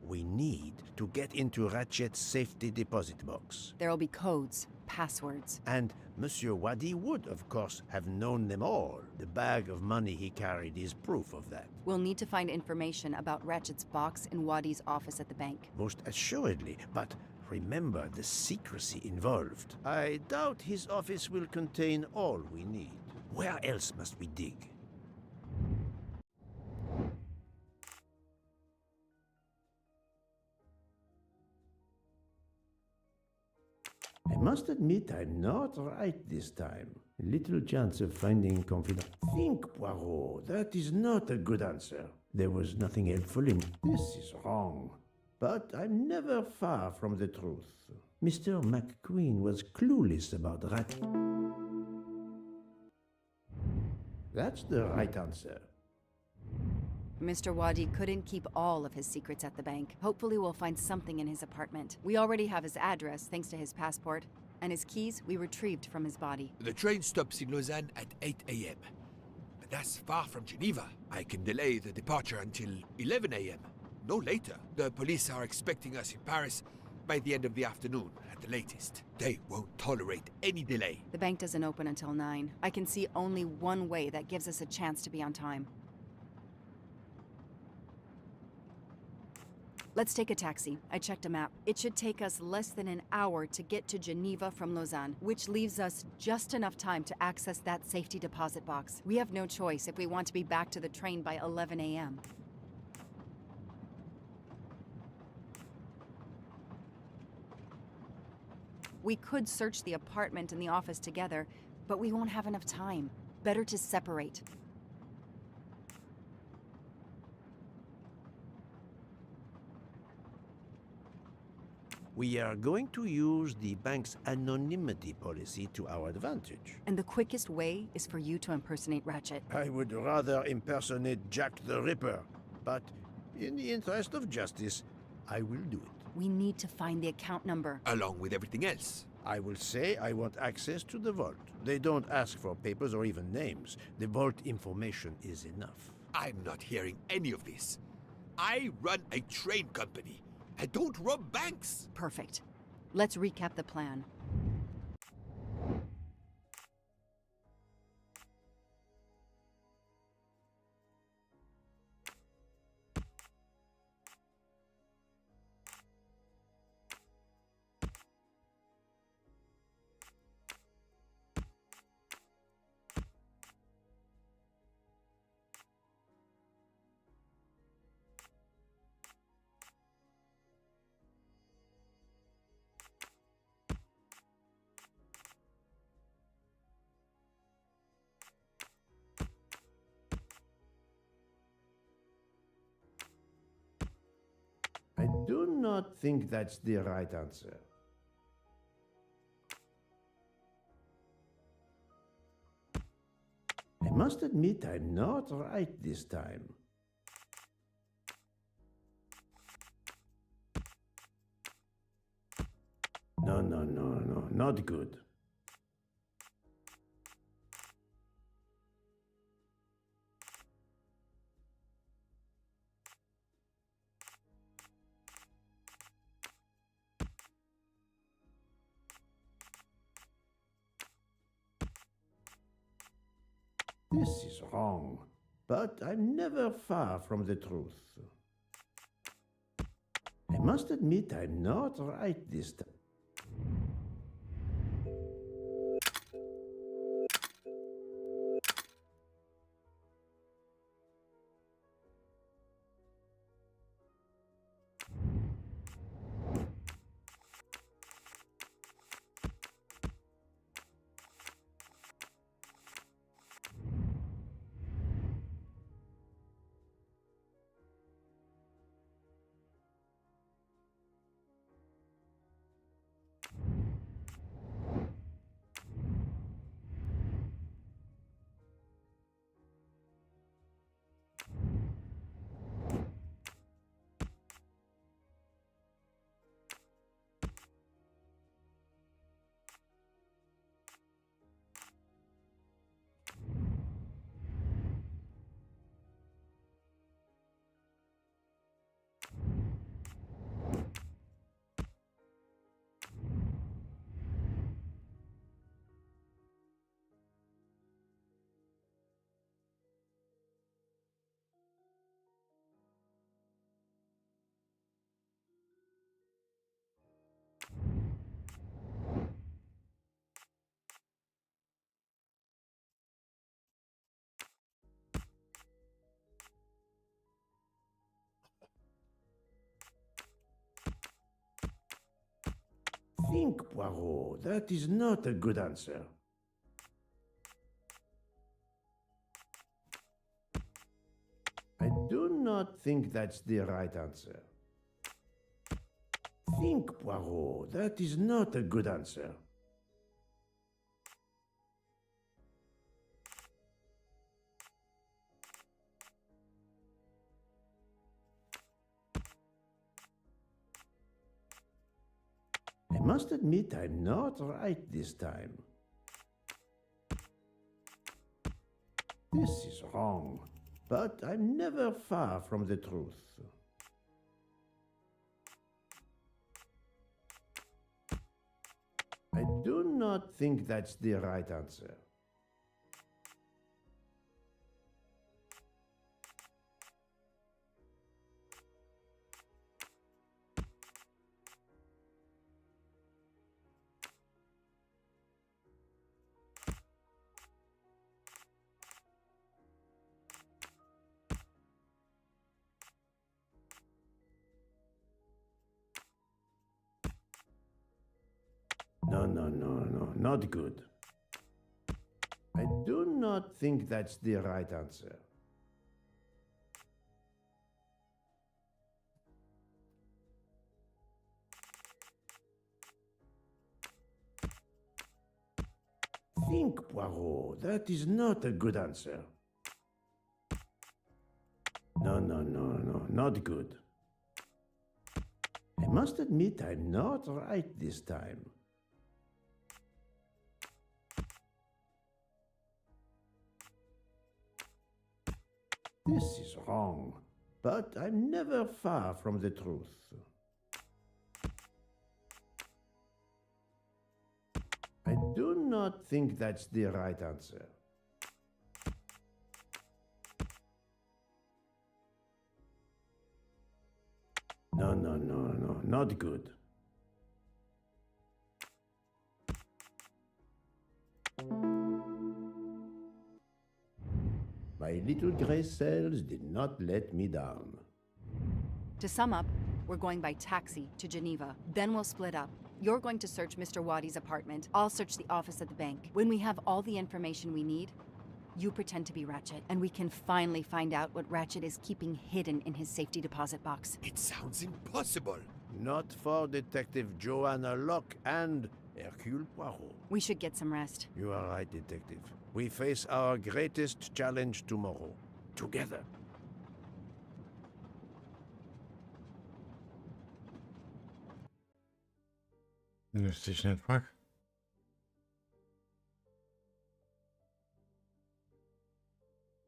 We need to get into Ratchet's safety deposit box. There'll be codes, passwords. And Monsieur Wadi would, of course, have known them all. The bag of money he carried is proof of that. We'll need to find information about Ratchet's box in Wadi's office at the bank. Most assuredly, but remember the secrecy involved. I doubt his office will contain all we need. Where else must we dig? I must admit I'm not right this time. Little chance of finding confidence. Think, Poirot. That is not a good answer. There was nothing helpful in this is wrong. But I'm never far from the truth. Mr. McQueen was clueless about rat. That's the right answer. Mr. Wadi couldn't keep all of his secrets at the bank. Hopefully we'll find something in his apartment. We already have his address thanks to his passport, and his keys we retrieved from his body. The train stops in Lausanne at 8 a.m. But that's far from Geneva. I can delay the departure until 11 a.m. No later. The police are expecting us in Paris by the end of the afternoon at the latest. They won't tolerate any delay. The bank doesn't open until 9. I can see only one way that gives us a chance to be on time. Let's take a taxi. I checked a map. It should take us less than an hour to get to Geneva from Lausanne, which leaves us just enough time to access that safety deposit box. We have no choice if we want to be back to the train by 11 a.m. We could search the apartment and the office together, but we won't have enough time. Better to separate. We are going to use the bank's anonymity policy to our advantage. And the quickest way is for you to impersonate Ratchet. I would rather impersonate Jack the Ripper, but in the interest of justice, I will do it. We need to find the account number. Along with everything else. I will say I want access to the vault. They don't ask for papers or even names. The vault information is enough. I'm not hearing any of this. I run a train company. I don't rob banks. Perfect. Let's recap the plan. I do not think that's the right answer. I must admit I'm not right this time. No, not good. This is wrong, but I'm never far from the truth. I must admit I'm not right this time. Think, Poirot. That is not a good answer. I do not think that's the right answer. Think, Poirot. That is not a good answer. I must admit I'm not right this time. This is wrong, but I'm never far from the truth. I do not think that's the right answer. No, not good. I do not think that's the right answer. Think, Poirot. That is not a good answer. No, not good. I must admit I'm not right this time. This is wrong, but I'm never far from the truth. I do not think that's the right answer. No, not good. My little gray cells did not let me down. To sum up, we're going by taxi to Geneva. Then we'll split up. You're going to search Mr. Wadi's apartment. I'll search the office at the bank. When we have all the information we need, you pretend to be Ratchet, and we can finally find out what Ratchet is keeping hidden in his safety deposit box. It sounds impossible. Not for Detective Joanna Locke and Hercule Poirot. We should get some rest. You are right, Detective. We face our greatest challenge tomorrow. Together. Jesteś network?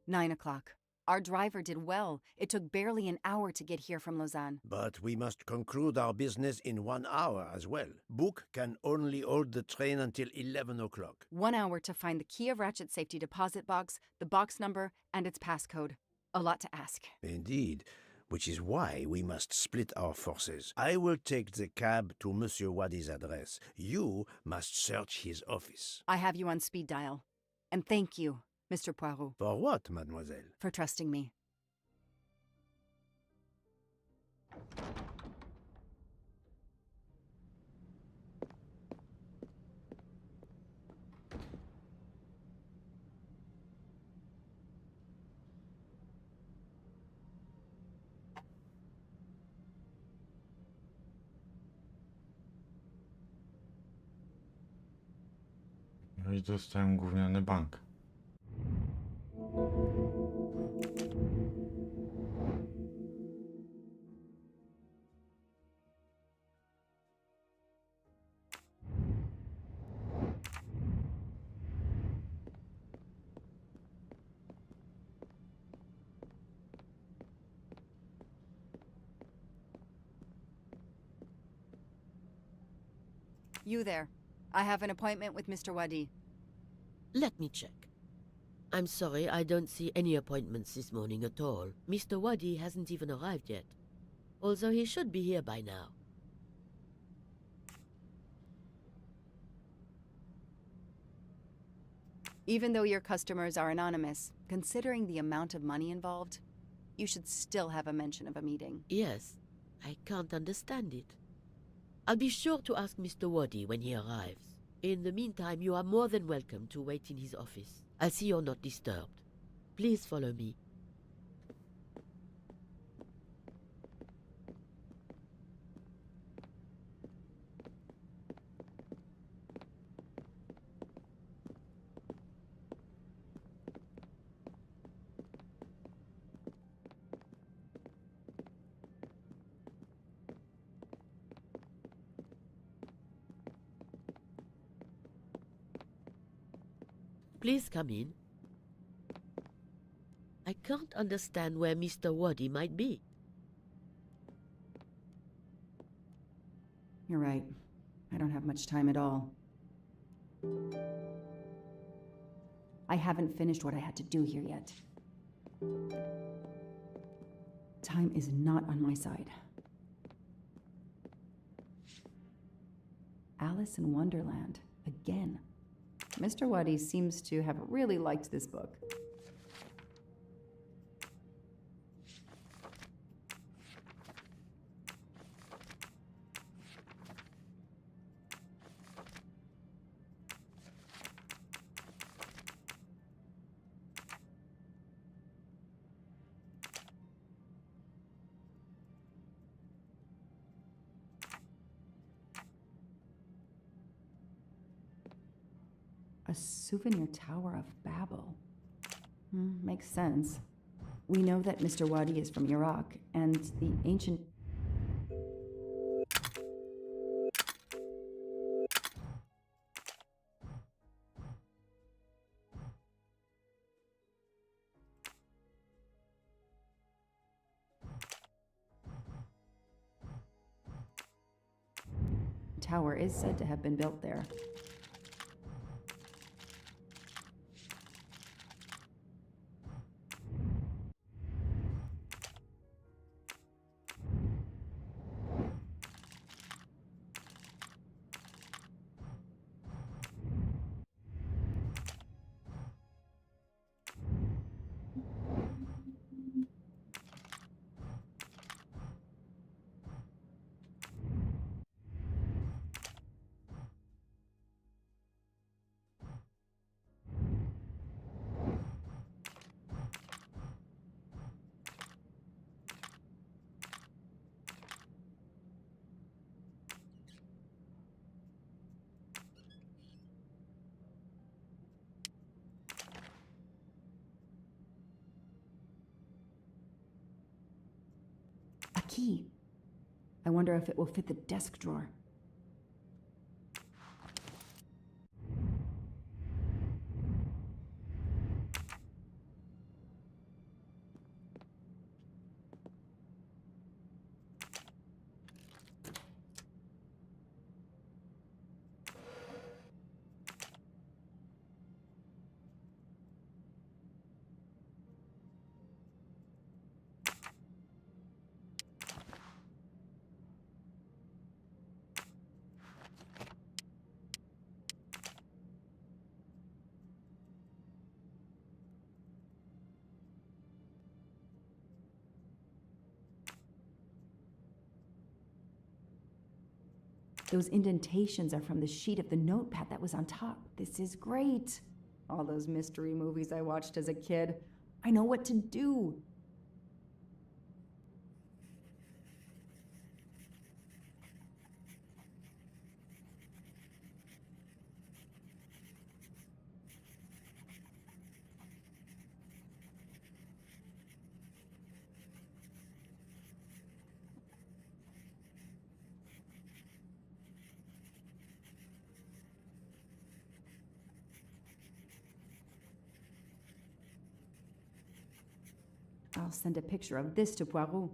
Nine o'clock. Our driver did well. It took barely an hour to get here from Lausanne. But we must conclude our business in 1 hour as well. Book can only hold the train until 11 o'clock. 1 hour to find the key of Ratchet's safety deposit box, the box number, and its passcode. A lot to ask. Indeed, which is why we must split our forces. I will take the cab to Monsieur Wadi's address. You must search his office. I have you on speed dial. And thank you, Mr. Poirot. For what, mademoiselle? For trusting me. No i dostałem gówniany bank. You there. I have an appointment with Mr. Wadi. Let me check. I'm sorry, I don't see any appointments this morning at all. Mr. Wadi hasn't even arrived yet. Although he should be here by now. Even though your customers are anonymous, considering the amount of money involved, you should still have a mention of a meeting. Yes, I can't understand it. I'll be sure to ask Mr. Wadi when he arrives. In the meantime, you are more than welcome to wait in his office. I'll see you're not disturbed. Please follow me. Please come in. I can't understand where Mr. Wadi might be. You're right. I don't have much time at all. I haven't finished what I had to do here yet. Time is not on my side. Alice in Wonderland, again. Mr. Wadi seems to have really liked this book. A souvenir Tower of Babel. Makes sense. We know that Mr. Wadi is from Iraq, and the ancient... tower is said to have been built there. A key. I wonder if it will fit the desk drawer. Those indentations are from the sheet of the notepad that was on top. This is great. All those mystery movies I watched as a kid. I know what to do. I'll send a picture of this to Poirot.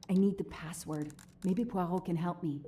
I need the password. Maybe Poirot can help me.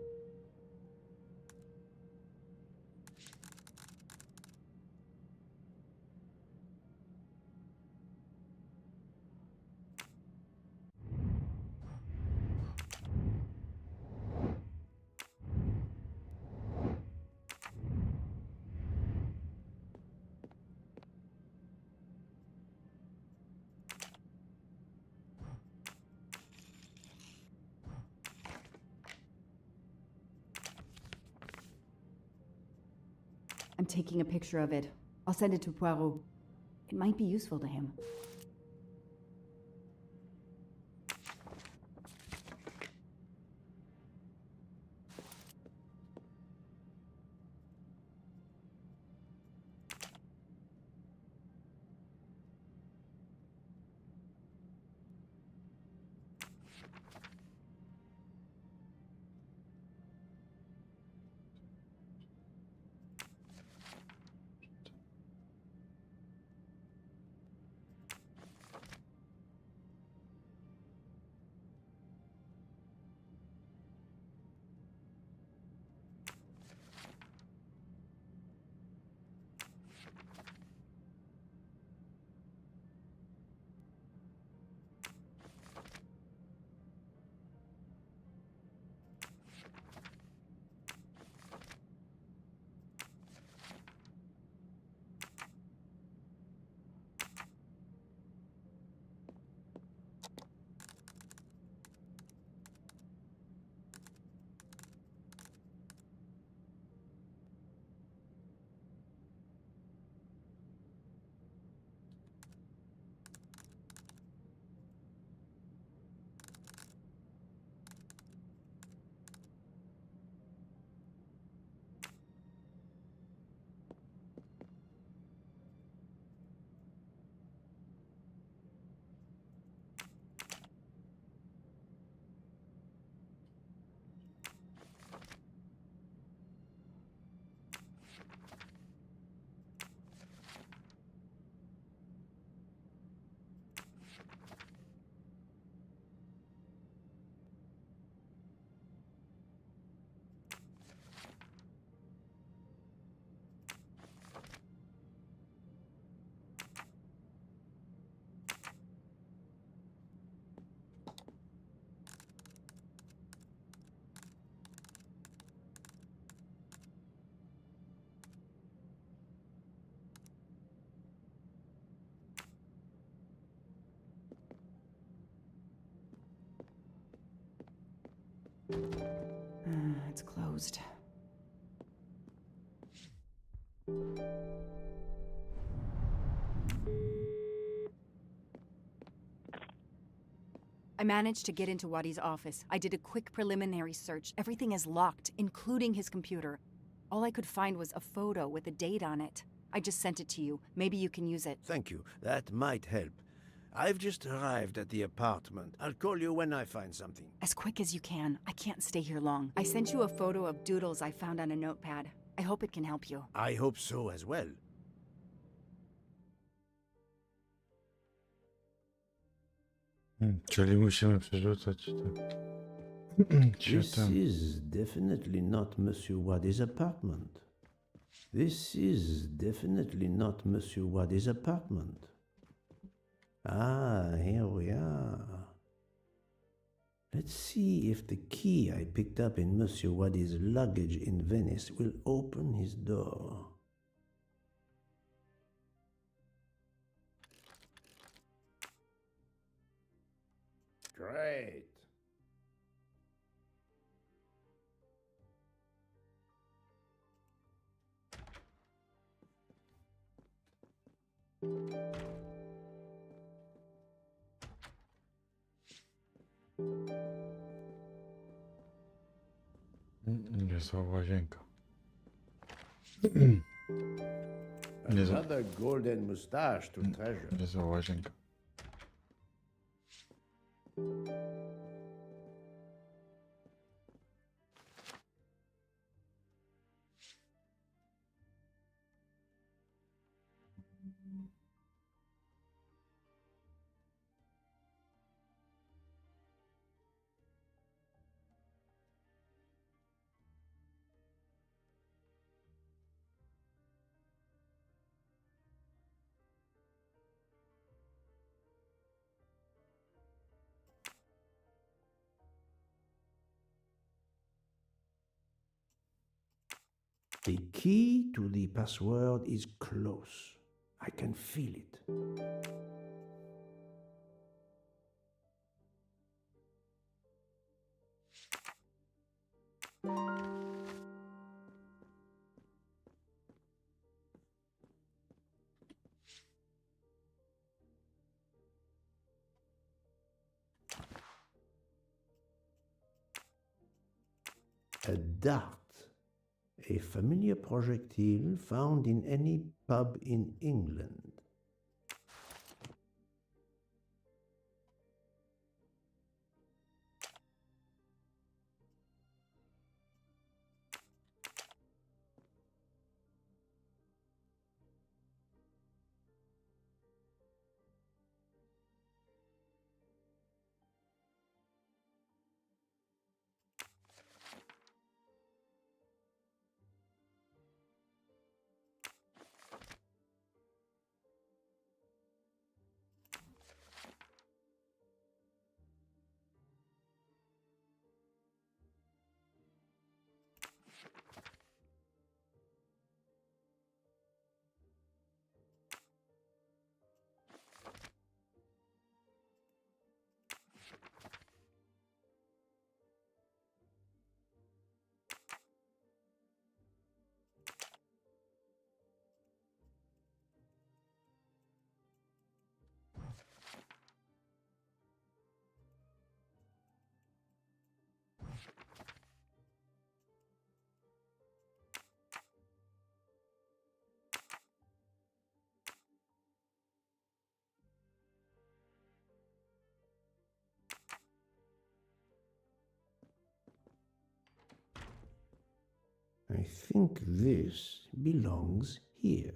I'm taking a picture of it. I'll send it to Poirot. It might be useful to him. It's closed. I managed to get into Wadi's office. I did a quick preliminary search. Everything is locked, including his computer. All I could find was a photo with a date on it. I just sent it to you. Maybe you can use it. Thank you. That might help. I've just arrived at the apartment. I'll call you when I find something. As quick as you can. I can't stay here long. I sent you a photo of doodles I found on a notepad. I hope it can help you. I hope so as well. Czyli musimy przerzucać This is definitely not Monsieur Wadi's apartment. This is definitely not Monsieur Wadi's apartment. Ah, here we are. Let's see if the key I picked up in Monsieur Wadi's luggage in Venice will open his door. Great. Niezła łazienka. Another golden mustache to treasure. Niezła łazienka. The key to the password is close. I can feel it. A dart. A familiar projectile found in any pub in England. I think this belongs here.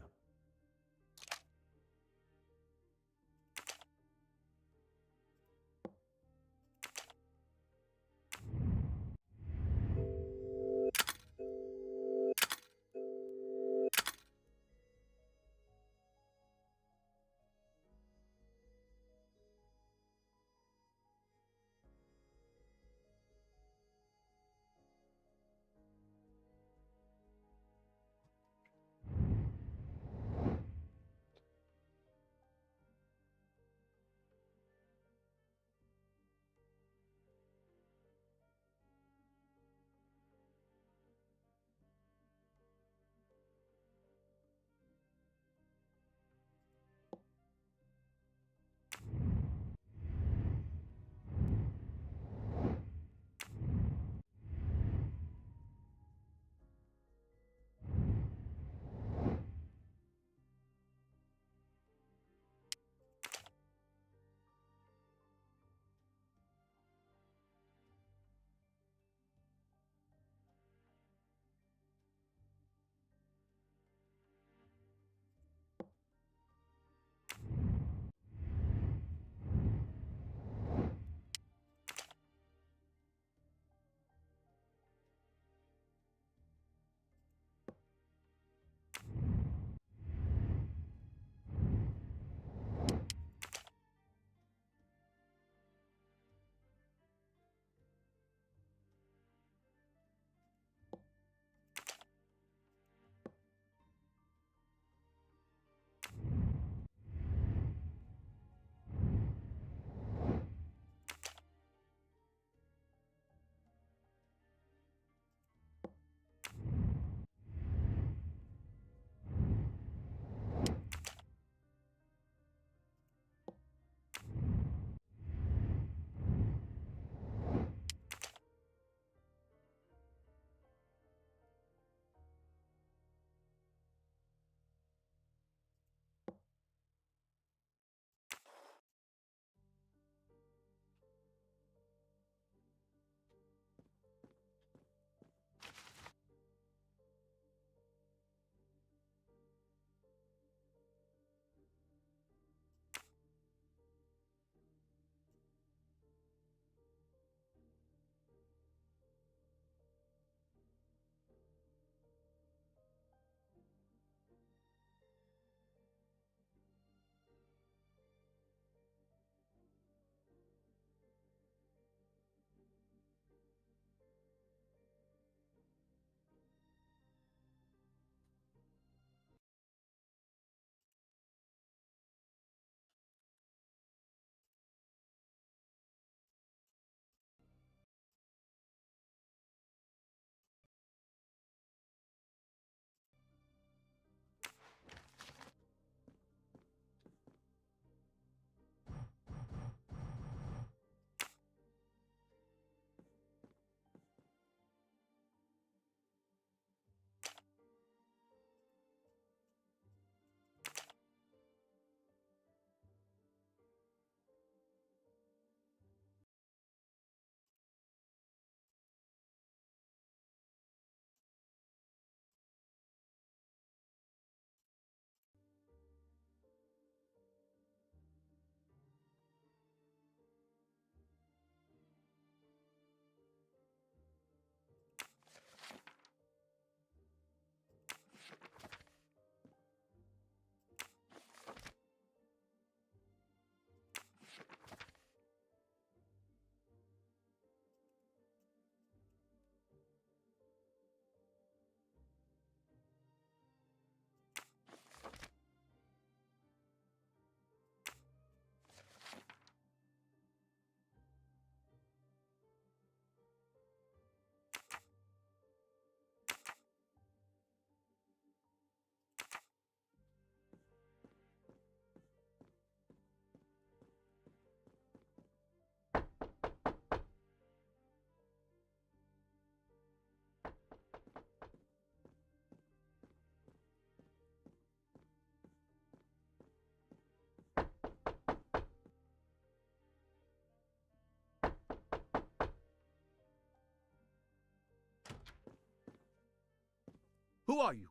Who are you?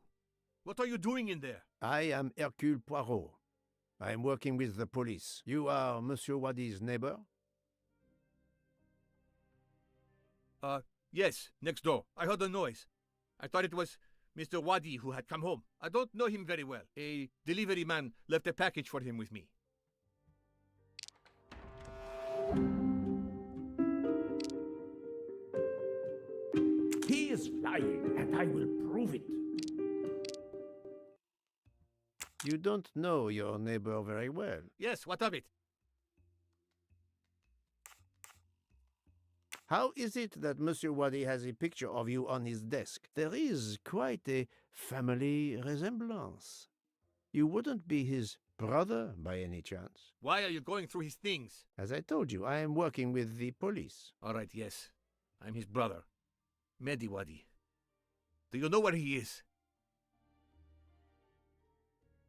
What are you doing in there? I am Hercule Poirot. I am working with the police. You are Monsieur Wadi's neighbor? Yes, next door. I heard a noise. I thought it was Mr. Wadi who had come home. I don't know him very well. A delivery man left a package for him with me. He is lying, and I will prove it. You don't know your neighbor very well. Yes, what of it? How is it that Monsieur Wadi has a picture of you on his desk? There is quite a family resemblance. You wouldn't be his brother by any chance? Why are you going through his things? As I told you, I am working with the police. All right, yes. I'm his brother, Mehdi Wadi. Do you know where he is?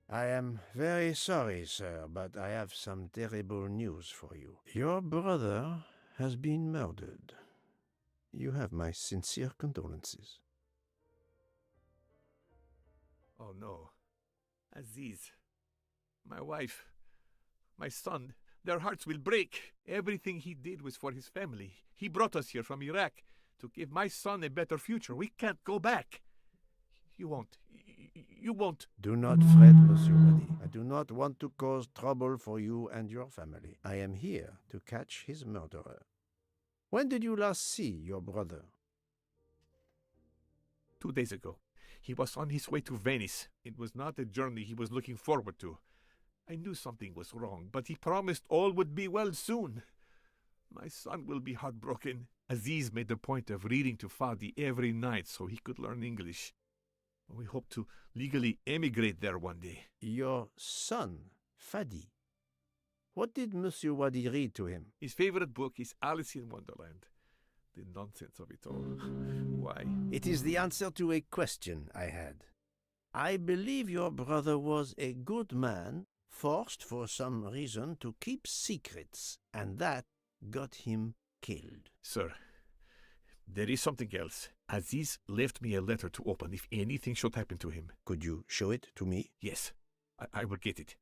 I am very sorry, sir, but I have some terrible news for you. Your brother has been murdered. You have my sincere condolences. Oh no. Aziz, my wife, my son, their hearts will break. Everything he did was for his family. He brought us here from Iraq to give my son a better future. We can't go back. You won't. You won't. Do not fret, Monsieur Wadi. I do not want to cause trouble for you and your family. I am here to catch his murderer. When did you last see your brother? 2 days ago. He was on his way to Venice. It was not a journey he was looking forward to. I knew something was wrong, but he promised all would be well soon. My son will be heartbroken. Aziz made a point of reading to Fadi every night so he could learn English. We hope to legally emigrate there one day. Your son, Fadi. What did Monsieur Wadi read to him? His favorite book is Alice in Wonderland. The nonsense of it all. Why? It is the answer to a question I had. I believe your brother was a good man, forced for some reason to keep secrets, and that got him killed. Sir, there is something else. Aziz left me a letter to open if anything should happen to him. Could you show it to me? Yes, I will get it.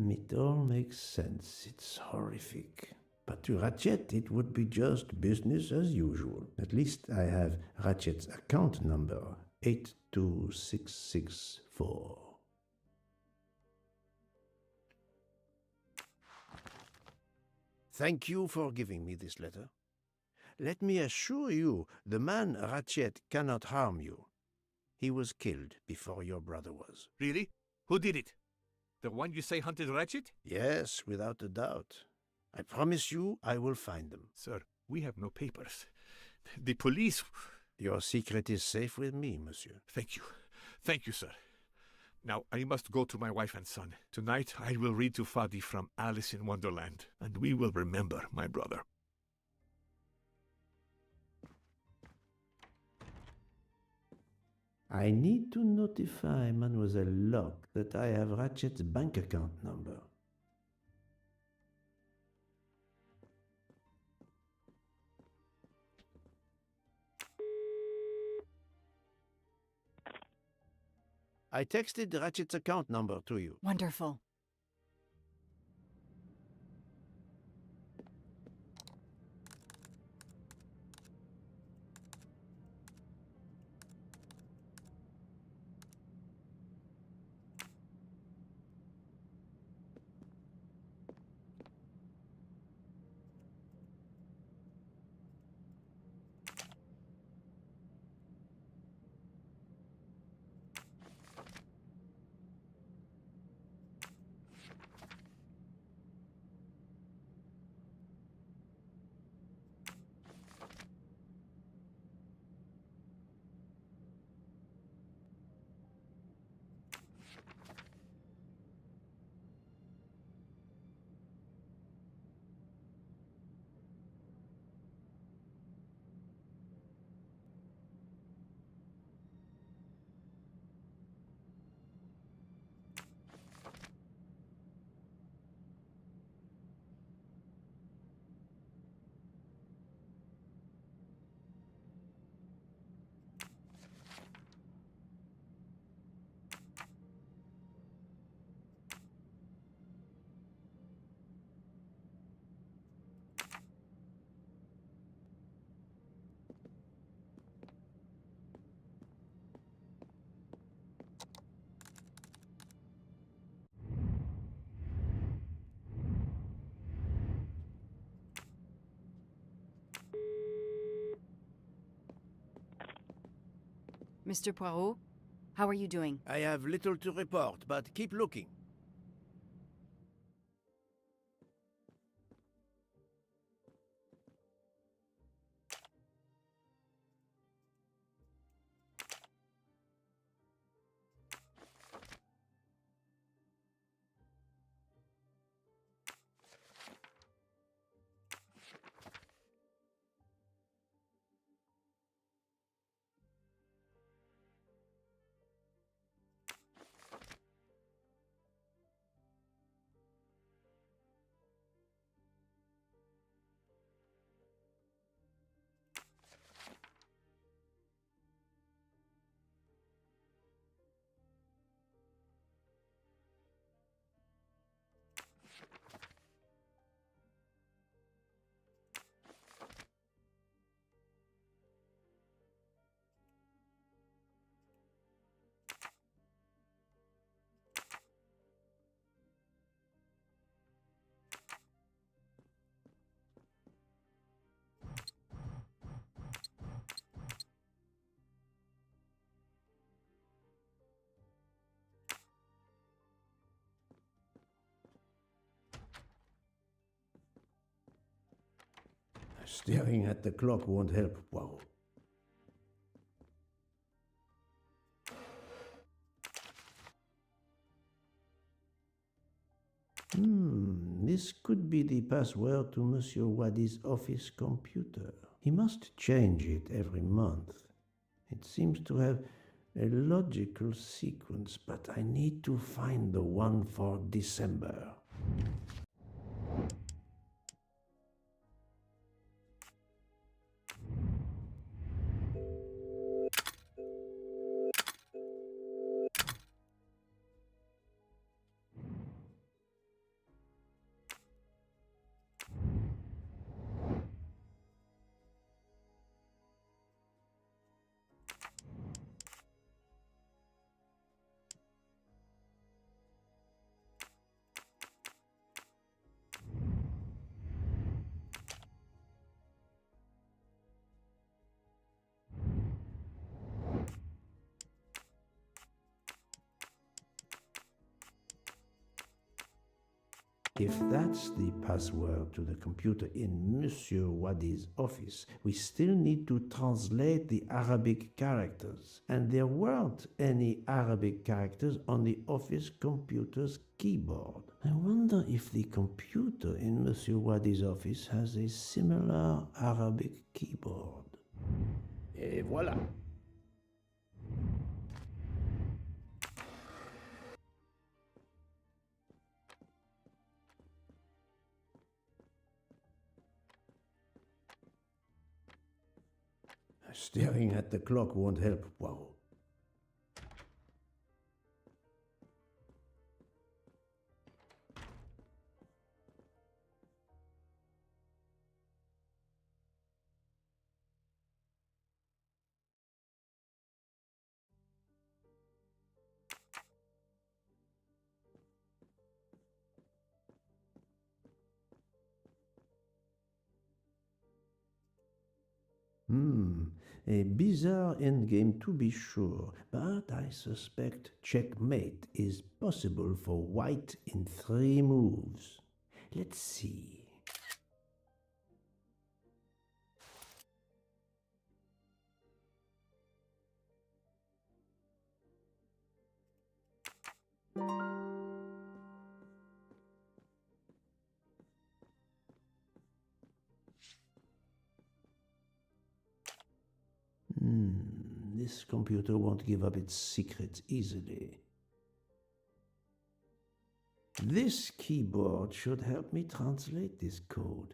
It all makes sense. It's horrific. But to Ratchet, it would be just business as usual. At least I have Ratchet's account number, 82664. Thank you for giving me this letter. Let me assure you, the man Ratchet cannot harm you. He was killed before your brother was. Really? Who did it? The one you say hunted Ratchet? Yes, without a doubt. I promise you I will find them. Sir, we have no papers. The police... Your secret is safe with me, monsieur. Thank you. Thank you, sir. Now, I must go to my wife and son. Tonight, I will read to Fadi from Alice in Wonderland, and we will remember my brother. I need to notify Mademoiselle Locke that I have Ratchet's bank account number. I texted Ratchet's account number to you. Wonderful. Mr. Poirot, how are you doing? I have little to report, but keep looking. Staring at the clock won't help, Poirot. This could be the password to Monsieur Waddy's office computer. He must change it every month. It seems to have a logical sequence, but I need to find the one for December. If that's the password to the computer in Monsieur Waddy's office, we still need to translate the Arabic characters. And there weren't any Arabic characters on the office computer's keyboard. I wonder if the computer in Monsieur Waddy's office has a similar Arabic keyboard. Et voilà. Staring at the clock won't help, Poirot. A bizarre endgame to be sure, but I suspect checkmate is possible for white in 3 moves. Let's see. This computer won't give up its secrets easily. This keyboard should help me translate this code.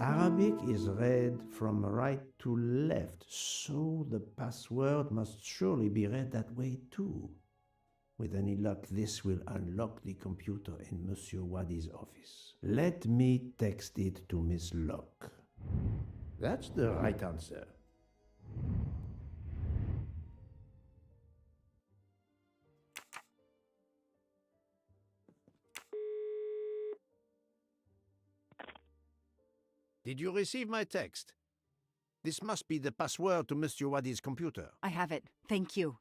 Arabic is read from right to left, so the password must surely be read that way too. With any luck, this will unlock the computer in Monsieur Wadi's office. Let me text it to Miss Locke. That's the right answer. Did you receive my text? This must be the password to Monsieur Wadi's computer. I have it. Thank you.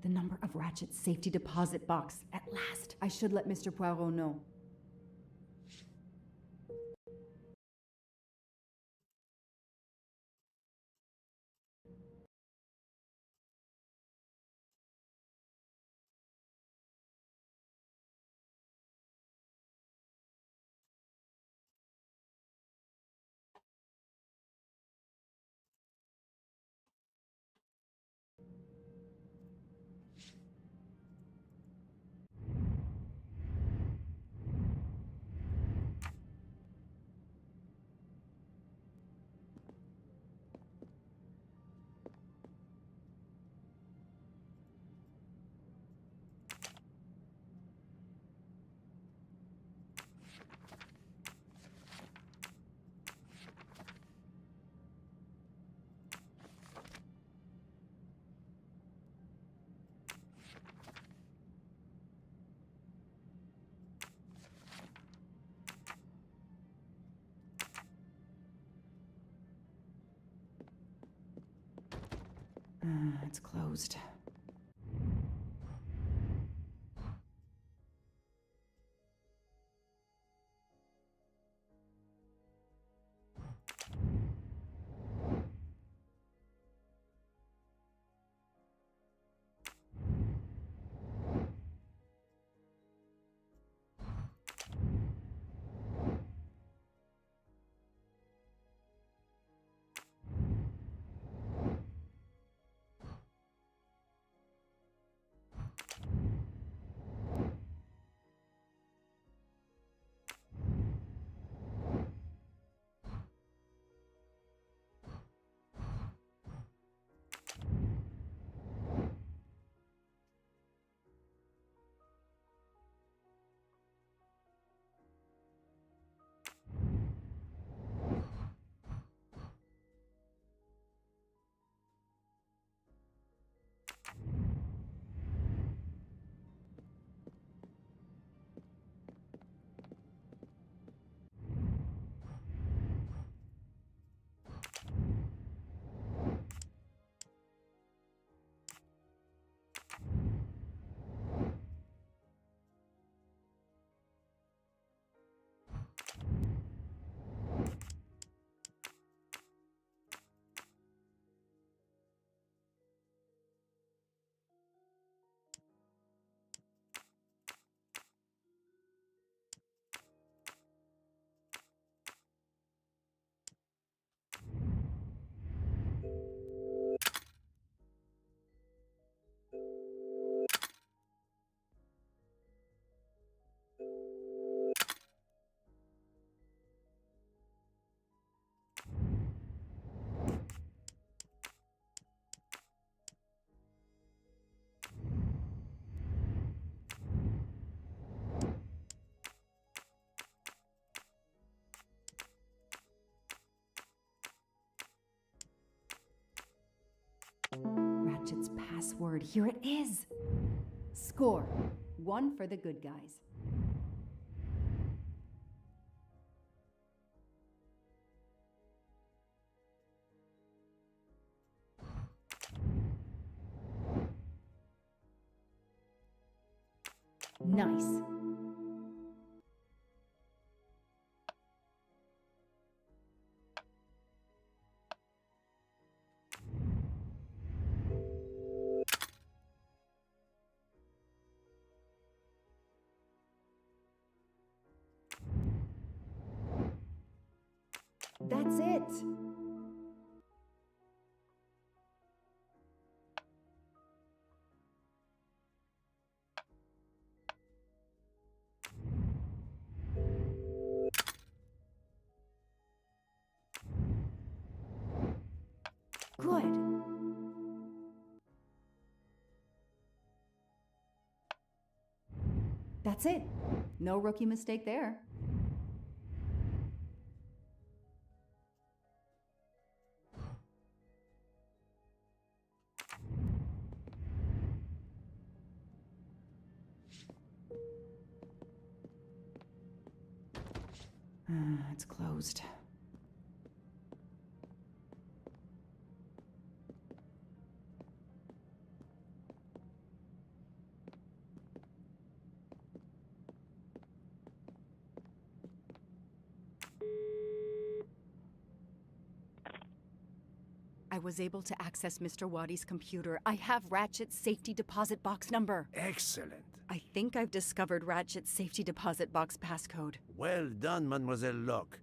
The number of Ratchet's safety deposit box. At last. I should let Mr. Poirot know. It's closed. password. Here it is. Score. 1 for the good guys. Nice. That's it. Good. That's it. No rookie mistake there. It's closed. I was able to access Mr. Waddy's computer. I have Ratchet's safety deposit box number. Excellent. I think I've discovered Ratchet's safety deposit box passcode. Well done, Mademoiselle Locke.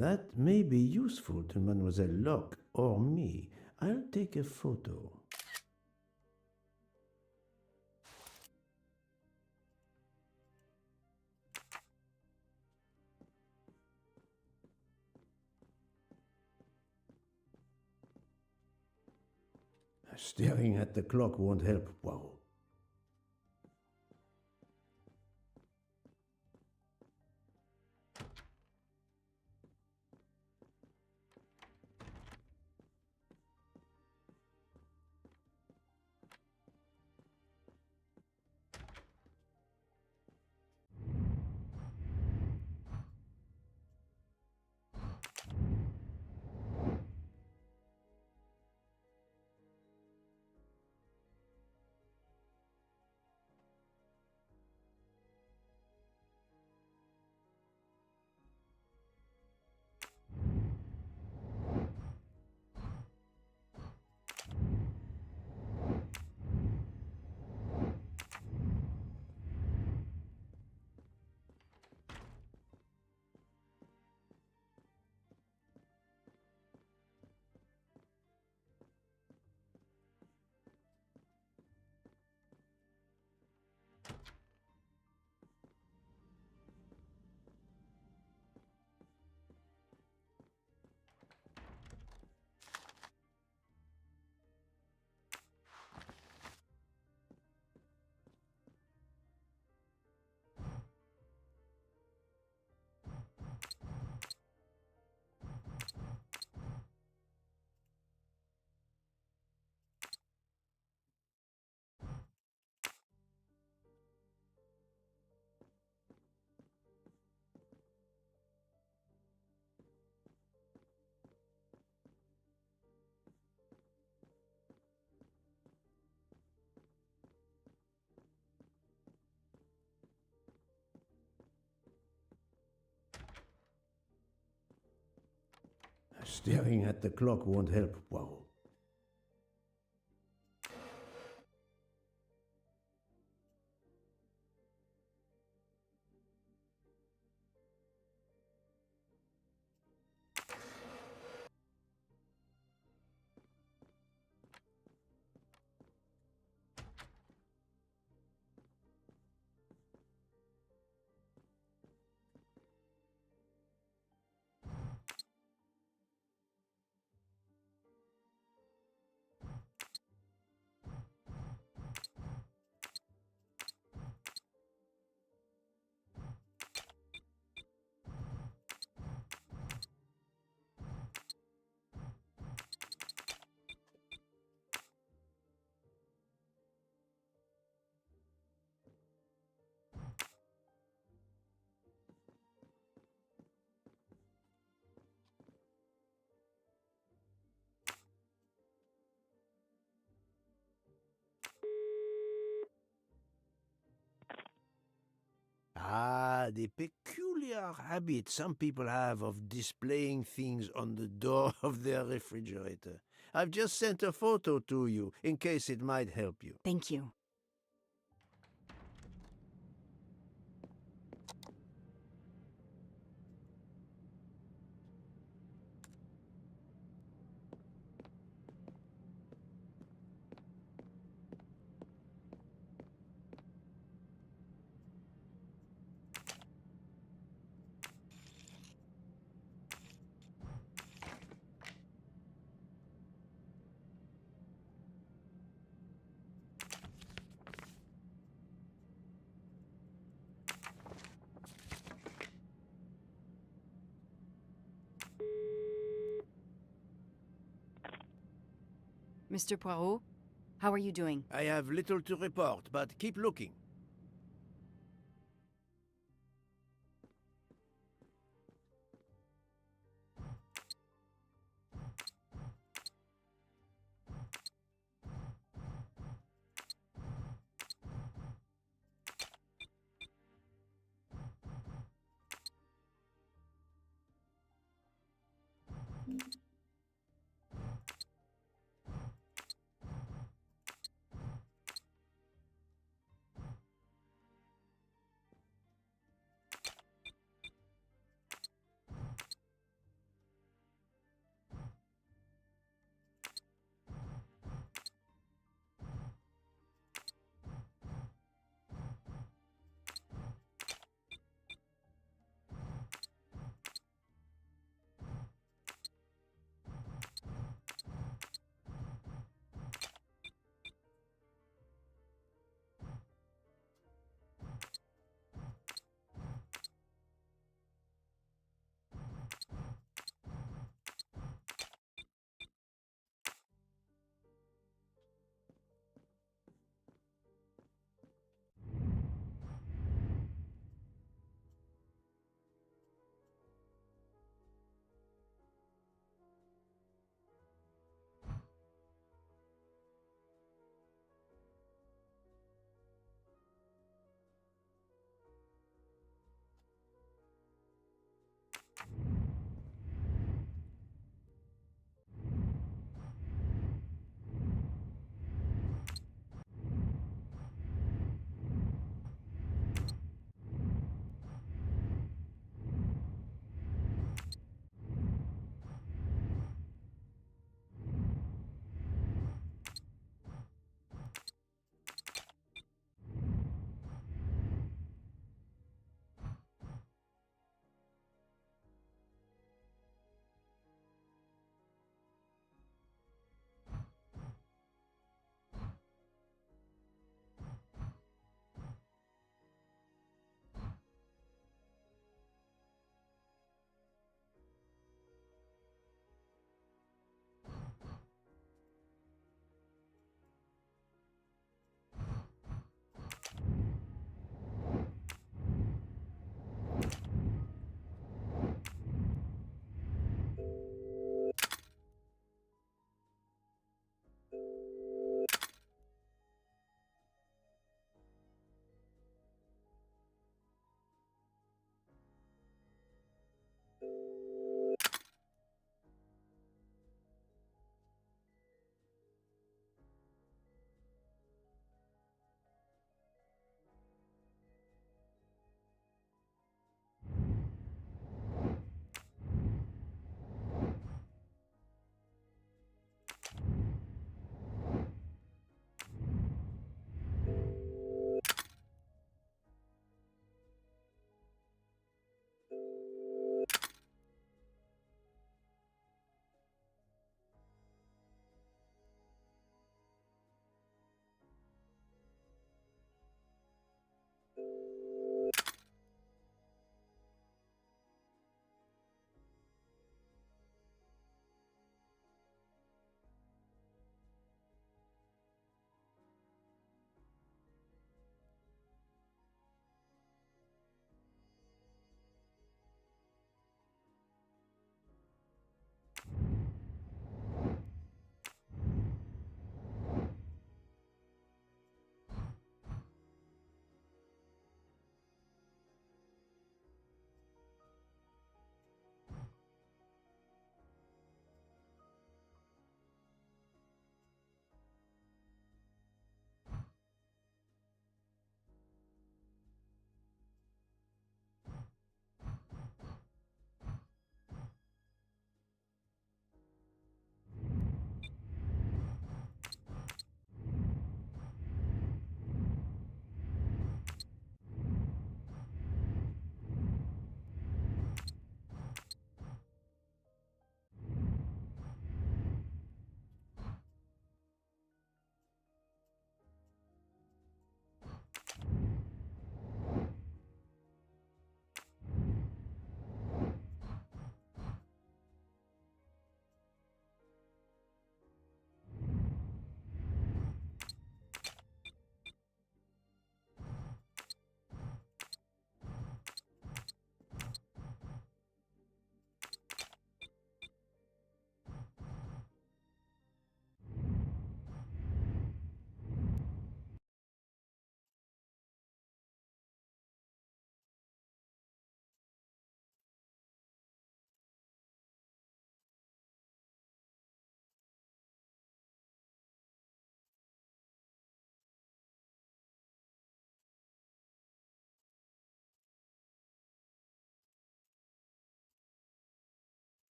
That may be useful to Mademoiselle Locke or me. I'll take a photo. Staring at the clock won't help, Poirot. Staring at the clock won't help, Poirot. Ah, the peculiar habit some people have of displaying things on the door of their refrigerator. I've just sent a photo to you in case it might help you. Thank you. Mr. Poirot, how are you doing? I have little to report, but keep looking.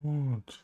What?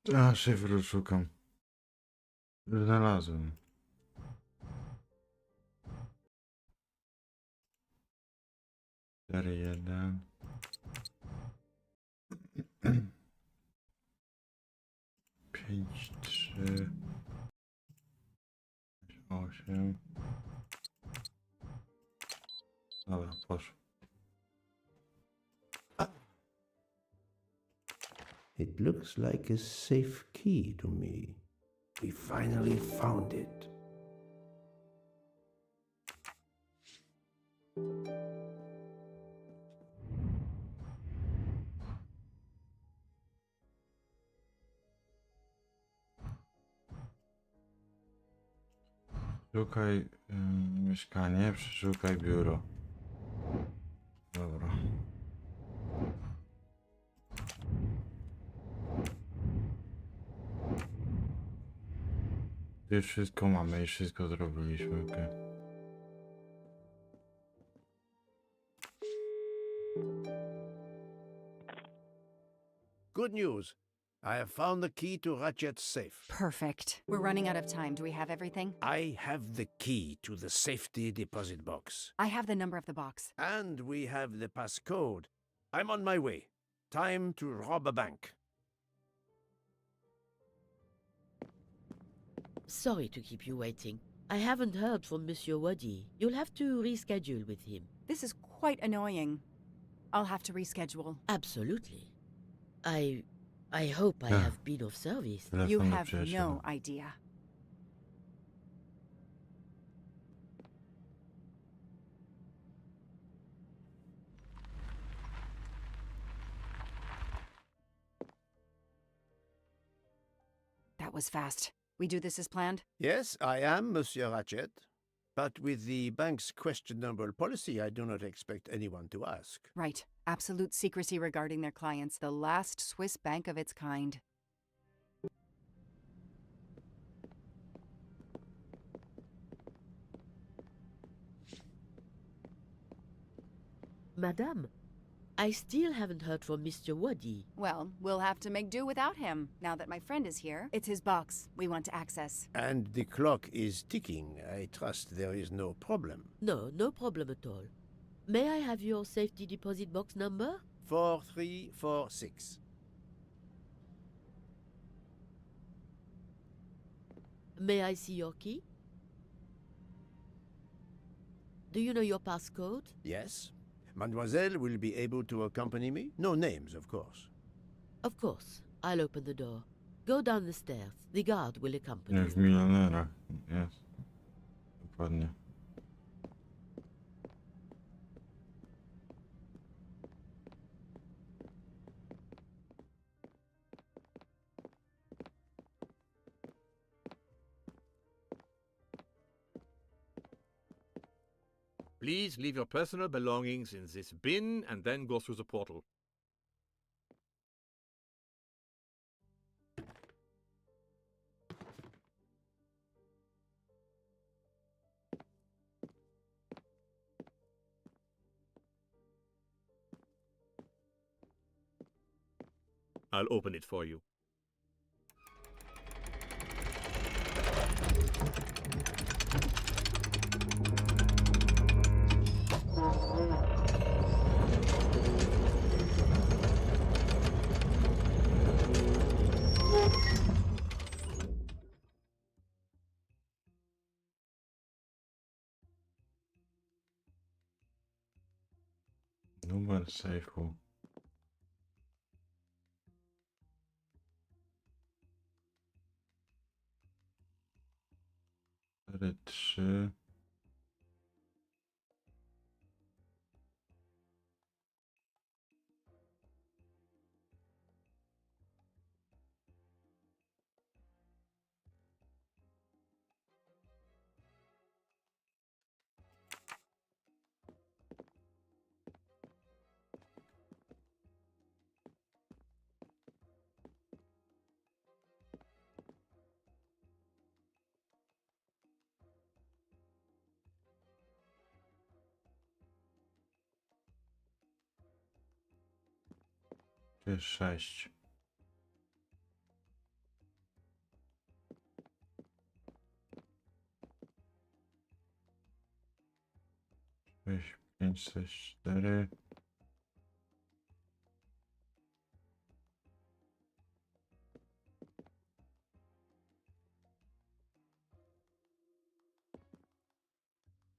A, szyfru szukam. Już znalazłem. Cztery, jeden. Pięć, trzy. Osiem. Dobra, poszło. It looks like a safe key to me. We finally found it. Szukaj mieszkanie, przeszukaj biuro. Dobra. Już wszystko mamy i wszystko zrobiliśmy, okej. Good news. I have found the key to Ratchet's safe. Perfect. We're running out of time. Do we have everything? I have the key to the safety deposit box. I have the number of the box. And we have the passcode. I'm on my way. Time to rob a bank. Sorry to keep you waiting. I haven't heard from Monsieur Waddy. You'll have to reschedule with him. This is quite annoying. I'll have to reschedule. Absolutely. I hope I have been of service. You have no idea. That was fast. We do this as planned? Yes, I am Monsieur Ratchet. But with the bank's questionable policy, I do not expect anyone to ask. Right. Absolute secrecy regarding their clients. The last Swiss bank of its kind. Madame, I still haven't heard from Mr. Waddy. Well, we'll have to make do without him. Now that my friend is here, it's his box we want to access. And the clock is ticking. I trust there is no problem. No problem at all. May I have your safety deposit box number? 4346. May I see your key? Do you know your passcode? Yes. Mademoiselle will be able to accompany me? No names, of course. Of course. I'll open the door. Go down the stairs. The guard will accompany Jak w milionerach. Jest. Dokładnie. Please leave your personal belongings in this bin and then go through the portal. I'll open it for you. Numer sejfu. Cztery, trzy. Tu jest 6. 6, 5, 6, 4.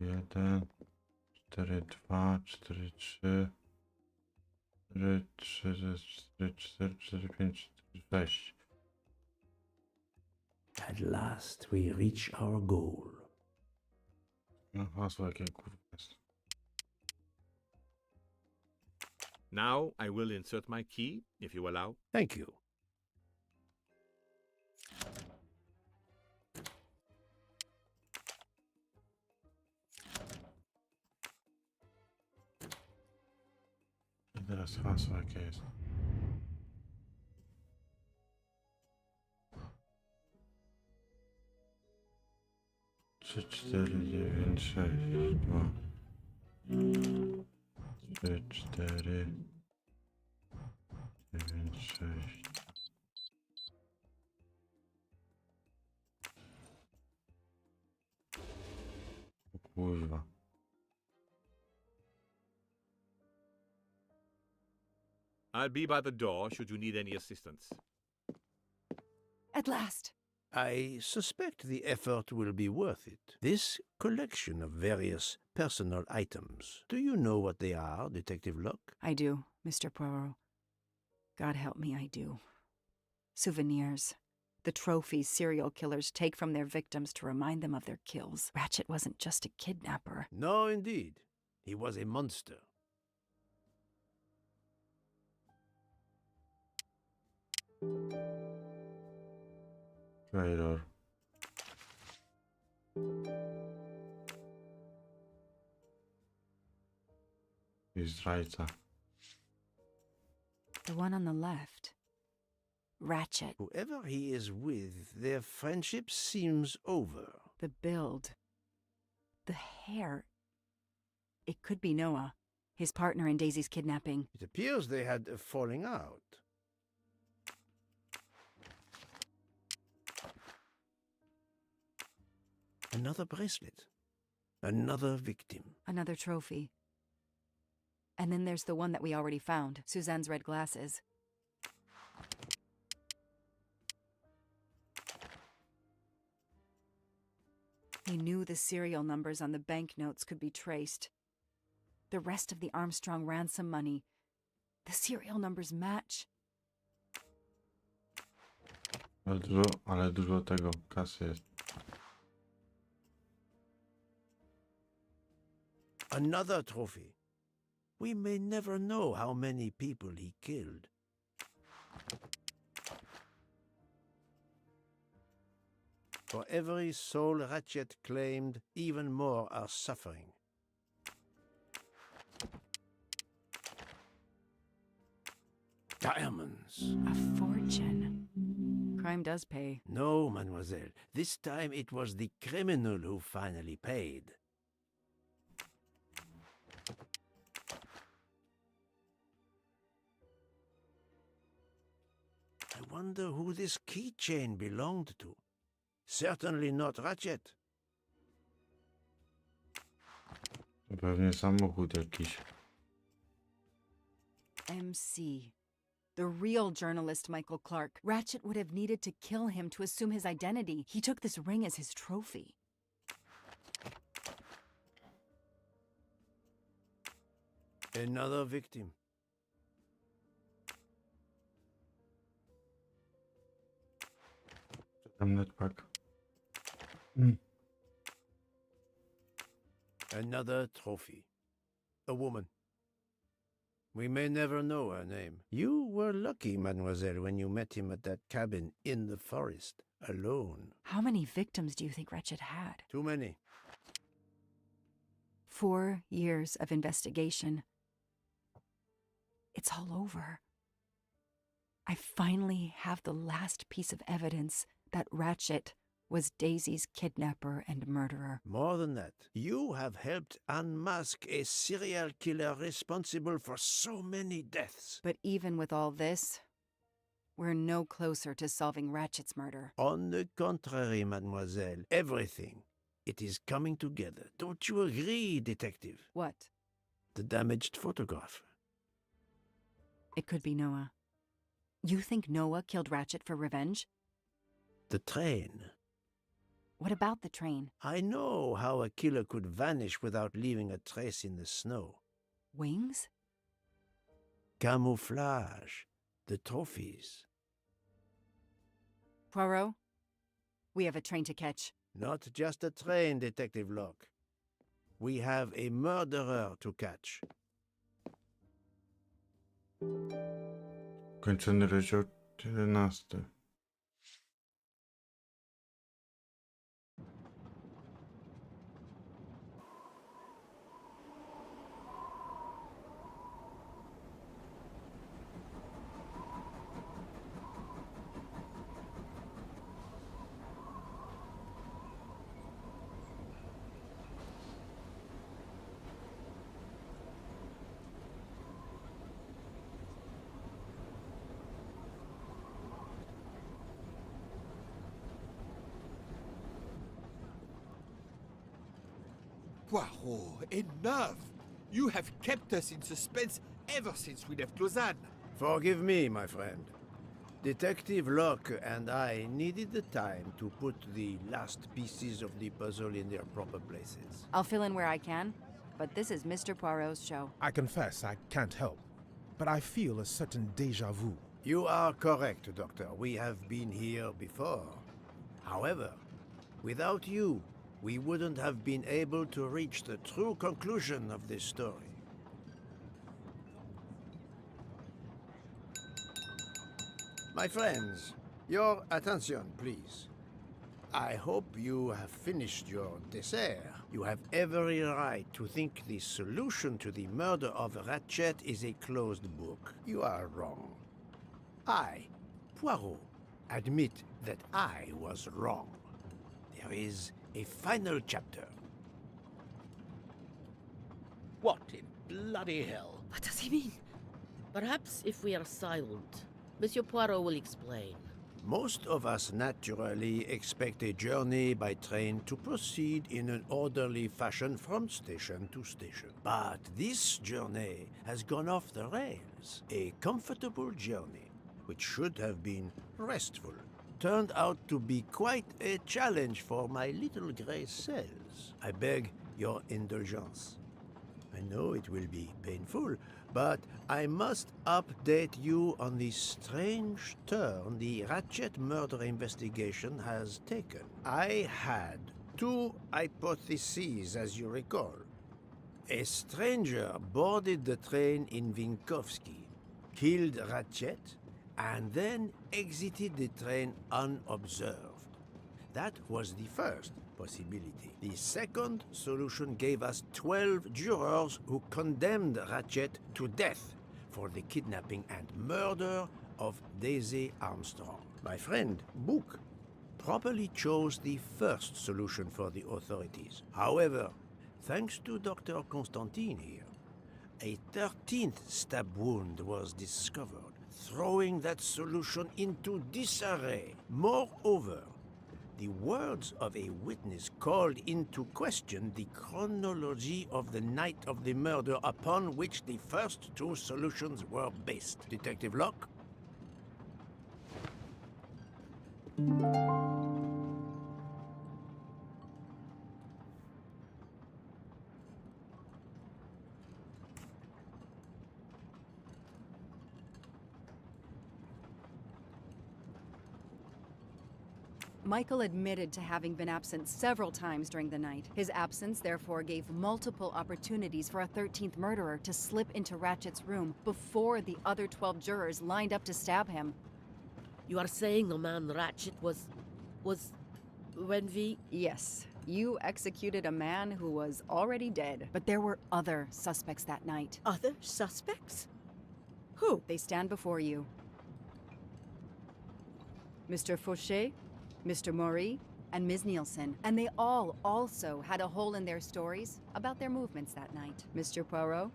Jeden, 4, 2, 4, 3, 4, 3, 4, 4, 4, 5, 4, 6. At last we reach our goal. No, hasło jakie kurwa jest. Now I will insert my key, if you allow. Thank you. I teraz hasło jakie jest. Trzy, 4, 9, 6, 2. 3, 4, 9, 6. O kurwa. I'll be by the door should you need any assistance. At last! I suspect the effort will be worth it. This collection of various personal items. Do you know what they are, Detective Locke? I do, Mr. Poirot. God help me, I do. Souvenirs. The trophies serial killers take from their victims to remind them of their kills. Ratchet wasn't just a kidnapper. No, indeed. He was a monster. Traitor. He's zdrajca. The one on the left. Ratchet. Whoever he is with, their friendship seems over. The build. The hair. It could be Noah, his partner in Daisy's kidnapping. It appears they had a falling out. Another bracelet. Another victim. Another trophy. And then there's the one that we already found, Suzanne's red glasses. He knew the serial numbers on the banknotes could be traced. The rest of the Armstrong ransom money. The serial numbers match. Ale dużo tego kasy jest. Another trophy. We may never know how many people he killed. For every soul Ratchet claimed, even more are suffering. Diamonds. A fortune. Crime does pay. No, mademoiselle. This time it was the criminal who finally paid. I wonder who this keychain belonged to. Certainly not Ratchet. Pewnie samochód jakiś. MC. The real journalist Michael Clark. Ratchet would have needed to kill him to assume his identity. He took this ring as his trophy. Another victim. Network. Another trophy. A woman. We may never know her name. You were lucky, mademoiselle, when you met him at that cabin in the forest, alone. How many victims do you think Ratchet had? Too many. 4 years of investigation. It's all over. I finally have the last piece of evidence that Ratchet was Daisy's kidnapper and murderer. More than that, you have helped unmask a serial killer responsible for so many deaths. But even with all this, we're no closer to solving Ratchet's murder. On the contrary, mademoiselle, everything It is coming together. Don't you agree, Detective? What? The damaged photograph. It could be Noah. You think Noah killed Ratchet for revenge? The train. What about the train? I know how a killer could vanish without leaving a trace in the snow. Wings? Camouflage. The trophies. Poirot, we have a train to catch. Not just a train, Detective Locke. We have a murderer to catch. Kończony rozdział 11. Poirot, enough! You have kept us in suspense ever since we left Lausanne. Forgive me, my friend. Detective Locke and I needed the time to put the last pieces of the puzzle in their proper places. I'll fill in where I can, but this is Mr. Poirot's show. I confess I can't help, but I feel a certain déjà vu. You are correct, Doctor. We have been here before. However, without you, we wouldn't have been able to reach the true conclusion of this story. My friends, your attention, please. I hope you have finished your dessert. You have every right to think the solution to the murder of Ratchet is a closed book. You are wrong. I, Poirot, admit that I was wrong. There is a final chapter. What in bloody hell? What does he mean? Perhaps if we are silent, Monsieur Poirot will explain. Most of us naturally expect a journey by train to proceed in an orderly fashion from station to station. But this journey has gone off the rails. A comfortable journey, which should have been restful, turned out to be quite a challenge for my little grey cells. I beg your indulgence. I know it will be painful, but I must update you on the strange turn the Ratchet murder investigation has taken. I had two hypotheses, as you recall. A stranger boarded the train in Vinkovsky, killed Ratchet, and then exited the train unobserved. That was the first possibility. The second solution gave us 12 jurors who condemned Ratchet to death for the kidnapping and murder of Daisy Armstrong. My friend, Book, properly chose the first solution for the authorities. However, thanks to Dr. Constantine here, a 13th stab wound was discovered, throwing that solution into disarray. Moreover, the words of a witness called into question the chronology of the night of the murder upon which the first two solutions were based. Detective Locke? Michael admitted to having been absent several times during the night. His absence therefore gave multiple opportunities for a 13th murderer to slip into Ratchet's room before the other 12 jurors lined up to stab him. You are saying the man Ratchet was when we... Yes, you executed a man who was already dead. But there were other suspects that night. Other suspects? Who? They stand before you. Mr. Fauché, Mr. Maury, and Ms. Nielsen. And they all also had a hole in their stories about their movements that night. Mr. Poirot?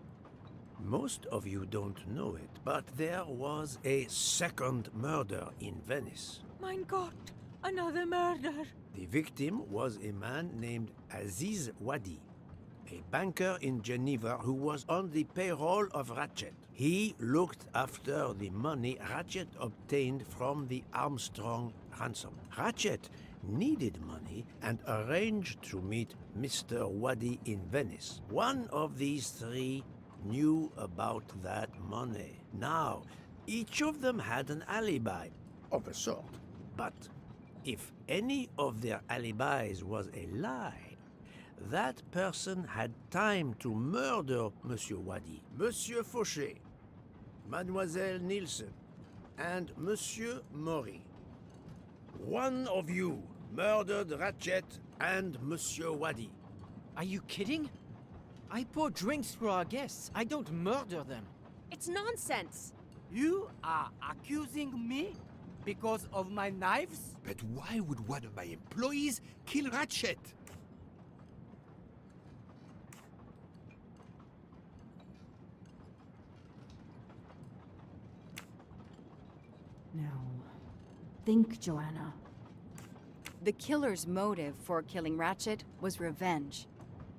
Most of you don't know it, but there was a second murder in Venice. Mein Gott, another murder. The victim was a man named Aziz Wadi, a banker in Geneva who was on the payroll of Ratchet. He looked after the money Ratchet obtained from the Armstrong ransom. Ratchet needed money and arranged to meet Mr. Wadi in Venice. One of these three knew about that money. Now, each of them had an alibi of a sort. But if any of their alibis was a lie, that person had time to murder Monsieur Wadi, Monsieur Fauché, Mademoiselle Nielsen, and Monsieur Maury. One of you murdered Ratchet and Monsieur Wadi. Are you kidding? I pour drinks for our guests. I don't murder them. It's nonsense. You are accusing me because of my knives? But why would one of my employees kill Ratchet? Now, think, Joanna. The killer's motive for killing Ratchet was revenge,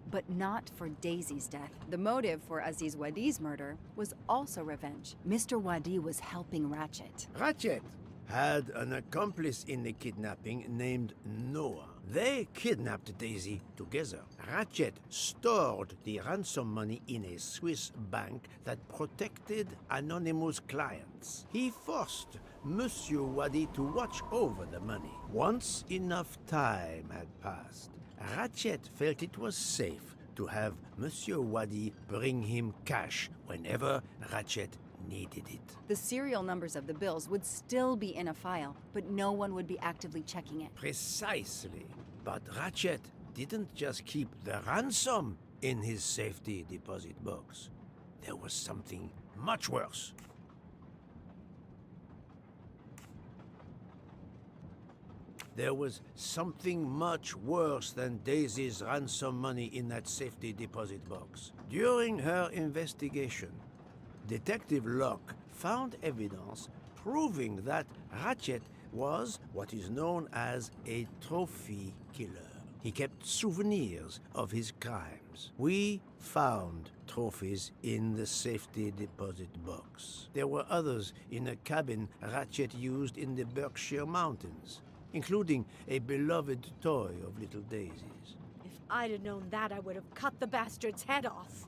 but not for Daisy's death. The motive for Aziz Wadi's murder was also revenge. Mr. Wadi was helping Ratchet. Ratchet had an accomplice in the kidnapping named Noah. They kidnapped Daisy together. Ratchet stored the ransom money in a Swiss bank that protected anonymous clients. He forced Monsieur Wadi to watch over the money. Once enough time had passed, Ratchet felt it was safe to have Monsieur Wadi bring him cash whenever Ratchet needed it. The serial numbers of the bills would still be in a file, but no one would be actively checking it. Precisely. But Ratchet didn't just keep the ransom in his safety deposit box. There was something much worse. There was something much worse than Daisy's ransom money in that safety deposit box. During her investigation, Detective Locke found evidence proving that Ratchet was what is known as a trophy killer. He kept souvenirs of his crimes. We found trophies in the safety deposit box. There were others in a cabin Ratchet used in the Berkshire Mountains, including a beloved toy of little Daisy's. If I'd have known that, I would have cut the bastard's head off.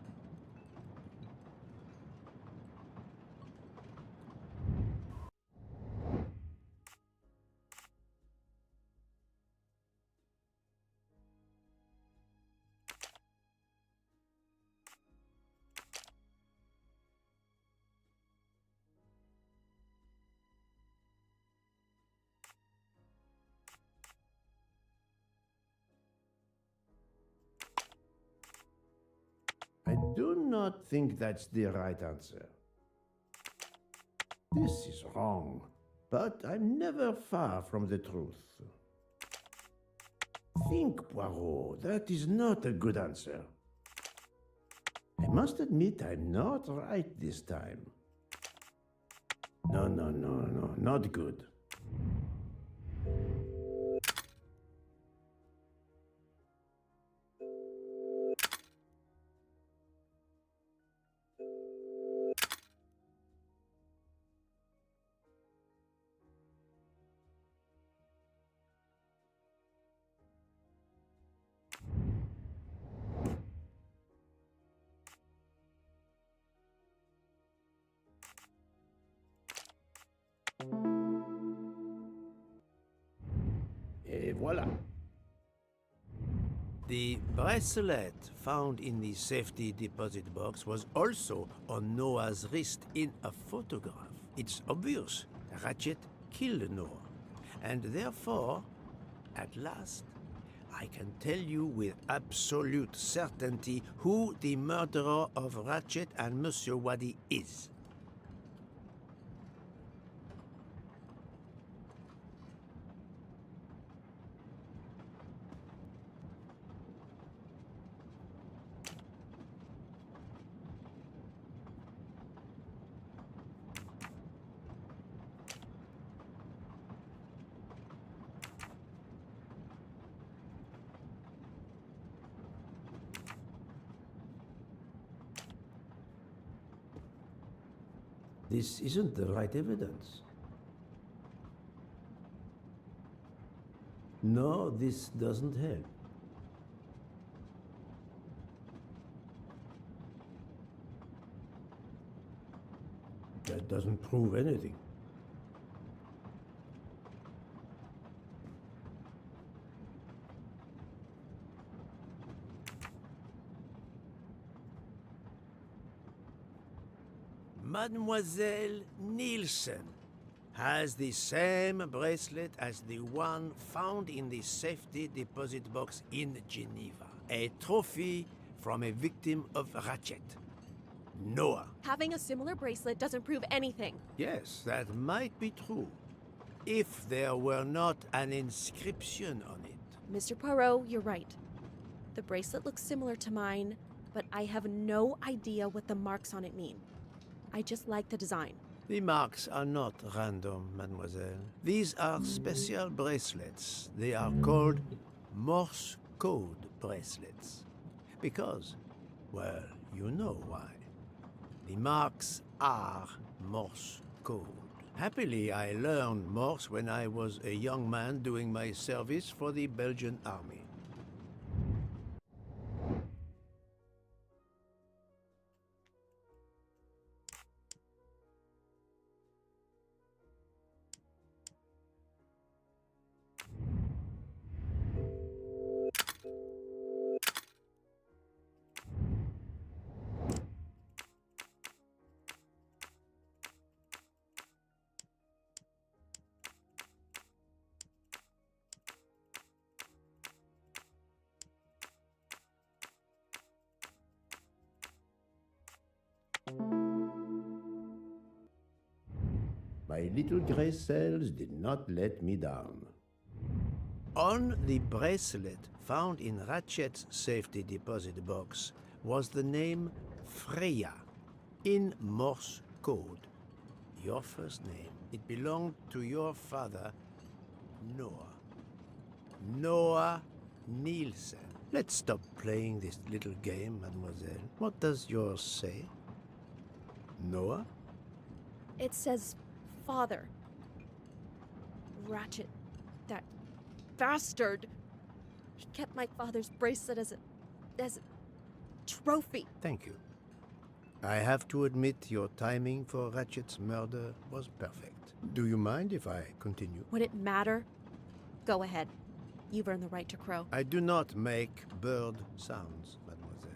I do not think that's the right answer. This is wrong, but I'm never far from the truth. Think, Poirot, that is not a good answer. I must admit I'm not right this time. No, not good. Et voilà. The bracelet found in the safety deposit box was also on Noah's wrist in a photograph. It's obvious Ratchet killed Noah, and therefore, at last, I can tell you with absolute certainty who the murderer of Ratchet and Monsieur Wadi is. This isn't the right evidence. No, this doesn't help. That doesn't prove anything. Mademoiselle Nielsen has the same bracelet as the one found in the safety deposit box in Geneva. A trophy from a victim of Ratchet. Noah. Having a similar bracelet doesn't prove anything. Yes, that might be true. If there were not an inscription on it. Mr. Poirot, you're right. The bracelet looks similar to mine, but I have no idea what the marks on it mean. I just like the design. The marks are not random, mademoiselle. These are special bracelets. They are called Morse code bracelets. Because, well, you know why. The marks are Morse code. Happily, I learned Morse when I was a young man doing my service for the Belgian army. My little gray cells did not let me down. On the bracelet found in Ratchet's safety deposit box was the name Freya in Morse code. Your first name. It belonged to your father, Noah. Noah Nielsen. Let's stop playing this little game, mademoiselle. What does yours say? Noah? It says father. Ratchet. That bastard. He kept my father's bracelet as a trophy. Thank you. I have to admit your timing for Ratchet's murder was perfect. Do you mind if I continue? Would it matter? Go ahead. You've earned the right to crow. I do not make bird sounds, mademoiselle.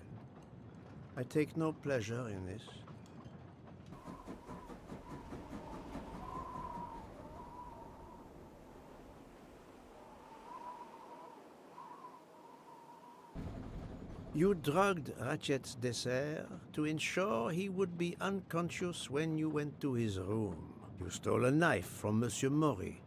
I take no pleasure in this. You drugged Ratchet's dessert to ensure he would be unconscious when you went to his room. You stole a knife from Monsieur Maury.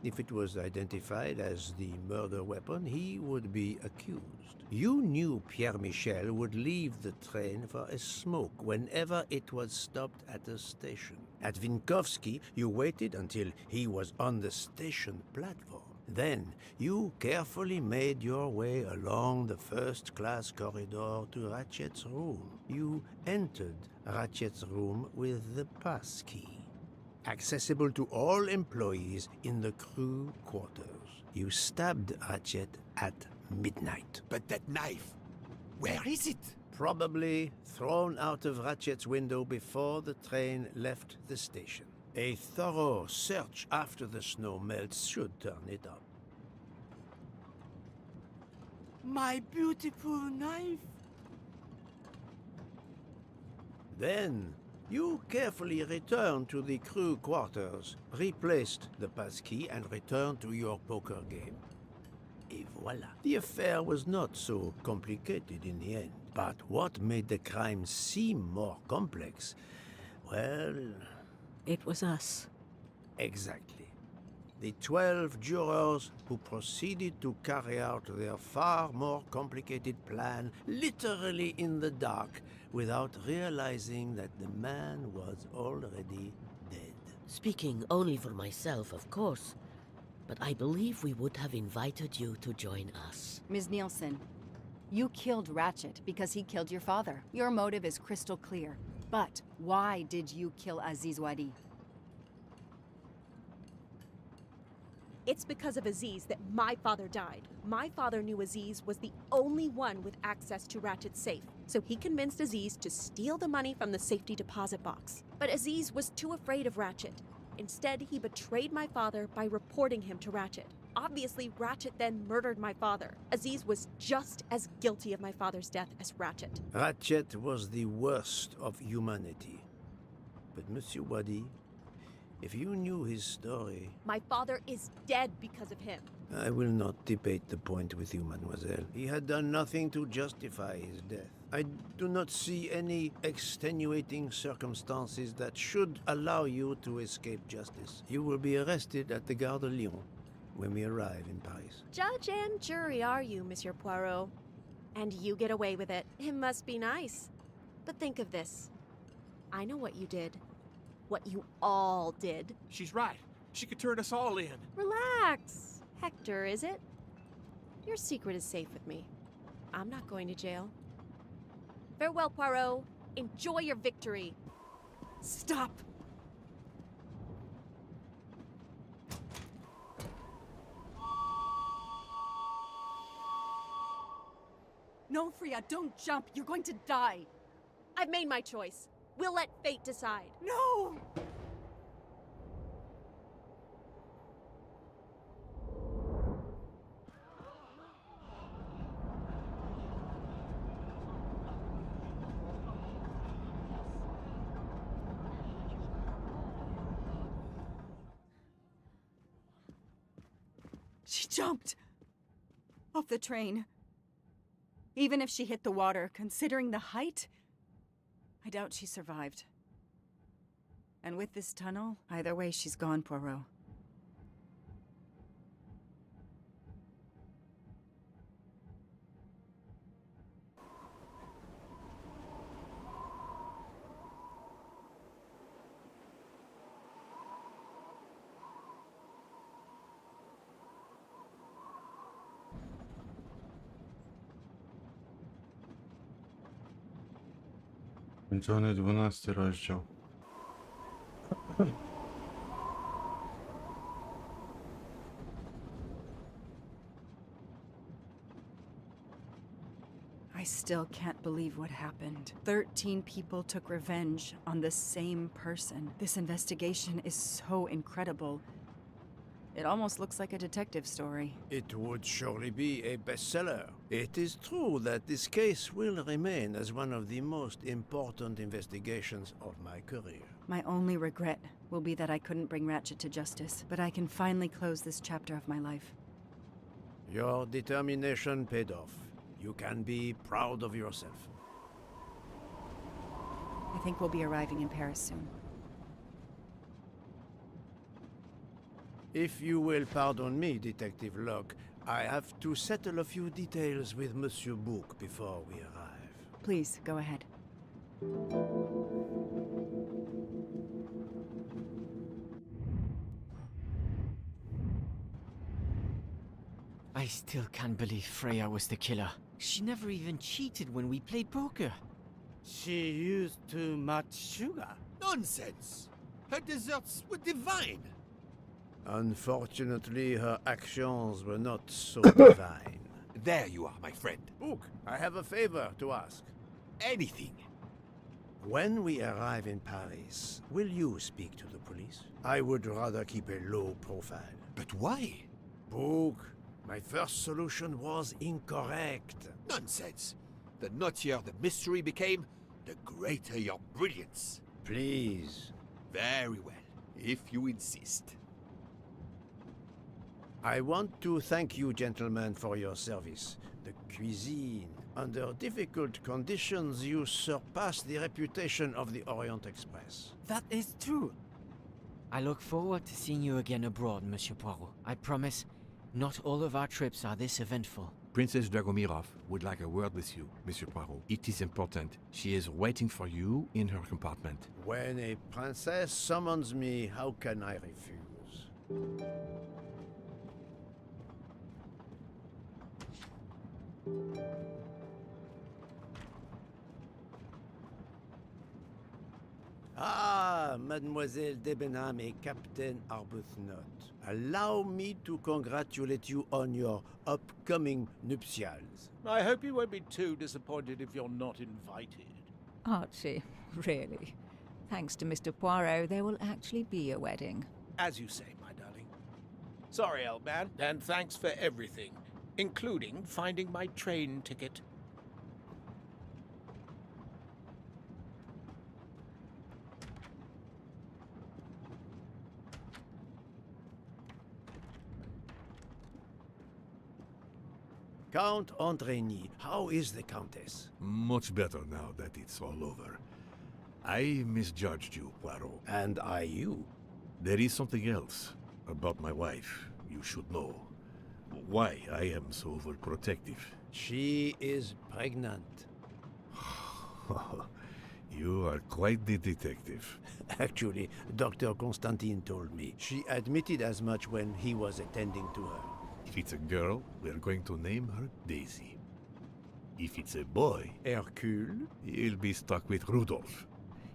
If it was identified as the murder weapon, he would be accused. You knew Pierre Michel would leave the train for a smoke whenever it was stopped at a station. At Vinkovsky, you waited until he was on the station platform. Then, you carefully made your way along the first-class corridor to Ratchet's room. You entered Ratchet's room with the pass key, accessible to all employees in the crew quarters. You stabbed Ratchet at midnight. But that knife, where is it? Probably thrown out of Ratchet's window before the train left the station. A thorough search after the snow melts should turn it up. My beautiful knife! Then, you carefully returned to the crew quarters, replaced the passkey, and returned to your poker game. Et voila. The affair was not so complicated in the end. But what made the crime seem more complex? Well... It was us. Exactly. The 12 jurors who proceeded to carry out their far more complicated plan literally in the dark without realizing that the man was already dead. Speaking only for myself, of course, but I believe we would have invited you to join us. Ms. Nielsen, you killed Ratchet because he killed your father. Your motive is crystal clear. But why did you kill Aziz Wadi? It's because of Aziz that my father died. My father knew Aziz was the only one with access to Ratchet's safe, so he convinced Aziz to steal the money from the safety deposit box. But Aziz was too afraid of Ratchet. Instead, he betrayed my father by reporting him to Ratchet. Obviously, Ratchet then murdered my father. Aziz was just as guilty of my father's death as Ratchet. Ratchet was the worst of humanity. But Monsieur Wadi, if you knew his story... My father is dead because of him. I will not debate the point with you, mademoiselle. He had done nothing to justify his death. I do not see any extenuating circumstances that should allow you to escape justice. You will be arrested at the Gare de Lyon when we arrive in Paris. Judge and jury are you, Monsieur Poirot. And you get away with it. It must be nice. But think of this. I know what you did. What you all did. She's right. She could turn us all in. Relax. Hector, is it? Your secret is safe with me. I'm not going to jail. Farewell, Poirot. Enjoy your victory. Stop! No, Freya, don't jump. You're going to die. I've made my choice. We'll let fate decide. No! She jumped off the train. Even if she hit the water, considering the height, I doubt she survived. And with this tunnel, either way, she's gone, Poirot. Kończony 12 rozdział. I still can't believe what happened. 13 people took revenge on the same person. This investigation is so incredible. It almost looks like a detective story. It would surely be a bestseller. It is true that this case will remain as one of the most important investigations of my career. My only regret will be that I couldn't bring Ratchet to justice, but I can finally close this chapter of my life. Your determination paid off. You can be proud of yourself. I think we'll be arriving in Paris soon. If you will pardon me, Detective Locke, I have to settle a few details with Monsieur Bouc before we arrive. Please, go ahead. I still can't believe Freya was the killer. She never even cheated when we played poker. She used too much sugar. Nonsense! Her desserts were divine. Unfortunately, her actions were not so divine. There you are, my friend. Bouc, I have a favor to ask. Anything. When we arrive in Paris, will you speak to the police? I would rather keep a low profile. But why? Bouc, my first solution was incorrect. Nonsense. The nuttier the mystery became, the greater your brilliance. Please. Very well, if you insist. I want to thank you, gentlemen, for your service. The cuisine. Under difficult conditions, you surpassed the reputation of the Orient Express. That is true. I look forward to seeing you again abroad, Monsieur Poirot. I promise, not all of our trips are this eventful. Princess Dragomirov would like a word with you, Monsieur Poirot. It is important. She is waiting for you in her compartment. When a princess summons me, how can I refuse? Mademoiselle Debenham et Captain Arbuthnot, allow me to congratulate you on your upcoming nuptials. I hope you won't be too disappointed if you're not invited. Archie, really? Thanks to Mr. Poirot, there will actually be a wedding. As you say, my darling. Sorry, old man, and thanks for everything, including finding my train ticket. Count Andreny, how is the Countess? Much better now that it's all over. I misjudged you, Poirot. And I you. There is something else about my wife you should know. Why I am so overprotective. She is pregnant. You are quite the detective. Actually, Dr. Constantine told me. She admitted as much when he was attending to her. If it's a girl, we're going to name her Daisy. If it's a boy, Hercule, he'll be stuck with Rudolph.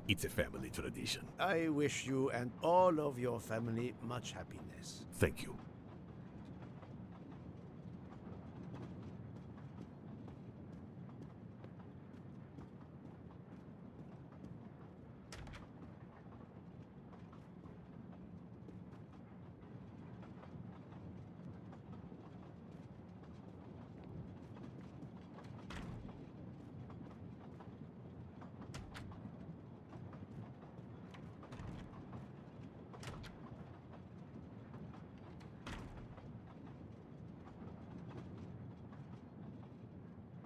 It's a family tradition. I wish you and all of your family much happiness. Thank you.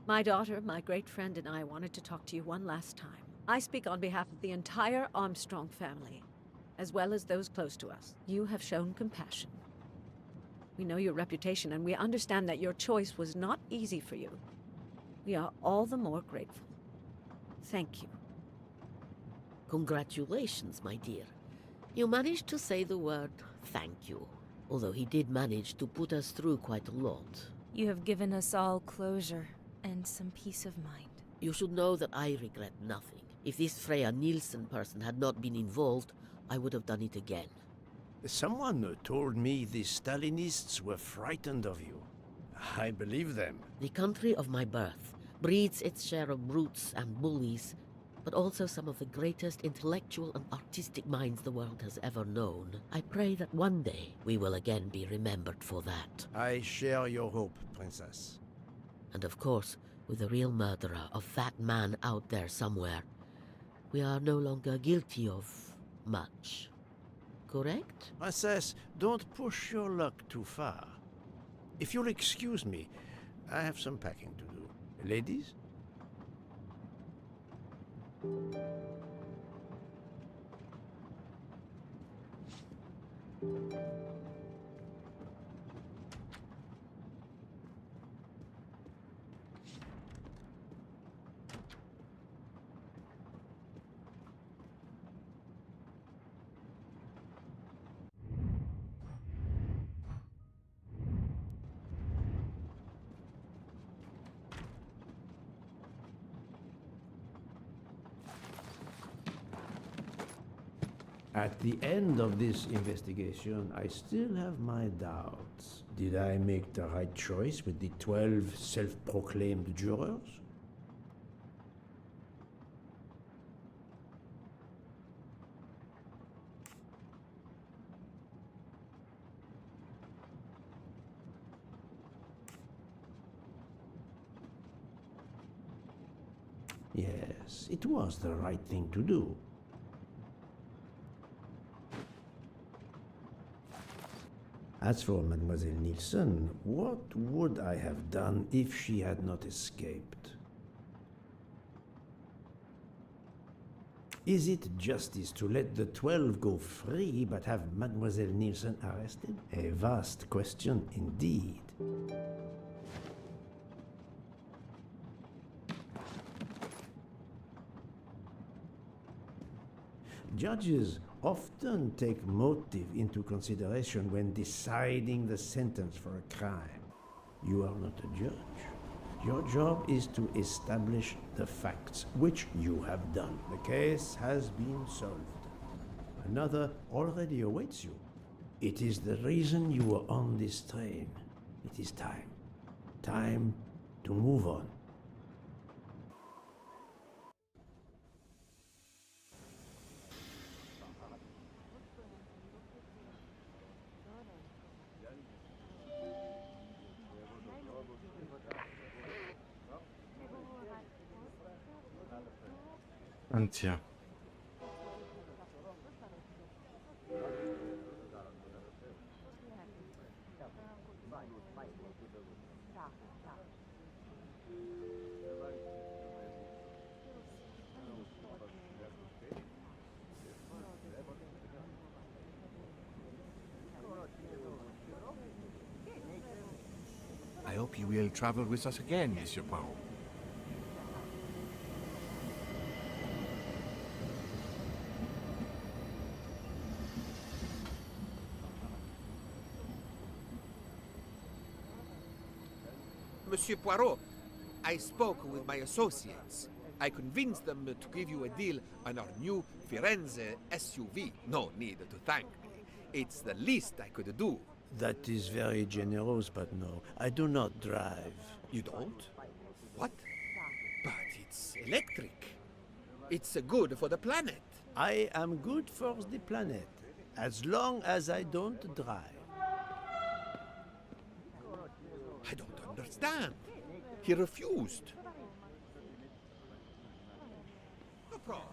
My daughter, my great friend, and I wanted to talk to you one last time. I speak on behalf of the entire Armstrong family, as well as those close to us. You have shown compassion. We know your reputation, and we understand that your choice was not easy for you. We are all the more grateful. Thank you. Congratulations, my dear. You managed to say the word thank you, although he did manage to put us through quite a lot. You have given us all closure and some peace of mind. You should know that I regret nothing. If this Freya Nielsen person had not been involved, I would have done it again. Someone told me the Stalinists were frightened of you. I believe them. The country of my birth breeds its share of brutes and bullies, but also some of the greatest intellectual and artistic minds the world has ever known. I pray that one day we will again be remembered for that. I share your hope, Princess. And of course, with the real murderer of that man out there somewhere, we are no longer guilty of much. Correct? Princess, don't push your luck too far. If you'll excuse me, I have some packing to do. Ladies? At the end of this investigation, I still have my doubts. Did I make the right choice with the 12 self-proclaimed jurors? Yes, it was the right thing to do. As for Mademoiselle Nielsen, what would I have done if she had not escaped? Is it justice to let the 12 go free but have Mademoiselle Nielsen arrested? A vast question indeed. Judges often take motive into consideration when deciding the sentence for a crime. You are not a judge. Your job is to establish the facts, which you have done. The case has been solved. Another already awaits you. It is the reason you were on this train. It is time. Time to move on. Ancja. I hope you will travel with us again, Monsieur Poirot. Monsieur Poirot, I spoke with my associates. I convinced them to give you a deal on our new Firenze SUV. No need to thank me. It's the least I could do. That is very generous, but no, I do not drive. You don't? What? But it's electric. It's good for the planet. I am good for the planet, as long as I don't drive. I don't understand. He refused. No problem.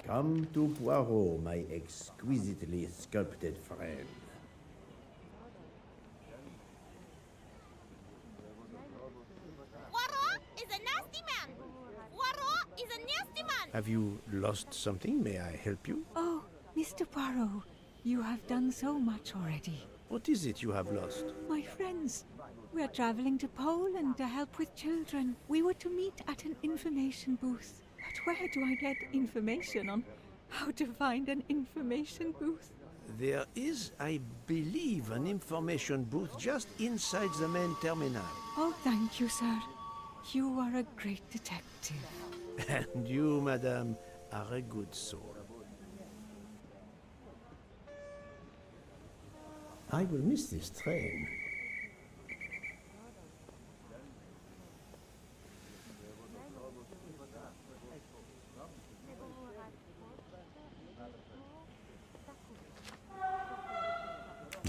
Come to Poirot, my exquisitely sculpted friend. Poirot is a nasty man. Poirot is a nasty man. Have you lost something? May I help you? Oh, Mr. Poirot, you have done so much already. What is it you have lost? My friends, we are traveling to Poland to help with children. We were to meet at an information booth. But where do I get information on how to find an information booth? There is, I believe, an information booth just inside the main terminal. Oh, thank you, sir. You are a great detective. And you, madame, are a good soul. I will miss this train.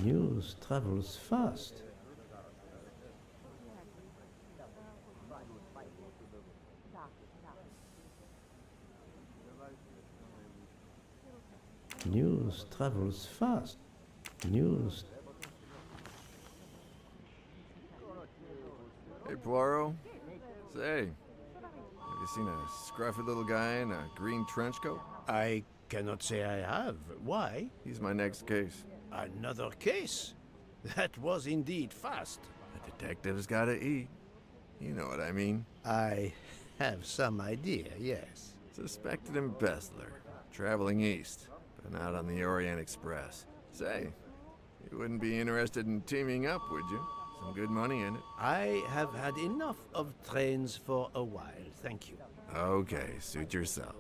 News travels fast. News travels fast. News. Hey, Poirot. Say, have you seen a scruffy little guy in a green trench coat? I cannot say I have. Why? He's my next case. Another case? That was indeed fast. The detective's gotta eat. You know what I mean. I have some idea, yes. Suspected embezzler. Traveling east, but not on the Orient Express. Say, you wouldn't be interested in teaming up, would you? Some good money in it. I have had enough of trains for a while, thank you. Okay, suit yourself.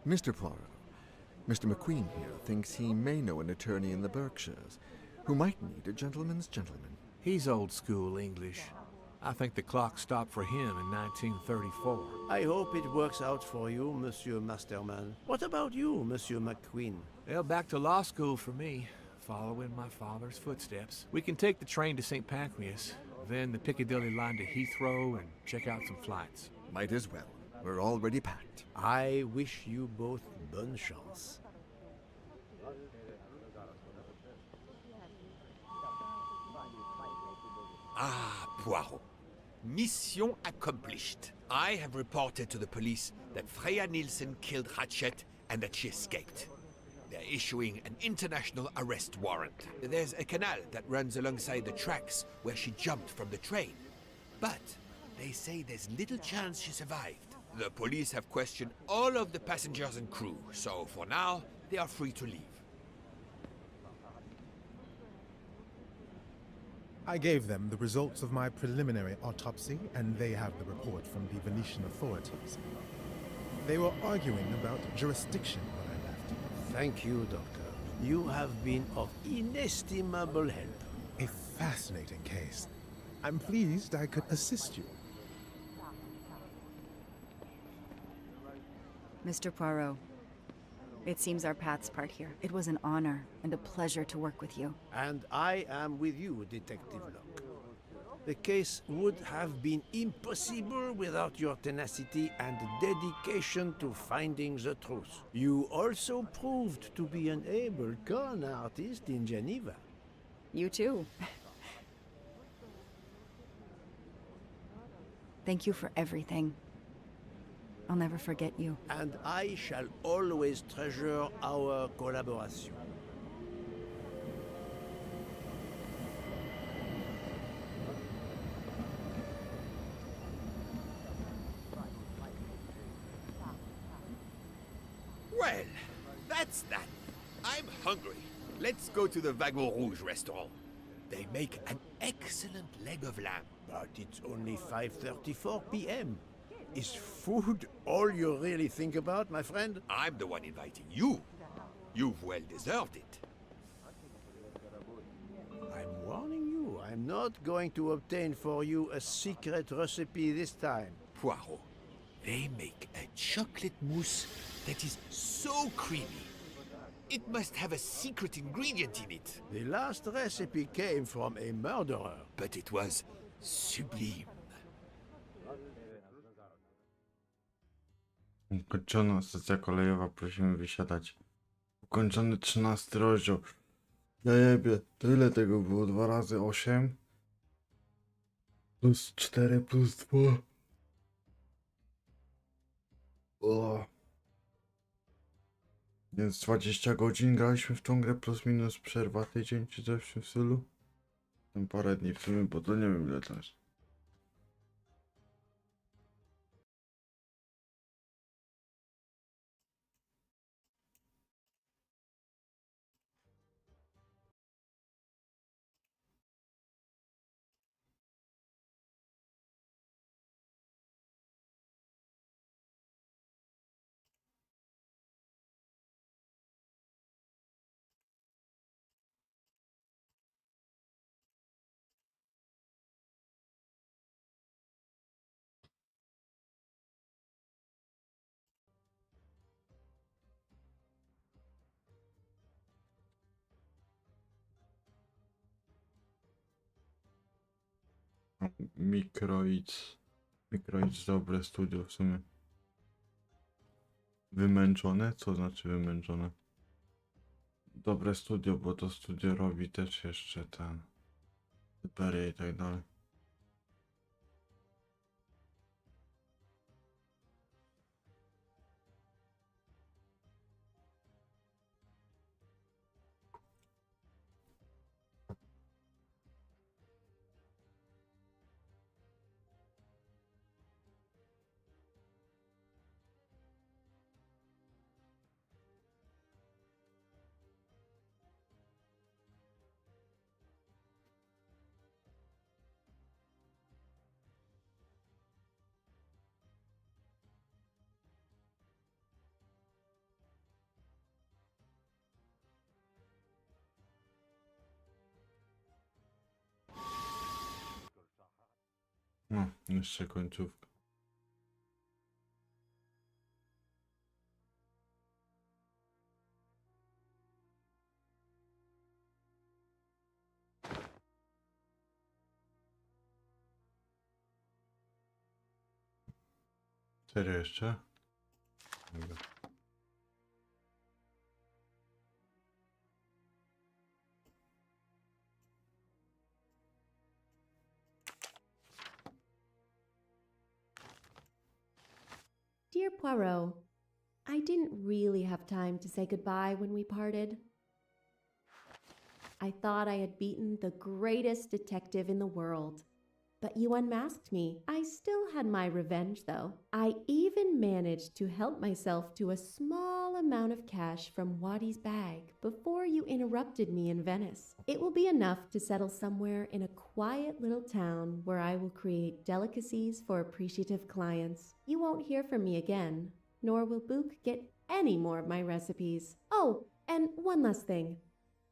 Mr. Poirot, Mr. McQueen here thinks he may know an attorney in the Berkshires who might need a gentleman's gentleman. He's old school English. I think the clock stopped for him in 1934. I hope it works out for you, Monsieur Masterman. What about you, Monsieur McQueen? Well, back to law school for me, following my father's footsteps. We can take the train to St. Pancras, then the Piccadilly line to Heathrow and check out some flights. Might as well. We're already packed. I wish you both bonne chance. Ah, Poirot. Mission accomplished. I have reported to the police that Freya Nielsen killed Hatchet and that she escaped. They're issuing an international arrest warrant. There's a canal that runs alongside the tracks where she jumped from the train. But they say there's little chance she survived. The police have questioned all of the passengers and crew, so for now, they are free to leave. I gave them the results of my preliminary autopsy, and they have the report from the Venetian authorities. They were arguing about jurisdiction when I left. Thank you, Doctor. You have been of inestimable help. A fascinating case. I'm pleased I could assist you. Mr. Poirot, it seems our paths part here. It was an honor and a pleasure to work with you. And I am with you, Detective Locke. The case would have been impossible without your tenacity and dedication to finding the truth. You also proved to be an able con artist in Geneva. You too. Thank you for everything. I'll never forget you. And I shall always treasure our collaboration. Well, that's that. I'm hungry. Let's go to the Wagon Rouge restaurant. They make an excellent leg of lamb. But it's only 5:34 p.m. Is food all you really think about, my friend? I'm the one inviting you. You've well deserved it. I'm warning you, I'm not going to obtain for you a secret recipe this time. Poirot, they make a chocolate mousse that is so creamy. It must have a secret ingredient in it. The last recipe came from a murderer. But it was sublime. Ukończona stacja kolejowa, prosimy wysiadać. Ukończony 13 rozdział. Ja jebie, to ile tego było? 2 razy 8? Plus 4 plus 2. O. Więc 20 godzin graliśmy w tą grę, plus minus przerwa tydzień, czy coś w tym stylu. Tam parę dni w sumie, bo to nie wiem ile to jest. Mikroids. Mikroids dobre studio w sumie. Wymęczone? Co znaczy wymęczone? Dobre studio, bo to studio robi też jeszcze ten Syberia i tak dalej. No, jeszcze końcówka. Serio jeszcze? Dobra. Dear Poirot, I didn't really have time to say goodbye when we parted. I thought I had beaten the greatest detective in the world. But you unmasked me. I still had my revenge, though. I even managed to help myself to a small amount of cash from Waddy's bag before you interrupted me in Venice. It will be enough to settle somewhere in a quiet little town where I will create delicacies for appreciative clients. You won't hear from me again, nor will Book get any more of my recipes. Oh, and one last thing.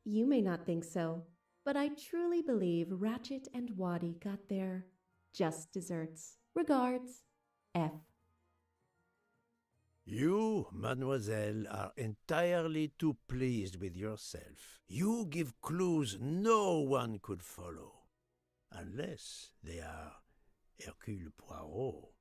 You may not think so, but I truly believe Ratchet and Waddy got their just desserts. Regards, F. You, mademoiselle, are entirely too pleased with yourself. You give clues no one could follow, unless they are Hercule Poirot.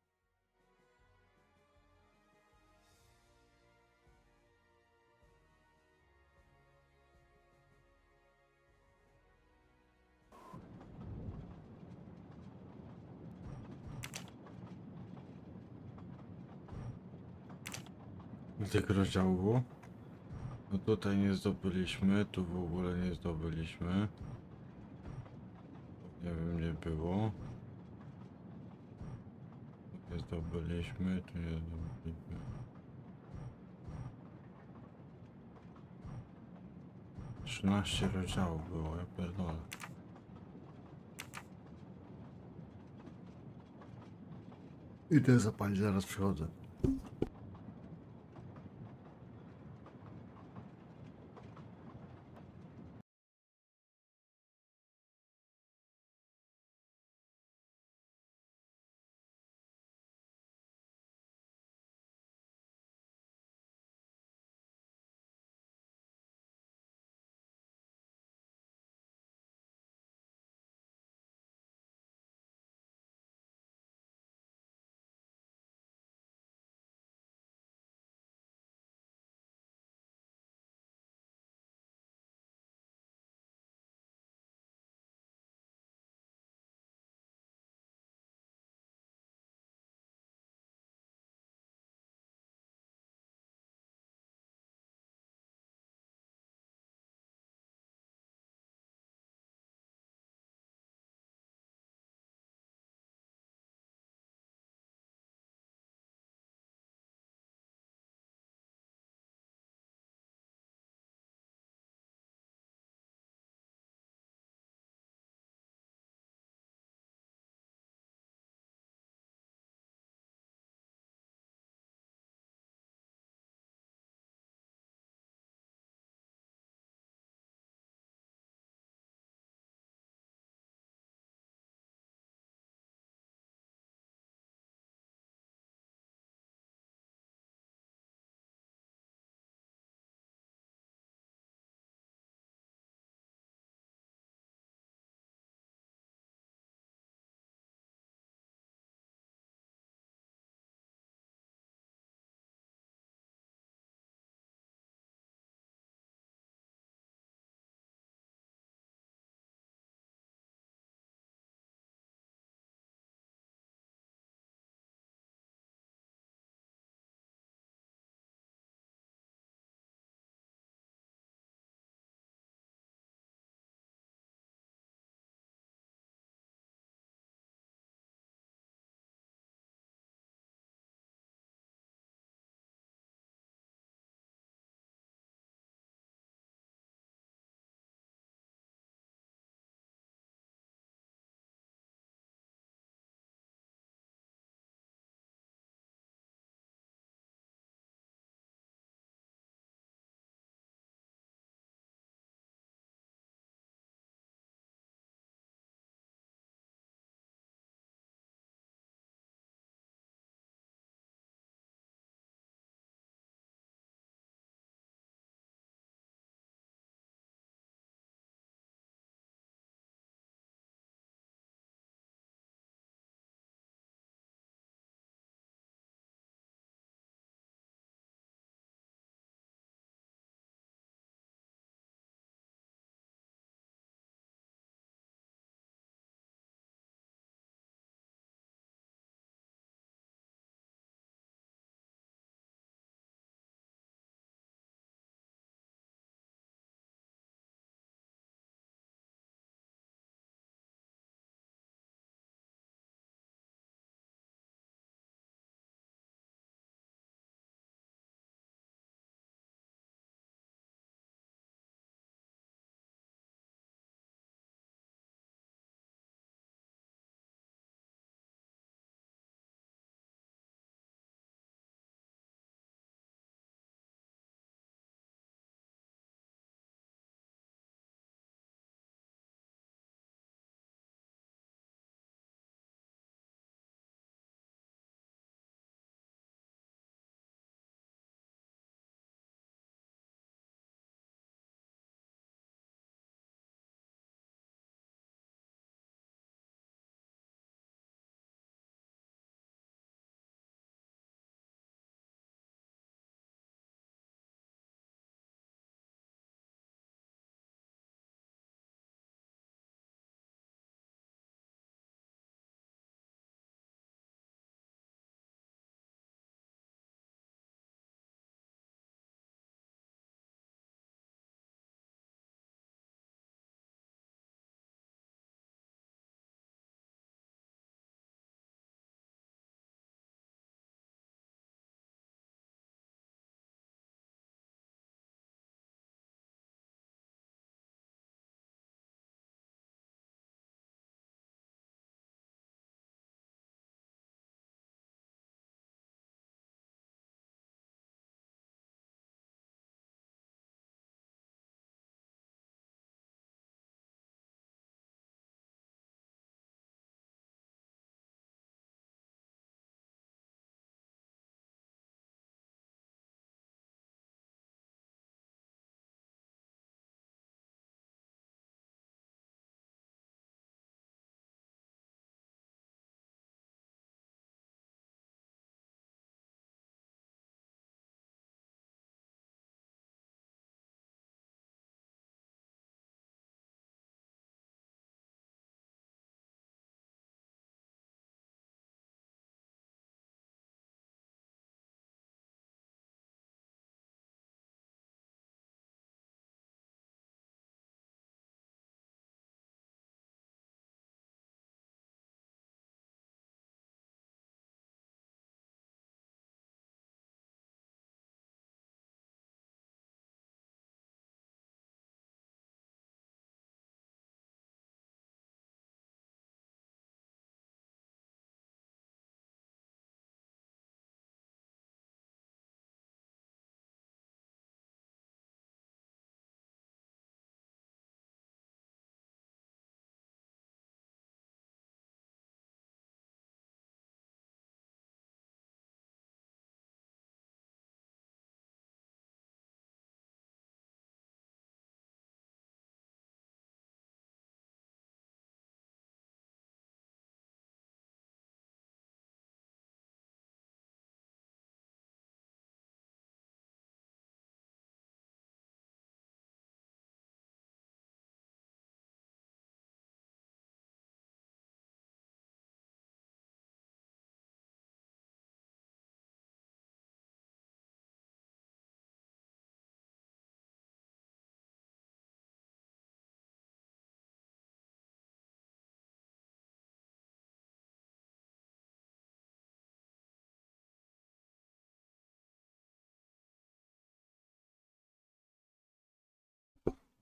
Tych rozdziału. No tutaj nie zdobyliśmy, tu w ogóle nie zdobyliśmy. Nie wiem, gdzie było. Tu nie zdobyliśmy, tu nie zdobyliśmy. Trzynaście rozdziałów było, ja pierdolę. Idę zapalić, zaraz przychodzę.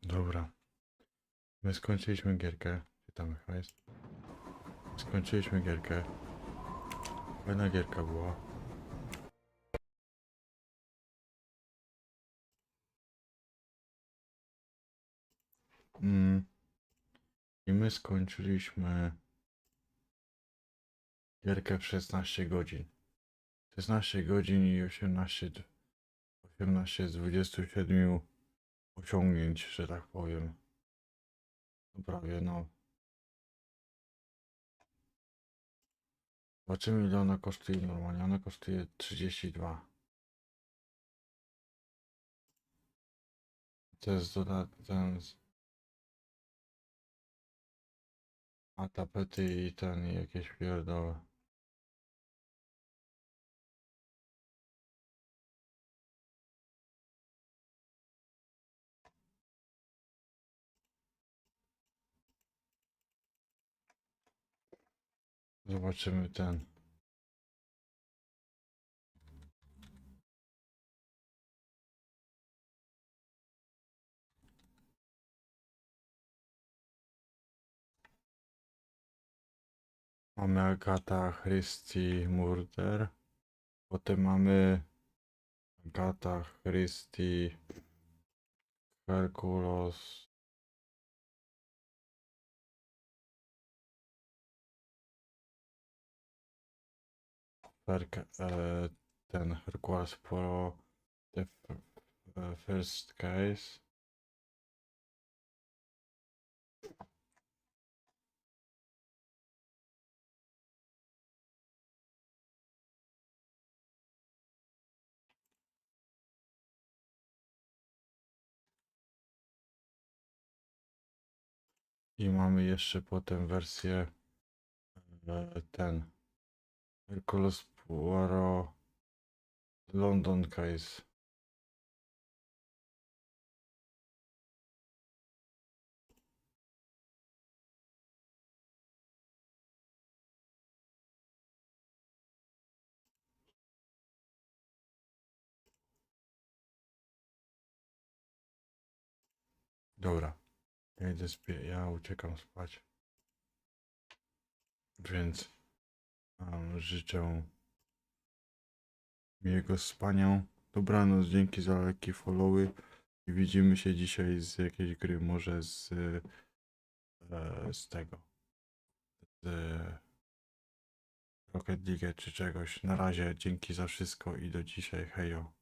Dobra. My skończyliśmy gierkę. Gdzie tam chyba jest? Skończyliśmy gierkę. Fajna gierka była. I my skończyliśmy gierkę w 16 godzin. 16 godzin i 18 z 27 osiągnięć, że tak powiem. No prawie, no. Zobaczymy, ile ona kosztuje normalnie. Ona kosztuje 32. To jest ten... A tapety i ten, jakieś pierdoły. Zobaczymy ten. Mamy Agata Christie Murder. Potem mamy Agata Christie Hercules. Ten Hercules for the first case. I mamy jeszcze potem wersję ten Hercules Poirot London Case. Dobra, ja idę ja uciekam spać. Więc życzę miłego spania. Dobranoc, dzięki za leki, followy. I widzimy się dzisiaj z jakiejś gry, może z tego. Z Rocket League czy czegoś. Na razie, dzięki za wszystko i do dzisiaj, hejo.